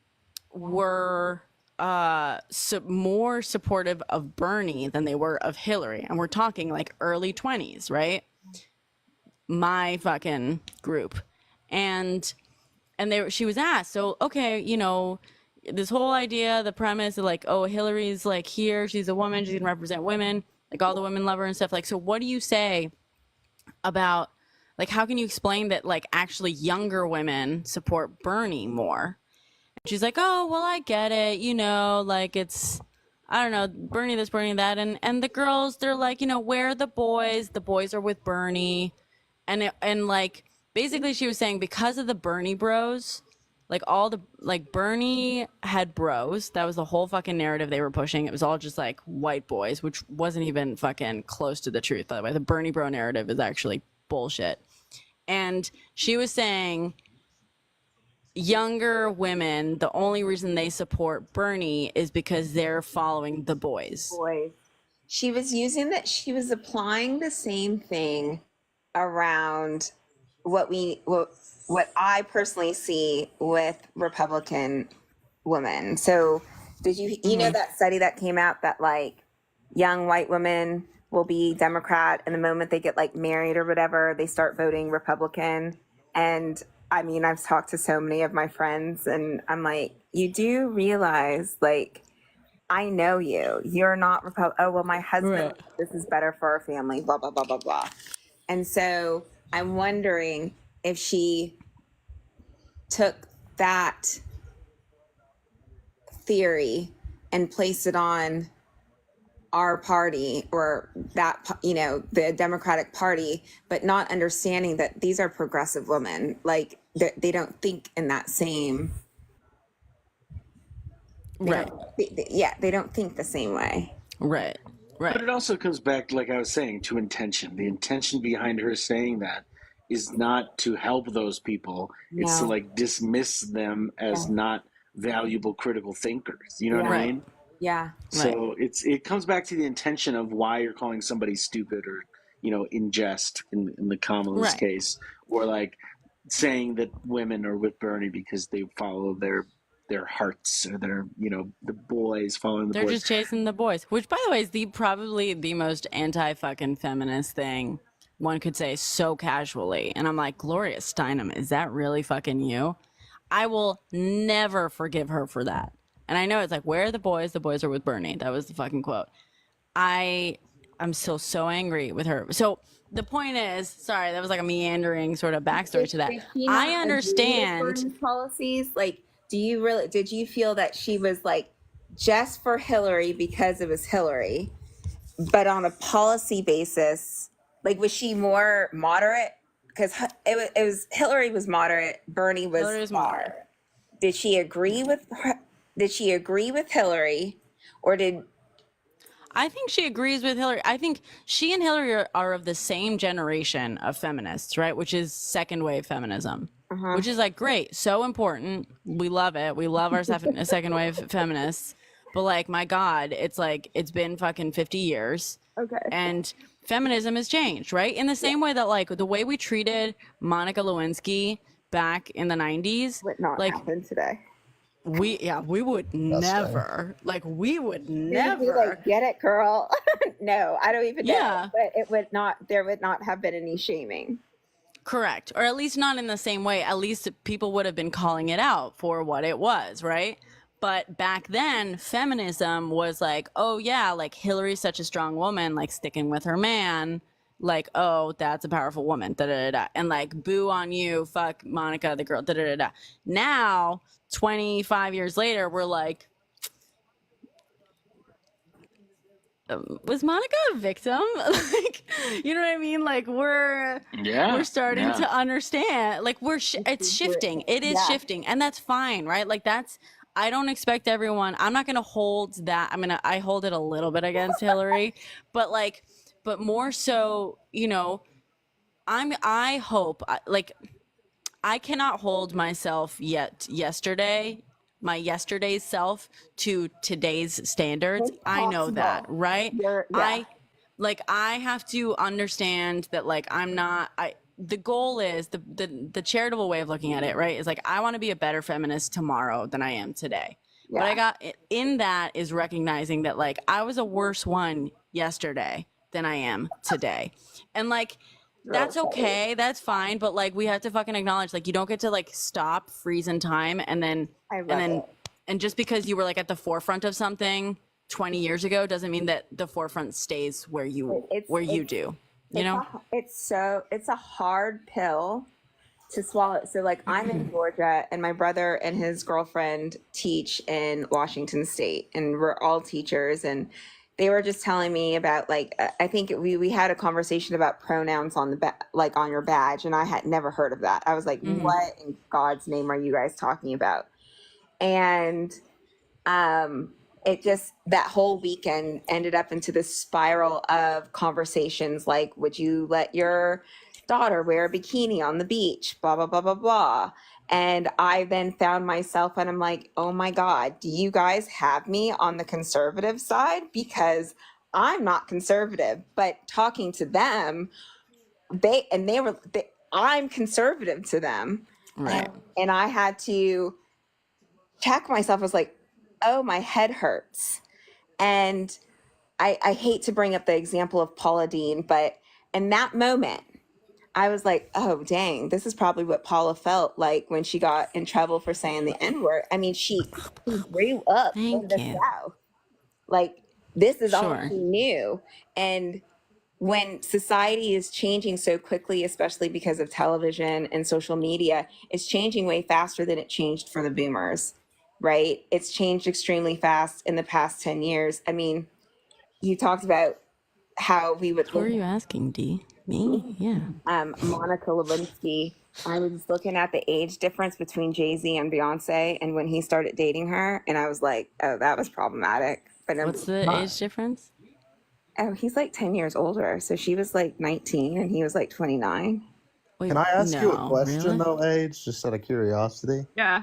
were more supportive of Bernie than they were of Hillary. And we're talking like early 20s, right? My fucking group. And she was asked, so, okay, you know, this whole idea, the premise of like, oh, Hillary's like here, she's a woman, she can represent women, like all the women love her and stuff. Like, so what do you say about, like, how can you explain that, like, actually younger women support Bernie more? And she's like, oh, well, I get it, you know, like, it's, I don't know, Bernie this, Bernie that, and the girls, they're like, you know, where are the boys are with Bernie, and like, basically she was saying because of the Bernie bros, like all the, like Bernie had bros, that was the whole fucking narrative they were pushing. It was all just like white boys, which wasn't even fucking close to the truth, by the way. The Bernie bro narrative is actually bullshit. And she was saying younger women, the only reason they support Bernie is because they're following the boys. She was using that, she was applying the same thing around what I personally see with Republican women. So did you know that study that came out that like young white women will be Democrat and the moment they get like married or whatever, they start voting Republican? And I mean, I've talked to so many of my friends and I'm like, you do realize, like, I know you're not Republican. Oh, well, my husband, this is better for our family, blah, blah, blah, blah, blah. And so I'm wondering if she took that theory and placed it on our party or that, you know, the Democratic Party, but not understanding that these are progressive women. Like they don't think in that same. They don't think the same way. Right. But it also comes back, like I was saying, to intention. The intention behind her saying that is not to help those people. No. It's to like dismiss them as not valuable critical thinkers. You know what I mean? Yeah. So it comes back to the intention of why you're calling somebody stupid or, you know, in jest in the Kamala's case, or like saying that women are with Bernie because they follow their hearts or their, you know, the boys following the boys. They're just chasing the boys, which by the way is probably the most anti-fucking feminist thing one could say so casually. And I'm like, Gloria Steinem, is that really fucking you? I will never forgive her for that. And I know it's like, where are the boys? The boys are with Bernie. That was the fucking quote. I'm still so angry with her. So the point is, sorry, that was like a meandering sort of backstory to that. I understand policies. Like, did you feel that she was like just for Hillary because it was Hillary, but on a policy basis, like, was she more moderate? Because it was Hillary was moderate, Bernie was moderate. Did she agree with Hillary, or did? I think she agrees with Hillary. I think she and Hillary are of the same generation of feminists, right? Which is second wave feminism, which is like great, so important. We love it. We love our second wave feminists. But like, my God, it's like it's been fucking 50 years. Okay. And feminism has changed, right? In the same way that like the way we treated Monica Lewinsky back in the 90s would not happen today. We would never, like, we would never. Be like, get it, girl. No, I don't even know. But there would not have been any shaming. Correct. Or at least not in the same way. At least people would have been calling it out for what it was, right? But back then, feminism was like, oh yeah, like Hillary's such a strong woman, like sticking with her man. Like, oh, that's a powerful woman, da da da da. And like, boo on you, fuck Monica, the girl, da da da da. Now, 25 years later, we're like, was Monica a victim? Like, you know what I mean? Like we're starting to understand. Like it's shifting. It is shifting, and that's fine, right? Like I don't expect everyone. I'm not gonna hold that. I hold it a little bit against Hillary, but more so, you know, I hope like I cannot hold myself my yesterday's self to today's standards. I know that, right? I have to understand that like the goal is the charitable way of looking at it, right? Is like I want to be a better feminist tomorrow than I am today. Yeah. But I got in that is recognizing that like I was a worse one yesterday than I am today. And like that's okay, that's fine, but like we have to fucking acknowledge like you don't get to like stop, freeze in time and just because you were like at the forefront of something 20 years ago doesn't mean that the forefront stays where you do. You know? It's a hard pill to swallow. So like I'm in Georgia and my brother and his girlfriend teach in Washington State and we're all teachers, and they were just telling me about like I think we had a conversation about pronouns on like on your badge, and I had never heard of that. I was like, what in God's name are you guys talking about? And it just that whole weekend ended up into this spiral of conversations like, would you let your daughter wear a bikini on the beach, blah blah blah blah blah. And I then found myself and I'm like, oh my God, do you guys have me on the conservative side? Because I'm not conservative, but talking to them, I'm conservative to them. Right. And I had to check myself. I was like, oh, my head hurts. And I hate to bring up the example of Paula Deen, but in that moment, I was like, oh, dang, this is probably what Paula felt like when she got in trouble for saying the N-word. I mean, she grew up in the South. Like, this is all she knew. And when society is changing so quickly, especially because of television and social media, it's changing way faster than it changed for the boomers, right? It's changed extremely fast in the past 10 years. I mean, you talked about how we would... Who are you asking, D? Me? Yeah. Monica Lewinsky. I was looking at the age difference between Jay-Z and Beyonce and when he started dating her, and I was like, oh, that was problematic. But what's the age difference? Oh, he's like 10 years older. So she was like 19 and he was like 29. Wait, Can I ask you a question really? though, Age, just out of curiosity? Yeah.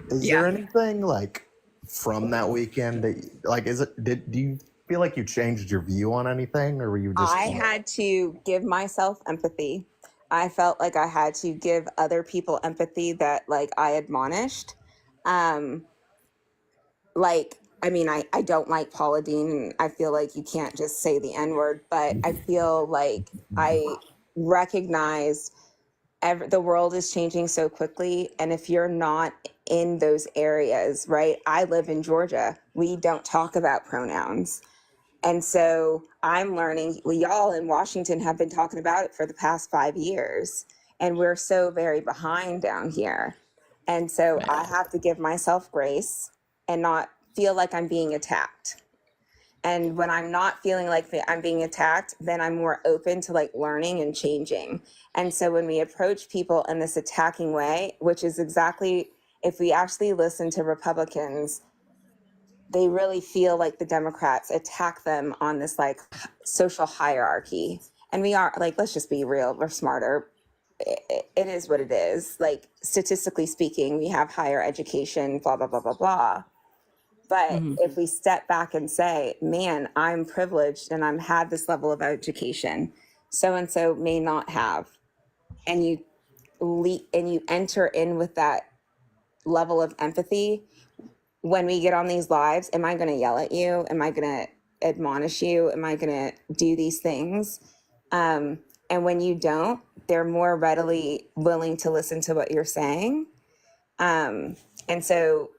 Is there anything like from that weekend that like do you feel like you changed your view on anything, or were you just... I had to give myself empathy. I felt like I had to give other people empathy that like I admonished. Like, I mean, I don't like Paula Deen. I feel like you can't just say the N-word, but I feel like I recognized the world is changing so quickly. And if you're not in those areas, right? I live in Georgia. We don't talk about pronouns. And so I'm learning, y'all in Washington have been talking about it for the past 5 years, and we're so very behind down here. And so I have to give myself grace and not feel like I'm being attacked. And when I'm not feeling like I'm being attacked, then I'm more open to like learning and changing. And so when we approach people in this attacking way, which is exactly, if we actually listen to Republicans, they really feel like the Democrats attack them on this like social hierarchy. And we are like, let's just be real, we're smarter. It is what it is. Like statistically speaking, we have higher education, blah, blah, blah, blah, blah. But if we step back and say, man, I'm privileged and I'm had this level of education, so-and-so may not have, and you enter in with that level of empathy, when we get on these lives, am I going to yell at you? Am I going to admonish you? Am I going to do these things? And when you don't, they're more readily willing to listen to what you're saying. And so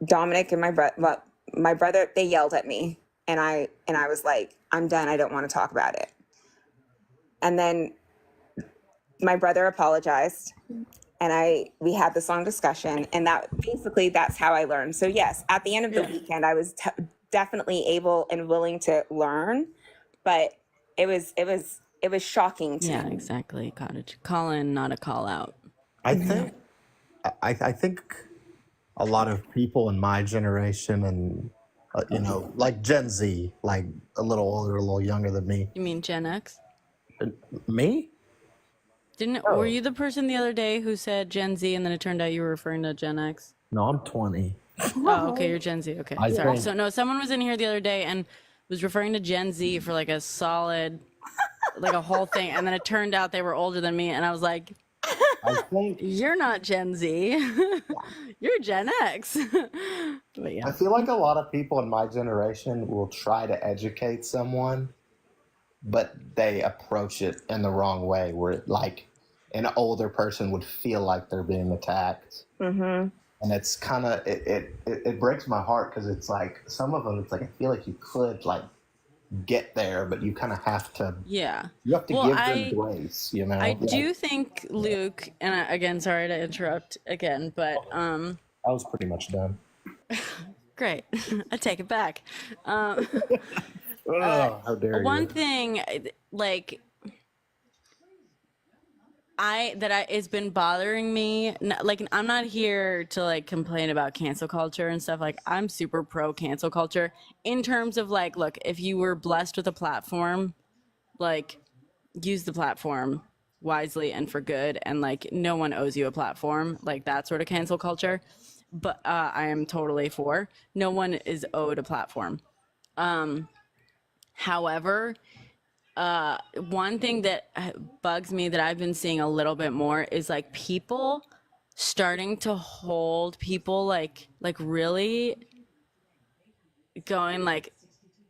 Dominic and my brother, they yelled at me, and I was like, I'm done. I don't want to talk about it. And then my brother apologized, and we had this long discussion, and that's how I learned. So yes, at the end of the weekend, I was definitely able and willing to learn, but it was shocking to me. Yeah, exactly. Call in, not a call out. I think a lot of people in my generation and like Gen Z, like a little older, a little younger than me. You mean Gen X? Me? Were you the person the other day who said Gen Z and then it turned out you were referring to Gen X? No, I'm 20. Oh, okay, you're Gen Z. Okay, sorry. think- So no, someone was in here the other day and was referring to Gen Z for like a solid, like a whole thing, and then it turned out they were older than me, and I was like, I think you're not Gen Z, you're Gen X. But yeah, I feel like a lot of people in my generation will try to educate someone, but they approach it in the wrong way, where like an older person would feel like they're being attacked. Mm-hmm. And it's kind of, it breaks my heart, because it's like, some of them, it's like, I feel like you could like get there, but you kind of have to, yeah. you have to give them grace, you know? I do think, Luke, and again, sorry to interrupt again, but I was pretty much done. great. I take it back. How dare you? One thing, like, it's been bothering me. Like, I'm not here to like complain about cancel culture and stuff. Like, I'm super pro cancel culture in terms of like, look, if you were blessed with a platform, like, use the platform wisely and for good, and like, no one owes you a platform, like that sort of cancel culture. But I am totally for, no one is owed a platform. However, one thing that bugs me that I've been seeing a little bit more is like people starting to hold people like really going like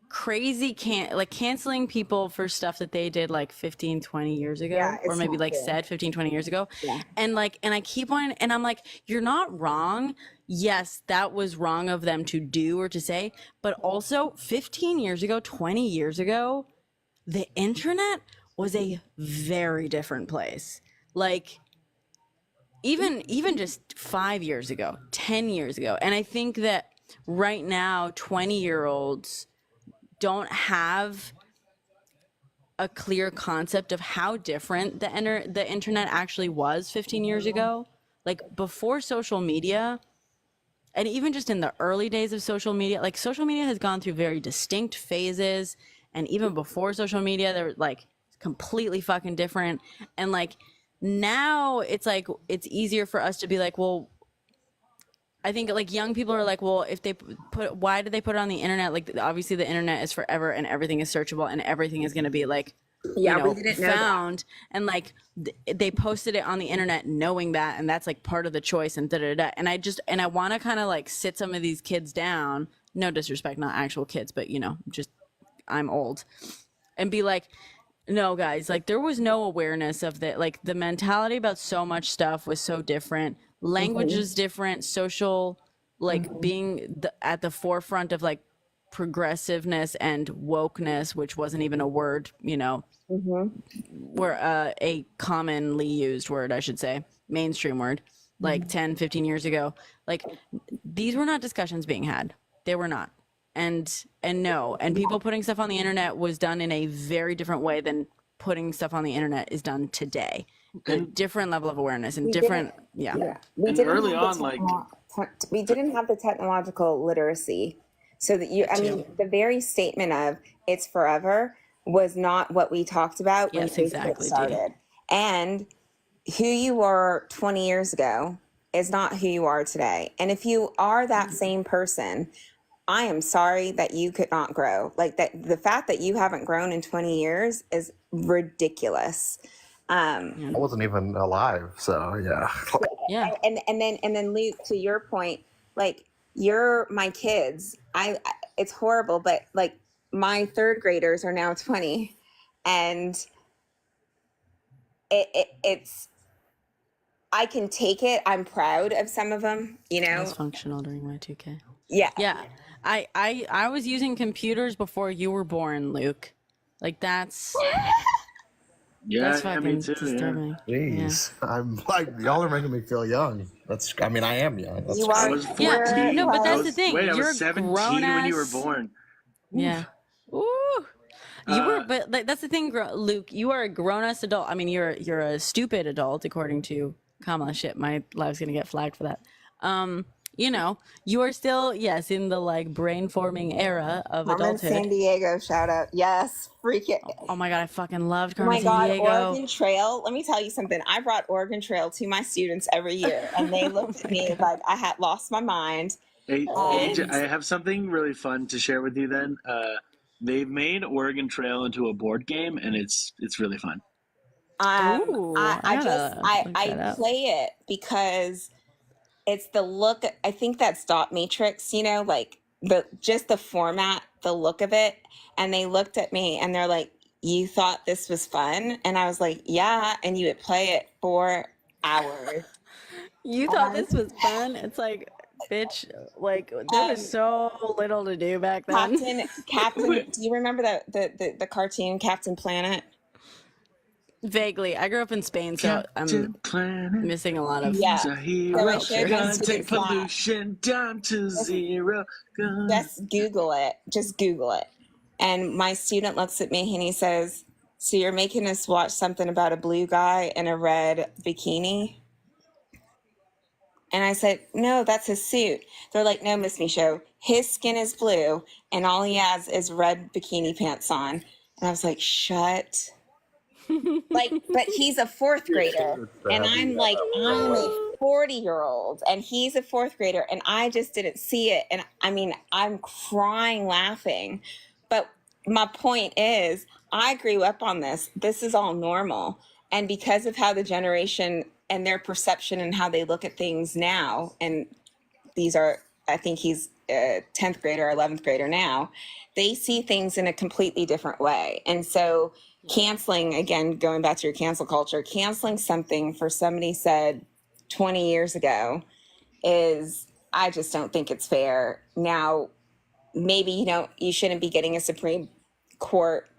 crazy, canceling people for stuff that they did like 15, 20 years ago, or maybe like said 15, 20 years ago. Yeah. And like, and I keep on, and I'm like, you're not wrong. Yes, that was wrong of them to do or to say, but also 15 years ago, 20 years ago, the internet was a very different place. Like, even just 5 years ago, 10 years ago. And I think that right now, 20-year-olds don't have a clear concept of how different the internet actually was 15 years ago. Like, before social media, and even just in the early days of social media, like, social media has gone through very distinct phases. And even before social media, they were like completely fucking different. And like, now it's like, it's easier for us to be like, well, I think like young people are like, well, if they why did they put it on the internet? Like, obviously the internet is forever and everything is searchable and everything is going to be like, Yeah, we didn't know that. found. And like, they posted it on the internet knowing that, and that's like part of the choice, and And I want to kind of like sit some of these kids down, no disrespect, not actual kids, but just, I'm old, and be like, no guys, like, there was no awareness of that. Like, the mentality about so much stuff was so different. Language is different. Social, like, being at the forefront of like progressiveness and wokeness, which wasn't even a word, were a commonly used word, I should say, mainstream word, like 10, 15 years ago. Like, these were not discussions being had. They were not. And people putting stuff on the internet was done in a very different way than putting stuff on the internet is done today. A different level of awareness and different, We And didn't early have on, we didn't have the technological literacy, so that the very statement of it's forever was not what we talked about when Yes, Facebook exactly, Dee. started. And who you were 20 years ago is not who you are today. And if you are that same person, I am sorry that you could not grow. Like, that, the fact that you haven't grown in 20 years is ridiculous. I wasn't even alive, so yeah. Yeah. And then Luke, to your point, like, you're my kids. It's horrible, but like, my third graders are now 20, and it's, I can take it. I'm proud of some of them, you know. I was functional during Y2K. Yeah. Yeah. I was using computers before you were born, Luke. Like that's Yeah, fucking me too. disturbing. Jeez, I'm like, y'all are making me feel young. That's, I mean, I am young. That's You are. I was 14. No, but that's I the thing. Wait, I You're was 17 when you were born. Yeah. Ooh. You were, but like, that's the thing, Luke. You are a grown-ass adult. I mean, you're a stupid adult, according to Kamala. Shit, my live's gonna get flagged for that. You know, you are still, yes, in the like brain-forming era of Carmen adulthood. San Diego, shout out. Yes, freak it. Oh my god, I fucking loved Oh Carmen my San God, Diego. Oregon Trail. Let me tell you something. I brought Oregon Trail to my students every year, and they looked at me like I had lost my mind. Hey, And I have something really fun to share with you then. They've made Oregon Trail into a board game, and it's really fun. Ooh, I play it because it's the look. I think that's dot matrix, you know, like just the format, the look of it. And they looked at me and they're like, "You thought this was fun?" And I was like, "Yeah." And you would play it for hours. You thought this was fun? It's like, bitch, like there was so little to do back then. Captain, do you remember the cartoon Captain Planet? Vaguely. I grew up in Spain, so I'm missing a lot of Take pollution down to zero. Just Google it. Just Google it. And my student looks at me and he says, "So you're making us watch something about a blue guy in a red bikini?" And I said, "No, that's his suit." They're like, "No, Miss Michaud, his skin is blue and all he has is red bikini pants on." And I was like, "Shut." But he's a fourth grader and I'm like, I'm a 40-year-old and he's a fourth grader and I just didn't see it. And I mean, I'm crying laughing. But my point is, I grew up on this. This is all normal. And because of how the generation and their perception and how they look at things now, and these are, I think he's a 10th grader or 11th grader now, they see things in a completely different way. And so canceling, again, going back to your cancel culture, canceling something for somebody said 20 years ago is, I just don't think it's fair. Now, maybe you shouldn't be getting a Supreme Court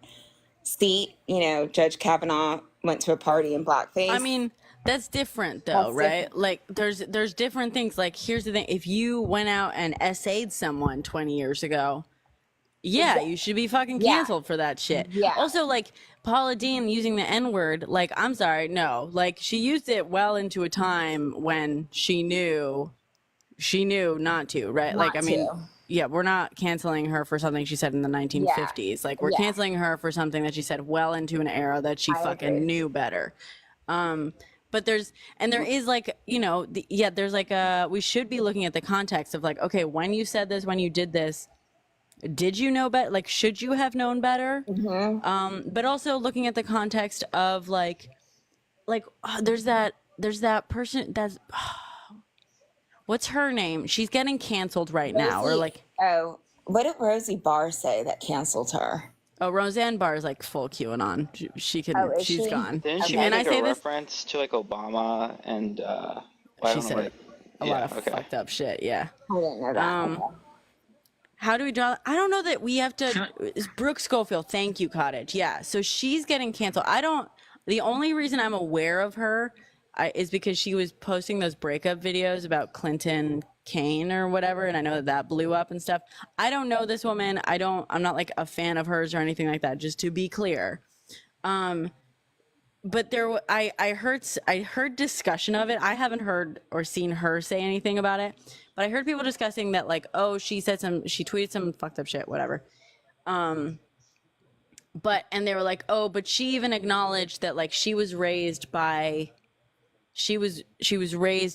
seat. You know, Judge Kavanaugh went to a party in blackface. I mean, that's different though, right? Like there's different things. Like here's the thing. If you went out and essayed someone 20 years ago, yeah, you should be fucking canceled for that shit. Yeah. Also, like Paula Deen using the N-word, like, I'm sorry, no. Like she used it well into a time when she knew not to, right? Like, I mean, yeah, we're not canceling her for something she said in the 1950s. Like we're canceling her for something that she said well into an era that she fucking knew better. But there is like, you know, there's like we should be looking at the context of like, okay, when you said this, when you did this, did you know better? Like, should you have known better? Mm-hmm. But also looking at the context of like there's that person that's what's her name? She's getting canceled right now, or like, oh, what did Rosie Barr say that canceled her? Oh, Roseanne Barr is like full QAnon. She can. Oh, is she's she? gone. Didn't she And make I like say a this. reference to like Obama and well, I She don't know said what a lot of fucked up shit. Yeah. I didn't know that. Okay. How do we draw? I don't know that we have to. Brooke Schofield, thank you, Cottage. Yeah, so she's getting canceled. I don't. The only reason I'm aware of her is because she was posting those breakup videos about Clinton Kane or whatever, and I know that blew up and stuff. I don't know this woman. I'm not like a fan of hers or anything like that. Just to be clear. But I heard discussion of it. I haven't heard or seen her say anything about it, but I heard people discussing that like, oh, she tweeted some fucked up shit, whatever. And they were like, oh, but she even acknowledged that like she was raised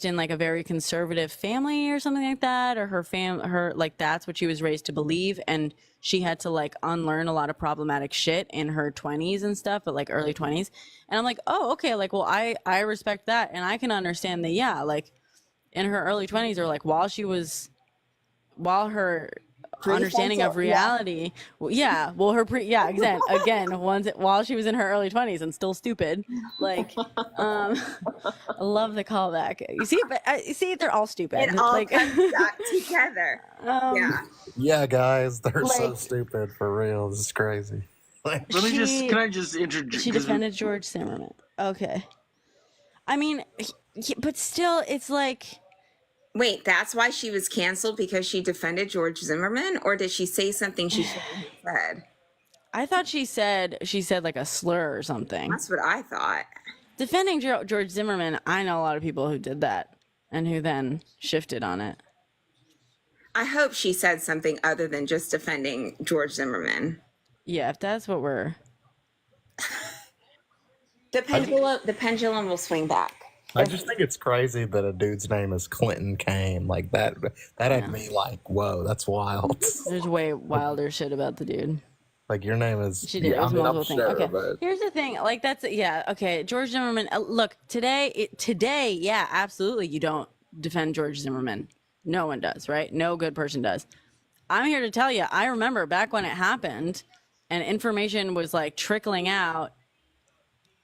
in like a very conservative family or something like that, or her like that's what she was raised to believe, and she had to like unlearn a lot of problematic shit in her 20s and stuff, but like early 20s. And I'm like, oh, okay, like, well, I respect that, and I can understand that, yeah, like in her early 20s, or like while her understanding of reality. Yeah. Well, again, while she was in her early 20s and still stupid. Like, I love the callback. You see, but they're all stupid. It all comes back together. Yeah. Yeah, guys, they're so Like- stupid for real. This is crazy. Can I just introduce? She defended George Zimmerman. Okay. I mean, but still, it's like. Wait, that's why she was canceled, because she defended George Zimmerman, or did she say something she shouldn't have said? I thought she said like a slur or something. That's what I thought. Defending George Zimmerman, I know a lot of people who did that and who then shifted on it. I hope she said something other than just defending George Zimmerman. Yeah, if that's what we're. The pendulum will swing back. I just think it's crazy that a dude's name is Clinton Kane. Like that had me like, whoa, that's wild. There's way wilder shit about the dude. Like your name is. She did. It was multiple things. Sure, okay. but... Here's the thing. Like that's okay. George Zimmerman. Look, today, yeah, absolutely. You don't defend George Zimmerman. No one does, right? No good person does. I'm here to tell you. I remember back when it happened, and information was like trickling out.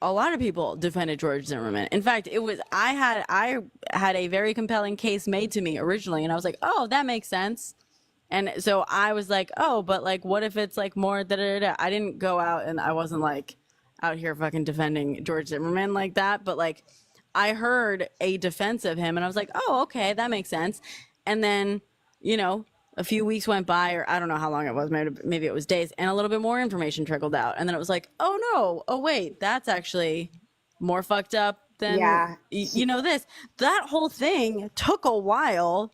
A lot of people defended George Zimmerman. In fact, I had a very compelling case made to me originally, and I was like, oh, that makes sense. And so I was like, oh, but like, what if it's like more da-da-da-da? I didn't go out and I wasn't like out here fucking defending George Zimmerman like that. But like, I heard a defense of him and I was like, oh, okay, that makes sense. And then, a few weeks went by, or I don't know how long it was, maybe it was days, and a little bit more information trickled out. And then it was like, oh no, oh wait, that's actually more fucked up than, this. That whole thing took a while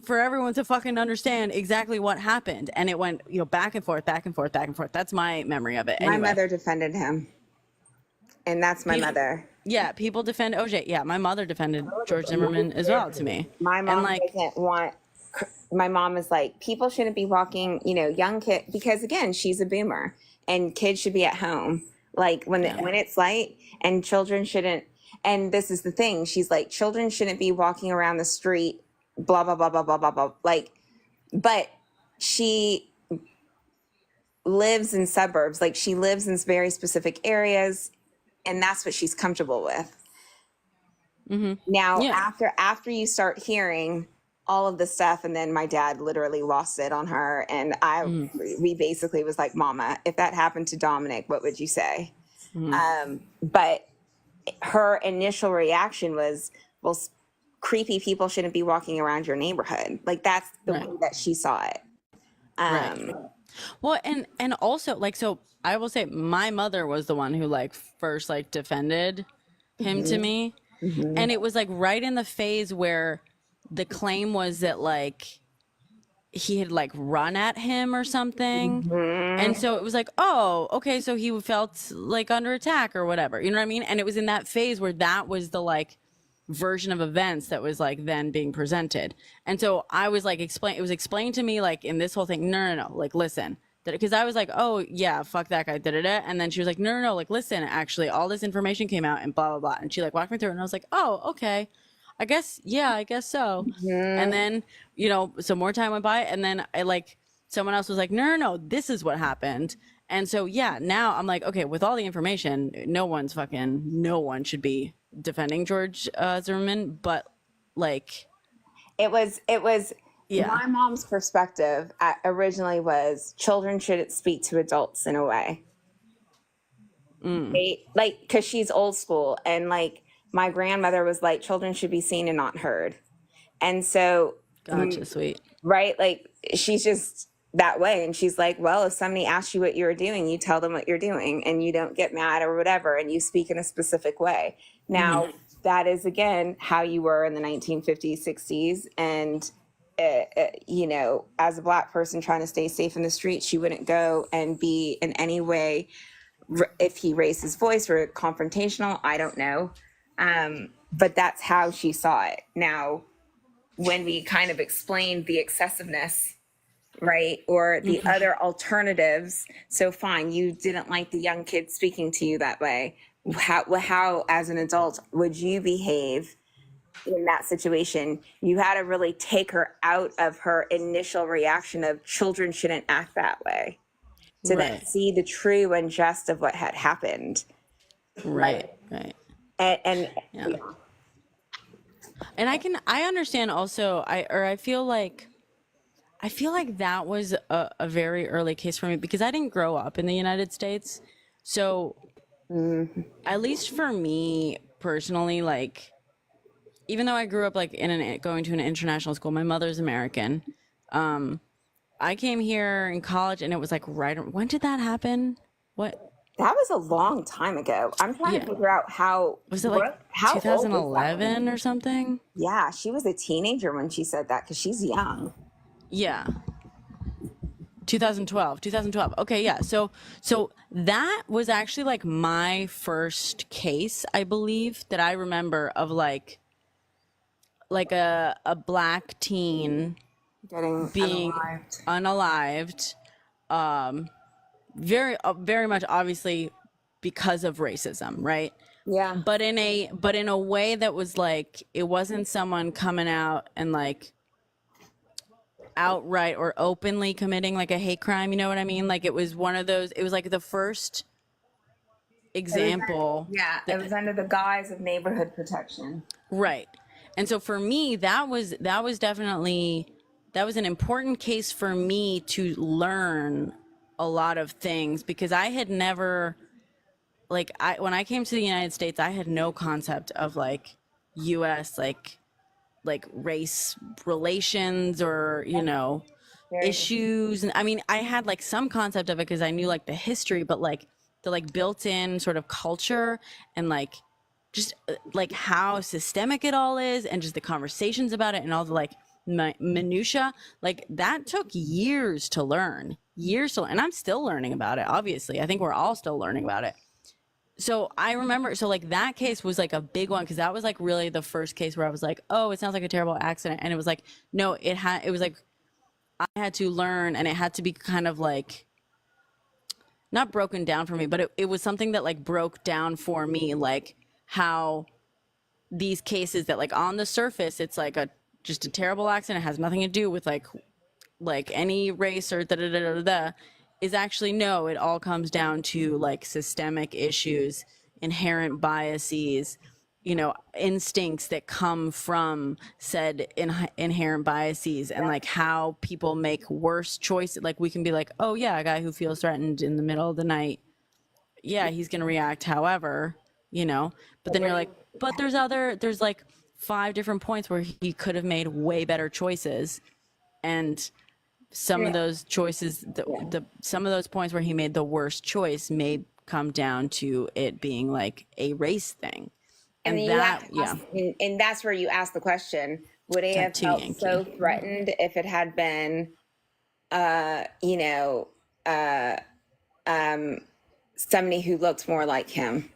for everyone to fucking understand exactly what happened. And it went, back and forth, back and forth, back and forth. That's my memory of it. Anyway. My mother defended him. And that's my mother. Yeah, people defend OJ. Yeah, my mother defended George Zimmerman as well to me. My mom doesn't want... My mom is like, people shouldn't be walking, young kids, because again, she's a boomer and kids should be at home. Like when it's light, and children shouldn't. And this is the thing. She's like, children shouldn't be walking around the street, blah, blah, blah, blah, blah, blah, blah. Like, but she lives in suburbs. Like she lives in very specific areas, and that's what she's comfortable with. Mm-hmm. Now, after you start hearing all of the stuff, and then my dad literally lost it on her, and we basically was like, Mama, if that happened to Dominic, what would you say? But her initial reaction was, well, creepy people shouldn't be walking around your neighborhood. Like that's the way that she saw it. Right. Well, and also like, so I will say my mother was the one who like first like defended him to me. Mm-hmm. And it was like right in the phase where the claim was that like he had like run at him or something. Mm-hmm. And so it was like, oh, okay, so he felt like under attack or whatever. You know what I mean? And it was in that phase where that was the like version of events that was like then being presented. And so I was like it was explained to me like in this whole thing, no, like listen. Because I was like, oh yeah, fuck that guy, da-da-da. And then she was like, no, like listen, actually all this information came out and blah, blah, blah. And she like walked me through it, and I was like, oh, okay. I guess so. Mm-hmm. And then, some more time went by, and then I like someone else was like, no, this is what happened. And so, yeah, now I'm like, okay, with all the information, no one should be defending George Zimmerman, but like. It was my mom's perspective originally was children shouldn't speak to adults in a way. Right? Like, cause she's old school, and like, my grandmother was like, children should be seen and not heard. And so, gotcha, sweet. Right? Like, she's just that way. And she's like, well, if somebody asks you what you're doing, you tell them what you're doing, and you don't get mad or whatever, and you speak in a specific way. Now, that is, again, how you were in the 1950s, 60s. And, as a Black person trying to stay safe in the streets, she wouldn't go and be in any way, if he raised his voice or confrontational, I don't know. But that's how she saw it. Now, when we kind of explained the excessiveness, right, or the other alternatives, so fine, you didn't like the young kid speaking to you that way. How as an adult, would you behave in that situation, you had to really take her out of her initial reaction of children shouldn't act that way, to then see the true and just of what had happened. Right. And yeah. And I understand also, I feel like that was a very early case for me because I didn't grow up in the United States. So at least for me personally, like, even though I grew up like going to an international school, my mother's American. I came here in college and it was like when did that happen? What? That was a long time ago. I'm trying to figure out how was it, like how 2011 or something? Yeah, she was a teenager when she said that because she's young. Yeah. 2012. Okay, yeah. So that was actually like my first case, I believe, that I remember of like a black teen being unalived, very much obviously because of racism, right? Yeah. But in a way that was like, it wasn't someone coming out and like outright or openly committing like a hate crime, you know what I mean? Like it was one of those, it was like the first example. It was under the guise of neighborhood protection. Right. And so for me, that was definitely, that was an important case for me to learn a lot of things because I had never, like, when I came to the United States, I had no concept of like US, like race relations or, you know, issues. And I mean, I had like some concept of it because I knew like the history, but like the like built-in sort of culture and like just like how systemic it all is and just the conversations about it and all the like minutia, like that took years to learn, and I'm still learning about it. Obviously, I think we're all still learning about it. So I remember, so like that case was like a big one because that was like really the first case where I was like, oh, it sounds like a terrible accident. And it was like, no, it was like, I had to learn and it had to be kind of like, not broken down for me, but it was something that like broke down for me, like how these cases that like on the surface, it's like just a terrible accident. It has nothing to do with like any race or is actually, no, it all comes down to like systemic issues, inherent biases, you know, instincts that come from said inherent biases and like how people make worse choices. Like we can be like, oh yeah, a guy who feels threatened in the middle of the night, yeah, he's going to react however, you know, but then you're like, but there's like 5 different points where he could have made way better choices. And some of those choices, some of those points where he made the worst choice may come down to it being like a race thing. And that, and that's where you ask the question, would he have felt so threatened if it had been, you know, somebody who looked more like him?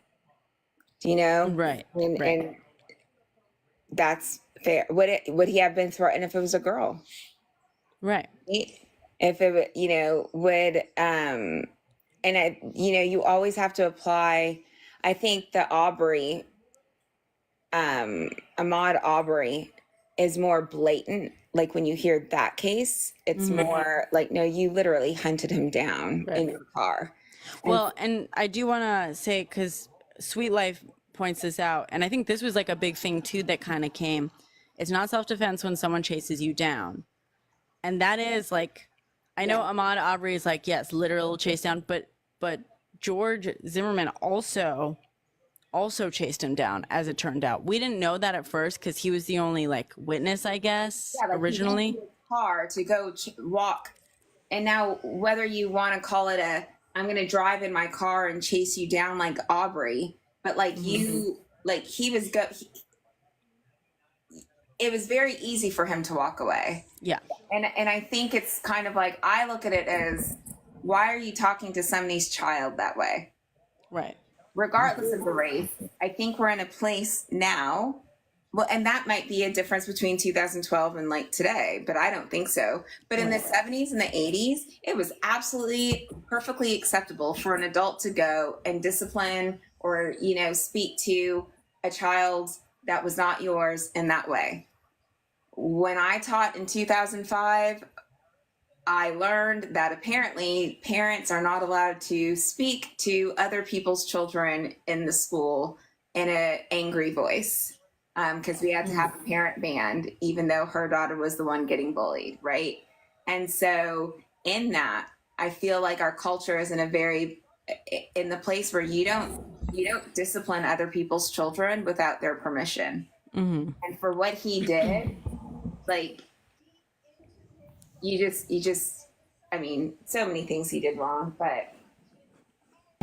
Do you know? Right. And that's fair. Would he have been threatened if it was a girl? Right. If it, you know, would, and I, you know, you always have to apply, I think the Aubrey, Ahmaud Aubrey is more blatant. Like when you hear that case, it's more like, no, you literally hunted him down in your car. Well, and I do want to say, because Sweet Life points this out, and I think this was like a big thing too that kind of came. It's not self-defense when someone chases you down. And that is like, I know Ahmaud Aubrey is like, yes, literal chase down, but George Zimmerman also chased him down, as it turned out. We didn't know that at first because he was the only like witness, I guess, like originally. He went to his car to go walk, and now whether you want to call it I'm going to drive in my car and chase you down like Aubrey, but like you, like he was it was very easy for him to walk away. Yeah. And I think it's kind of like, I look at it as, why are you talking to somebody's child that way? Right. Regardless of the race, I think we're in a place now. Well, and that might be a difference between 2012 and like today, but I don't think so. But in the 70s and the 80s, it was absolutely perfectly acceptable for an adult to go and discipline or, you know, speak to a child that was not yours in that way. When I taught in 2005, I learned that apparently parents are not allowed to speak to other people's children in the school in an angry voice, because we had to have a parent band, even though her daughter was the one getting bullied, right? And so in that, I feel like our culture is in the place where you don't discipline other people's children without their permission. Mm-hmm. And for what he did, like, you just, I mean, so many things he did wrong, but.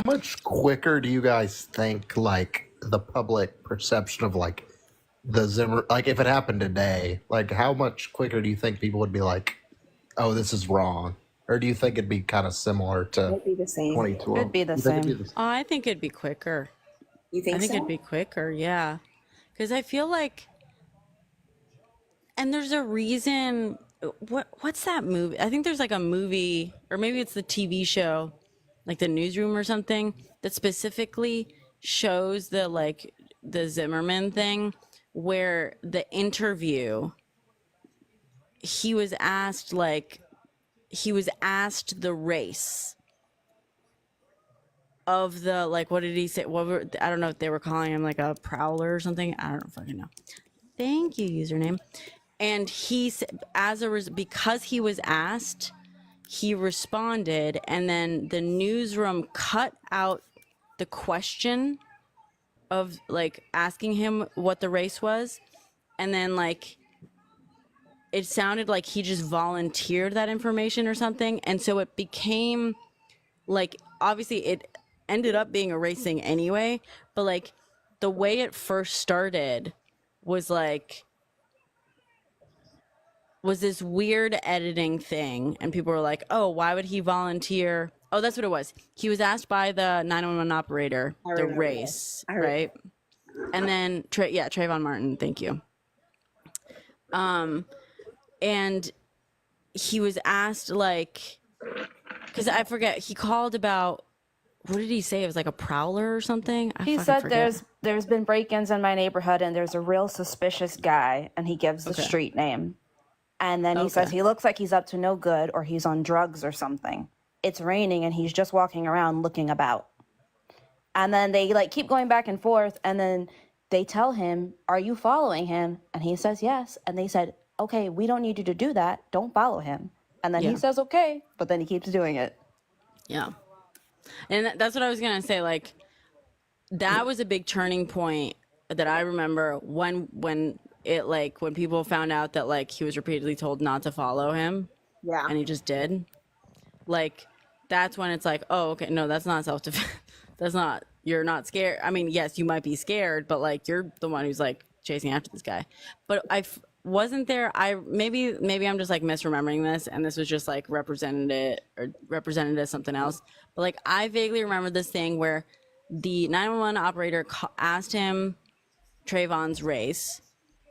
How much quicker do you guys think, like, the public perception of, like, the Zimmer, like, if it happened today, like, how much quicker do you think people would be like, oh, this is wrong? Or do you think it'd be kind of similar to It'd be the same. 2012? It'd be the same. Oh, I think it'd be quicker. You think I think so? it'd be quicker, yeah. Because I feel like, and there's a reason. What's that movie? I think there's like a movie, or maybe it's the TV show, like The Newsroom or something, that specifically shows the Zimmerman thing, where the interview, he was asked the race of the, like, what did he say? I don't know if they were calling him like a prowler or something. I don't fucking know. Thank you, username. And he said, because he was asked, he responded, and then the newsroom cut out the question of like asking him what the race was, and then like it sounded like he just volunteered that information or something, and so it became like, obviously it ended up being a race thing anyway, but like the way it first started was this weird editing thing, and people were like, oh, why would he volunteer? Oh, that's what it was. He was asked by the 911 operator the race, right? And then Trayvon Martin, thank you. And he was asked, like, because I forget, he called about, what did he say? It was like a prowler or something. He said there's been break-ins in my neighborhood, and there's a real suspicious guy, and he gives the street name. And then he says he looks like he's up to no good, or he's on drugs or something. It's raining and he's just walking around looking about. And then they like keep going back and forth, and then they tell him, are you following him? And he says yes. And they said, okay, we don't need you to do that. Don't follow him. And then he says okay, but then he keeps doing it. Yeah. And that's what I was going to say. Like, that was a big turning point that I remember when people found out that like he was repeatedly told not to follow him. Yeah. And he just did. Like, that's when it's like, oh, okay, no, that's not self-defense. You're not scared. I mean, yes, you might be scared, but like you're the one who's like chasing after this guy. But wasn't there, maybe I'm just like misremembering this, and this was just like represented as something else. But like I vaguely remember this thing where the 911 operator asked him Trayvon's race.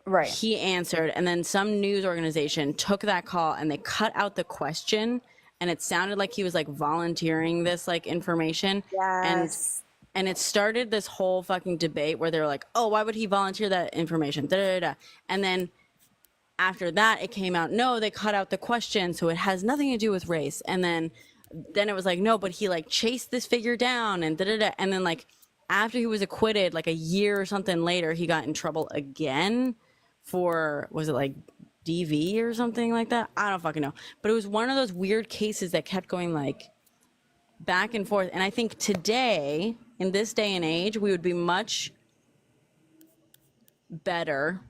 Right. He answered, and then some news organization took that call and they cut out the question, and it sounded like he was like volunteering this like information. Yes. And it started this whole fucking debate where they were like, oh, why would he volunteer that information? Da, da, da, da. And then after that, it came out, no, they cut out the question, so it has nothing to do with race. And then it was like, no, but he like chased this figure down and da da da. And then like after he was acquitted, like a year or something later, he got in trouble again for, was it like DV or something like that? I don't fucking know. But it was one of those weird cases that kept going like back and forth. And I think today, in this day and age, we would be much better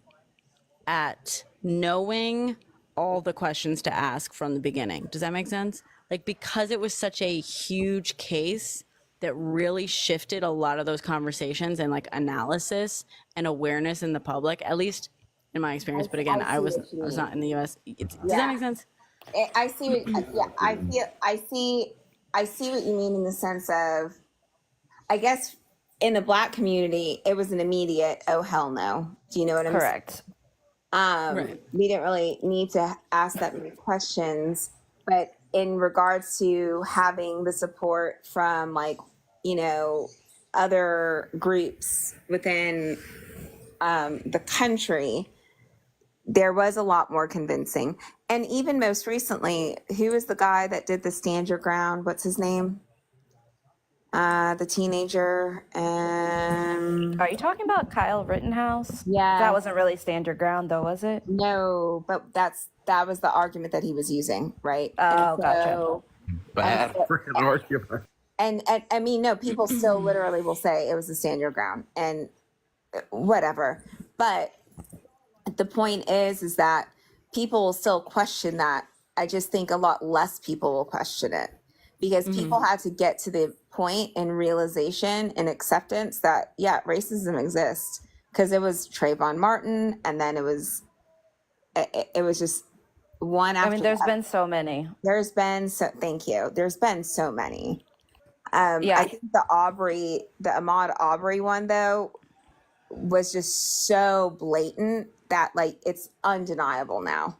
at knowing all the questions to ask from the beginning. Does that make sense? Like, because it was such a huge case that really shifted a lot of those conversations and like analysis and awareness in the public, at least in my experience. But again, I was not in the US. Does that make sense? I see what, I see what you mean in the sense of, I guess in the Black community, it was an immediate, oh, hell no. Do you know what I'm saying? Correct. Right. We didn't really need to ask that many questions, but in regards to having the support from like, you know, other groups within the country, there was a lot more convincing. And even most recently, who was the guy that did the Stand Your Ground? What's his name? The teenager. Are you talking about Kyle Rittenhouse? Yeah. That wasn't really Stand Your Ground, though, was it? No, but that was the argument that he was using, right? Oh, gotcha. Bad freaking argument. And I mean, no, people still literally will say it was a Stand Your Ground and whatever. But the point is that people will still question that. I just think a lot less people will question it because people had to get to the point and realization and acceptance that, yeah, racism exists, because it was Trayvon Martin, and then it was just one after. I mean, there's been so many. Thank you. There's been so many. Yeah. I think the Ahmaud Arbery one, though, was just so blatant that, like, it's undeniable now.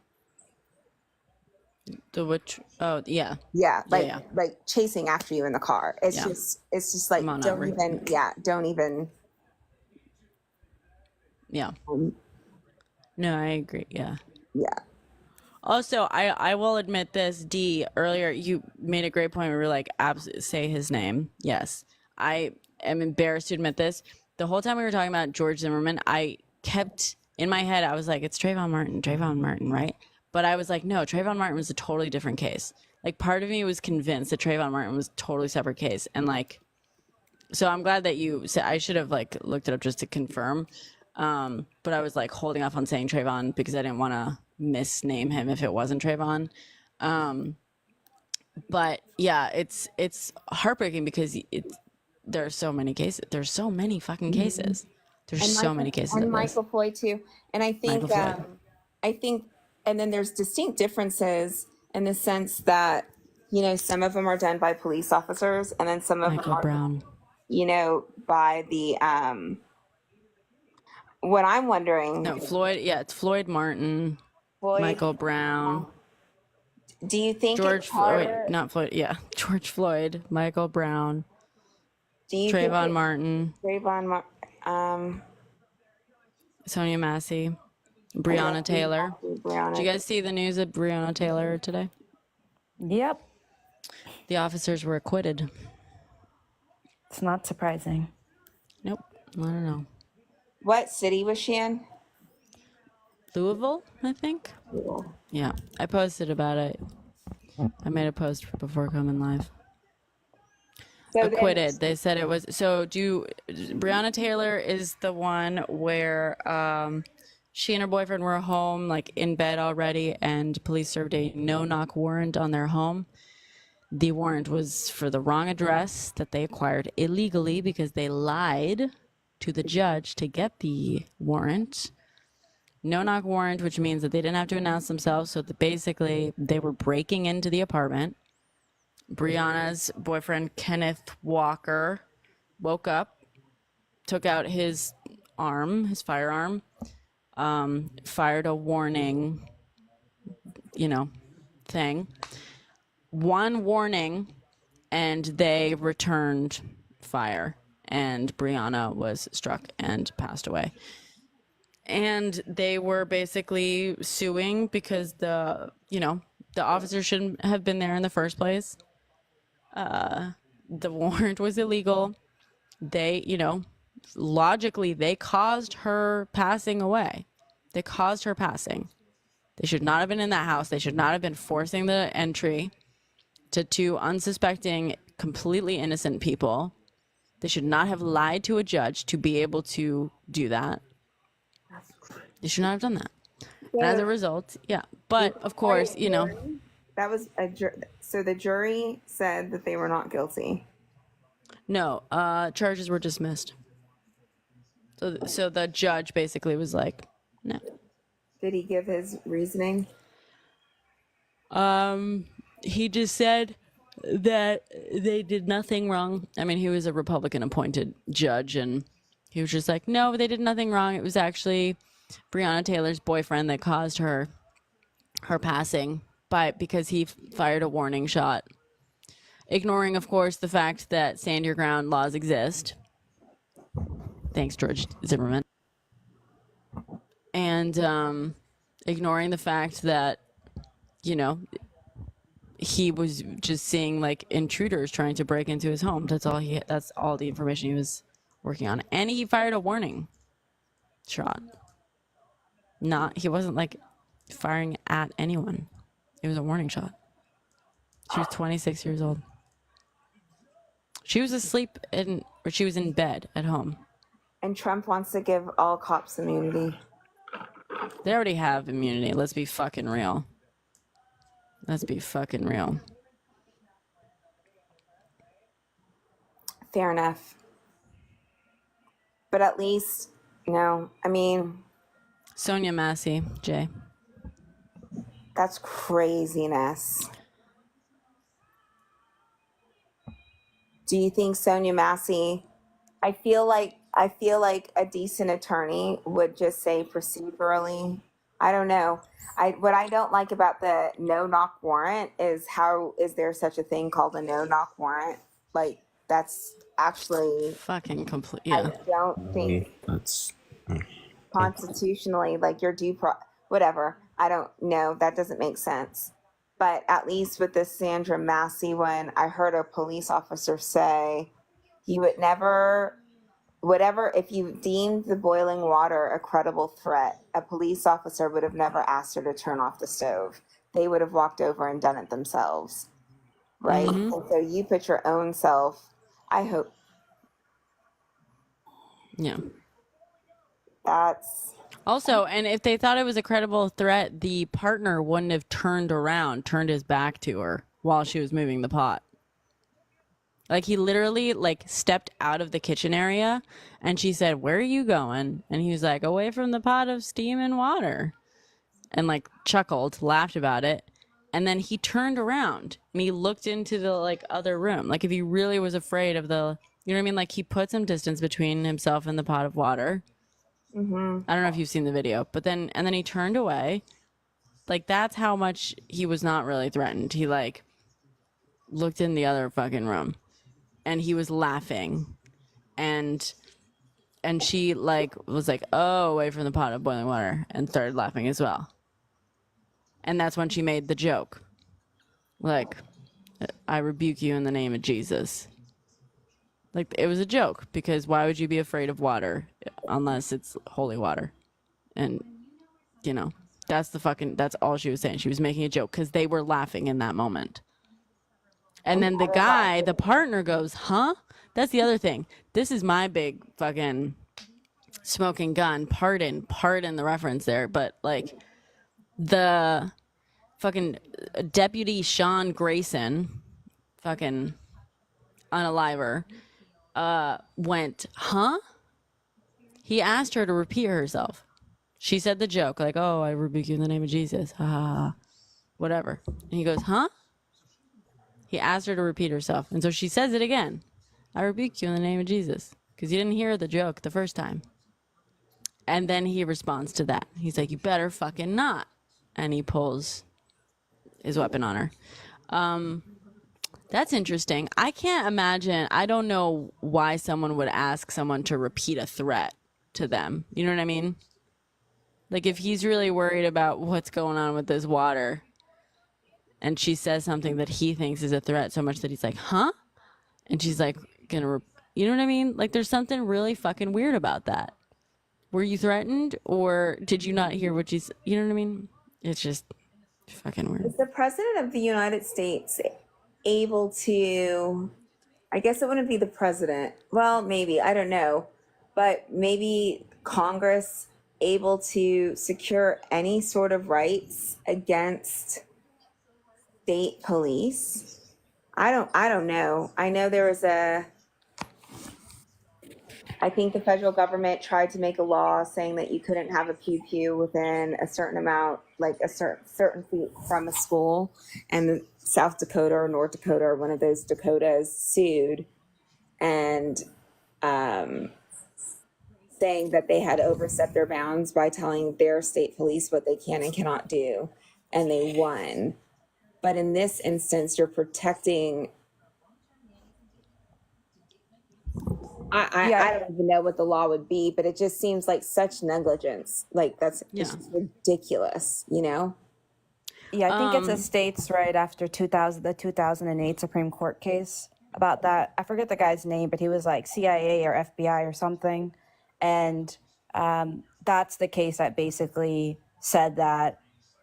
The which? Oh, yeah. Yeah, like yeah. like chasing after you in the car. It's just like, Ahmaud don't Arbery. even. Yeah. No, I agree. Yeah. Yeah. Also, I will admit this, Dee, earlier you made a great point where we were like, say his name. Yes. I am embarrassed to admit this. The whole time we were talking about George Zimmerman, I kept in my head, I was like, it's Trayvon Martin, right? But I was like, no, Trayvon Martin was a totally different case. Like, part of me was convinced that Trayvon Martin was a totally separate case. And like, so I'm glad that you said, I should have like looked it up just to confirm. But I was like holding off on saying Trayvon because I didn't want to misname him if it wasn't Trayvon. But yeah, it's heartbreaking because there are so many cases. There's so many fucking cases. There's so many cases. And of this. Michael Floyd too. And I think and then there's distinct differences in the sense that, you know, some of them are done by police officers, and then some of them are, Brown. you know, by the what I'm wondering. No, Floyd. Yeah, it's Floyd Martin, Michael Brown. Do you think George Floyd? Not Floyd. Yeah, George Floyd, Michael Brown, Trayvon Martin, Sonia Massey, Breonna Taylor. Did you guys see the news of Breonna Taylor today? Yep. The officers were acquitted. It's not surprising. Nope. I don't know. What city was she in? Louisville, I think. Yeah, I posted about it. I made a post before coming live. So acquitted. They said it was. So Breonna Taylor is the one where she and her boyfriend were home, like in bed already, and police served a no-knock warrant on their home. The warrant was for the wrong address that they acquired illegally because they lied to the judge to get the warrant. No-knock warrant, which means that they didn't have to announce themselves, so that basically they were breaking into the apartment. Breonna's boyfriend, Kenneth Walker, woke up, took out his firearm, fired a warning, thing. One warning, and they returned fire, and Breonna was struck and passed away. And they were basically suing because the officer shouldn't have been there in the first place. The warrant was illegal. They, logically, they caused her passing away. They caused her passing. They should not have been in that house. They should not have been forcing the entry to two unsuspecting, completely innocent people. They should not have lied to a judge to be able to do that. They should not have done that. And as a result, yeah. But of course, that was so the jury said that they were not guilty. No, charges were dismissed. So the judge basically was like, no. Did he give his reasoning? He just said that they did nothing wrong. I mean, he was a Republican appointed judge, and he was just like, no, they did nothing wrong. It was actually Breonna Taylor's boyfriend that caused her passing because he fired a warning shot, ignoring, of course, the fact that stand your ground laws exist. Thanks, George Zimmerman. and ignoring the fact that, you know, he was just seeing like intruders trying to break into his home. That's all the information he was working on. And he fired a warning shot. He wasn't like firing at anyone. It was a warning shot. She was 26 years old. She was asleep or she was in bed at home. And Trump wants to give all cops immunity. They already have immunity. Let's be fucking real. Let's be fucking real. Fair enough. But at least, you know, I mean... Sonia Massey, Jay. That's craziness. Do you think Sonia Massey... I feel like a decent attorney would just say procedurally. I don't know. What I don't like about the no-knock warrant is how is there such a thing called a no-knock warrant? Like, that's actually fucking complete. Yeah. I don't think that's constitutionally, like, your whatever. I don't know. That doesn't make sense. But at least with this Sandra Massey one, I heard a police officer say he would never, if you deemed the boiling water a credible threat, a police officer would have never asked her to turn off the stove. They would have walked over and done it themselves. Right? Mm-hmm. And so you put your own self, I hope. Yeah. That's... Also, and if they thought it was a credible threat, the partner wouldn't have turned his back to her while she was moving the pot. Like, he literally, like, stepped out of the kitchen area, and she said, "Where are you going?" And he was like, "Away from the pot of steam and water." And, like, chuckled, laughed about it. And then he turned around, and he looked into the, like, other room. Like, if he really was afraid of the, you know what I mean? Like, he put some distance between himself and the pot of water. Mm-hmm. I don't know if you've seen the video, but then he turned away. Like, that's how much he was not really threatened. He, like, looked in the other fucking room. And he was laughing, and she, like, was like, "Oh, away from the pot of boiling water," and started laughing as well. And that's when she made the joke, like, "I rebuke you in the name of Jesus." Like, it was a joke, because why would you be afraid of water unless it's holy water? And, you know, that's all she was saying. She was making a joke because they were laughing in that moment. And then the partner goes, "Huh?" That's the other thing. This is my big fucking smoking gun. Pardon the reference there. But, like, the fucking Deputy Sean Grayson, fucking unaliver, went, "Huh?" He asked her to repeat herself. She said the joke, like, "Oh, I rebuke you in the name of Jesus. Ha ha ha." Whatever. And he goes, "Huh?" He asked her to repeat herself. And so she says it again. "I rebuke you in the name of Jesus." Because you didn't hear the joke the first time. And then he responds to that. He's like, "You better fucking not." And he pulls his weapon on her. That's interesting. I can't imagine. I don't know why someone would ask someone to repeat a threat to them. You know what I mean? Like, if he's really worried about what's going on with this water, and she says something that he thinks is a threat so much that he's like, "Huh?" And she's like, you know what I mean? Like, there's something really fucking weird about that. Were you threatened, or did you not hear what she's, you know what I mean? It's just fucking weird. Is the president of the United States able to, I guess it wouldn't be the president. Well, maybe, I don't know. But maybe Congress able to secure any sort of rights against state police? I don't know. I know there was I think the federal government tried to make a law saying that you couldn't have a pew pew within a certain amount, like a certain feet from a school, and South Dakota or North Dakota or one of those Dakotas sued and saying that they had overstepped their bounds by telling their state police what they can and cannot do, and they won. But in this instance, you're protecting, I don't even know what the law would be, but it just seems like such negligence. Like it's just ridiculous, you know? Yeah, I think it's a states right after the 2008 Supreme Court case about that. I forget the guy's name, but he was like CIA or FBI or something. And that's the case that basically said that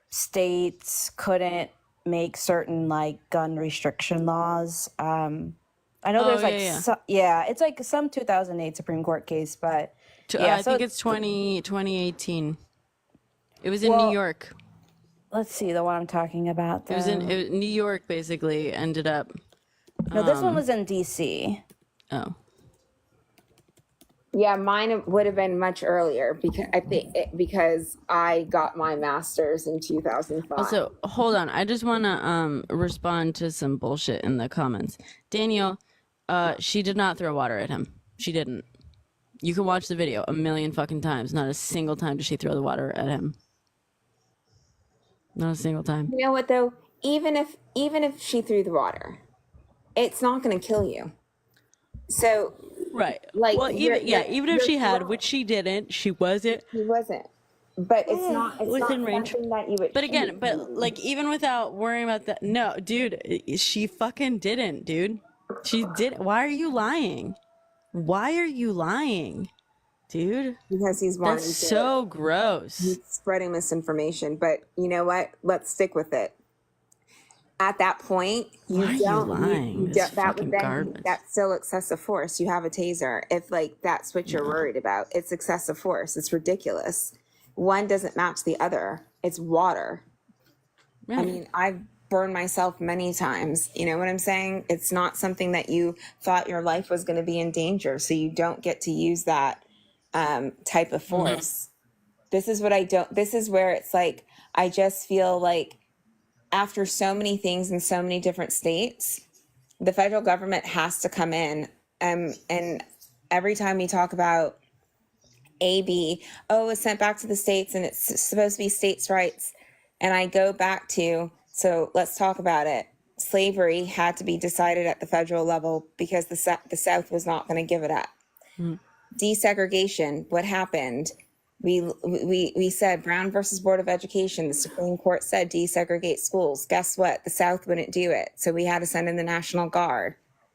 states couldn't make certain like gun restriction laws. I know there's like, it's like some 2008 Supreme Court case, but yeah. I think it's 2018. It was in New York. Let's see, the one I'm talking about. It was in New York, basically, ended up. No, this one was in DC. Oh. Yeah, mine would have been much earlier because I got my master's in 2005. Also, hold on. I just want to respond to some bullshit in the comments. Daniel, she did not throw water at him. She didn't. You can watch the video a million fucking times. Not a single time did she throw the water at him. Not a single time. You know what though? Even if she threw the water, it's not going to kill you. So right, like well, even if she had, which she didn't, she wasn't. She wasn't. But it's not. It's within not range. something that you would. But again, like even without worrying about that, no, dude, she fucking didn't, dude. She did. Why are you lying? Why are you lying? Dude, because he's that's so gross. He's spreading misinformation, but you know what? Let's stick with it. At that point, that's still excessive force. You have a taser. If like that's what you're worried about, it's excessive force. It's ridiculous. One doesn't match the other. It's water. Right. I mean, I've burned myself many times. You know what I'm saying? It's not something that you thought your life was going to be in danger, so you don't get to use that type of force. This is where it's like, I just feel like after so many things in so many different states, the federal government has to come in. And every time we talk about AB, it's sent back to the states and it's supposed to be states' rights. And I go back to, so let's talk about it. Slavery had to be decided at the federal level because the South was not going to give it up. Desegregation, what happened? We said Brown versus Board of Education. The Supreme Court said desegregate schools. Guess what? The South wouldn't do it. So we had to send in the National Guard.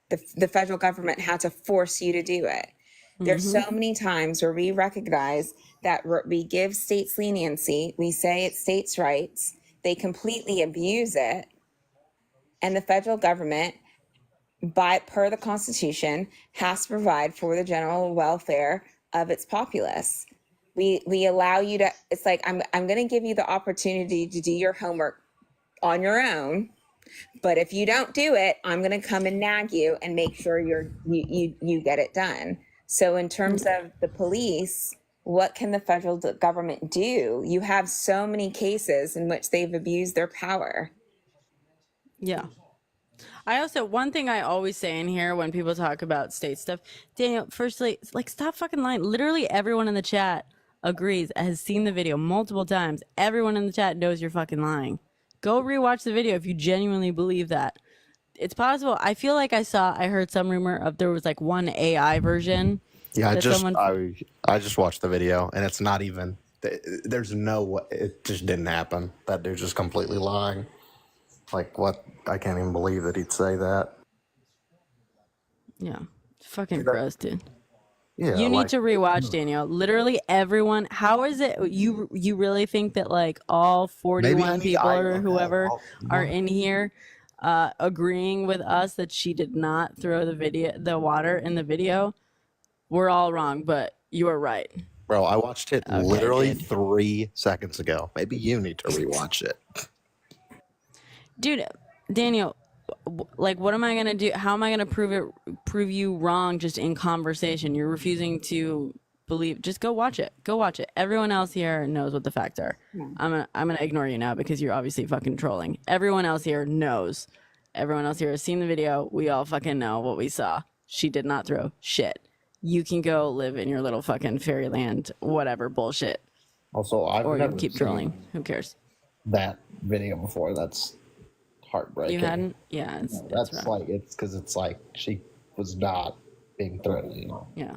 The federal government had to force you to do it. There's so many times where we recognize that we give states leniency. We say it's states' rights. They completely abuse it. And the federal government, per the Constitution, has to provide for the general welfare of its populace. We allow you to, it's like, I'm going to give you the opportunity to do your homework on your own, but if you don't do it, I'm going to come and nag you and make sure you get it done. So in terms of the police, what can the federal government do? You have so many cases in which they've abused their power. Yeah. One thing I always say in here when people talk about state stuff, Daniel, firstly, like, stop fucking lying. Literally everyone in the chat agrees, has seen the video multiple times. Everyone in the chat knows you're fucking lying. Go rewatch the video if you genuinely believe that. It's possible. I feel like I heard some rumor of there was like one AI version. Yeah, I just watched the video and it's not even, there's no way, it just didn't happen. That dude's just completely lying. Like, what? I can't even believe that he'd say that. Yeah. Fucking gross, dude. Yeah, you need to rewatch, Daniel. Literally everyone. How is it you really think that like all 41 people or whoever are in here agreeing with us that she did not throw the water in the video? We're all wrong, but you are right. Bro, I watched it literally 3 seconds ago. Maybe you need to rewatch it. Dude, Daniel, like, what am I gonna do? How am I gonna prove you wrong just in conversation? You're refusing to believe. Just go watch it. Go watch it. Everyone else here knows what the facts are. I'm gonna ignore you now because you're obviously fucking trolling. Everyone else here knows. Everyone else here has seen the video. We all fucking know what we saw. She did not throw shit. You can go live in your little fucking fairyland, whatever bullshit. Also, I've or never keep trolling. Who cares? That video before. That's heartbreaking. You hadn't? Yeah, that's rough. Like, it's because it's like she was not being threatened. Yeah.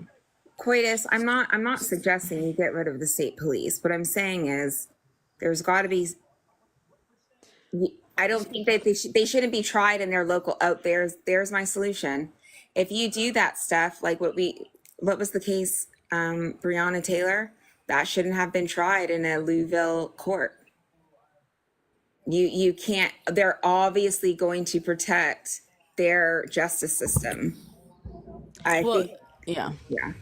Coitus, I'm not suggesting you get rid of the state police. What I'm saying is there's got to be, I don't think that they shouldn't be tried in their local, oh, there's my solution. If you do that stuff, like what was the case, Breonna Taylor, that shouldn't have been tried in a Louisville court. You can't, they're obviously going to protect their justice system. I think, yeah. Yeah.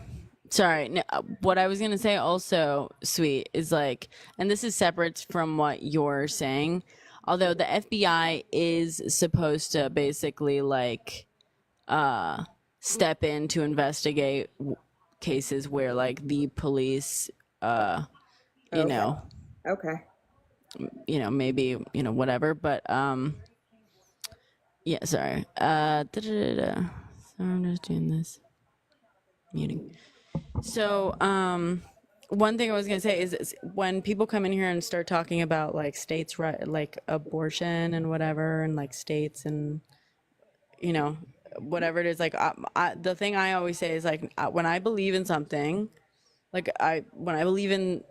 Sorry. No, what I was going to say also, Sweet, is like, and this is separate from what you're saying, although the FBI is supposed to basically like step in to investigate cases where like the police, you know, Okay. you know, maybe, you know, whatever, but yeah, sorry. So I'm just doing this muting. So one thing I was gonna say is when people come in here and start talking about like states' right, like abortion and whatever, and like states and you know whatever it is, like the thing I always say is like when I believe in something, like when I believe in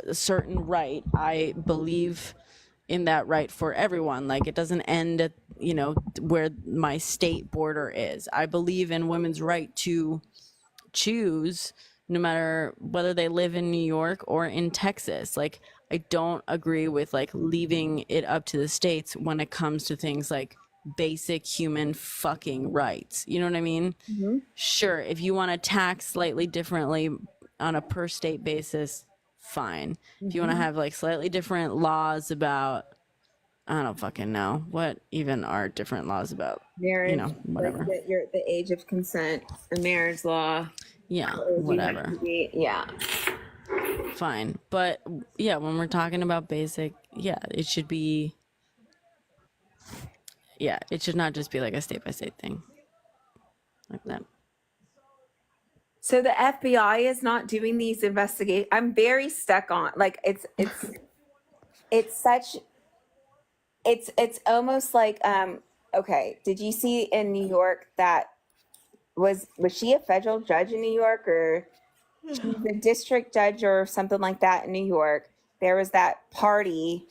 a certain right, I believe in that right for everyone. Like it doesn't end at, you know, where my state border is. I believe in women's right to choose no matter whether they live in New York or in Texas. Like I don't agree with like leaving it up to the states when it comes to things like basic human fucking rights. You know what I mean? Sure, if you want to tax slightly differently on a per state basis, fine. If you want to have like slightly different laws about, I don't fucking know what even are different laws about, Marriage, you know, whatever. like the age of consent, the marriage law. Yeah, how old you have whatever. to be. Yeah. Fine. But yeah, when we're talking about basic, yeah, it should be, yeah, it should not just be like a state by state thing like that. So the FBI is not doing these investigations. I'm very stuck on like it's such it's almost like okay, did you see in New York that was she a federal judge in New York or she was a district judge or something like that in New York? There was that party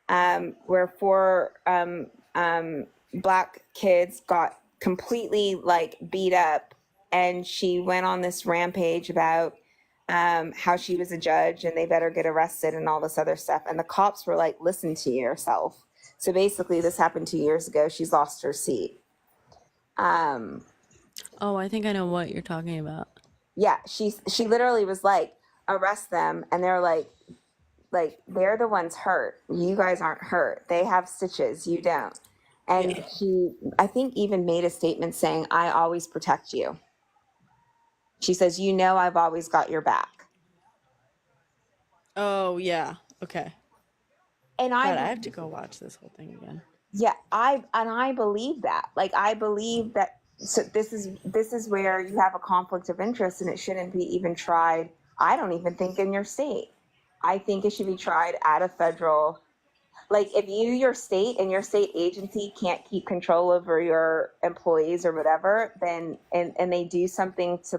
where four black kids got completely like beat up, and she went on this rampage about how she was a judge and they better get arrested and all this other stuff. And the cops were like, listen to yourself. So basically this happened 2 years ago. She's lost her seat. Oh, I think I know what you're talking about. Yeah, she literally was like, arrest them. And they're like they're the ones hurt. You guys aren't hurt. They have stitches. You don't. And she, I think, even made a statement saying, I always protect you. She says, you know, I've always got your back. Oh, yeah. Okay. And God, I have to go watch this whole thing again. Yeah, I believe that. Like, I believe that. So this is where you have a conflict of interest, and it shouldn't be even tried. I don't even think in your state. I think it should be tried at a federal. Like, if your state and your state agency can't keep control over your employees or whatever, then and they do something to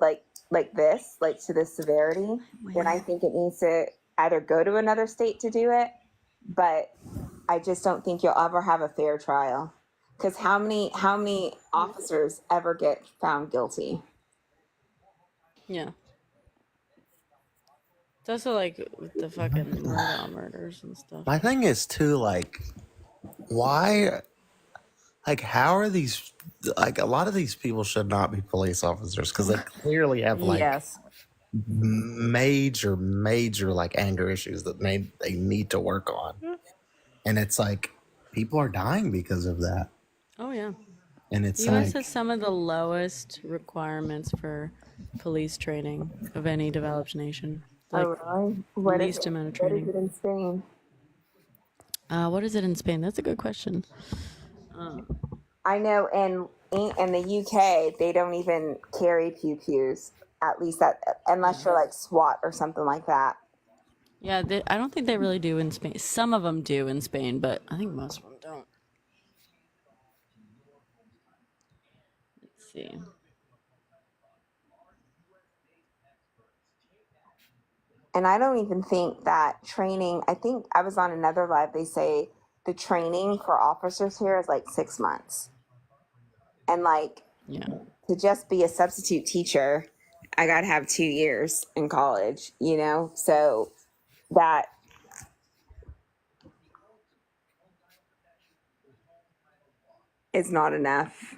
like this, like to this severity, then I think it needs to either go to another state to do it. But I just don't think you'll ever have a fair trial, because how many officers ever get found guilty? Yeah. It's also like with the fucking murders and stuff. My thing is too, like, why, like, how are these, like, a lot of these people should not be police officers because they clearly have like major like anger issues that they need to work on. And it's like people are dying because of that. Oh yeah. And it's the US like, has some of the lowest requirements for police training of any developed nation. Like, really? What is least it? amount of What training. is it in Spain? What is it in Spain? That's a good question. I know in the UK they don't even carry pew-pews, at least unless you're like SWAT or something like that. Yeah, I don't think they really do in Spain. Some of them do in Spain, but I think most of them don't. Let's see. And I don't even think that training, I think I was on another live, they say the training for officers here is like 6 months. And like, to just be a substitute teacher, I got to have 2 years in college, you know? So that is not enough.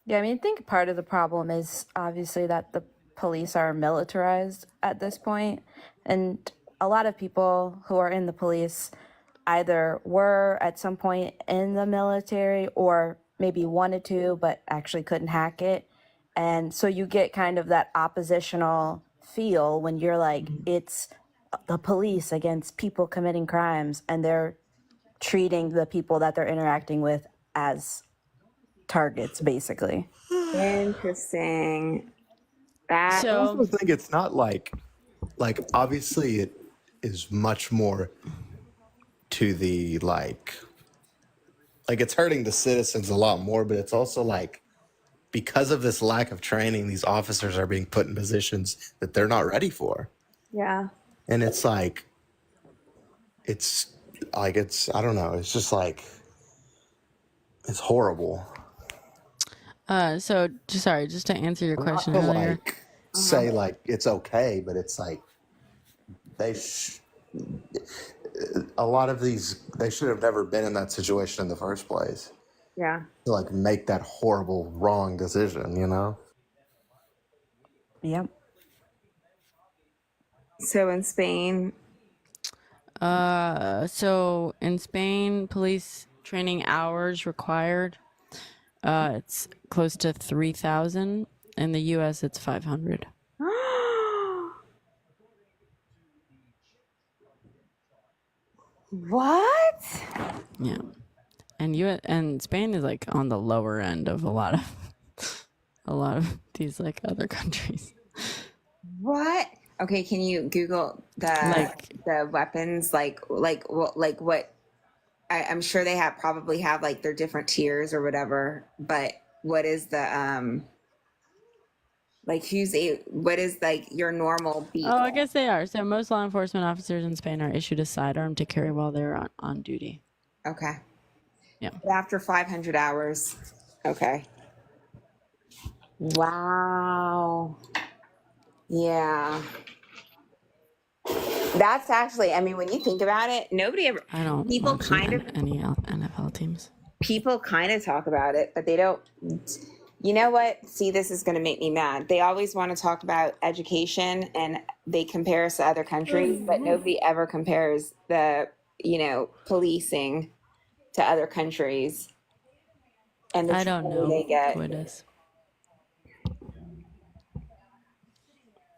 Yeah, I mean, I think part of the problem is obviously that the police are militarized at this point, and a lot of people who are in the police either were at some point in the military or maybe wanted to, but actually couldn't hack it. And so you get kind of that oppositional feel when you're like, it's the police against people committing crimes, and they're treating the people that they're interacting with as targets, basically. Interesting. That I also think it's not like obviously it is much more to the like it's hurting the citizens a lot more, but it's also like because of this lack of training, these officers are being put in positions that they're not ready for. Yeah. And it's like I don't know, it's just like it's horrible. So sorry, just to answer your question Not to earlier. Say like it's okay, but it's like a lot of these, they should have never been in that situation in the first place. Yeah. To like make that horrible wrong decision, you know? Yep. So in Spain, So in Spain, police training hours required, it's close to 3,000. In the US, it's 500. what? Yeah. And Spain is like on the lower end of a lot of these like other countries. What? Okay, can you Google the weapons? What? I'm sure they probably have like their different tiers or whatever. But what is the what is like your normal beat? Oh, I guess they are. So most law enforcement officers in Spain are issued a sidearm to carry while they're on duty. Okay. Yeah. But after 500 hours. Okay. Wow. Yeah. That's actually, I mean, when you think about it, nobody ever, I don't people watch kind of, any NFL teams. People kind of talk about it, but they don't, you know what? See, this is going to make me mad. They always want to talk about education and they compare us to other countries, but nobody ever compares the, policing to other countries. And the I don't know they get. who it is.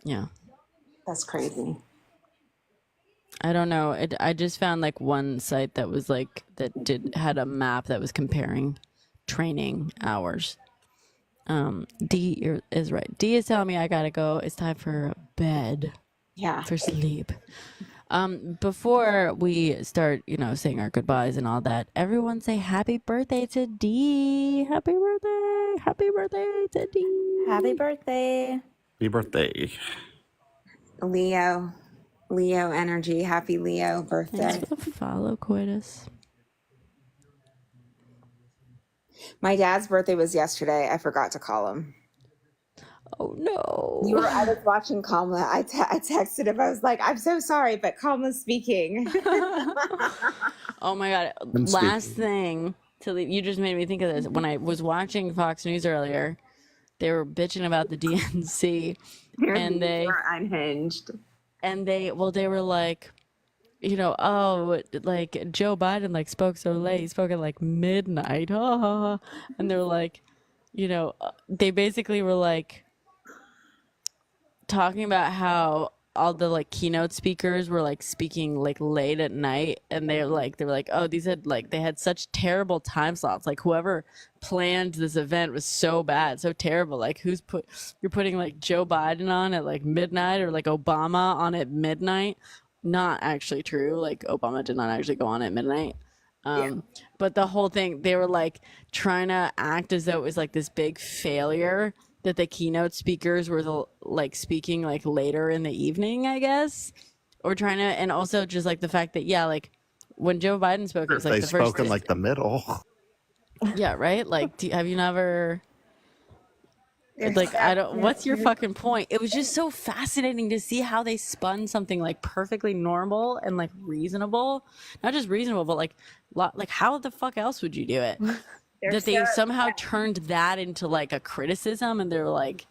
Yeah. That's crazy. I don't know. I just found like one site that was like had a map that was comparing training hours. D is right. D is telling me I gotta go. It's time for bed. Yeah. For sleep. Before we start, saying our goodbyes and all that, everyone say happy birthday to D. Happy birthday. Happy birthday to D. Happy birthday. Happy birthday. Leo energy. Happy Leo birthday. Thanks for the follow, Coitus. My dad's birthday was yesterday. I forgot to call him. Oh no! I was watching Kamala. I texted him. I was like, "I'm so sorry, but Kamala's speaking." Oh my god! Last thing to leave. You just made me think of this. When I was watching Fox News earlier, they were bitching about the DNC, and they were unhinged. And they were like, like Joe Biden like spoke so late. He spoke at like midnight. And they were like, they basically were like talking about how all the like keynote speakers were like speaking like late at night, and they were like, oh, these had like they had such terrible time slots. Like whoever planned this event was so bad, so terrible. Like you're putting like Joe Biden on at like midnight or like Obama on at midnight. not actually true. Like Obama did not actually go on at midnight. But the whole thing, they were like trying to act as though it was like this big failure that the keynote speakers were like speaking like later in the evening, I guess, or trying to, and also just like the fact that like when Joe Biden spoke, it was like They the first. spoke in like the middle. Yeah, right. Like, have you never? Like, I don't. What's your fucking point? It was just so fascinating to see how they spun something like perfectly normal and like reasonable, not just reasonable, but like how the fuck else would you do it? That they somehow turned that into like a criticism, and they're like,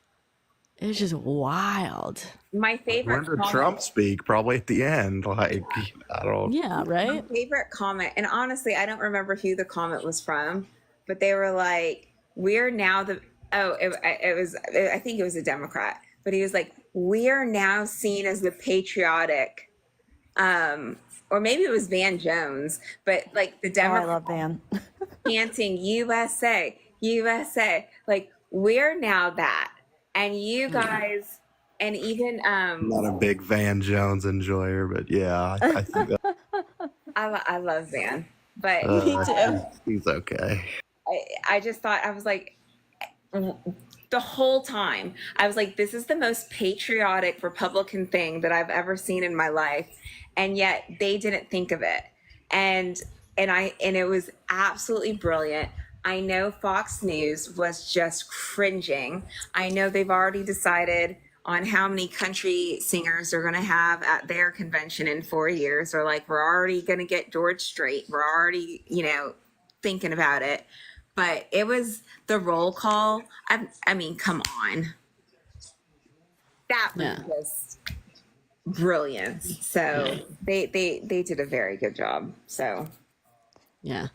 it was just wild. My favorite. When did Trump speak? Probably at the end. Like, I don't. Yeah, right. My favorite comment, and honestly, I don't remember who the comment was from, but they were like, "We're now the." I think it was a Democrat, but he was like, "We are now seen as the patriotic," or maybe it was Van Jones, but like the Democrat. I love Van. Chanting USA, USA, like we're now that, and you guys, and even Not a big Van Jones enjoyer, but yeah, I think that. I love Van, but me too. He's okay. I just thought, I was like, the whole time I was like, this is the most patriotic Republican thing that I've ever seen in my life, and yet they didn't think of it, and it was absolutely brilliant. I know Fox News was just cringing. I know they've already decided on how many country singers they're going to have at their convention in 4 years, or like, we're already going to get George Strait, we're already thinking about it. But it was the roll call. I mean, come on. That was just brilliant. So they did a very good job. So yeah,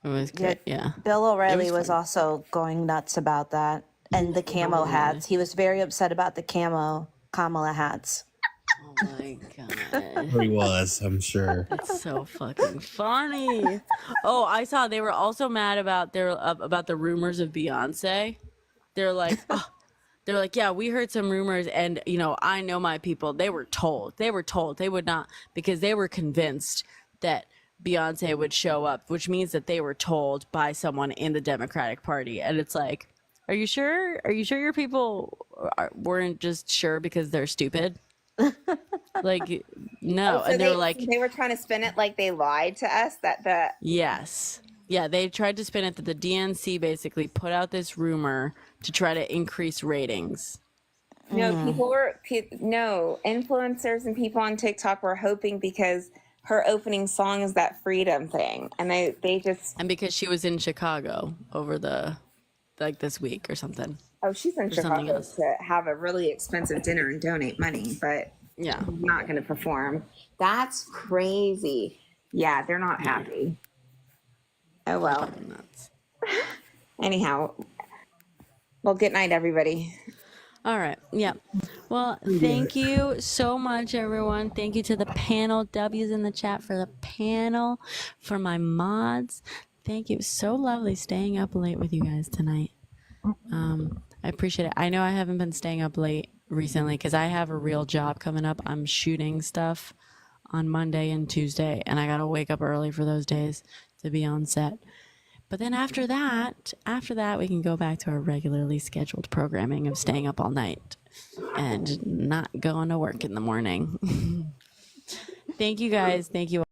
it was good. Yeah. Bill O'Reilly was also going nuts about that, and the camo hats. He was very upset about the Kamala hats. Oh my god. He was, I'm sure. It's so fucking funny. Oh, I saw they were also mad about the rumors of Beyonce. They're like, yeah, we heard some rumors, and I know my people. They were told they would not, because they were convinced that Beyonce would show up, which means that they were told by someone in the Democratic Party. And it's like, are you sure? Are you sure your people weren't just sure because they're stupid? Like, no. So and they were like, they were trying to spin it like they lied to us, that yes. Yeah, they tried to spin it that the DNC basically put out this rumor to try to increase ratings. No, influencers and people on TikTok were hoping, because her opening song is that freedom thing, and they just, and because she was in Chicago over this week or something. Oh, she's in Chicago to have a really expensive dinner and donate money, but yeah, not going to perform. That's crazy. Yeah, they're not happy. Oh well. Anyhow, well, good night, everybody. All right. Yeah. Well, thank you so much, everyone. Thank you to the panel. W's in the chat for the panel, for my mods. Thank you. It was so lovely staying up late with you guys tonight. I appreciate it. I know I haven't been staying up late recently because I have a real job coming up. I'm shooting stuff on Monday and Tuesday, and I got to wake up early for those days to be on set. But then after that, we can go back to our regularly scheduled programming of staying up all night and not going to work in the morning. Thank you guys. Thank you.